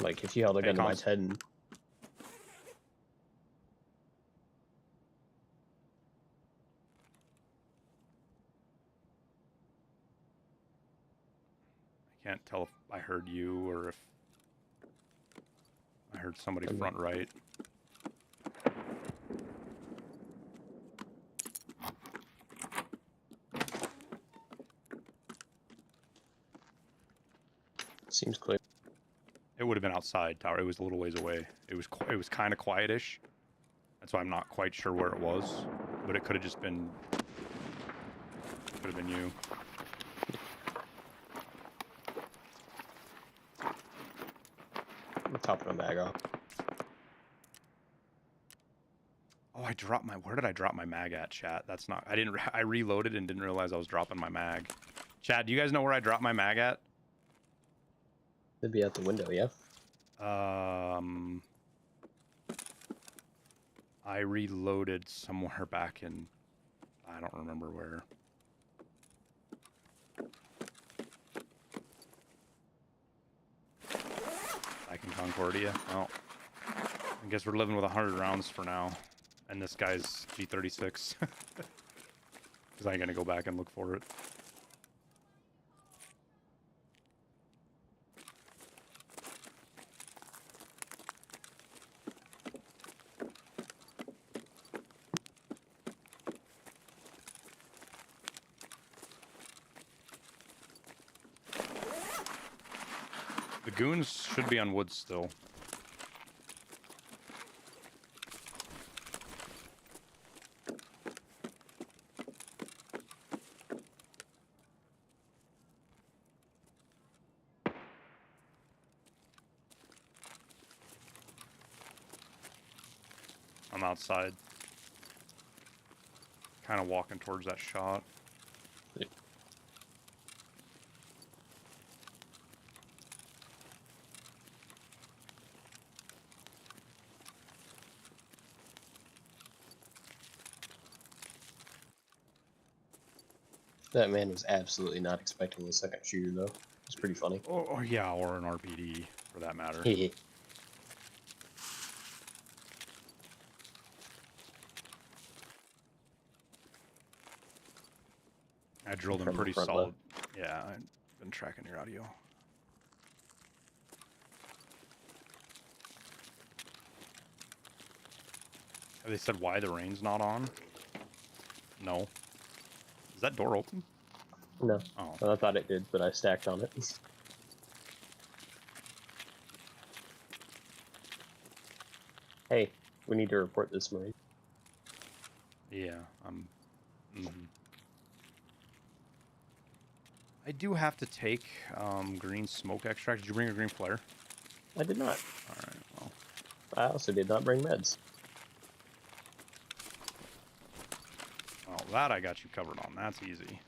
Like, if you held a gun to my head and... I can't tell if I heard you or if I heard somebody front right. Seems clear. It would have been outside, Tower. It was a little ways away. It was kind of quietish. That's why I'm not quite sure where it was, but it could have just been. Could have been you. I'm topping a mag off. Oh, I dropped my. Where did I drop my mag at, chat? That's not. I didn't. I reloaded and didn't realize I was dropping my mag. Chat, do you guys know where I dropped my mag at? It'd be out the window, yeah. I reloaded somewhere back in. I don't remember where. Back in Concordia. Oh, I guess we're living with 100 rounds for now, and this guy's G36. Because I ain't gonna go back and look for it. The goons should be on wood still. I'm outside. Kind of walking towards that shot. Yeah. That man was absolutely not expecting the second shooter, though. It's pretty funny. Or yeah, or an RPD, for that matter. I drilled him pretty solid. Left. Yeah, I've been tracking your audio. Have they said why the rain's not on? No. Is that door open? No. Oh. Well, I thought it did, but I stacked on it. Hey, we need to report this, Marine. Yeah, I do have to take green smoke extract. Did you bring a green flare? I did not. Alright, well. I also did not bring meds. Oh, that I got you covered on. That's easy.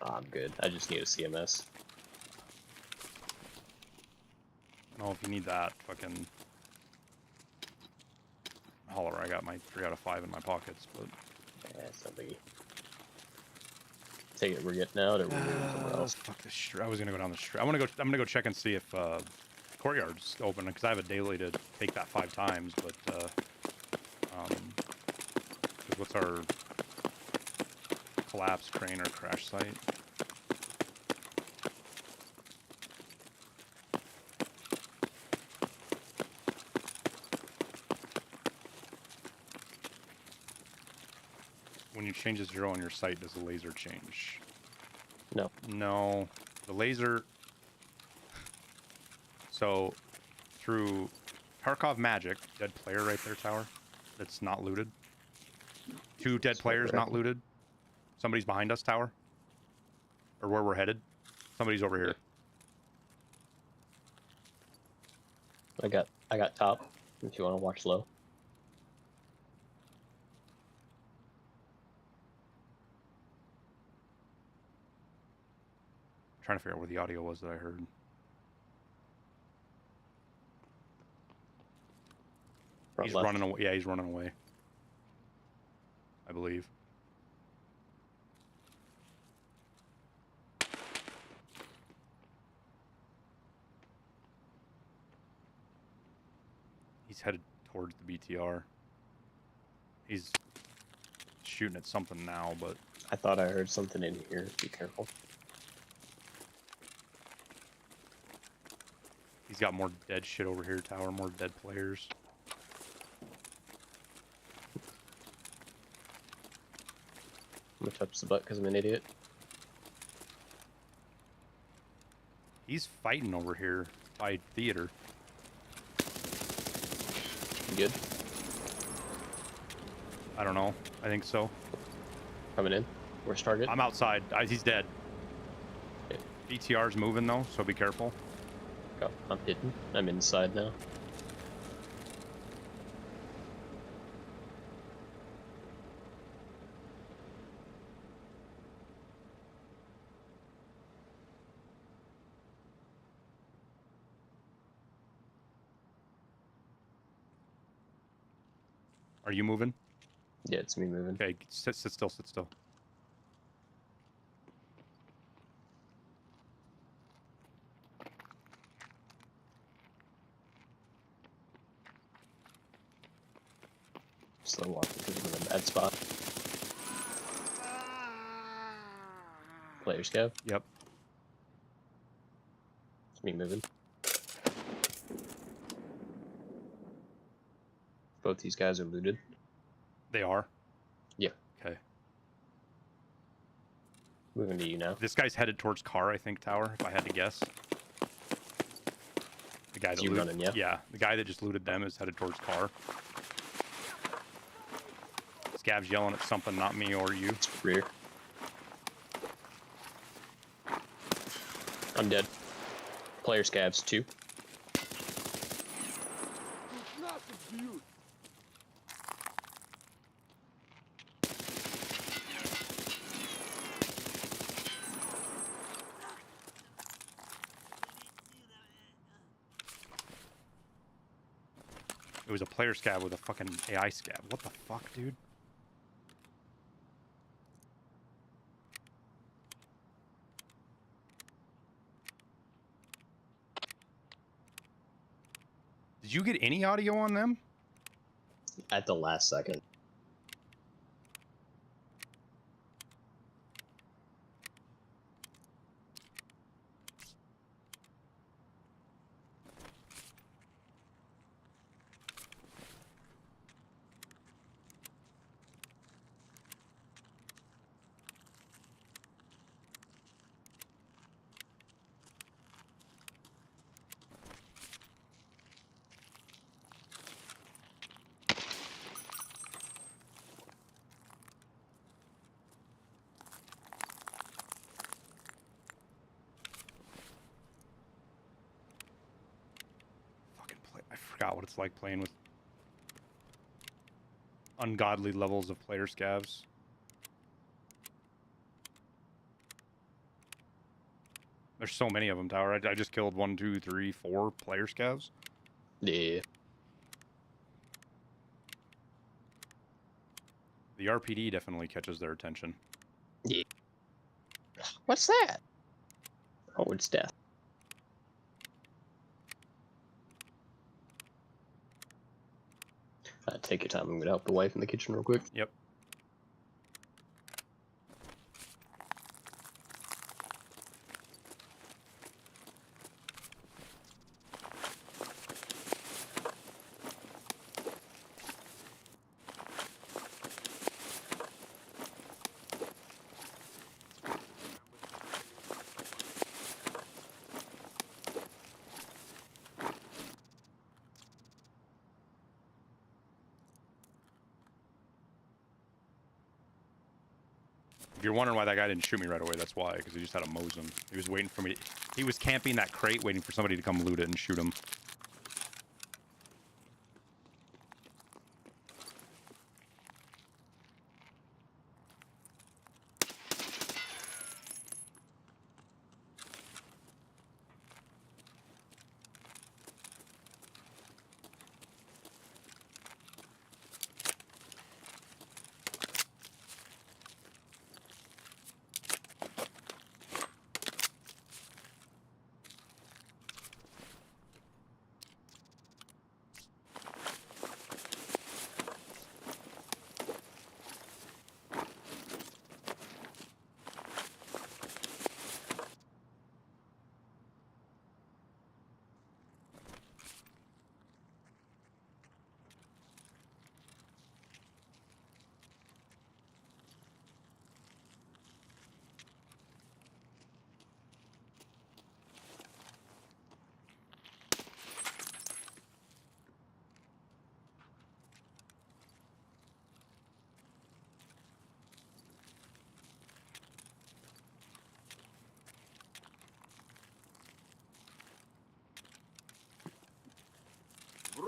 Oh, I'm good. I just need a CMS. Oh, if you need that, fucking holler. I got my 3 out of 5 in my pockets, but Yeah, somebody. Take it. We're getting out, or we're moving somewhere else. Fuck this street. I was gonna go down the street. I'm gonna go check and see if courtyard's open because I have a daily to take that 5 times. But what's our collapse crane or crash site? When you change the 0 on your sight, does the laser change? No. No. The laser... So, through Tarkov Magic, dead player right there, tower, that's not looted. 2 dead players not looted. Somebody's behind us, tower. Or where we're headed. Somebody's over here. I got top, if you want to watch low. Trying to figure out where the audio was that I heard. Front He's left. running away. Yeah, he's running away. I believe. He's headed towards the BTR. He's shooting at something now, but... I thought I heard something in here. Be careful. He's got more dead shit over here, tower, more dead players. I'm gonna touch the butt because I'm an idiot. He's fighting over here by theater. You good? I don't know. I think so. Coming in. Where's target? I'm outside. He's dead. Okay. BTR's moving though, so be careful. Go. I'm hidden. I'm inside now. Are you moving? Yeah, it's me moving. Okay, sit still, sit still. Slow walking because I'm in a bad spot. Player scav. Yep. It's me moving. Both these guys are looted. They are? Yeah. Okay. Moving to you now. This guy's headed towards car, I think, tower, if I had to guess. The guy that you running, yeah? Yeah, the guy that just looted them is headed towards car. Scav's yelling at something, not me or you. It's rear. I'm dead. Player scavs, 2. It was a player scav with a fucking AI scav. What the fuck, dude? Did you get any audio on them? At the last second. I forgot what it's like playing with ungodly levels of player scavs. There's so many of them, tower. I just killed 1, 2, 3, 4 player scavs. Yeah. The RPD definitely catches their attention. Yeah. What's that? Oh, it's death. Take your time. I'm gonna help the wife in the kitchen real quick. Yep. If you're wondering why that guy didn't shoot me right away, that's why, because he just had a Mosin. He was waiting for me. He was camping that crate, waiting for somebody to come loot it and shoot him.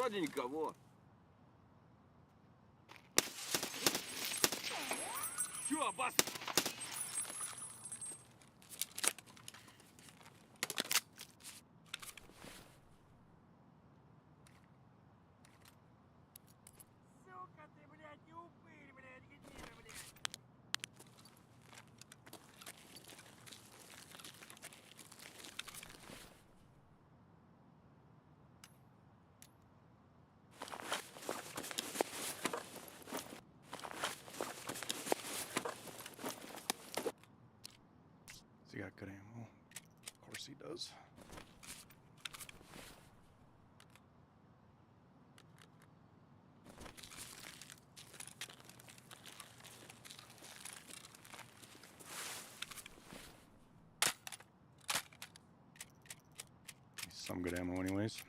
Вроде никого. Чё, бас? Сука ты, блядь, не упырь, блядь, гетина, блядь. Has he got good ammo? Of course he does. Some good ammo anyways.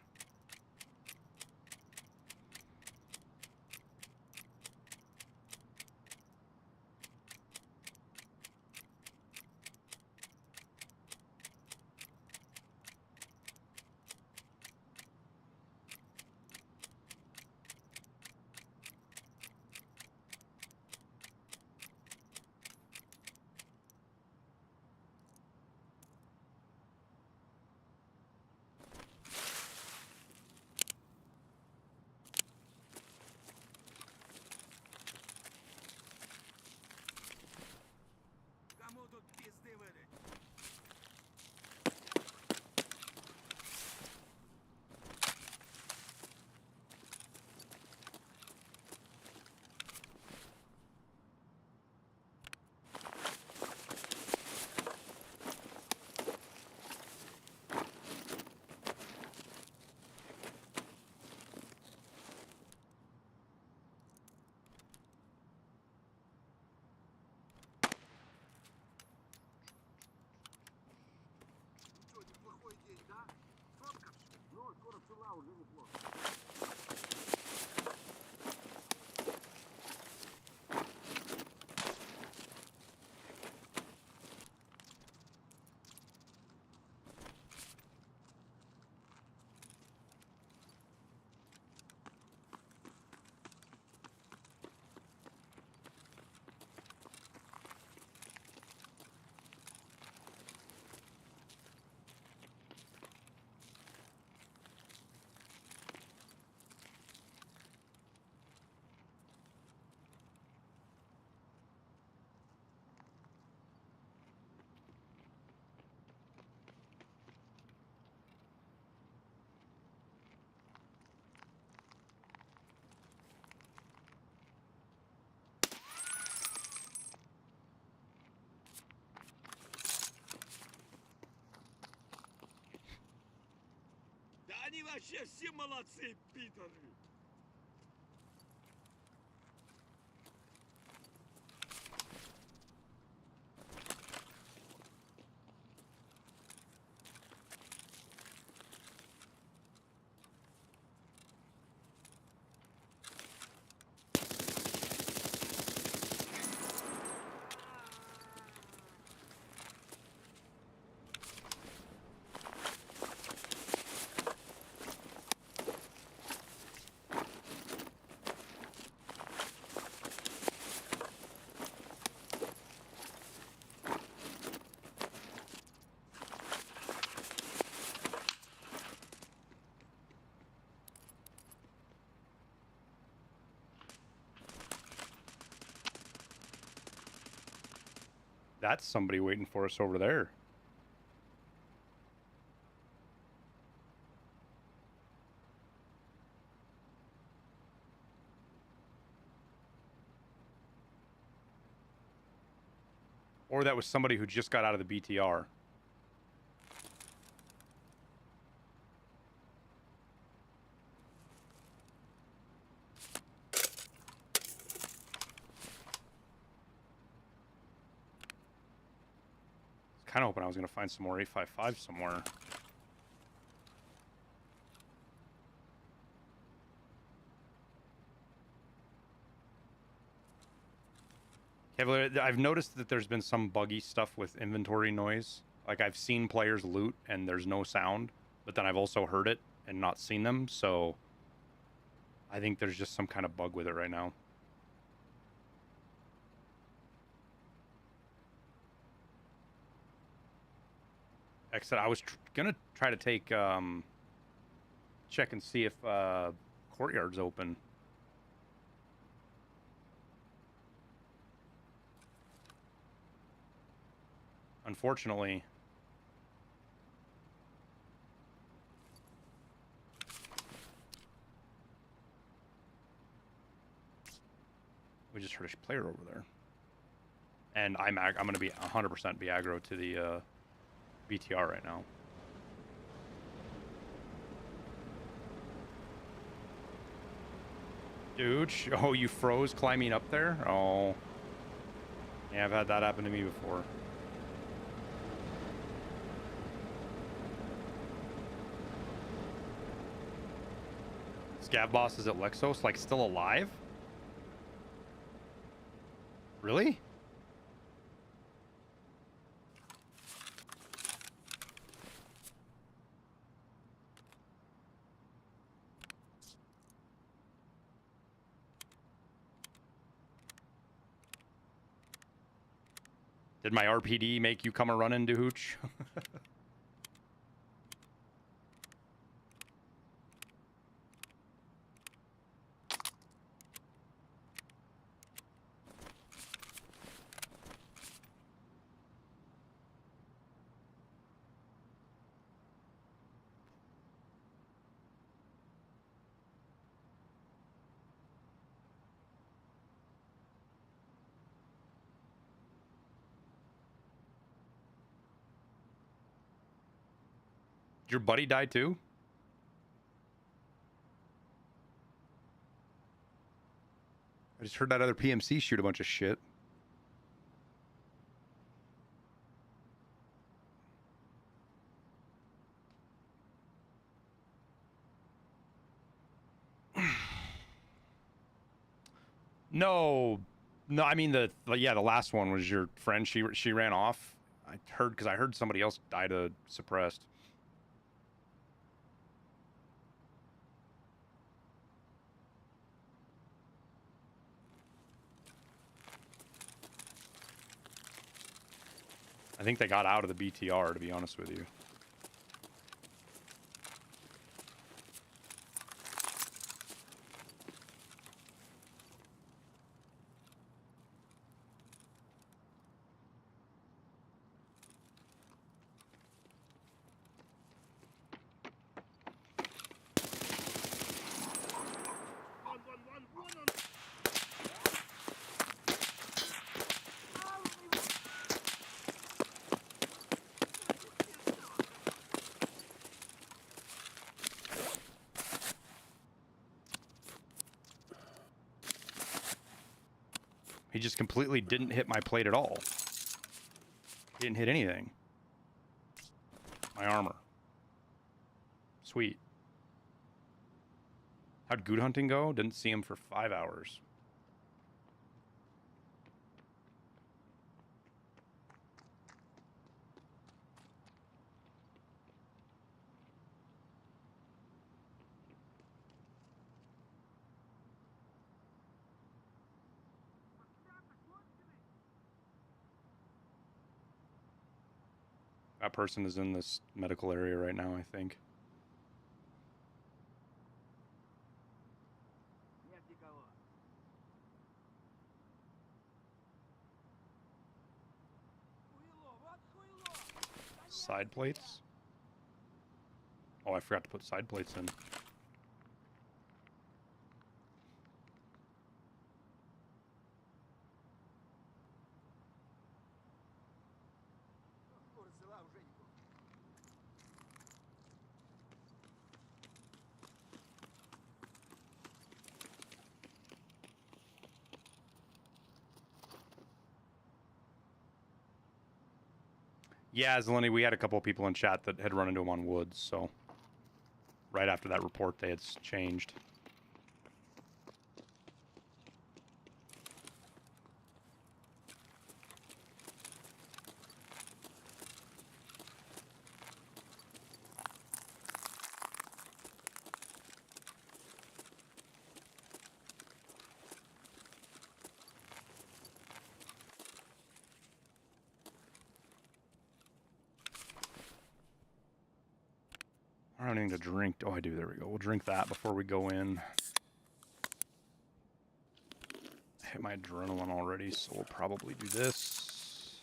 Кому тут пизды выдать? Что, неплохой день, да? Сотка все. Ну, скоро цела уже неплохо. Да они вообще все молодцы, питеры. That's somebody waiting for us over there. Or that was somebody who just got out of the BTR. Kind of hoping I was going to find some more 855 somewhere. Cavalier, I've noticed that there's been some buggy stuff with inventory noise. Like I've seen players loot and there's no sound, but then I've also heard it and not seen them. So I think there's just some kind of bug with it right now. Like I said, I was gonna try to take check and see if Courtyard's open. Unfortunately, we just heard a player over there, and I'm gonna be 100% be aggro to the BTR right now. Dude, oh, you froze climbing up there? Oh, yeah, I've had that happen to me before. Scav Boss is at Lexos, like still alive? Really? Did my RPD make you come a running, Dooch? Did your buddy die too? I just heard that other PMC shoot a bunch of shit. No, I mean the last one was your friend. She ran off. I heard because I heard somebody else died of suppressed. I think they got out of the BTR, to be honest with you. He just completely didn't hit my plate at all. He didn't hit anything. My armor. Sweet. How'd good hunting go? Didn't see him for 5 hours. That person is in this medical area right now, I think. Нет никого. Хуйло, вот хуйло! Side plates? Oh, I forgot to put side plates in. Курсила уже не было. Yeah, Zeleny, we had a couple of people in chat that had run into him on Woods, so right after that report, they had changed. I don't have anything to drink. Oh, I do. There we go. We'll drink that before we go in. I hit my adrenaline already, so we'll probably do this.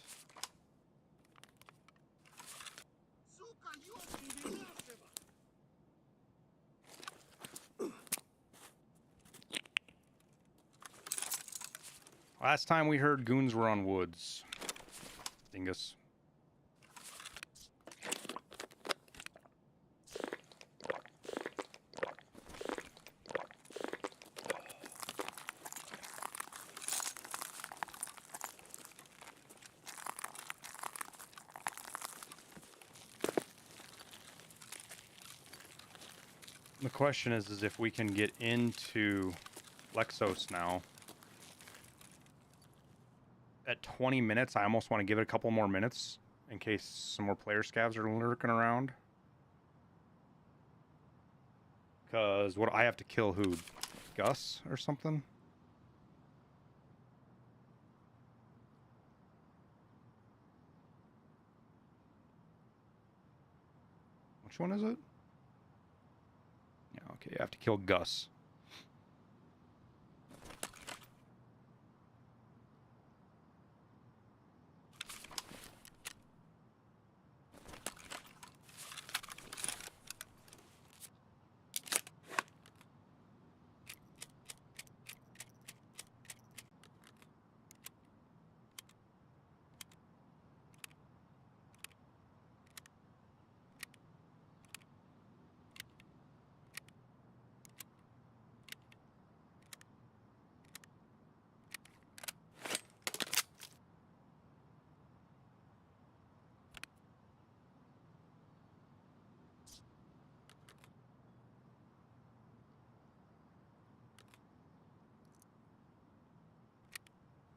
Сука, ёбаный, винавшего! Last time we heard goons were on woods. Dingus. The question is if we can get into Lexos now. At 20 minutes, I almost want to give it a couple more minutes in case some more player scavs are lurking around. Because what I have to kill who? Gus or something? Which one is it? Yeah, okay, you have to kill Gus.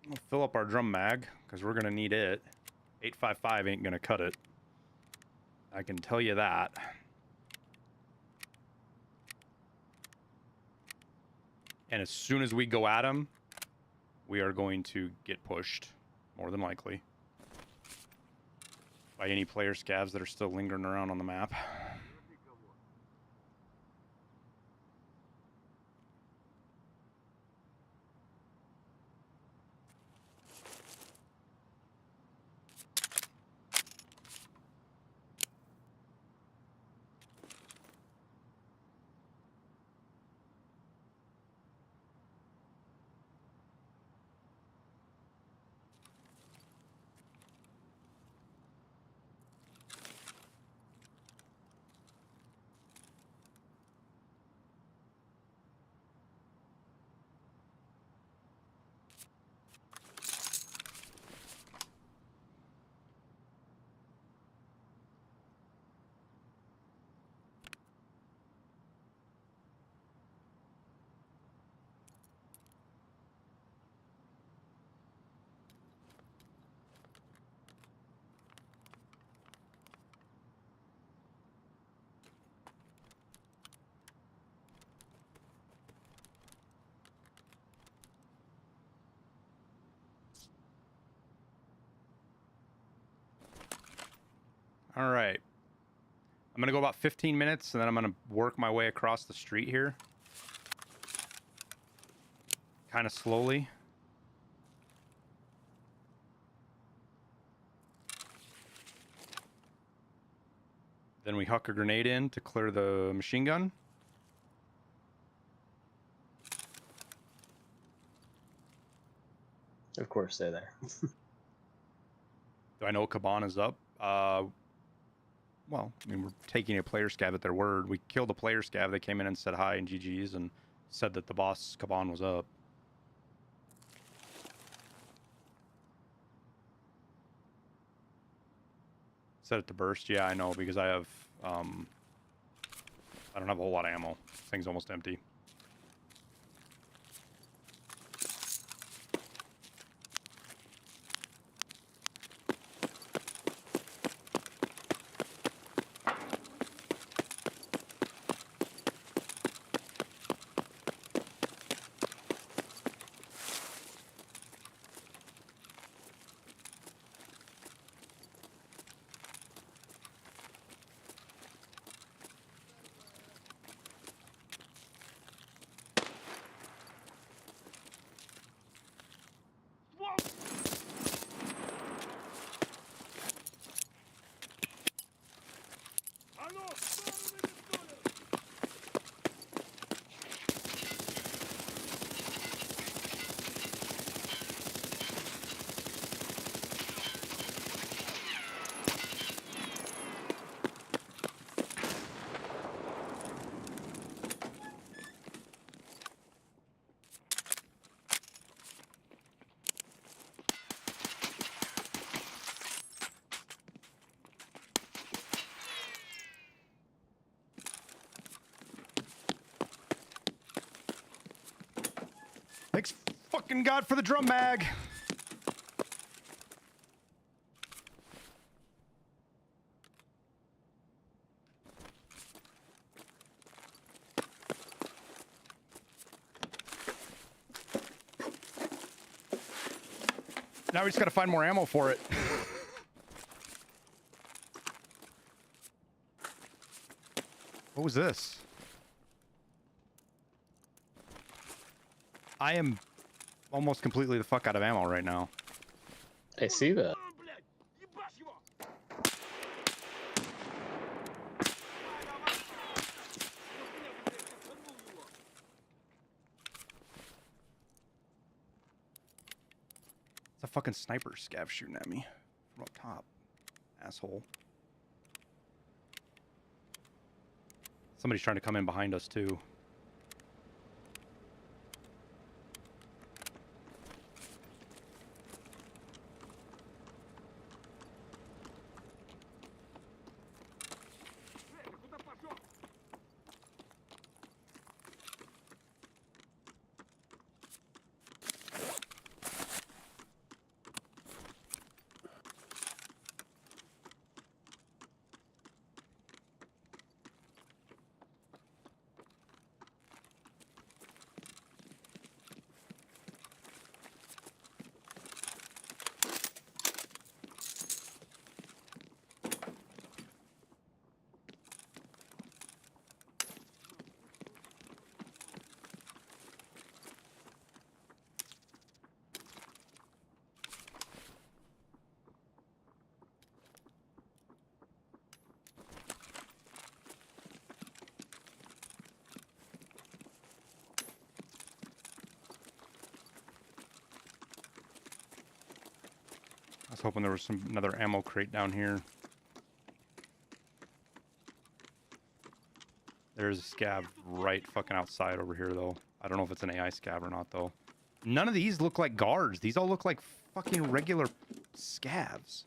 We'll fill up our drum mag, because we're going to need it. 855 ain't going to cut it. I can tell you that. And as soon as we go at him, we are going to get pushed, more than likely, by any player scavs that are still lingering around on the map. All right. I'm going to go about 15 minutes, and then I'm going to work my way across the street here. Kind of slowly. Then we huck a grenade in to clear the machine gun. Of course they're there. Do I know Kaban is up? Well, I mean, we're taking a player scav at their word. We killed a player scav. They came in and said hi and GG's and said that the boss, Kaban, was up. Set it to burst. Yeah, I know, because I have, I don't have a whole lot of ammo. Thing's almost empty. Fucking God for the drum mag. Now we just gotta find more ammo for it. What was this? I am almost completely the fuck out of ammo right now. I see that. Блядь, ебашь его! It's a fucking sniper scav shooting at me from up top. Asshole. Somebody's trying to come in behind us too. Куда пошел? I was hoping there was another ammo crate down here. There's a scav right fucking outside over here, though. I don't know if it's an AI scav or not, though. None of these look like guards. These all look like fucking regular scavs.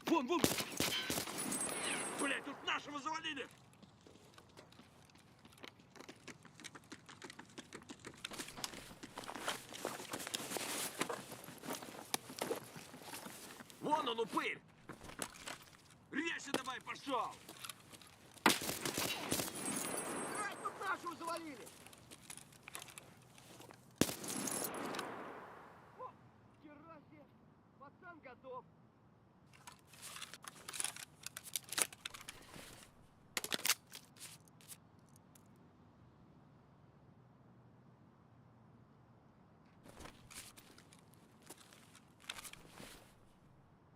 Вон, вон! Блядь, тут нашего завалили! Вон он, упырь! Резче давай, пошел! Блядь, тут нашего завалили! О, хера себе! Пацан готов!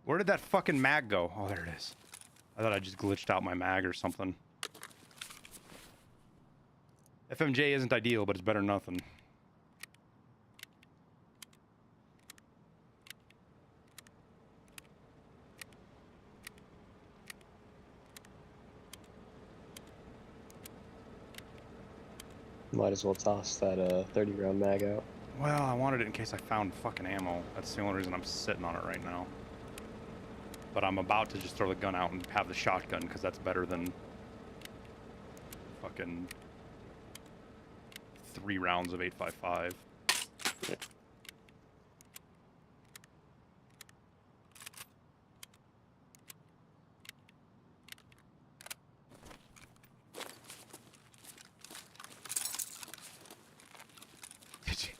Where did that fucking mag go? Oh, there it is. I thought I just glitched out my mag or something. FMJ isn't ideal, but it's better than nothing. Might as well toss that 30-round mag out. Well, I wanted it in case I found fucking ammo. That's the only reason I'm sitting on it right now. But I'm about to just throw the gun out and have the shotgun, because that's better than fucking 3 rounds of 8.55.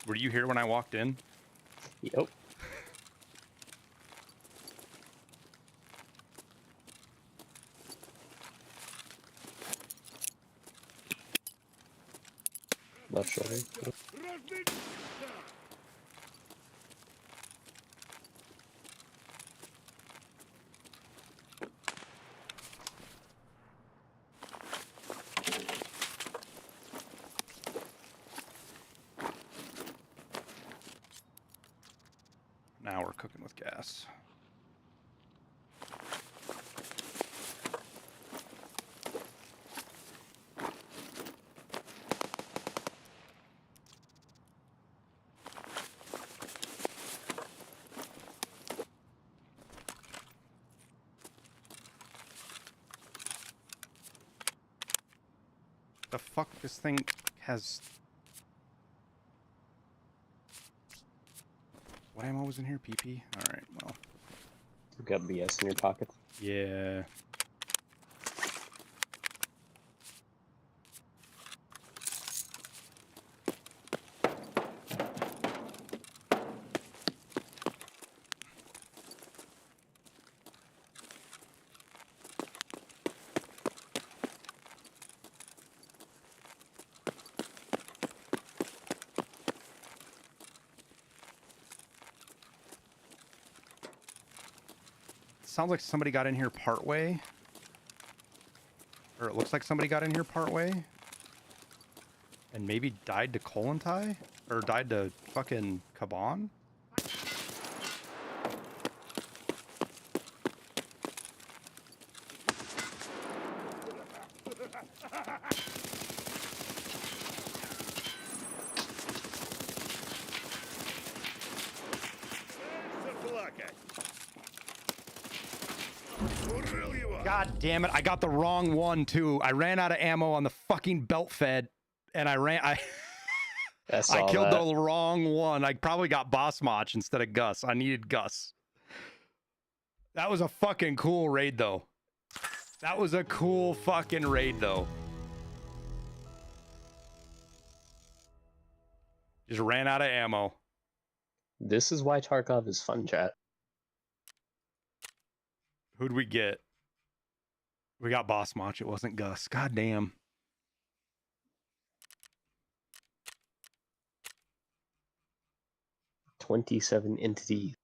Were you here when I walked in? Yep. Left shoulder. Now we're cooking with gas. The fuck, this thing has... What ammo was in here? PP? Alright, well. You got BS in your pockets? Yeah. Sounds like somebody got in here partway. Or it looks like somebody got in here partway. And maybe died to Kollontai? Or died to fucking Kaban? God damn it, I got the wrong one too. I ran out of ammo on the fucking belt fed and I killed the wrong one. I probably got Boss Mach instead of Gus. I needed Gus. That was a fucking cool raid though. That was a cool fucking raid though. Just ran out of ammo. This is why Tarkov is fun, chat. Who'd we get? We got Boss Mach. It wasn't Gus. God damn. $27 entities.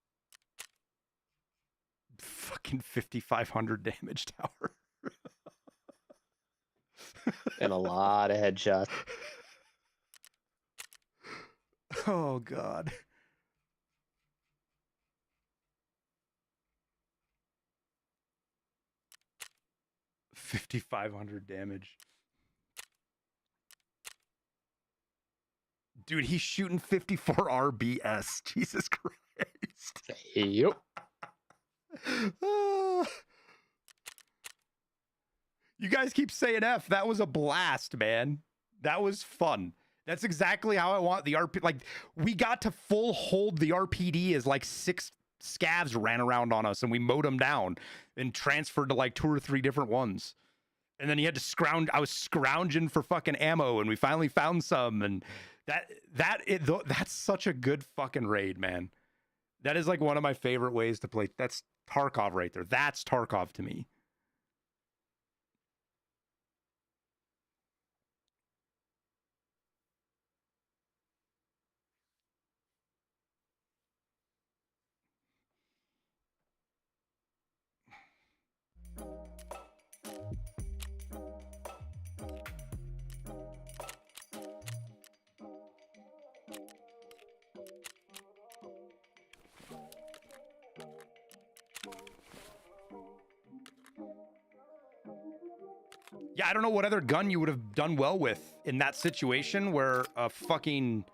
Fucking 5,500 damage tower. And a lot of headshots. Oh, God. $5,500 damage. Dude, he's shooting 54 RBS. Jesus Christ. Yep. You guys keep saying F. That was a blast, man. That was fun. That's exactly how I want the RP. Like, we got to full hold the RPD as like 6 scavs ran around on us and we mowed them down and transferred to like 2 or 3 different ones. And then you had to scrounge. I was scrounging for fucking ammo and we finally found some. And that's such a good fucking raid, man. That is like one of my favorite ways to play. That's Tarkov right there. That's Tarkov to me. Yeah, I don't know what other gun you would have done well with in that situation where a fucking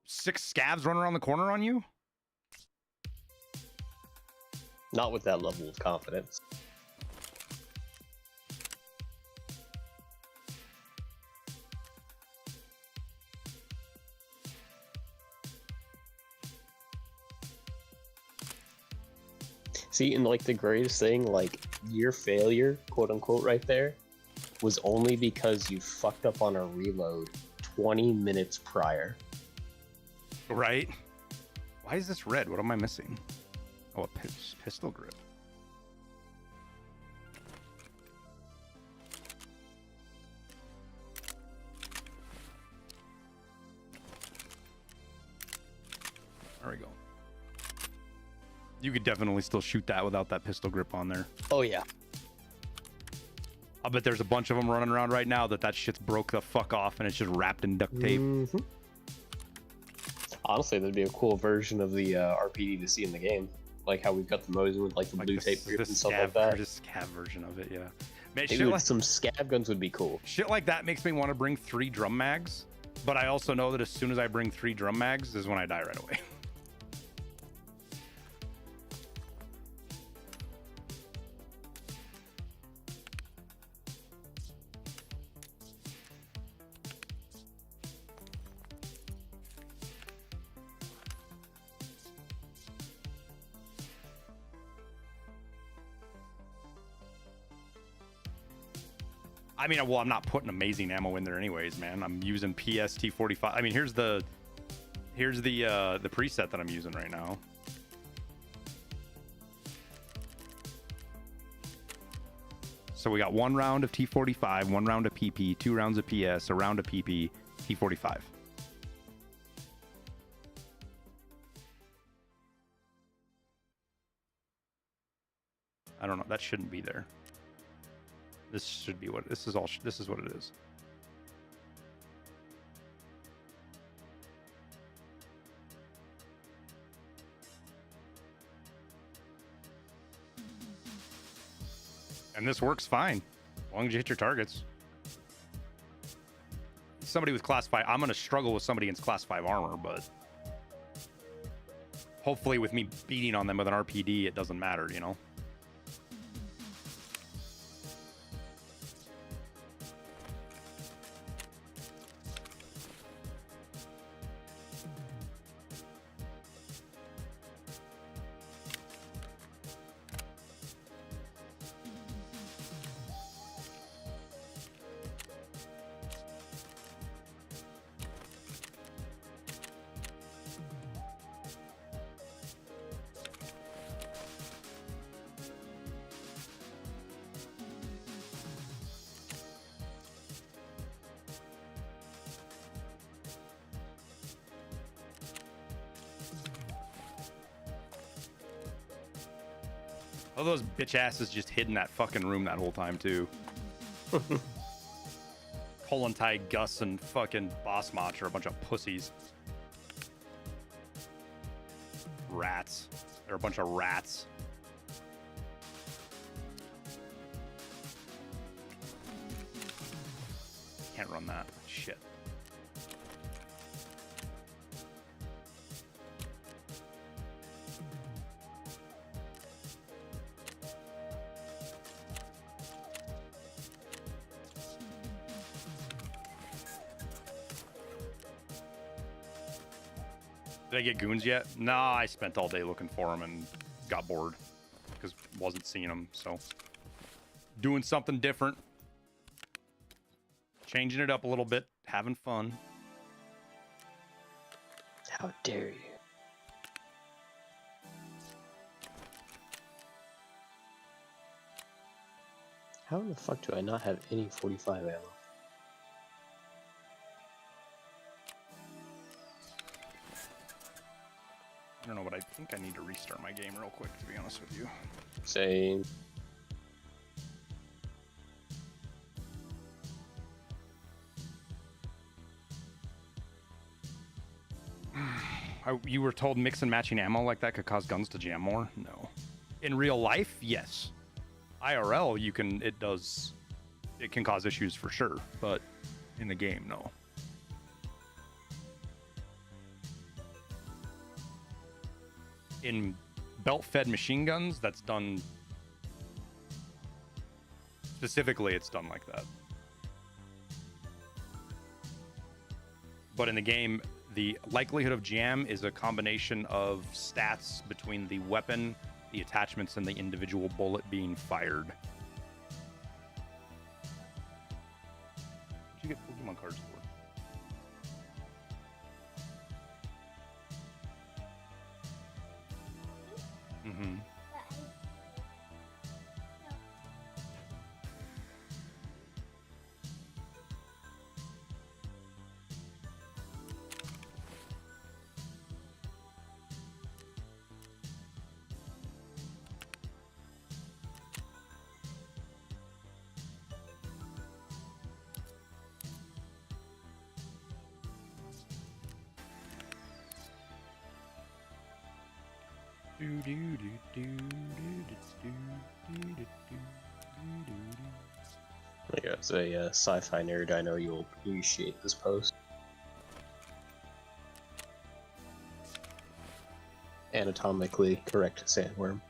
6 scavs run around the corner on you. Not with that level of confidence. See, and like the greatest thing, like your failure, quote unquote, right there, was only because you fucked up on a reload 20 minutes prior. Right? Why is this red? What am I missing? Oh, a pistol grip. You could definitely still shoot that without that pistol grip on there. Oh yeah. I bet there's a bunch of them running around right now that shit's broke the fuck off and it's just wrapped in duct tape. Mm-hmm. Honestly, that'd be a cool version of the RPD to see in the game, like how we've got the Mosin with like the blue tape grip and stuff like that. Just scav version of it, yeah. Man, Maybe shit like, some scav guns would be cool. shit like that makes me want to bring 3 drum mags, but I also know that as soon as I bring 3 drum mags is when I die right away. I mean, well, I'm not putting amazing ammo in there anyways, man. I'm using PST45. I mean, here's the preset that I'm using right now. So we got 1 round of T45, 1 round of PP, 2 rounds of PS, a round of PP, T45. I don't know. That shouldn't be there. This should be what this is all. This is what it is. And this works fine, as long as you hit your targets. Somebody with class 5, I'm gonna struggle with somebody in class 5 armor, but hopefully with me beating on them with an RPD, it doesn't matter, you know. All those bitch asses just hid in that fucking room that whole time too. Kolontai, Gus, and fucking Boss Mach are a bunch of pussies. Rats. They're a bunch of rats. Can't run that. Shit. Did I get goons yet? Nah, I spent all day looking for them and got bored because wasn't seeing them. So doing something different, changing it up a little bit, having fun. How dare you? How in the fuck do I not have any 45 ammo? I don't know, but I think I need to restart my game real quick, to be honest with you. Same. You were told mix and matching ammo like that could cause guns to jam more? No. In real life, yes. IRL, it can cause issues for sure, but in the game, no. In belt-fed machine guns, that's done specifically, it's done like that. But in the game, the likelihood of jam is a combination of stats between the weapon, the attachments, and the individual bullet being fired. What'd you get Pokemon cards for? Mm-hmm. Like as a sci-fi nerd, I know you'll appreciate this post. Anatomically correct sandworm.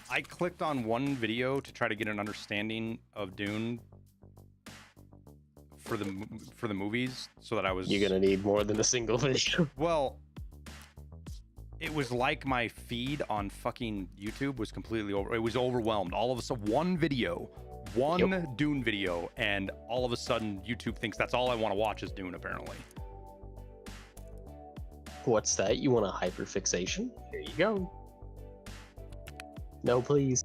I clicked on one video to try to get an understanding of Dune for the movies, so that I was. You're gonna need more than a single video. Well, it was like my feed on fucking YouTube was completely over. It was overwhelmed. All of a sudden, one Dune video, and all of a sudden, YouTube thinks that's all I want to watch is Dune. Apparently. What's that? You want a hyperfixation? Here you go. No, please.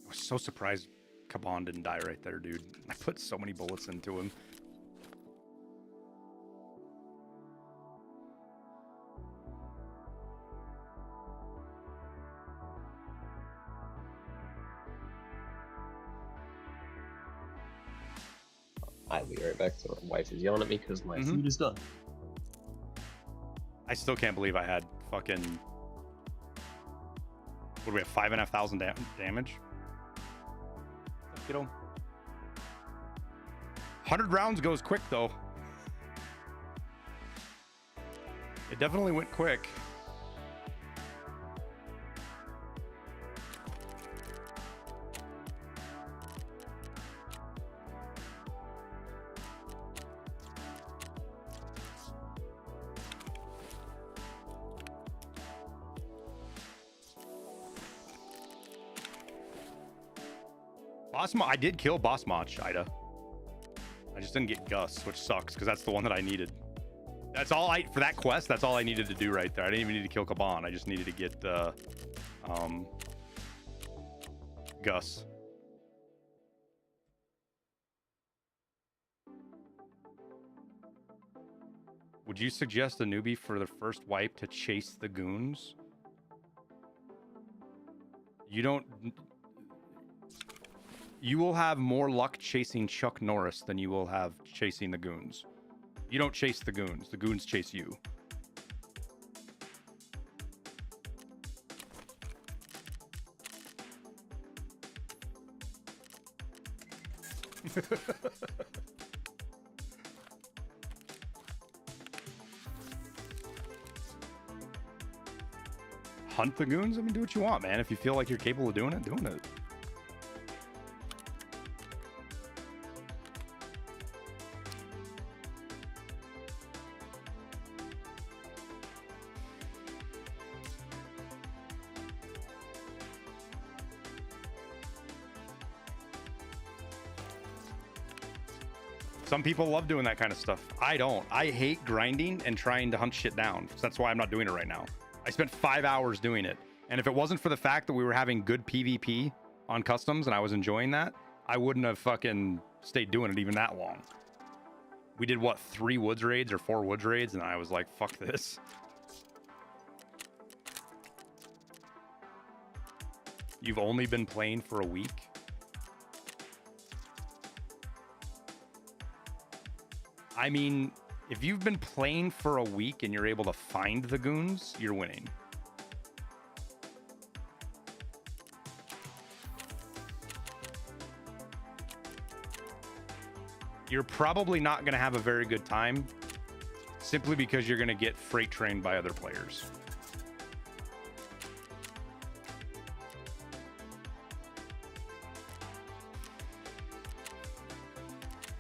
I was so surprised Kaban didn't die right there, dude. I put so many bullets into him. I'll be right back. So my wife is yelling at me because my food is done. I still can't believe I had fucking. What do we have? 5,500 damage. You know, 100 rounds goes quick though. It definitely went quick. I did kill Boss Mach, Ida. I just didn't get Gus, which sucks because that's the one that I needed. That's all for that quest. That's all I needed to do right there. I didn't even need to kill Kaban. I just needed to get Gus. Would you suggest a newbie for the first wipe to chase the goons? You will have more luck chasing Chuck Norris than you will have chasing the goons. You don't chase the goons. The goons chase you. Hunt the goons? I mean, do what you want, man. If you feel like you're capable of doing it, doing it. Some people love doing that kind of stuff. I don't. I hate grinding and trying to hunt shit down. So that's why I'm not doing it right now. I spent 5 hours doing it. And if it wasn't for the fact that we were having good PvP on customs and I was enjoying that, I wouldn't have fucking stayed doing it even that long. We did, what, 3 woods raids or 4 woods raids? And I was like, fuck this. You've only been playing for a week? I mean, if you've been playing for a week and you're able to find the goons, you're winning. You're probably not going to have a very good time simply because you're going to get freight trained by other players.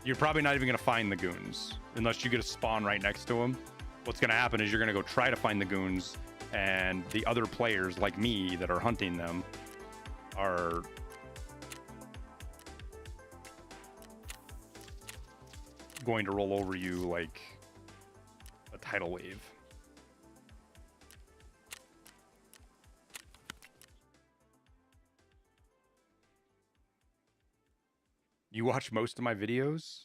You're probably not even going to find the goons unless you get a spawn right next to them. What's going to happen is you're going to go try to find the goons, and the other players like me that are hunting them are going to roll over you like a tidal wave. You watch most of my videos?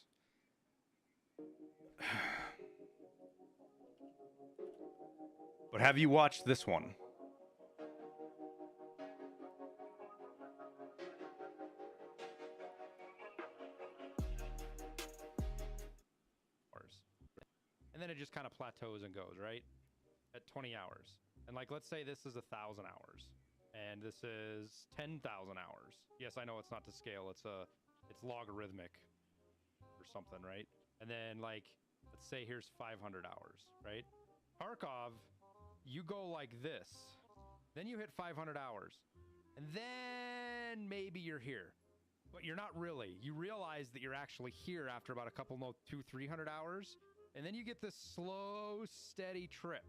But have you watched this one? then it just kind of plateaus and goes, right? At 20 hours. And like, let's say this is 1,000 hours and this is 10,000 hours. Yes, I know it's not to scale. It's logarithmic or something, right? And then like, let's say here's 500 hours, right? Tarkov, you go like this, then you hit 500 hours and then maybe you're here, but you're not really. You realize that you're actually here after about a couple, 200-300 hours. And then you get this slow, steady trip.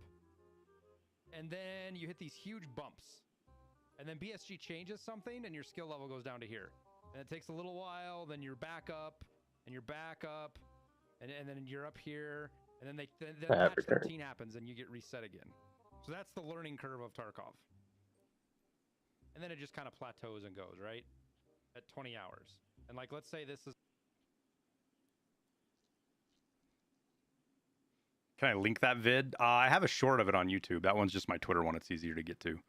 And then you hit these huge bumps. And then BSG changes something and your skill level goes down to here. And it takes a little while, then you're back up, and you're back up, and then you're up here. And then then patch 13 happens and you get reset again. So that's the learning curve of Tarkov. And then it just kind of plateaus and goes, right? At 20 hours. And like, let's say this is... Can I link that vid? I have a short of it on YouTube. That one's just my Twitter one. It's easier to get to.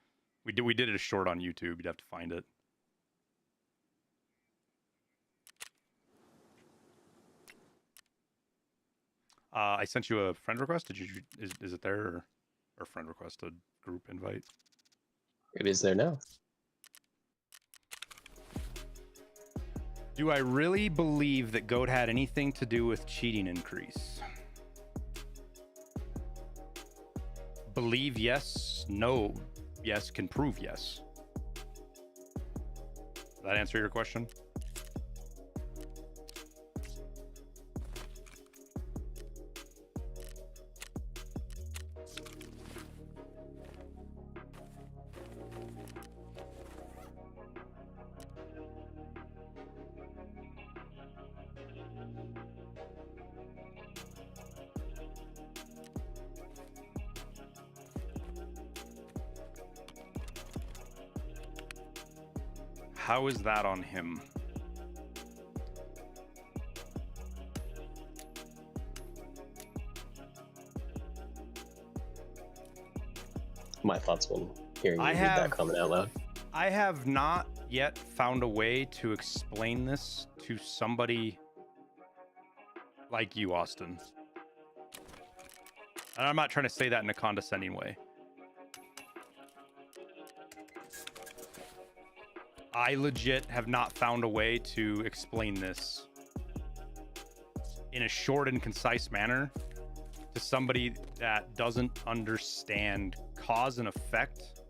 We did it a short on YouTube. You'd have to find it. I sent you a friend request. Is it there, or friend request, a group invite? It is there now. Do I really believe that GOAT had anything to do with cheating increase? Believe yes, no, yes, can prove yes. Does that answer your question? How is that on him? My thoughts when hearing you read that comment out loud. I have not yet found a way to explain this to somebody like you, Austin. And I'm not trying to say that in a condescending way. I legit have not found a way to explain this in a short and concise manner to somebody that doesn't understand cause and effect.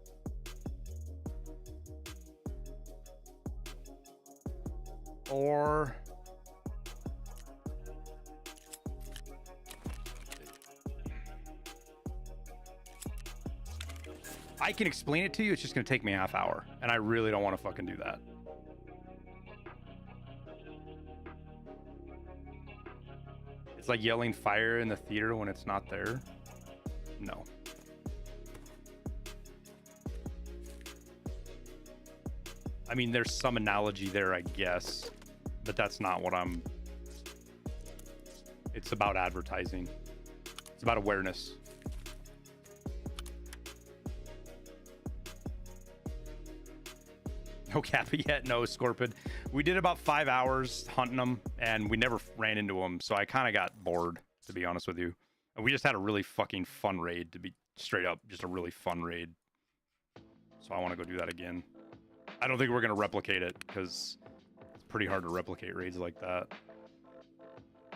Or I can explain it to you, it's just going to take me a half hour, and I really don't want to fucking do that. It's like yelling fire in the theater when it's not there. No. I mean, there's some analogy there, I guess, but that's not what I'm... It's about advertising. It's about awareness. No KAPPA yet, no Scorpion. We did about 5 hours hunting them, and we never ran into them, so I kind of got bored, to be honest with you. And we just had a really fucking fun raid, to be straight up, just a really fun raid. So I want to go do that again. I don't think we're going to replicate it, because it's pretty hard to replicate raids like that.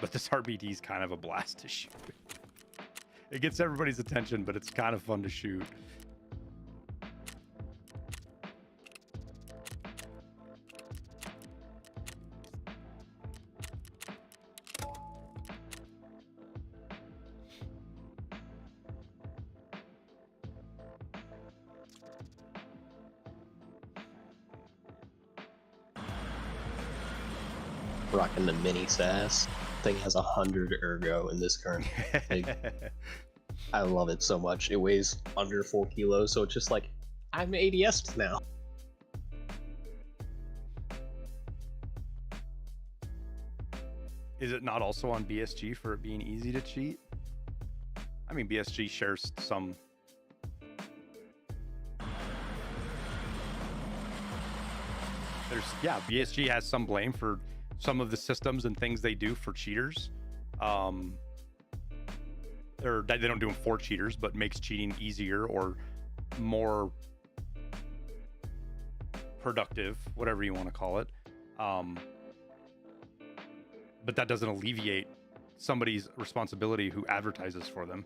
But this RBD is kind of a blast to shoot. It gets everybody's attention, but it's kind of fun to shoot. Rocking the mini sass. Thing has 100 ergo in this current. I love it so much. It weighs under 4 kilos, so it's just like, I'm ADS now. Is it not also on BSG for it being easy to cheat? I mean, BSG shares some... Yeah, BSG has some blame for some of the systems and things they do for cheaters. or they don't do them for cheaters, but makes cheating easier or more productive, whatever you want to call it. But that doesn't alleviate somebody's responsibility who advertises for them.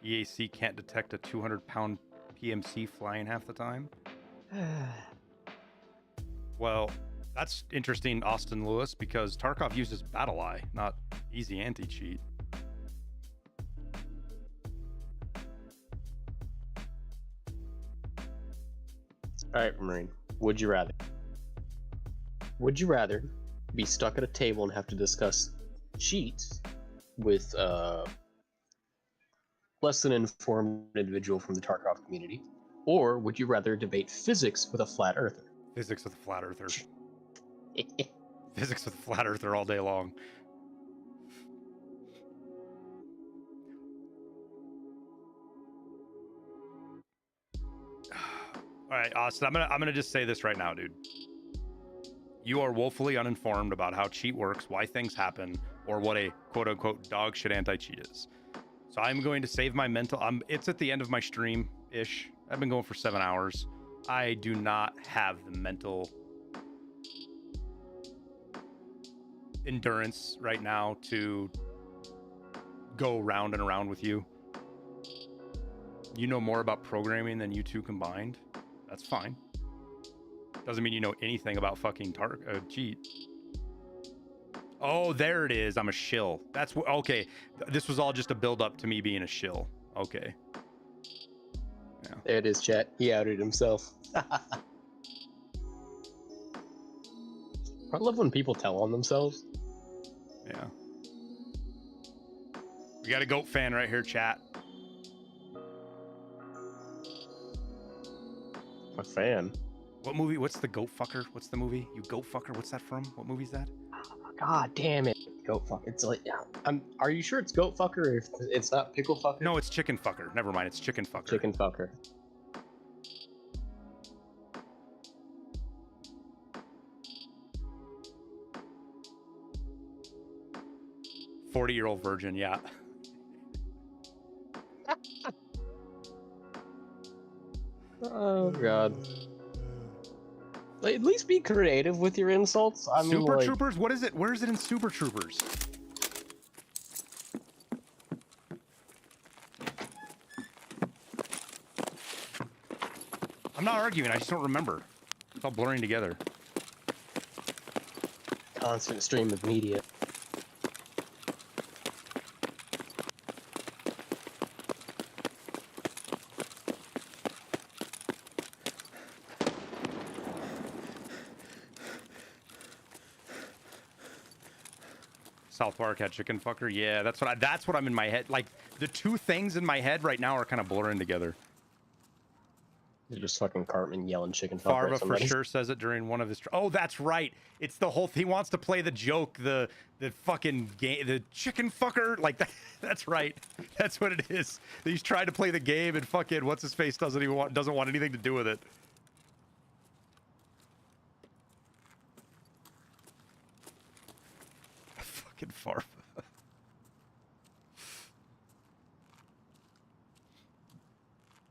EAC can't detect a 200-pound PMC flying half the time. Well, that's interesting, Austin Lewis, because Tarkov uses Battle Eye, not Easy Anti-Cheat. All right, Marine. Would you rather? Would you rather be stuck at a table and have to discuss cheats with less than informed individual from the Tarkov community, or would you rather debate physics with a flat earther? Physics with a flat earther. Physics with a flat earther all day long. All right, Austin, I'm gonna just say this right now, dude. You are woefully uninformed about how cheat works, why things happen, or what a quote-unquote dog shit anti-cheat is. So I'm going to save my mental. It's at the end of my stream-ish. I've been going for 7 hours. I do not have the mental endurance right now to go round and around with you. You know more about programming than you two combined. That's fine. Doesn't mean you know anything about fucking cheat. Oh, there it is. I'm a shill. That's what. Okay, this was all just a build up to me being a shill. Okay. Yeah. There it is, chat. He outed himself. I love when people tell on themselves. Yeah. We got a GOAT fan right here, chat. A fan. What movie? What's the goat fucker? What's the movie? You goat fucker? What's that from? What movie's that? God damn it. Goat fucker. It's like, are you sure it's goat fucker or if it's not pickle fucker? No, it's chicken fucker. Never mind. It's chicken fucker. Chicken fucker. "40-year-old virgin." Yeah. Oh god. Like, at least be creative with your insults. I mean, Super like... Troopers? What is it? Where is it in Super Troopers? I'm not arguing. I just don't remember. It's all blurring together. Constant stream of media. South Park had chicken fucker. Yeah, that's what I'm in my head. Like the two things in my head right now are kind of blurring together. You're just fucking Cartman yelling chicken fucker. Farva for sure says it during one of his. Oh, that's right. It's the whole. He wants to play the joke, the fucking game, the chicken fucker. Like that. That's right. That's what it is. He's trying to play the game and fucking what's his face doesn't want anything to do with it. Fucking Farva.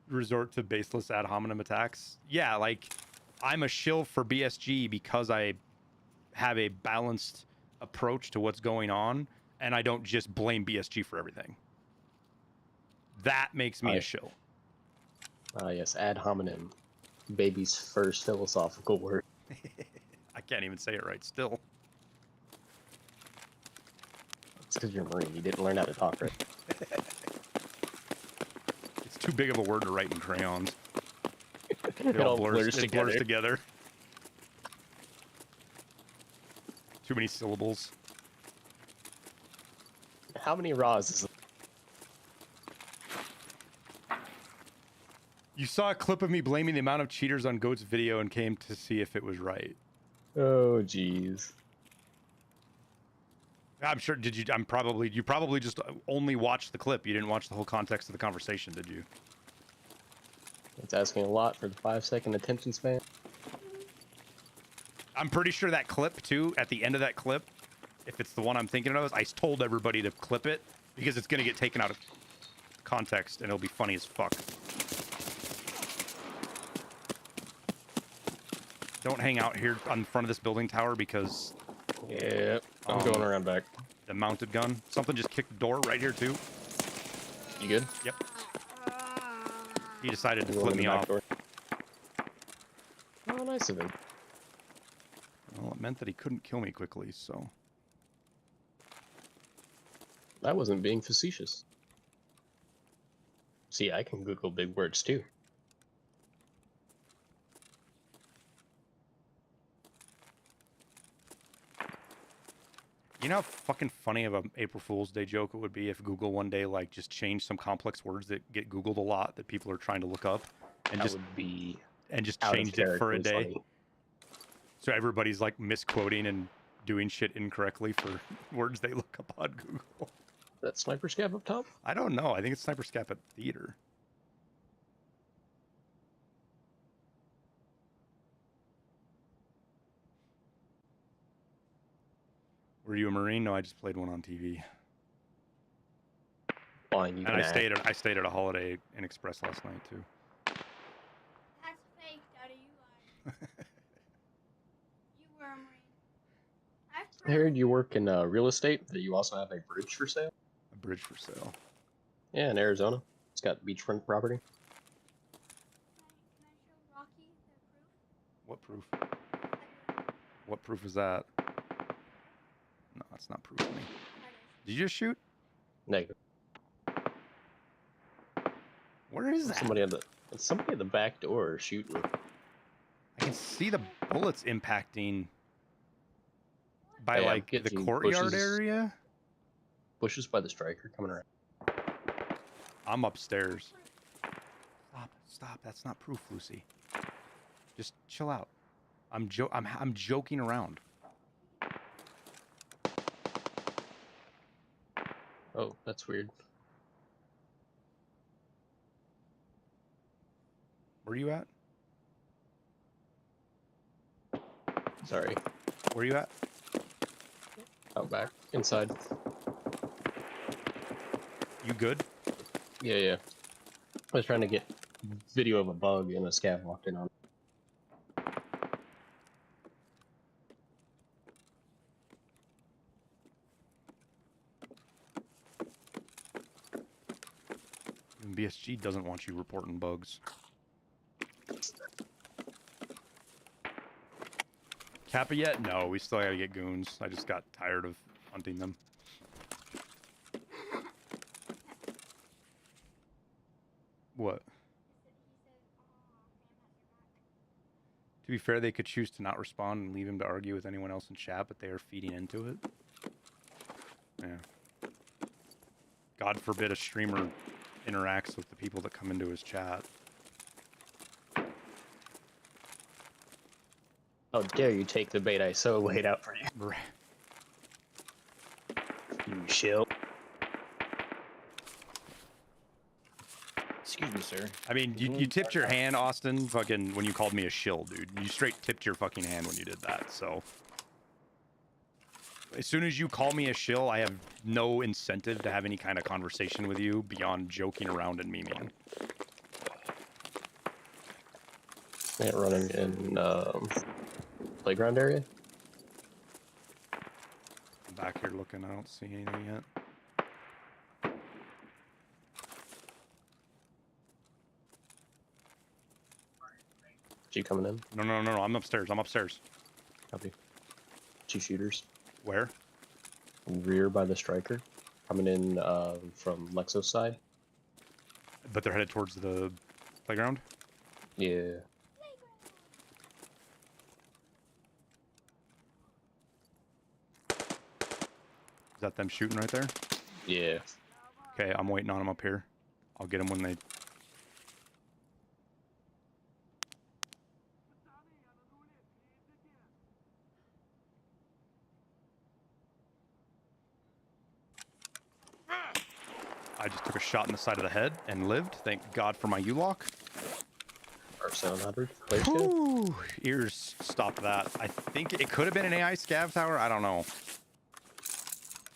Resort to baseless ad hominem attacks. Yeah, like I'm a shill for BSG because I have a balanced approach to what's going on and I don't just blame BSG for everything. That makes me a shill. Yes, ad hominem. Baby's first philosophical word. I can't even say it right still. It's because you're a Marine. You didn't learn how to talk right. It's too big of a word to write in crayons. It all blurs together. Too many syllables. How many raws is it? You saw a clip of me blaming the amount of cheaters on Goat's video and came to see if it was right. Oh, jeez. I'm sure. Did you? You probably just only watched the clip. You didn't watch the whole context of the conversation, did you? It's asking a lot for the 5-second attention span. I'm pretty sure that clip too, at the end of that clip, if it's the one I'm thinking of, I told everybody to clip it because it's gonna get taken out of context and it'll be funny as fuck. Don't hang out here on front of this building tower because... Yeah, I'm going around back. The mounted gun. Something just kicked the door right here too. You good? Yep. He decided to flip me off. Door. Oh, nice of him. Well, it meant that he couldn't kill me quickly, so... I wasn't being facetious. See, I can Google big words too. You know how fucking funny of an April Fool's Day joke it would be if Google one day like just changed some complex words that get Googled a lot that people are trying to look up and That would be just changed it for a day. Funny. So everybody's like misquoting and doing shit incorrectly for words they look up on Google. That sniper scab up top? I don't know. I think it's sniper scab at theater. Were you a Marine? No, I just played one on TV. Fine, you and I stayed at a Holiday Inn Express last night too. That's fake, Daddy. You lied. You were a Marine. I heard you work in real estate, that you also have a bridge for sale? A bridge for sale? Yeah, in Arizona. It's got beachfront property. Can I show Rocky the proof? What proof? What proof is that? No, that's not proof of me. Did you just shoot? Negative. Where is that? Somebody at the back door shooting. I can see the bullets impacting by Hey, like the courtyard area. Bushes by the striker coming around. I'm upstairs. Stop. That's not proof, Lucy. Just chill out. I'm joking around. Oh, that's weird. Where are you at? Sorry. Where are you at? Out back. Inside. You good? Yeah. I was trying to get video of a bug and a scav walked in on it. Even BSG doesn't want you reporting bugs. KAPPA yet? No, we still gotta get goons. I just got tired of hunting them. What? To be fair, they could choose to not respond and leave him to argue with anyone else in chat, but they are feeding into it. Yeah. God forbid a streamer interacts with the people that come into his chat. How dare you take the bait I so laid out for you. You shill. Excuse me, sir. I mean, you tipped your hand, Austin, fucking, when you called me a shill, dude. You straight tipped your fucking hand when you did that, so. As soon as you call me a shill, I have no incentive to have any kind of conversation with you beyond joking around and memeing. Ain't running in, playground area? I'm back here looking, I don't see anything yet. G coming in? No, I'm upstairs, Copy. 2 shooters. Where? Rear by the striker. Coming in, from Lexo's side. But they're headed towards the playground? Yeah. Is that them shooting right there? Yeah. Okay, I'm waiting on them up here. I'll get them when they... I just took a shot in the side of the head and lived. Thank God for my U-lock. Or 700. Player scav? Whew, ears, stop that. I think it could have been an AI scav tower. I don't know.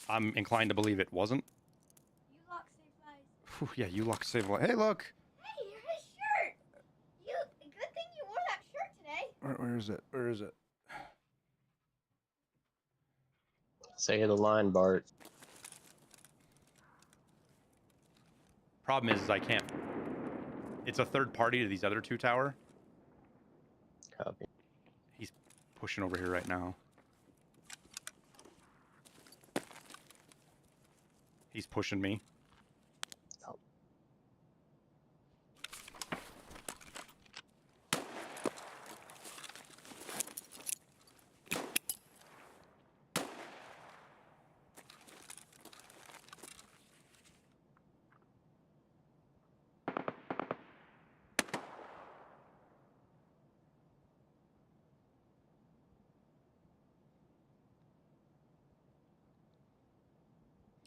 I'm inclined to believe it wasn't. You lock safe lives. Whew, yeah, you luck save life. Hey, look. Hey, you're his shirt. Good thing you wore that shirt today. Where is it? Where is it? Say the line, Bart. Problem is I can't. It's a third party to these other two tower. Copy. He's pushing over here right now. He's pushing me. Oh.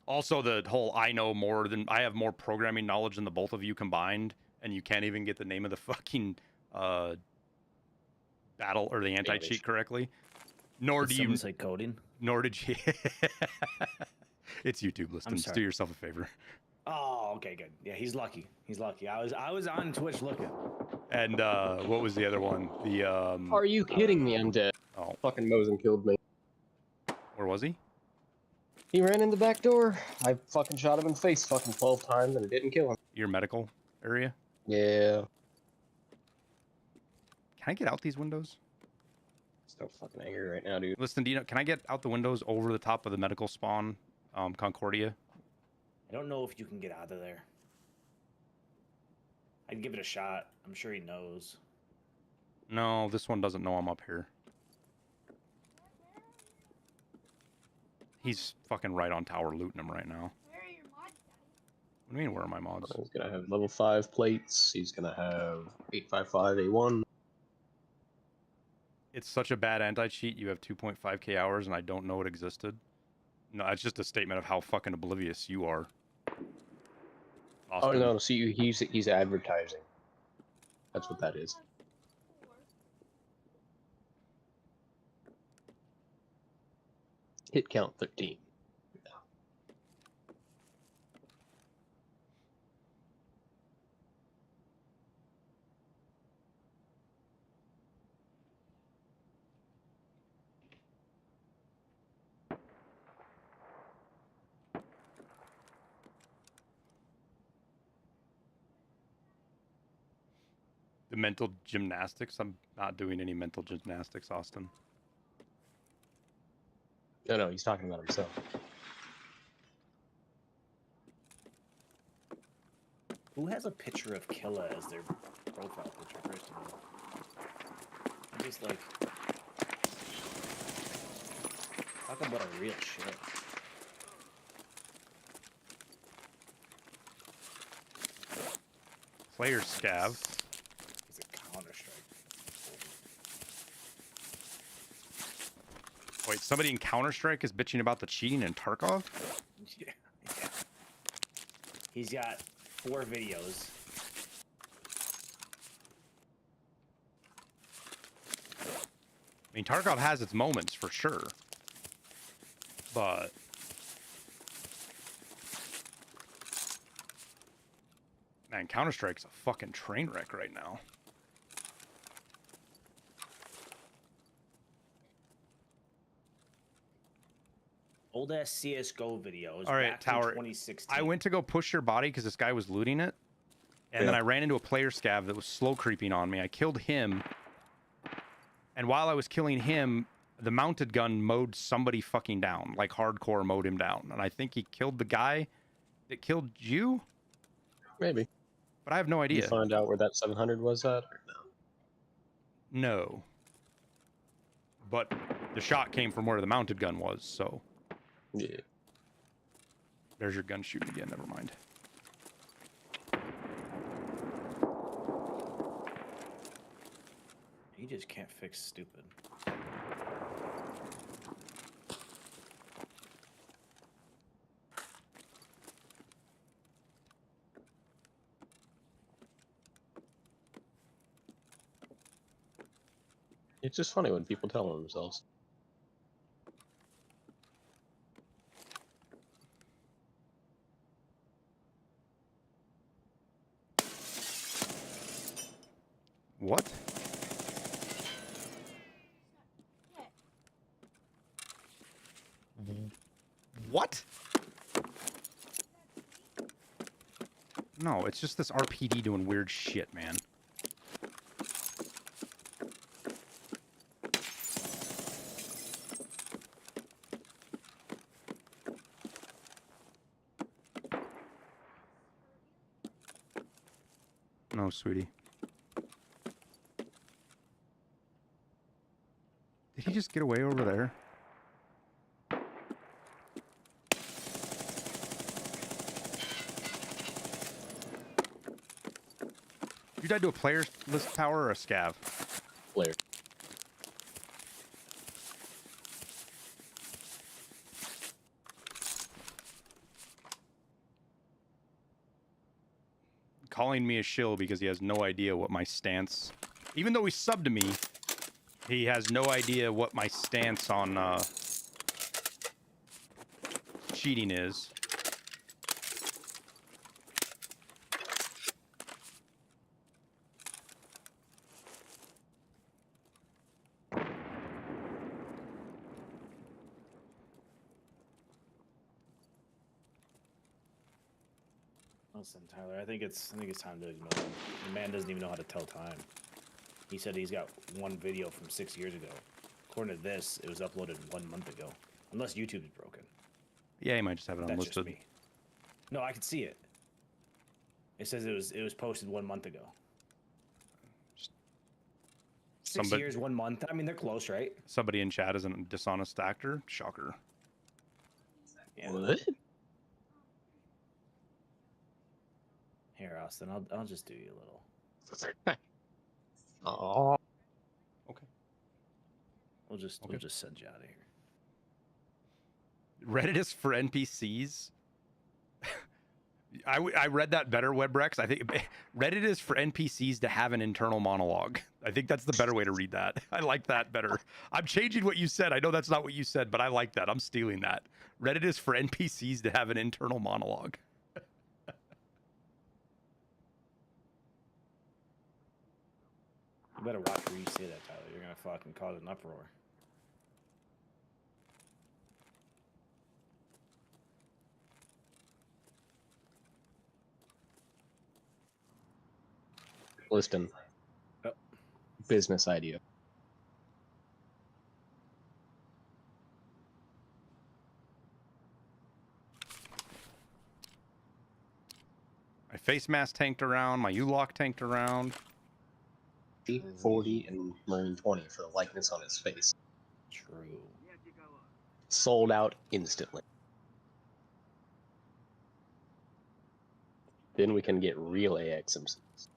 Also, the whole I have more programming knowledge than the both of you combined, and you can't even get the name of the fucking battle or the anti-cheat correctly. Nor Did do someone you. say coding? Nor did you. It's YouTube. Listen, just do sorry. yourself a favor. Oh, okay, good. Yeah, he's lucky. He's lucky. I was on Twitch looking. And what was the other one? The Are you kidding me? I'm dead. oh, Fucking Mosin killed me. where was he? He ran in the back door. I fucking shot him in the face fucking 12 times and it didn't kill him. Your medical area? Yeah. Can I get out these windows? So fucking angry right now, dude. Listen, do you know? Can I get out the windows over the top of the medical spawn, Concordia? I don't know if you can get out of there. I'd give it a shot. I'm sure he knows. No, this one doesn't know I'm up here. He's fucking right on tower looting him right now. Where are your mods, Daddy? What do you mean, where are my mods? He's gonna have level 5 plates. He's gonna have 855 A1. It's such a bad anti-cheat. You have 2.5k hours, and I don't know it existed. No, it's just a statement of how fucking oblivious you are. Oh Austin. no, see, he's advertising. That's what that is. Hit count 13. The mental gymnastics? I'm not doing any mental gymnastics, Austin. No, he's talking about himself. Who has a picture of Killa as their profile picture? First of all, I'm just like, talk about a real shit. Player scav. He's a Counter-Strike. Wait, somebody in Counter-Strike is bitching about the cheating in Tarkov? Yeah. He's got 4 videos. I mean, Tarkov has its moments for sure. But man, Counter-Strike's a fucking train wreck right now. Old ass CS:GO videos. All right, back from Tower. 2016. I went to go push your body because this guy was looting it. And then I ran into a player scav that was slow creeping on me. I killed him. And while I was killing him, the mounted gun mowed somebody fucking down. Like hardcore mowed him down. And I think he killed the guy that killed you? Maybe. But I have no Did you idea. find out where that 700 was at? Or no? No. But the shot came from where the mounted gun was, so. Yeah. There's your gun shooting again, never mind. You just can't fix stupid. It's just funny when people tell on themselves. What? What? No, it's just this RPD doing weird shit, man. No, sweetie. Did he just get away over there? You died to a player list tower or a scav? Player. Calling me a shill because he has no idea what my stance... Even though he subbed to me, he has no idea what my stance on cheating is. Listen, Tyler, I think it's time to ignore him. The man doesn't even know how to tell time. He said he's got one video from 6 years ago. According to this, it was uploaded 1 month ago. Unless YouTube is broken. Yeah, he might just have it That's just unlisted. me. No, I can see it. It says it was posted 1 month ago. 6 years, 1 month. I mean, they're close, right? Somebody in chat isn't a dishonest actor. Shocker. Yeah. What? Here, Austin, I'll just do you a little. Oh. Okay. We'll just send you out of here. Reddit is for NPCs. I read that better, Webrex. I think Reddit is for NPCs to have an internal monologue. I think that's the better way to read that. I like that better. I'm changing what you said. I know that's not what you said, but I like that. I'm stealing that. Reddit is for NPCs to have an internal monologue. You better watch where you say that, Tyler. You're gonna fucking cause an uproar. Listen. Oh. Business idea. My face mask tanked around. My U-lock tanked around. 40 and Marine 20 for the likeness on his face. True. Sold out instantly. Then we can get real AX MCs.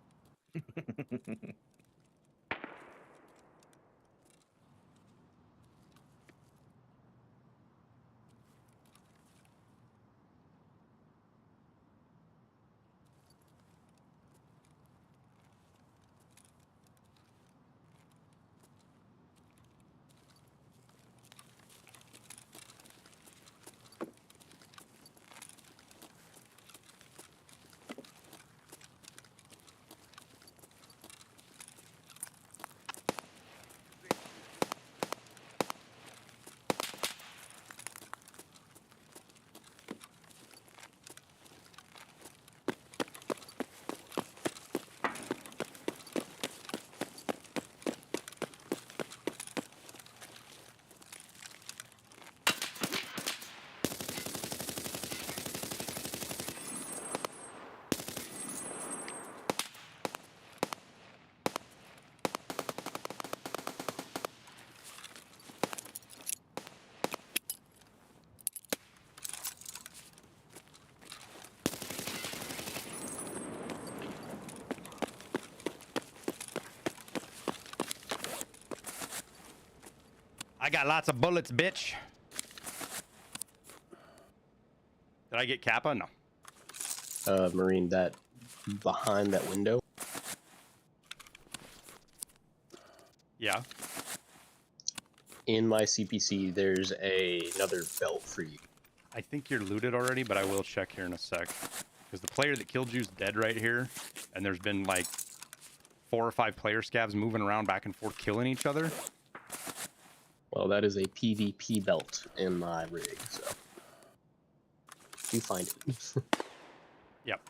I got lots of bullets, bitch. Did I get KAPPA? No. Marine, that behind that window. Yeah. In my CPC, there's another belt for you. I think you're looted already, but I will check here in a sec. Because the player that killed you's dead right here, and there's been like 4 or 5 player scavs moving around back and forth killing each other. Well, that is a PvP belt in my rig, so you find it. Yep.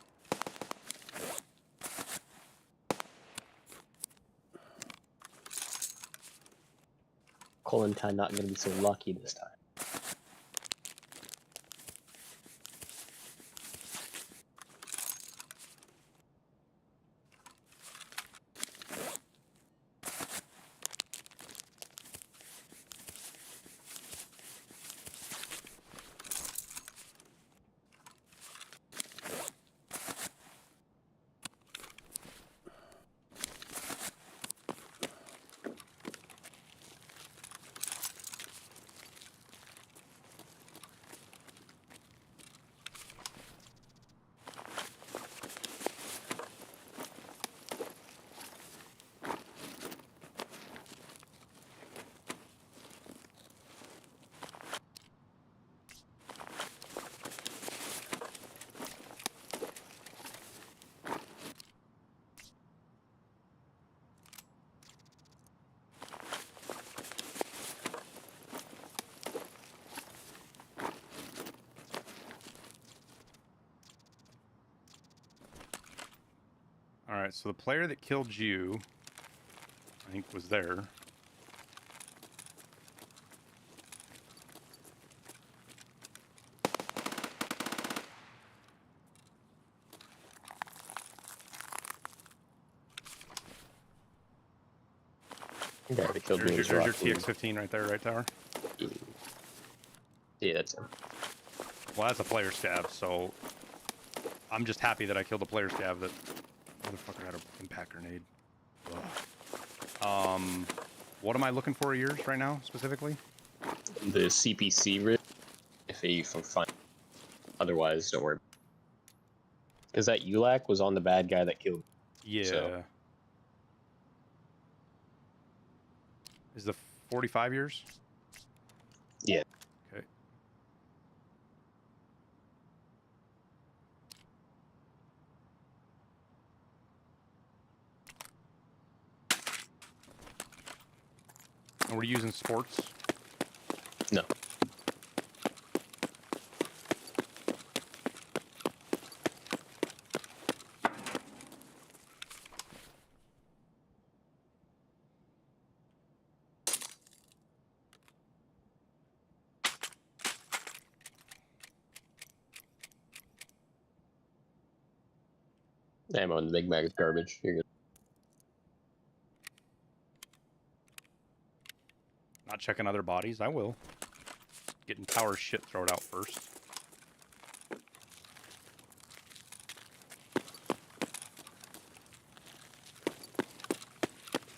Colin not going to be so lucky this time. Alright, so the player that killed you, I think, was there. I think I already killed me. There's your TX-15 right there, right, Tower? Yeah, that's him. Well, that's a player scav, so I'm just happy that I killed a player scav that motherfucker had an impact grenade. Ugh. What am I looking for yours right now, specifically? The CPC rig, if you can find. Otherwise, don't worry. Because that ULAC was on the bad guy that killed me. Yeah. So. Is the 45 yours? Yeah. Okay. And we're using sports? No. Ammo in the Big Mac is garbage. You're good. Not checking other bodies? I will. Getting tower shit thrown out first.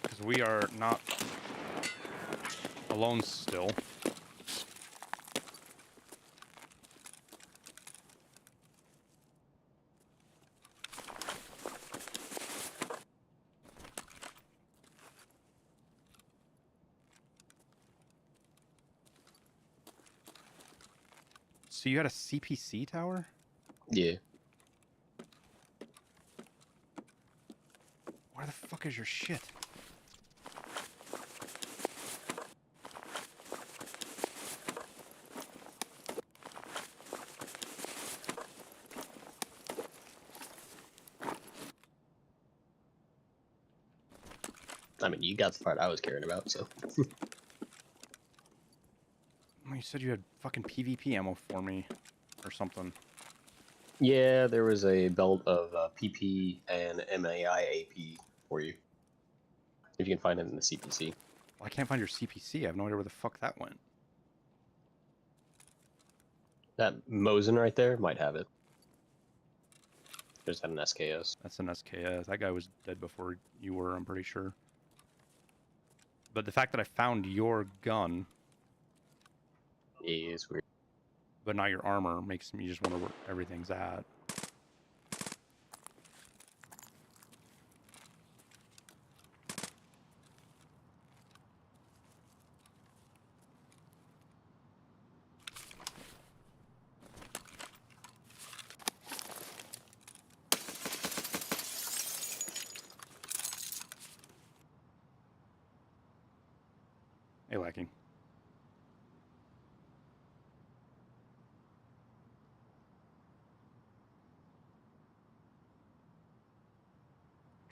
Because we are not alone still. So you had a CPC tower? Yeah. Where the fuck is your shit? I mean, you got the part I was caring about, so. Oh, you said you had fucking PvP ammo for me, or something. Yeah, there was a belt of PP and MAIAP for you. If you can find it in the CPC. Well, I can't find your CPC. I have no idea where the fuck that went. That Mosin right there might have it. There's an SKS. That's an SKS. That guy was dead before you were, I'm pretty sure. But the fact that I found your gun, Is weird. but not your armor, makes me just wonder where everything's at. Hey, Lacking.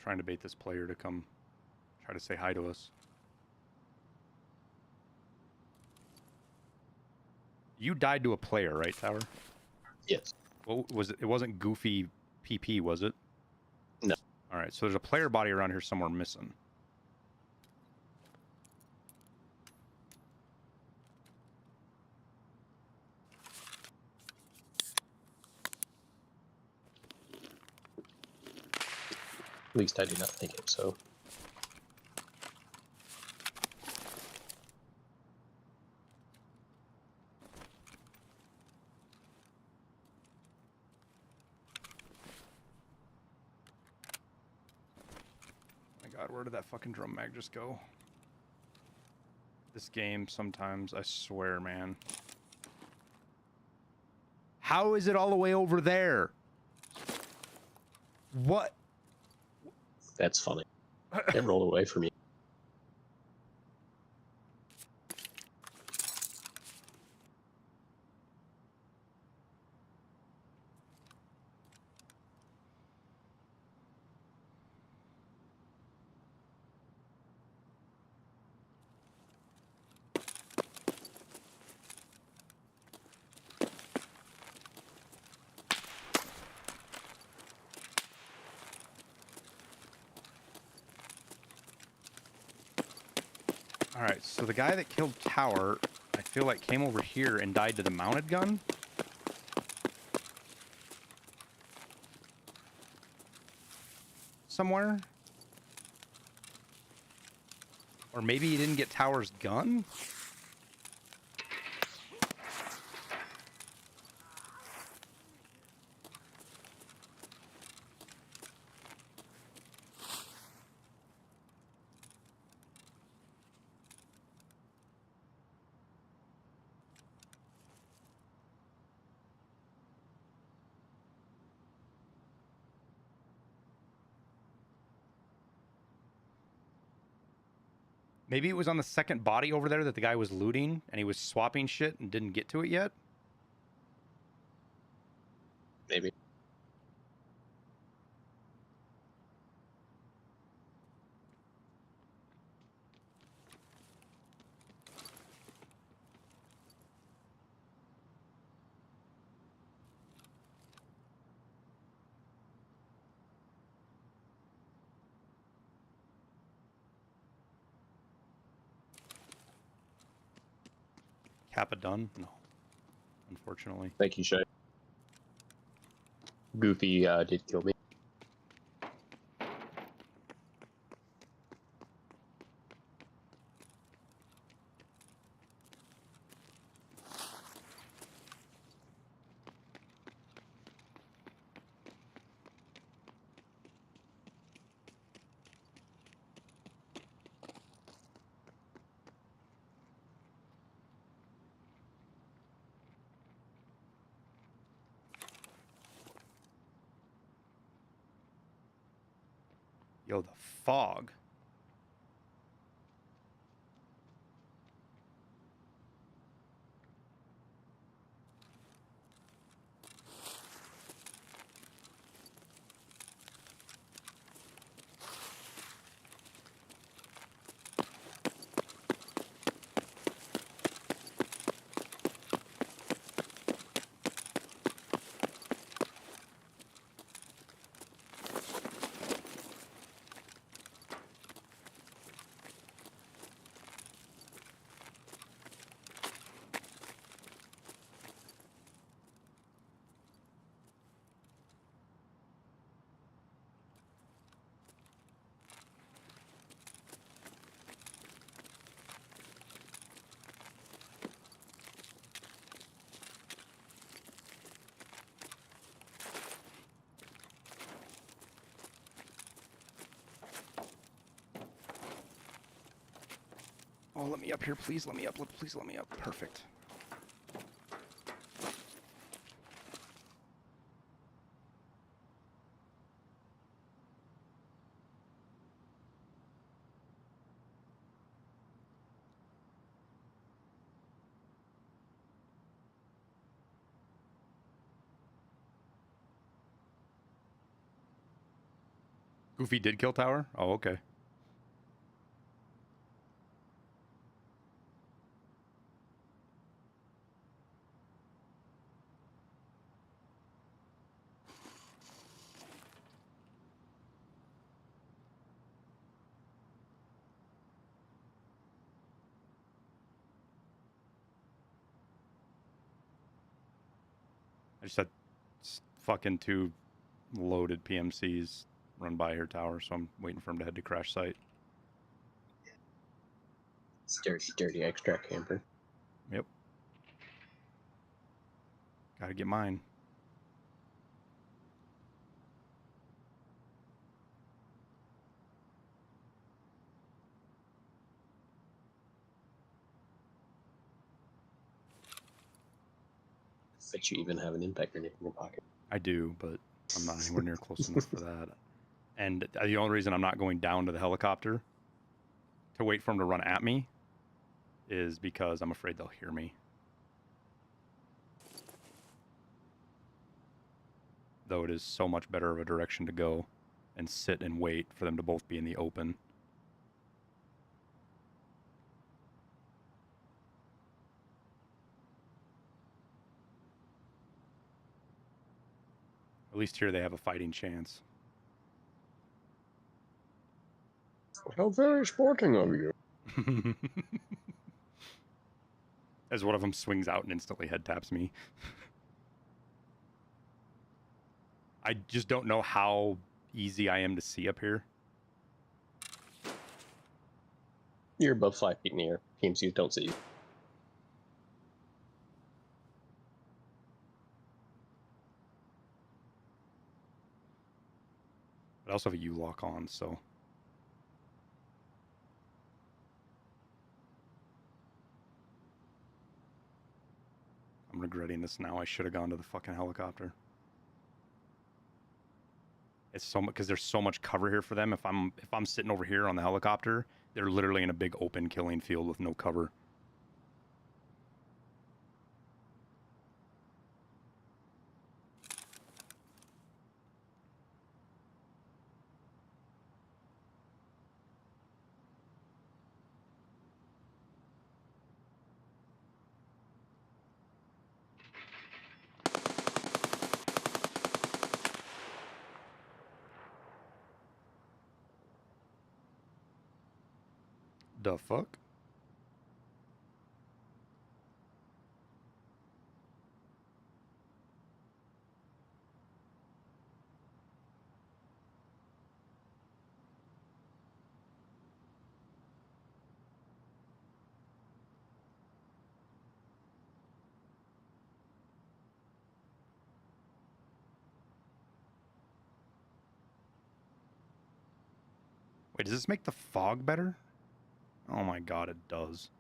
Trying to bait this player to come try to say hi to us. You died to a player, right, Tower? Yes. What was it? It wasn't Goofy PP, was it? No. All right, so there's a player body around here somewhere missing. At least I do not think it, so. My God, where did that fucking drum mag just go? This game sometimes, I swear, man. How is it all the way over there? What? That's funny. It rolled away from you. All right, so the guy that killed Tower, I feel like came over here and died to the mounted gun. Somewhere. Or maybe he didn't get Tower's gun? Maybe it was on the second body over there that the guy was looting and he was swapping shit and didn't get to it yet. Maybe. KAPPA done? No. Unfortunately. Thank you, Shay. Goofy did kill me. Yo, the fog. Oh, let me up here, please. Let me up. Please let me up. Perfect. Goofy did kill Tower? Oh, okay. I just had fucking 2 loaded PMCs run by her tower, so I'm waiting for him to head to crash site. Dirty extract camper. Yep. Gotta get mine. Bet you even have an impact grenade in your pocket. I do, but I'm not anywhere near close enough for that. And the only reason I'm not going down to the helicopter to wait for him to run at me is because I'm afraid they'll hear me. Though it is so much better of a direction to go and sit and wait for them to both be in the open. At least here they have a fighting chance. How very sporting of you. As one of them swings out and instantly head taps me. I just don't know how easy I am to see up here. You're above 5 feet in the air. PMCs don't see you. I also have a U-lock on, so... I'm regretting this now. I should have gone to the fucking helicopter. It's so much because there's so much cover here for them. If I'm sitting over here on the helicopter, they're literally in a big open killing field with no cover. The fuck? Wait, does this make the fog better? Oh my god, it does.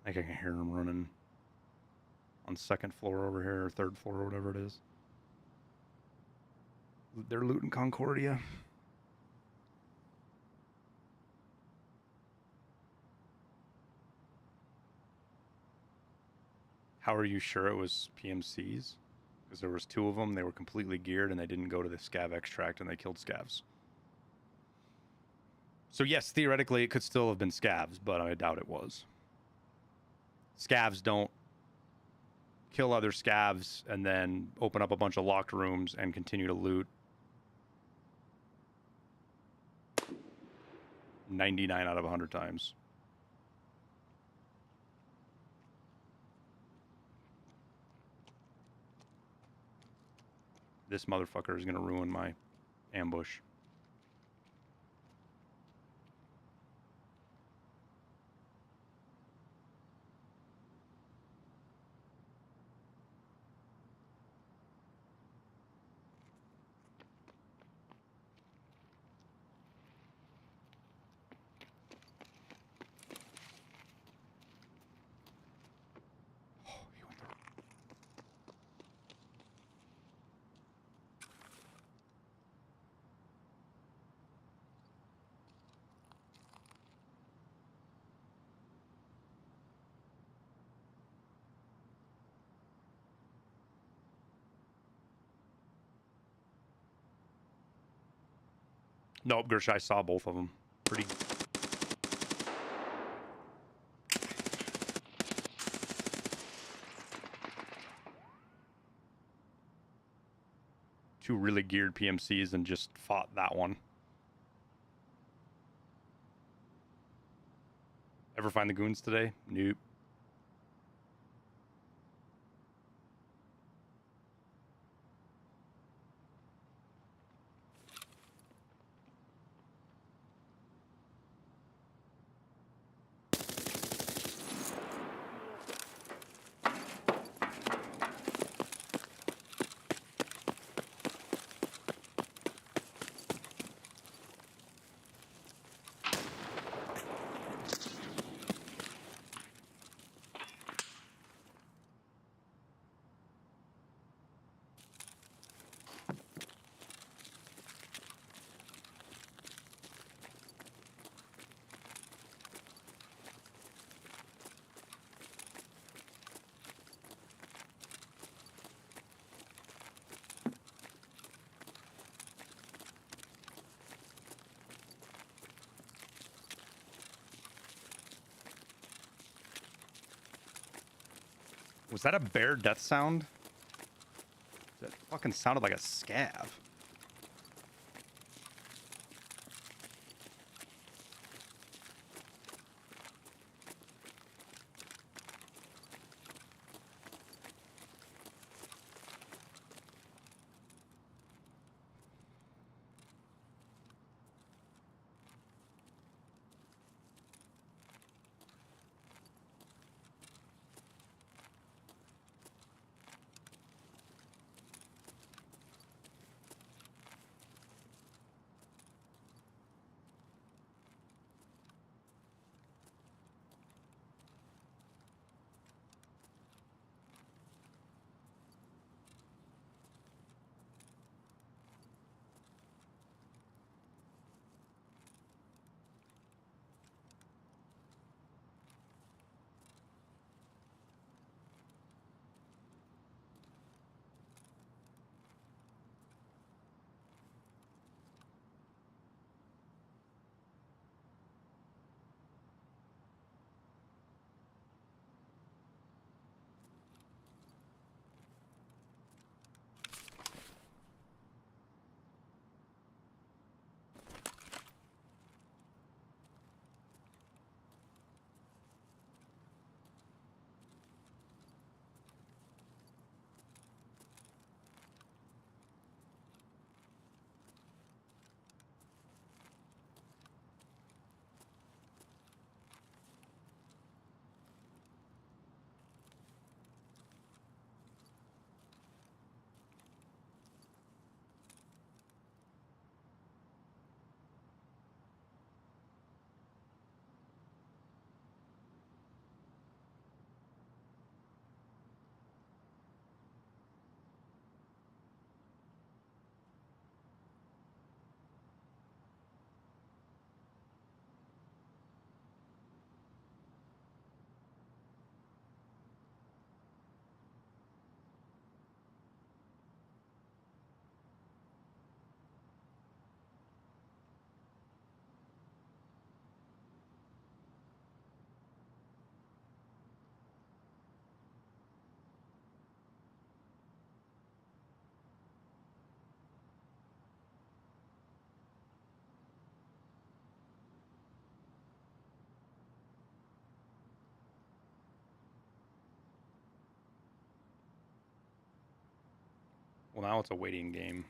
I think I can hear them running on 2nd floor over here, or 3rd floor, or whatever it is. They're looting Concordia. How are you sure it was PMCs? Because there was 2 of them, they were completely geared, and they didn't go to the scav extract, and they killed scavs. So yes, theoretically, it could still have been scavs, but I doubt it was. Scavs don't kill other scavs and then open up a bunch of locked rooms and continue to loot. 99 out of 100 times. This motherfucker is going to ruin my ambush. Nope, Gersh, I saw both of them. Pretty. Two really geared PMCs and just fought that one. Ever find the goons today? Nope. Was that a bear death sound? That fucking sounded like a scav. Well, now it's a waiting game.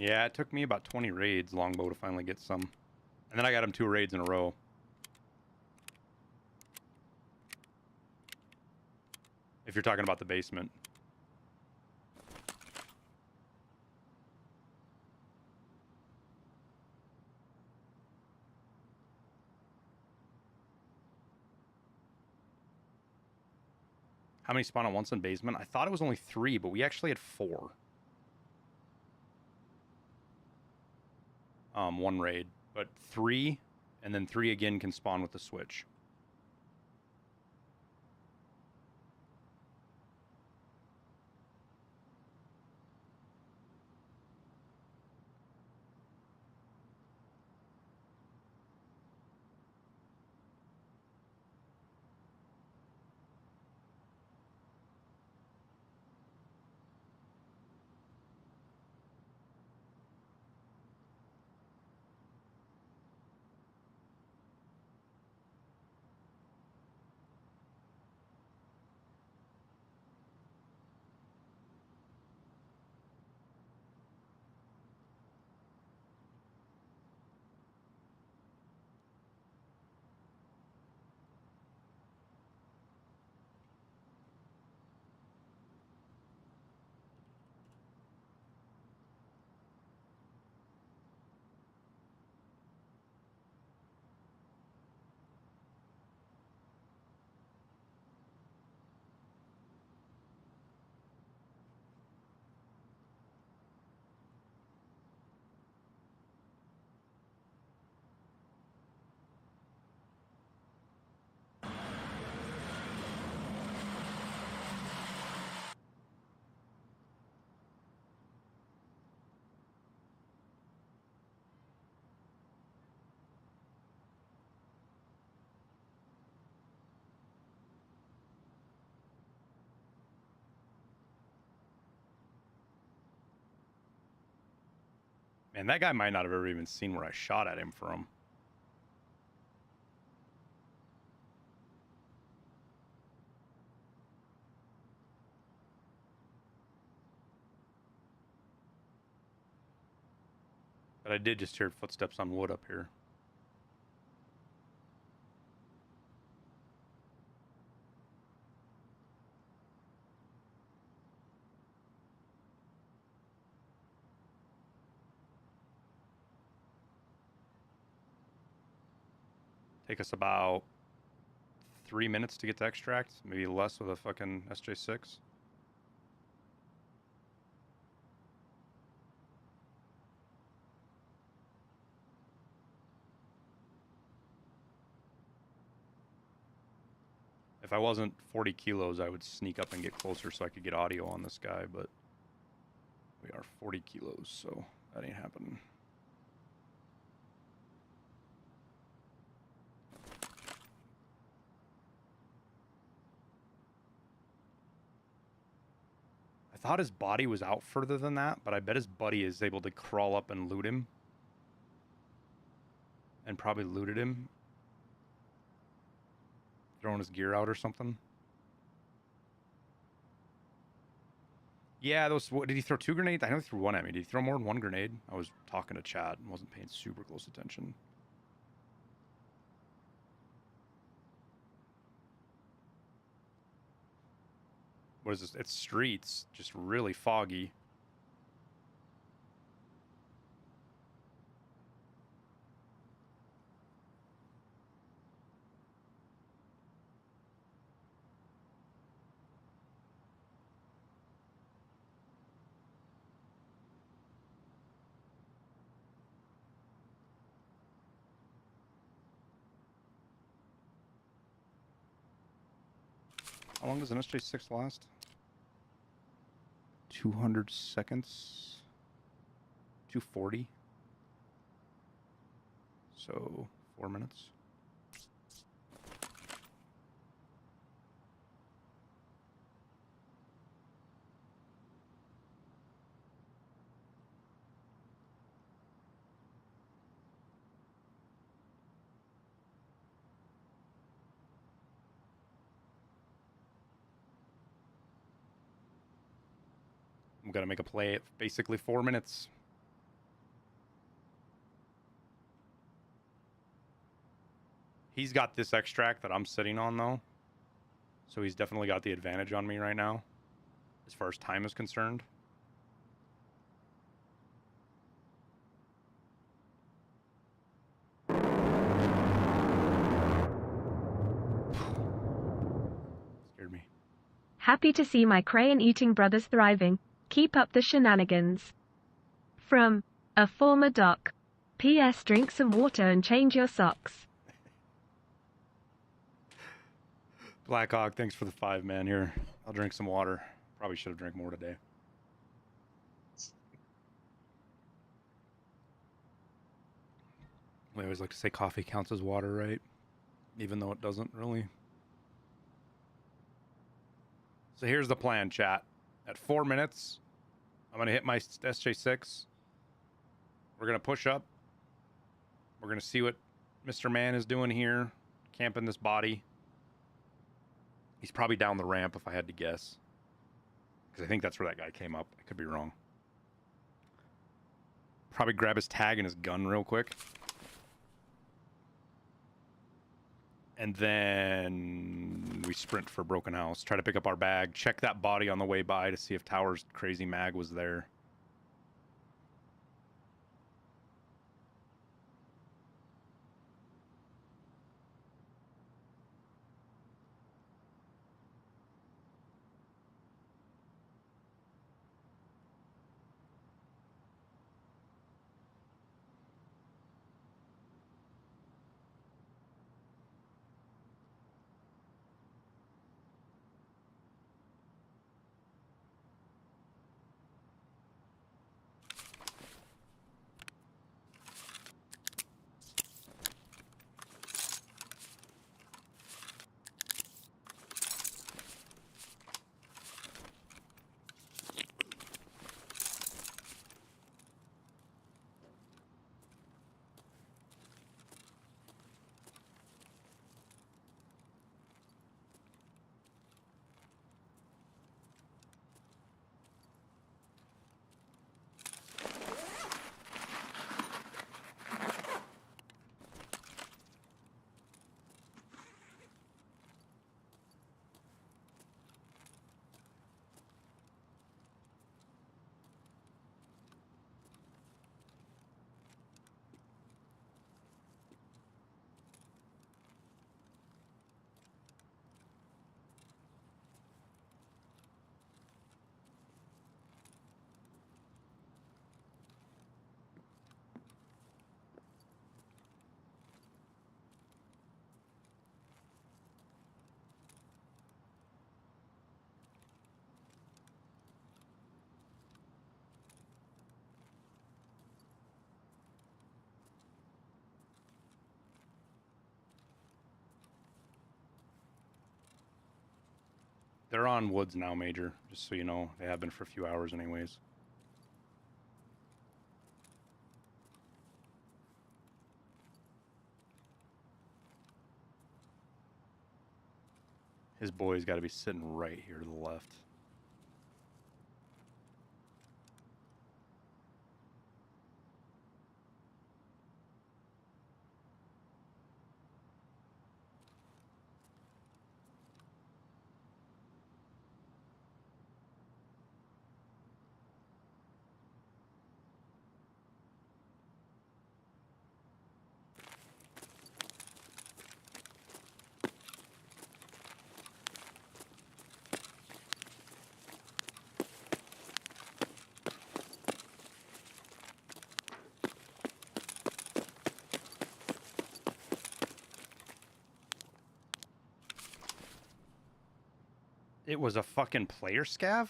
Yeah, it took me about 20 raids, longbow, to finally get some. And then I got him 2 raids in a row. If you're talking about the basement. How many spawn at once in basement? I thought it was only 3, but we actually had 4. 1 raid, but 3, and then 3 again can spawn with the switch. Man, that guy might not have ever even seen where I shot at him from. But I did just hear footsteps on wood up here. Take us about 3 minutes to get to extract, maybe less with a fucking SJ6. If I wasn't 40 kilos, I would sneak up and get closer so I could get audio on this guy, but we are 40 kilos, so that ain't happening. I thought his body was out further than that, but I bet his buddy is able to crawl up and loot him. And probably looted him. Throwing his gear out or something. Yeah, those. Did he throw 2 grenades? I know he threw 1 at me. Did he throw more than 1 grenade? I was talking to Chad and wasn't paying super close attention. What is this? It's streets, just really foggy. How long does an SJ6 last? 200 seconds. 240. So 4 minutes. I'm gonna make a play at basically 4 minutes. He's got this extract that I'm sitting on, though. So he's definitely got the advantage on me right now, as far as time is concerned. Scared me. Happy to see my crayon-eating brothers thriving. Keep up the shenanigans. From a former doc. P.S. Drink some water and change your socks. Blackhawk, thanks for the 5, man. Here, I'll drink some water. Probably should have drank more today. We always like to say coffee counts as water, right? Even though it doesn't really. So here's the plan, chat. At 4 minutes, I'm going to hit my SJ6. We're going to push up. We're going to see what Mr. Man is doing here, camping this body. He's probably down the ramp if I had to guess. Because I think that's where that guy came up. I could be wrong. Probably grab his tag and his gun real quick. And then we sprint for Broken House. Try to pick up our bag. Check that body on the way by to see if Tower's crazy mag was there. They're on woods now, Major, just so you know. They have been for a few hours anyways. His boy's got to be sitting right here to the left. It was a fucking player scav?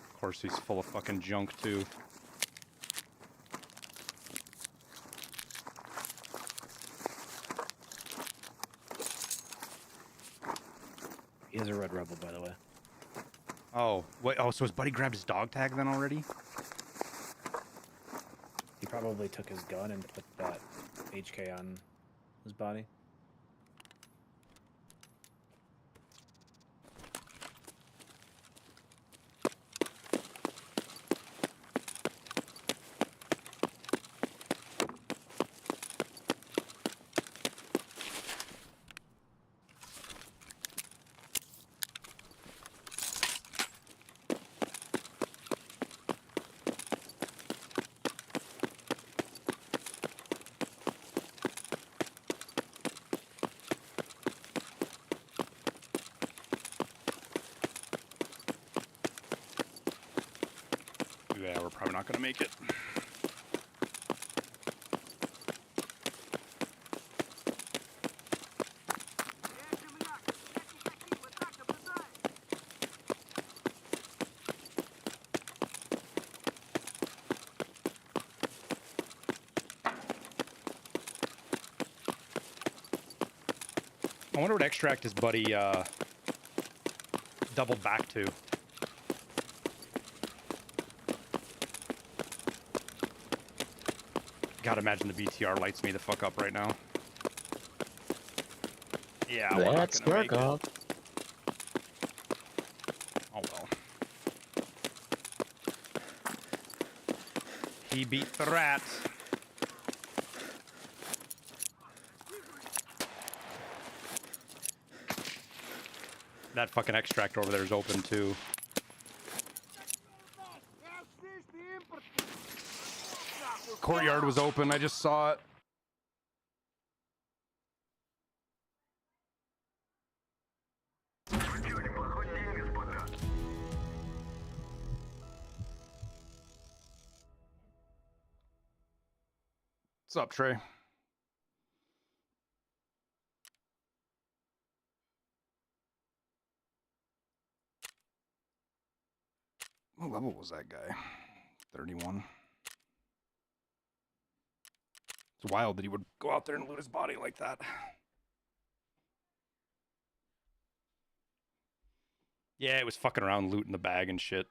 Of course, he's full of fucking junk, too. He has a red rebel, by the way. Oh, wait. Oh, so his buddy grabbed his dog tag then already? He probably took his gun and put that HK on his body. Yeah, we're probably not going to make it. I wonder what extract his buddy doubled back to. Gotta imagine the BTR lights me the fuck up right now. Yeah, we're not gonna make it. Oh well. He beat the rat. That fucking extract over there is open too. Courtyard was open, I just saw it. What's up, Trey? What level was that guy? 31. It's wild that he would go out there and loot his body like that. Yeah, it was fucking around looting the bag and shit.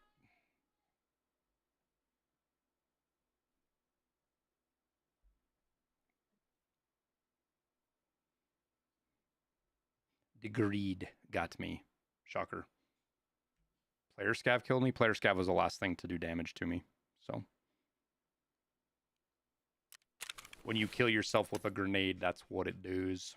Degreed got me. Shocker. Player scav killed me. Player scav was the last thing to do damage to me. So when you kill yourself with a grenade, that's what it does.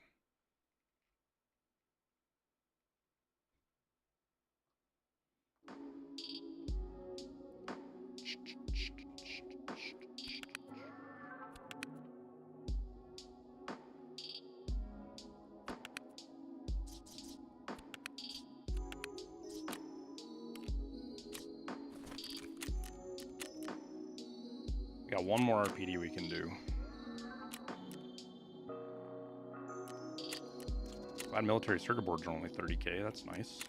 We got one more RPD we can do. Glad military circuit boards are only 30k. That's nice.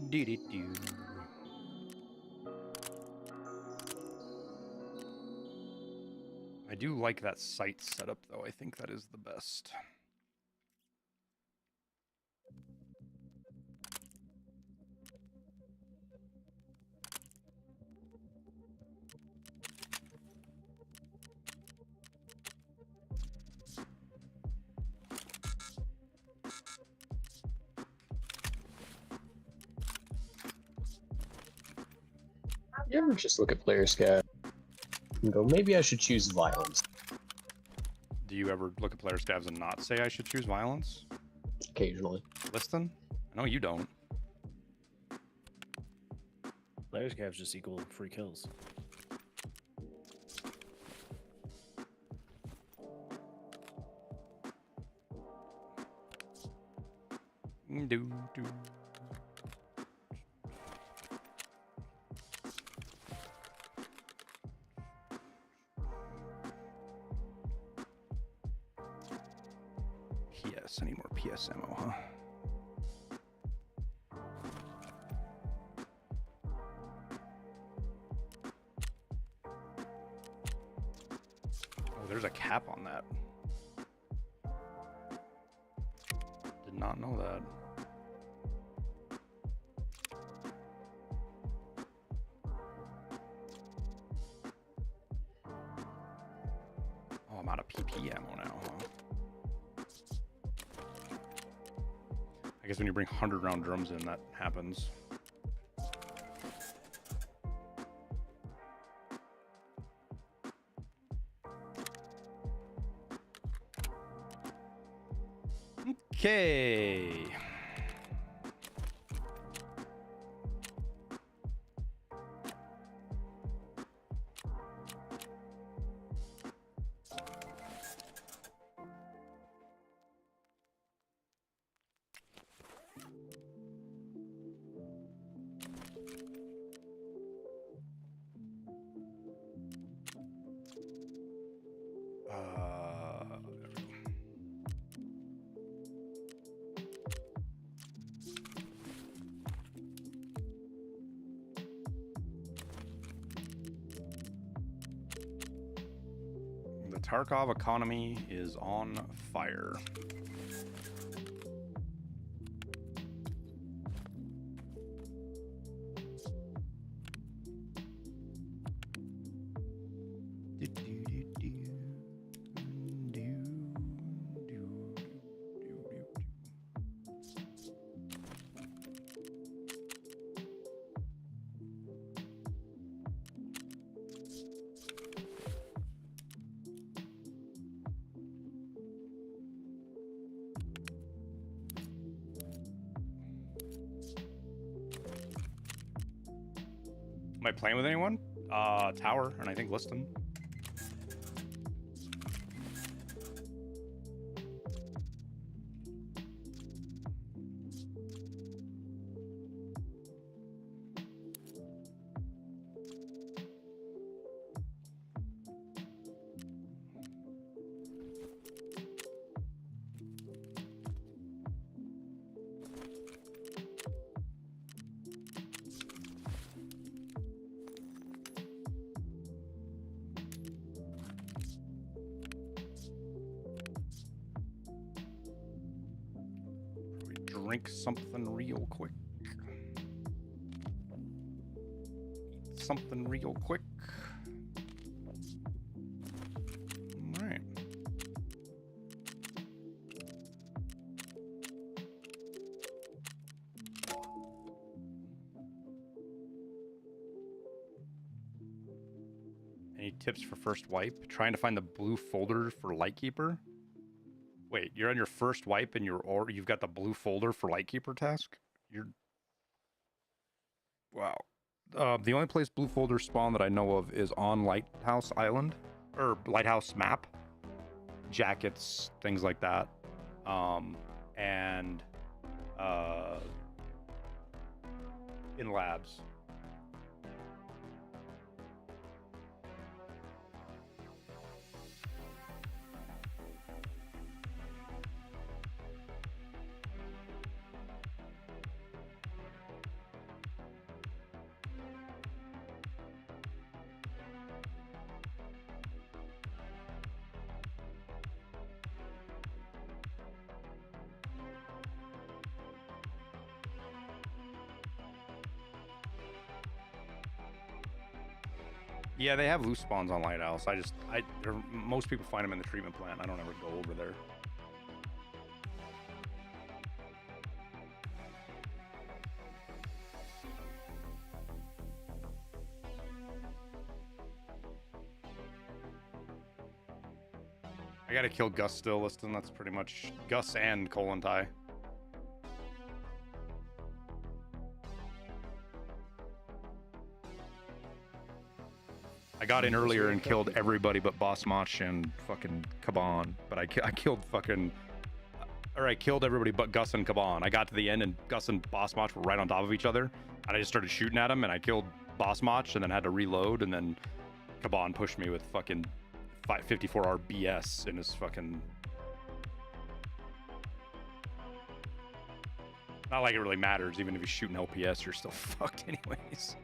Do-do-do. I do like that sight setup, though. I think that is the best. You ever just look at player scat and go, maybe I should choose violence? Do you ever look at player scavs and not say I should choose violence? Occasionally. Listen, I know you don't. Player scavs just equal free kills. Do. PS, I need more PS ammo, huh? Oh, there's a cap on that. Did not know that. I guess when you bring 100-round drums in, that happens. Okay. The Tarkov economy is on fire. Am I playing with anyone? Tower, and I think Liston. Drink something real quick. Eat something real quick. All right. Any tips for first wipe? Trying to find the blue folder for Lightkeeper. Wait, you're on your first wipe and you've got the blue folder for Lightkeeper task? Wow. The only place blue folders spawn that I know of is on Lighthouse Island, or Lighthouse map. Jackets, things like that. And in labs. Yeah, they have loose spawns on Lighthouse. Most people find them in the treatment plant. I don't ever go over there. I gotta kill Gus still, Liston. That's pretty much Gus and Tie. I got in earlier and killed everybody but Boss Mach and fucking Kaban. But I killed fucking... Or I killed everybody but Gus and Kaban. I got to the end and Gus and Boss Mach were right on top of each other. And I just started shooting at him and I killed Boss Mach and then had to reload. And then Kaban pushed me with fucking 54R BS in his fucking... Not like it really matters. Even if you shoot an LPS, you're still fucked anyways.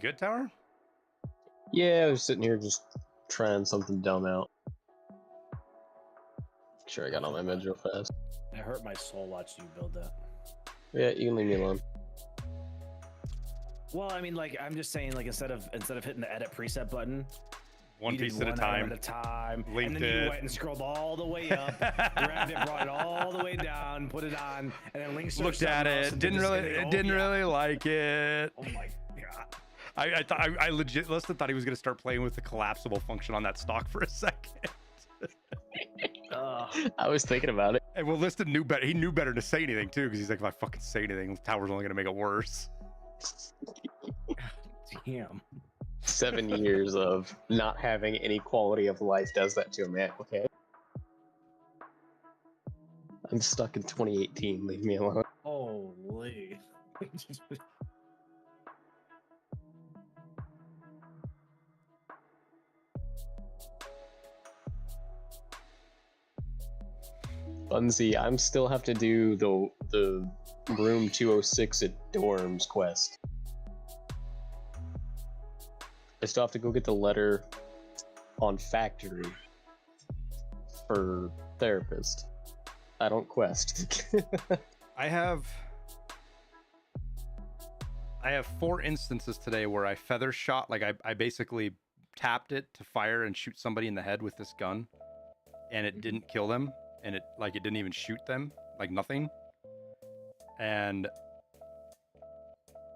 good, Tower? Yeah, I was sitting here just trying something dumb out. Sure, I got on my meds real fast. It hurt my soul watching you build that. Yeah, you can leave me alone. Well, I mean, like, I'm just saying, like, instead of hitting the edit preset button, One you did piece at a one time. item at a time, Linked and then it. you went and scrolled all the way up, grabbed it, brought it all the way down, put it on, and then linked. Looked at it. Didn't really like it. Oh my god. I legit Liston thought he was gonna start playing with the collapsible function on that stock for a second. I was thinking about it. And well, Liston knew better. He knew better to say anything too, because he's like, if I fucking say anything, Tower's only gonna make it worse. Damn. 7 years of not having any quality of life does that to a man, okay? I'm stuck in 2018, leave me alone. Holy. Bunsy, I'm still have to do the room 206 at dorms quest. I still have to go get the letter on factory for therapist. I don't quest. I have 4 instances today where I feather shot, like I basically tapped it to fire and shoot somebody in the head with this gun, and it didn't kill them, and it didn't even shoot them, like nothing. And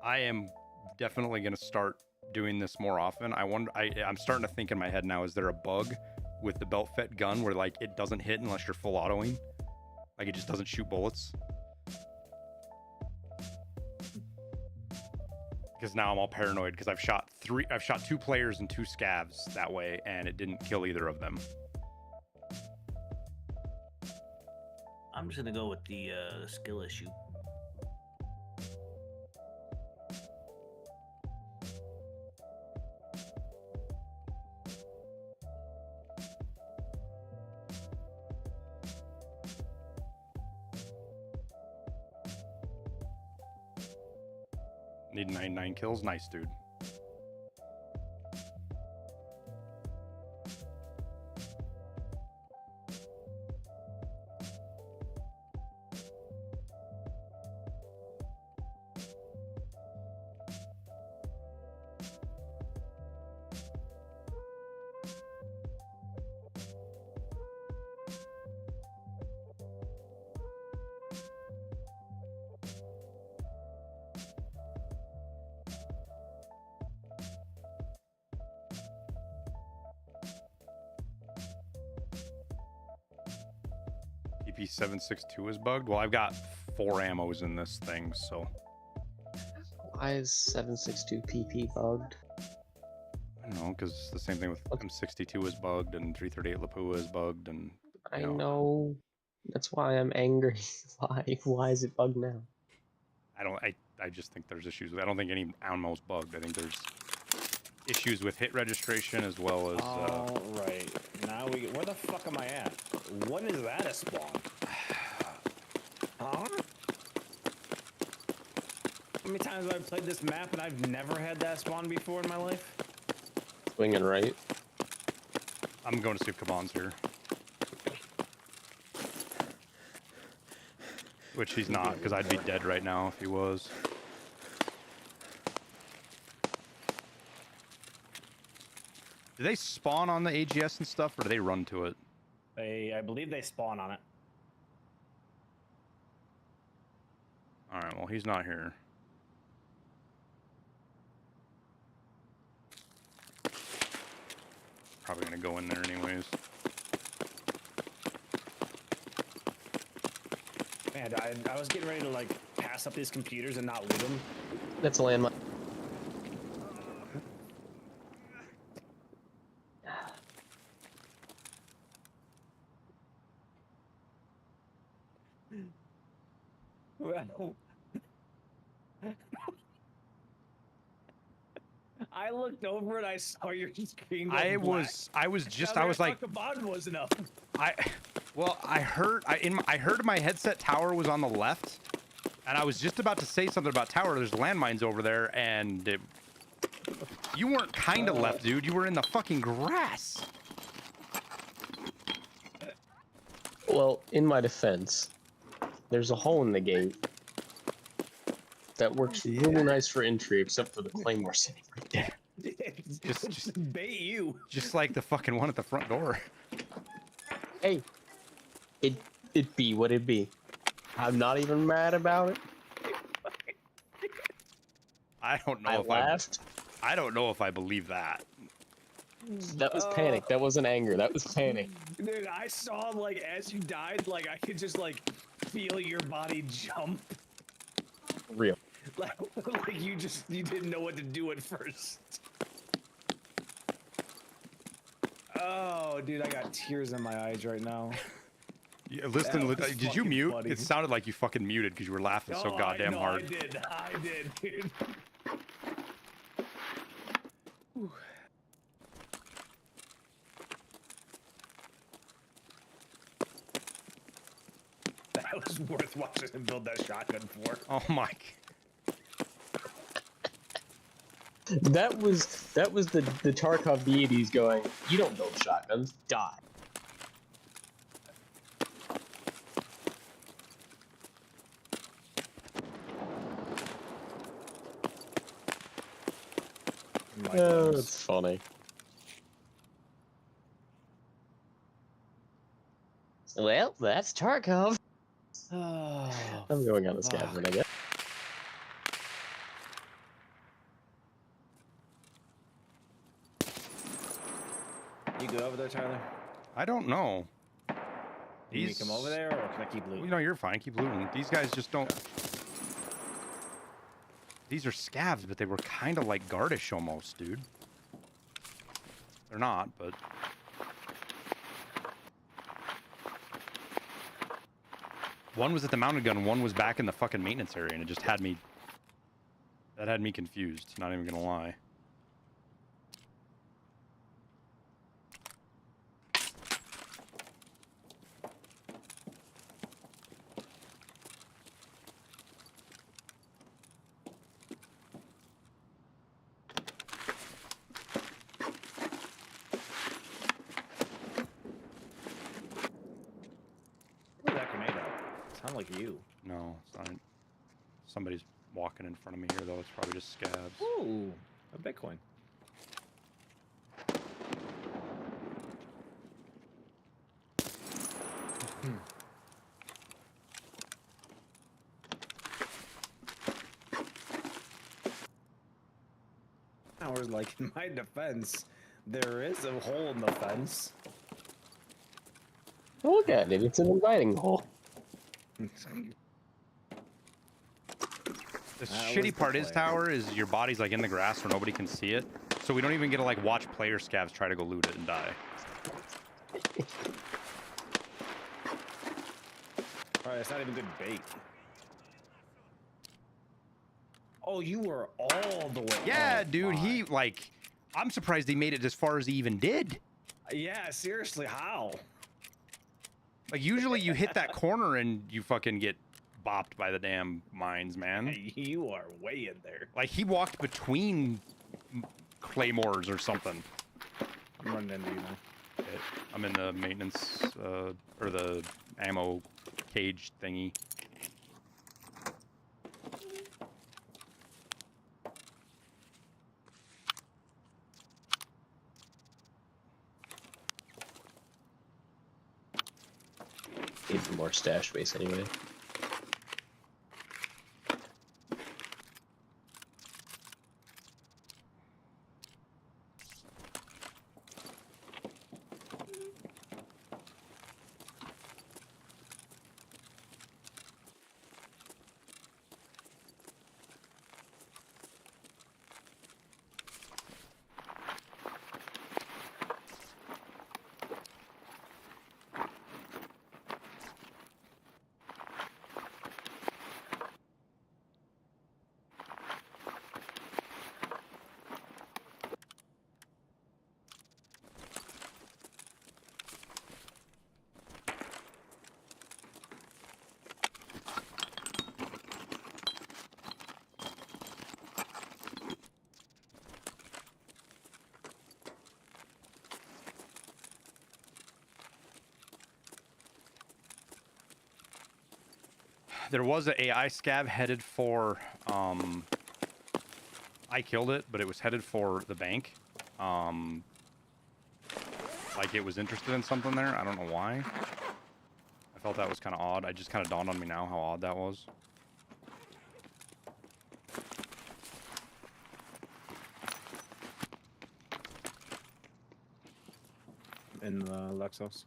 I am definitely gonna start doing this more often. I'm starting to think in my head now, is there a bug with the belt fed gun where like it doesn't hit unless you're full autoing? Like it just doesn't shoot bullets? Because now I'm all paranoid because I've shot 2 players and 2 scavs that way, and it didn't kill either of them. I'm just gonna go with the skill issue. Need 99 kills. Nice, dude. PP762 is bugged. Well, I've got 4 ammos in this thing, so Why is 762 PP bugged? I don't know, because the same thing with M62 is bugged and 338 Lapua is bugged, and I know. That's why I'm angry. Why is it bugged now? I just think there's issues with. I don't think any ammo's bugged. I think there's issues with hit registration as well as. All right, now where the fuck am I at? When is that a spawn? Huh? How many times have I played this map and I've never had that spawn before in my life? Swinging right. I'm going to see if Kaban's here. Which he's not, because I'd be dead right now if he was. Do they spawn on the AGS and stuff, or do they run to it? I believe they spawn on it. Alright, well, he's not here. Probably gonna go in there anyways. Man, I was getting ready to like pass up these computers and not loot them. That's a landmine. Well, I looked over and I saw your screen. I was like, Kaban was enough. I heard my headset tower was on the left, and I was just about to say something about tower. There's landmines over there, and it You weren't kind of left, dude. You were in the fucking grass. Well, in my defense, there's a hole in the gate that works really nice for entry, except for the claymore sitting right there. Just bait you. Just like the fucking one at the front door. Hey, it be what it be. I'm not even mad about it. I don't know I if laughed. I don't know if I believe that. That was panic. That wasn't anger. That was panic. Dude, I saw, like, as you died, like, I could just, like, feel your body jump. Real. Like you didn't know what to do at first. Oh, dude, I got tears in my eyes right now. Yeah, listen, That was did you fucking mute? funny. It sounded like you fucking muted because you were laughing so goddamn hard. I did, dude. Whew. That was worth watching him build that shotgun for. Oh my. That was the Tarkov deities going, you don't build shotguns, die. Oh, that's funny. Well, that's Tarkov. Oh, I'm going on the scavenging, I guess. you good over there, Tyler? I don't know. Can you come over there, or can I keep looting? You know, you're fine. Keep looting. These guys just don't. These are scavs, but they were kind of like Gardish almost, dude. They're not, but. One was at the mounted gun, one was back in the fucking maintenance area, and it just had me. That had me confused, not even gonna lie. Where's that grenade at? Sound like you. No, it's not. Somebody's walking in front of me here, though. It's probably just scabs. Ooh, a Bitcoin. I was like, in my defense, there is a hole in the fence. Look at it, it's an inviting hole. The was shitty the part is, plan. Tower, is your body's like in the grass where nobody can see it. So we don't even get to like watch player scavs try to go loot it and die. Alright, it's not even good bait. Oh, you were all the way. Yeah, oh, dude, my. he like, I'm surprised he made it as far as he even did. Yeah, seriously, how? Like usually you hit that corner and you fucking get bopped by the damn mines, man. You are way in there. Like he walked between claymores or something. I'm running into you now. Okay, I'm in the maintenance, or the ammo cage thingy. Need some more stash space anyway. There was an AI scav headed for, I killed it, but it was headed for the bank. Like it was interested in something there. I don't know why. I felt that was kind of odd. It just kind of dawned on me now how odd that was. In the Lexus.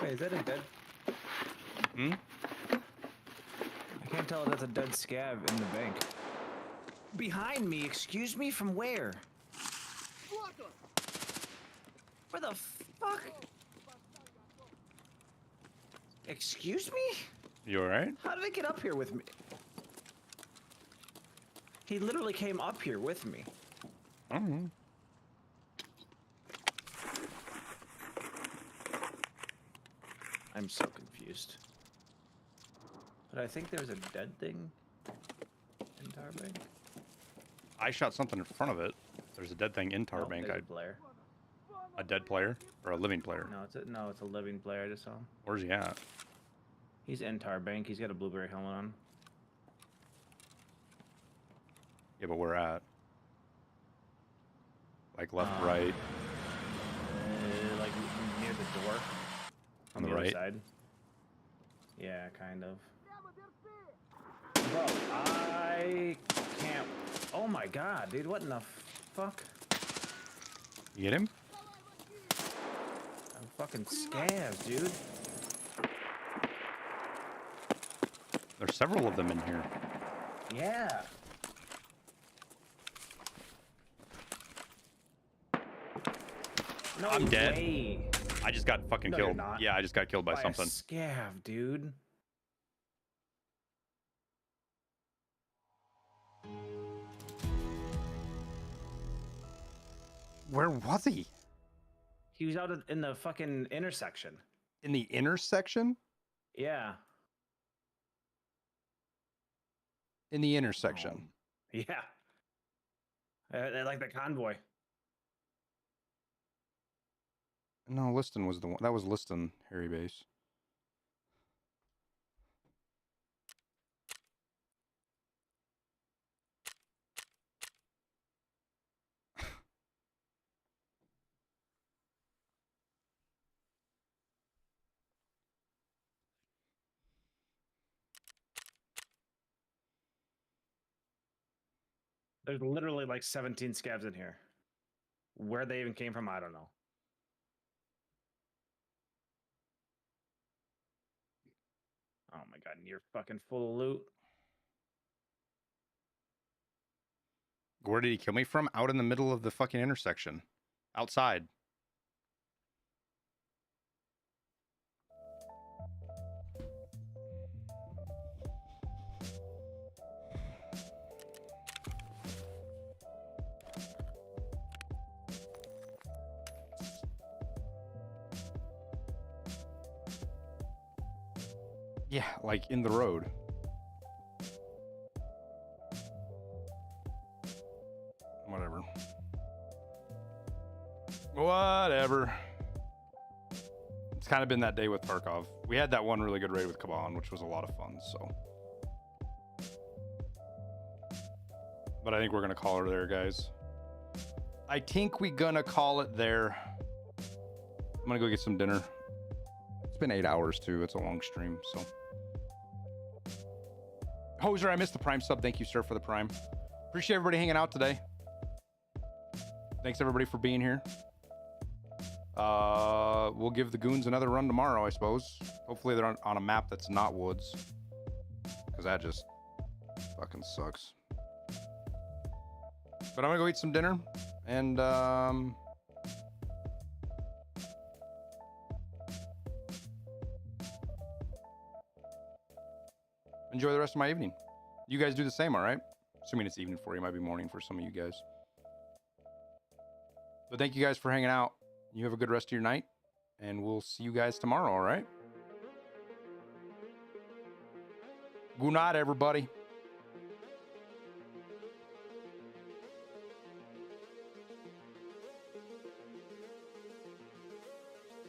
Wait, is that a dead? Hmm? I can't tell if that's a dead scav in the bank. Behind me, excuse me, from where? Where the fuck? Excuse me? You alright? How did it get up here with me? He literally came up here with me. I don't know. I'm so confused. But I think there's a dead thing in Tarbank. I shot something in front of it. There's a dead thing in Tarbank. There's a player. A dead player? Or a living player? No, it's a living player. I just saw him. Where's he at? He's in Tarbank. He's got a blueberry helmet on. Yeah, but where at? Like left, right? Like near the door. On the other right? side. Yeah, kind of. Bro, I can't. Oh my god, dude, what in the fuck? You get him? I'm fucking scavs, dude. There's several of them in here. Yeah. No I'm dead. way. I just got fucking No, you're killed. not. Yeah, I just got killed by something. A scav, dude. Where was he? He was out in the fucking intersection. In the intersection? Yeah. In the intersection. Yeah. Like the convoy. No, Liston was the one. That was Liston, Harry Base. There's literally like 17 scavs in here. Where they even came from, I don't know. Oh my god, and you're fucking full of loot. Where did he kill me from? Out in the middle of the fucking intersection. Outside. Yeah, like in the road. Whatever. Whatever. It's kind of been that day with Tarkov. We had that one really good raid with Kaban, which was a lot of fun, so. But I think we're going to call her there, guys. I think we gonna call it there. I'm going to go get some dinner. It's been 8 hours, too. It's a long stream, so. Hoser, I missed the Prime sub. Thank you, sir, for the Prime. Appreciate everybody hanging out today. Thanks, everybody, for being here. We'll give the goons another run tomorrow, I suppose. Hopefully they're on a map that's not woods. Because that just fucking sucks. But I'm going to go eat some dinner. And, enjoy the rest of my evening. You guys do the same, all right? Assuming it's evening for you. It might be morning for some of you guys. But thank you guys for hanging out. You have a good rest of your night, and we'll see you guys tomorrow, all right? Good night, everybody.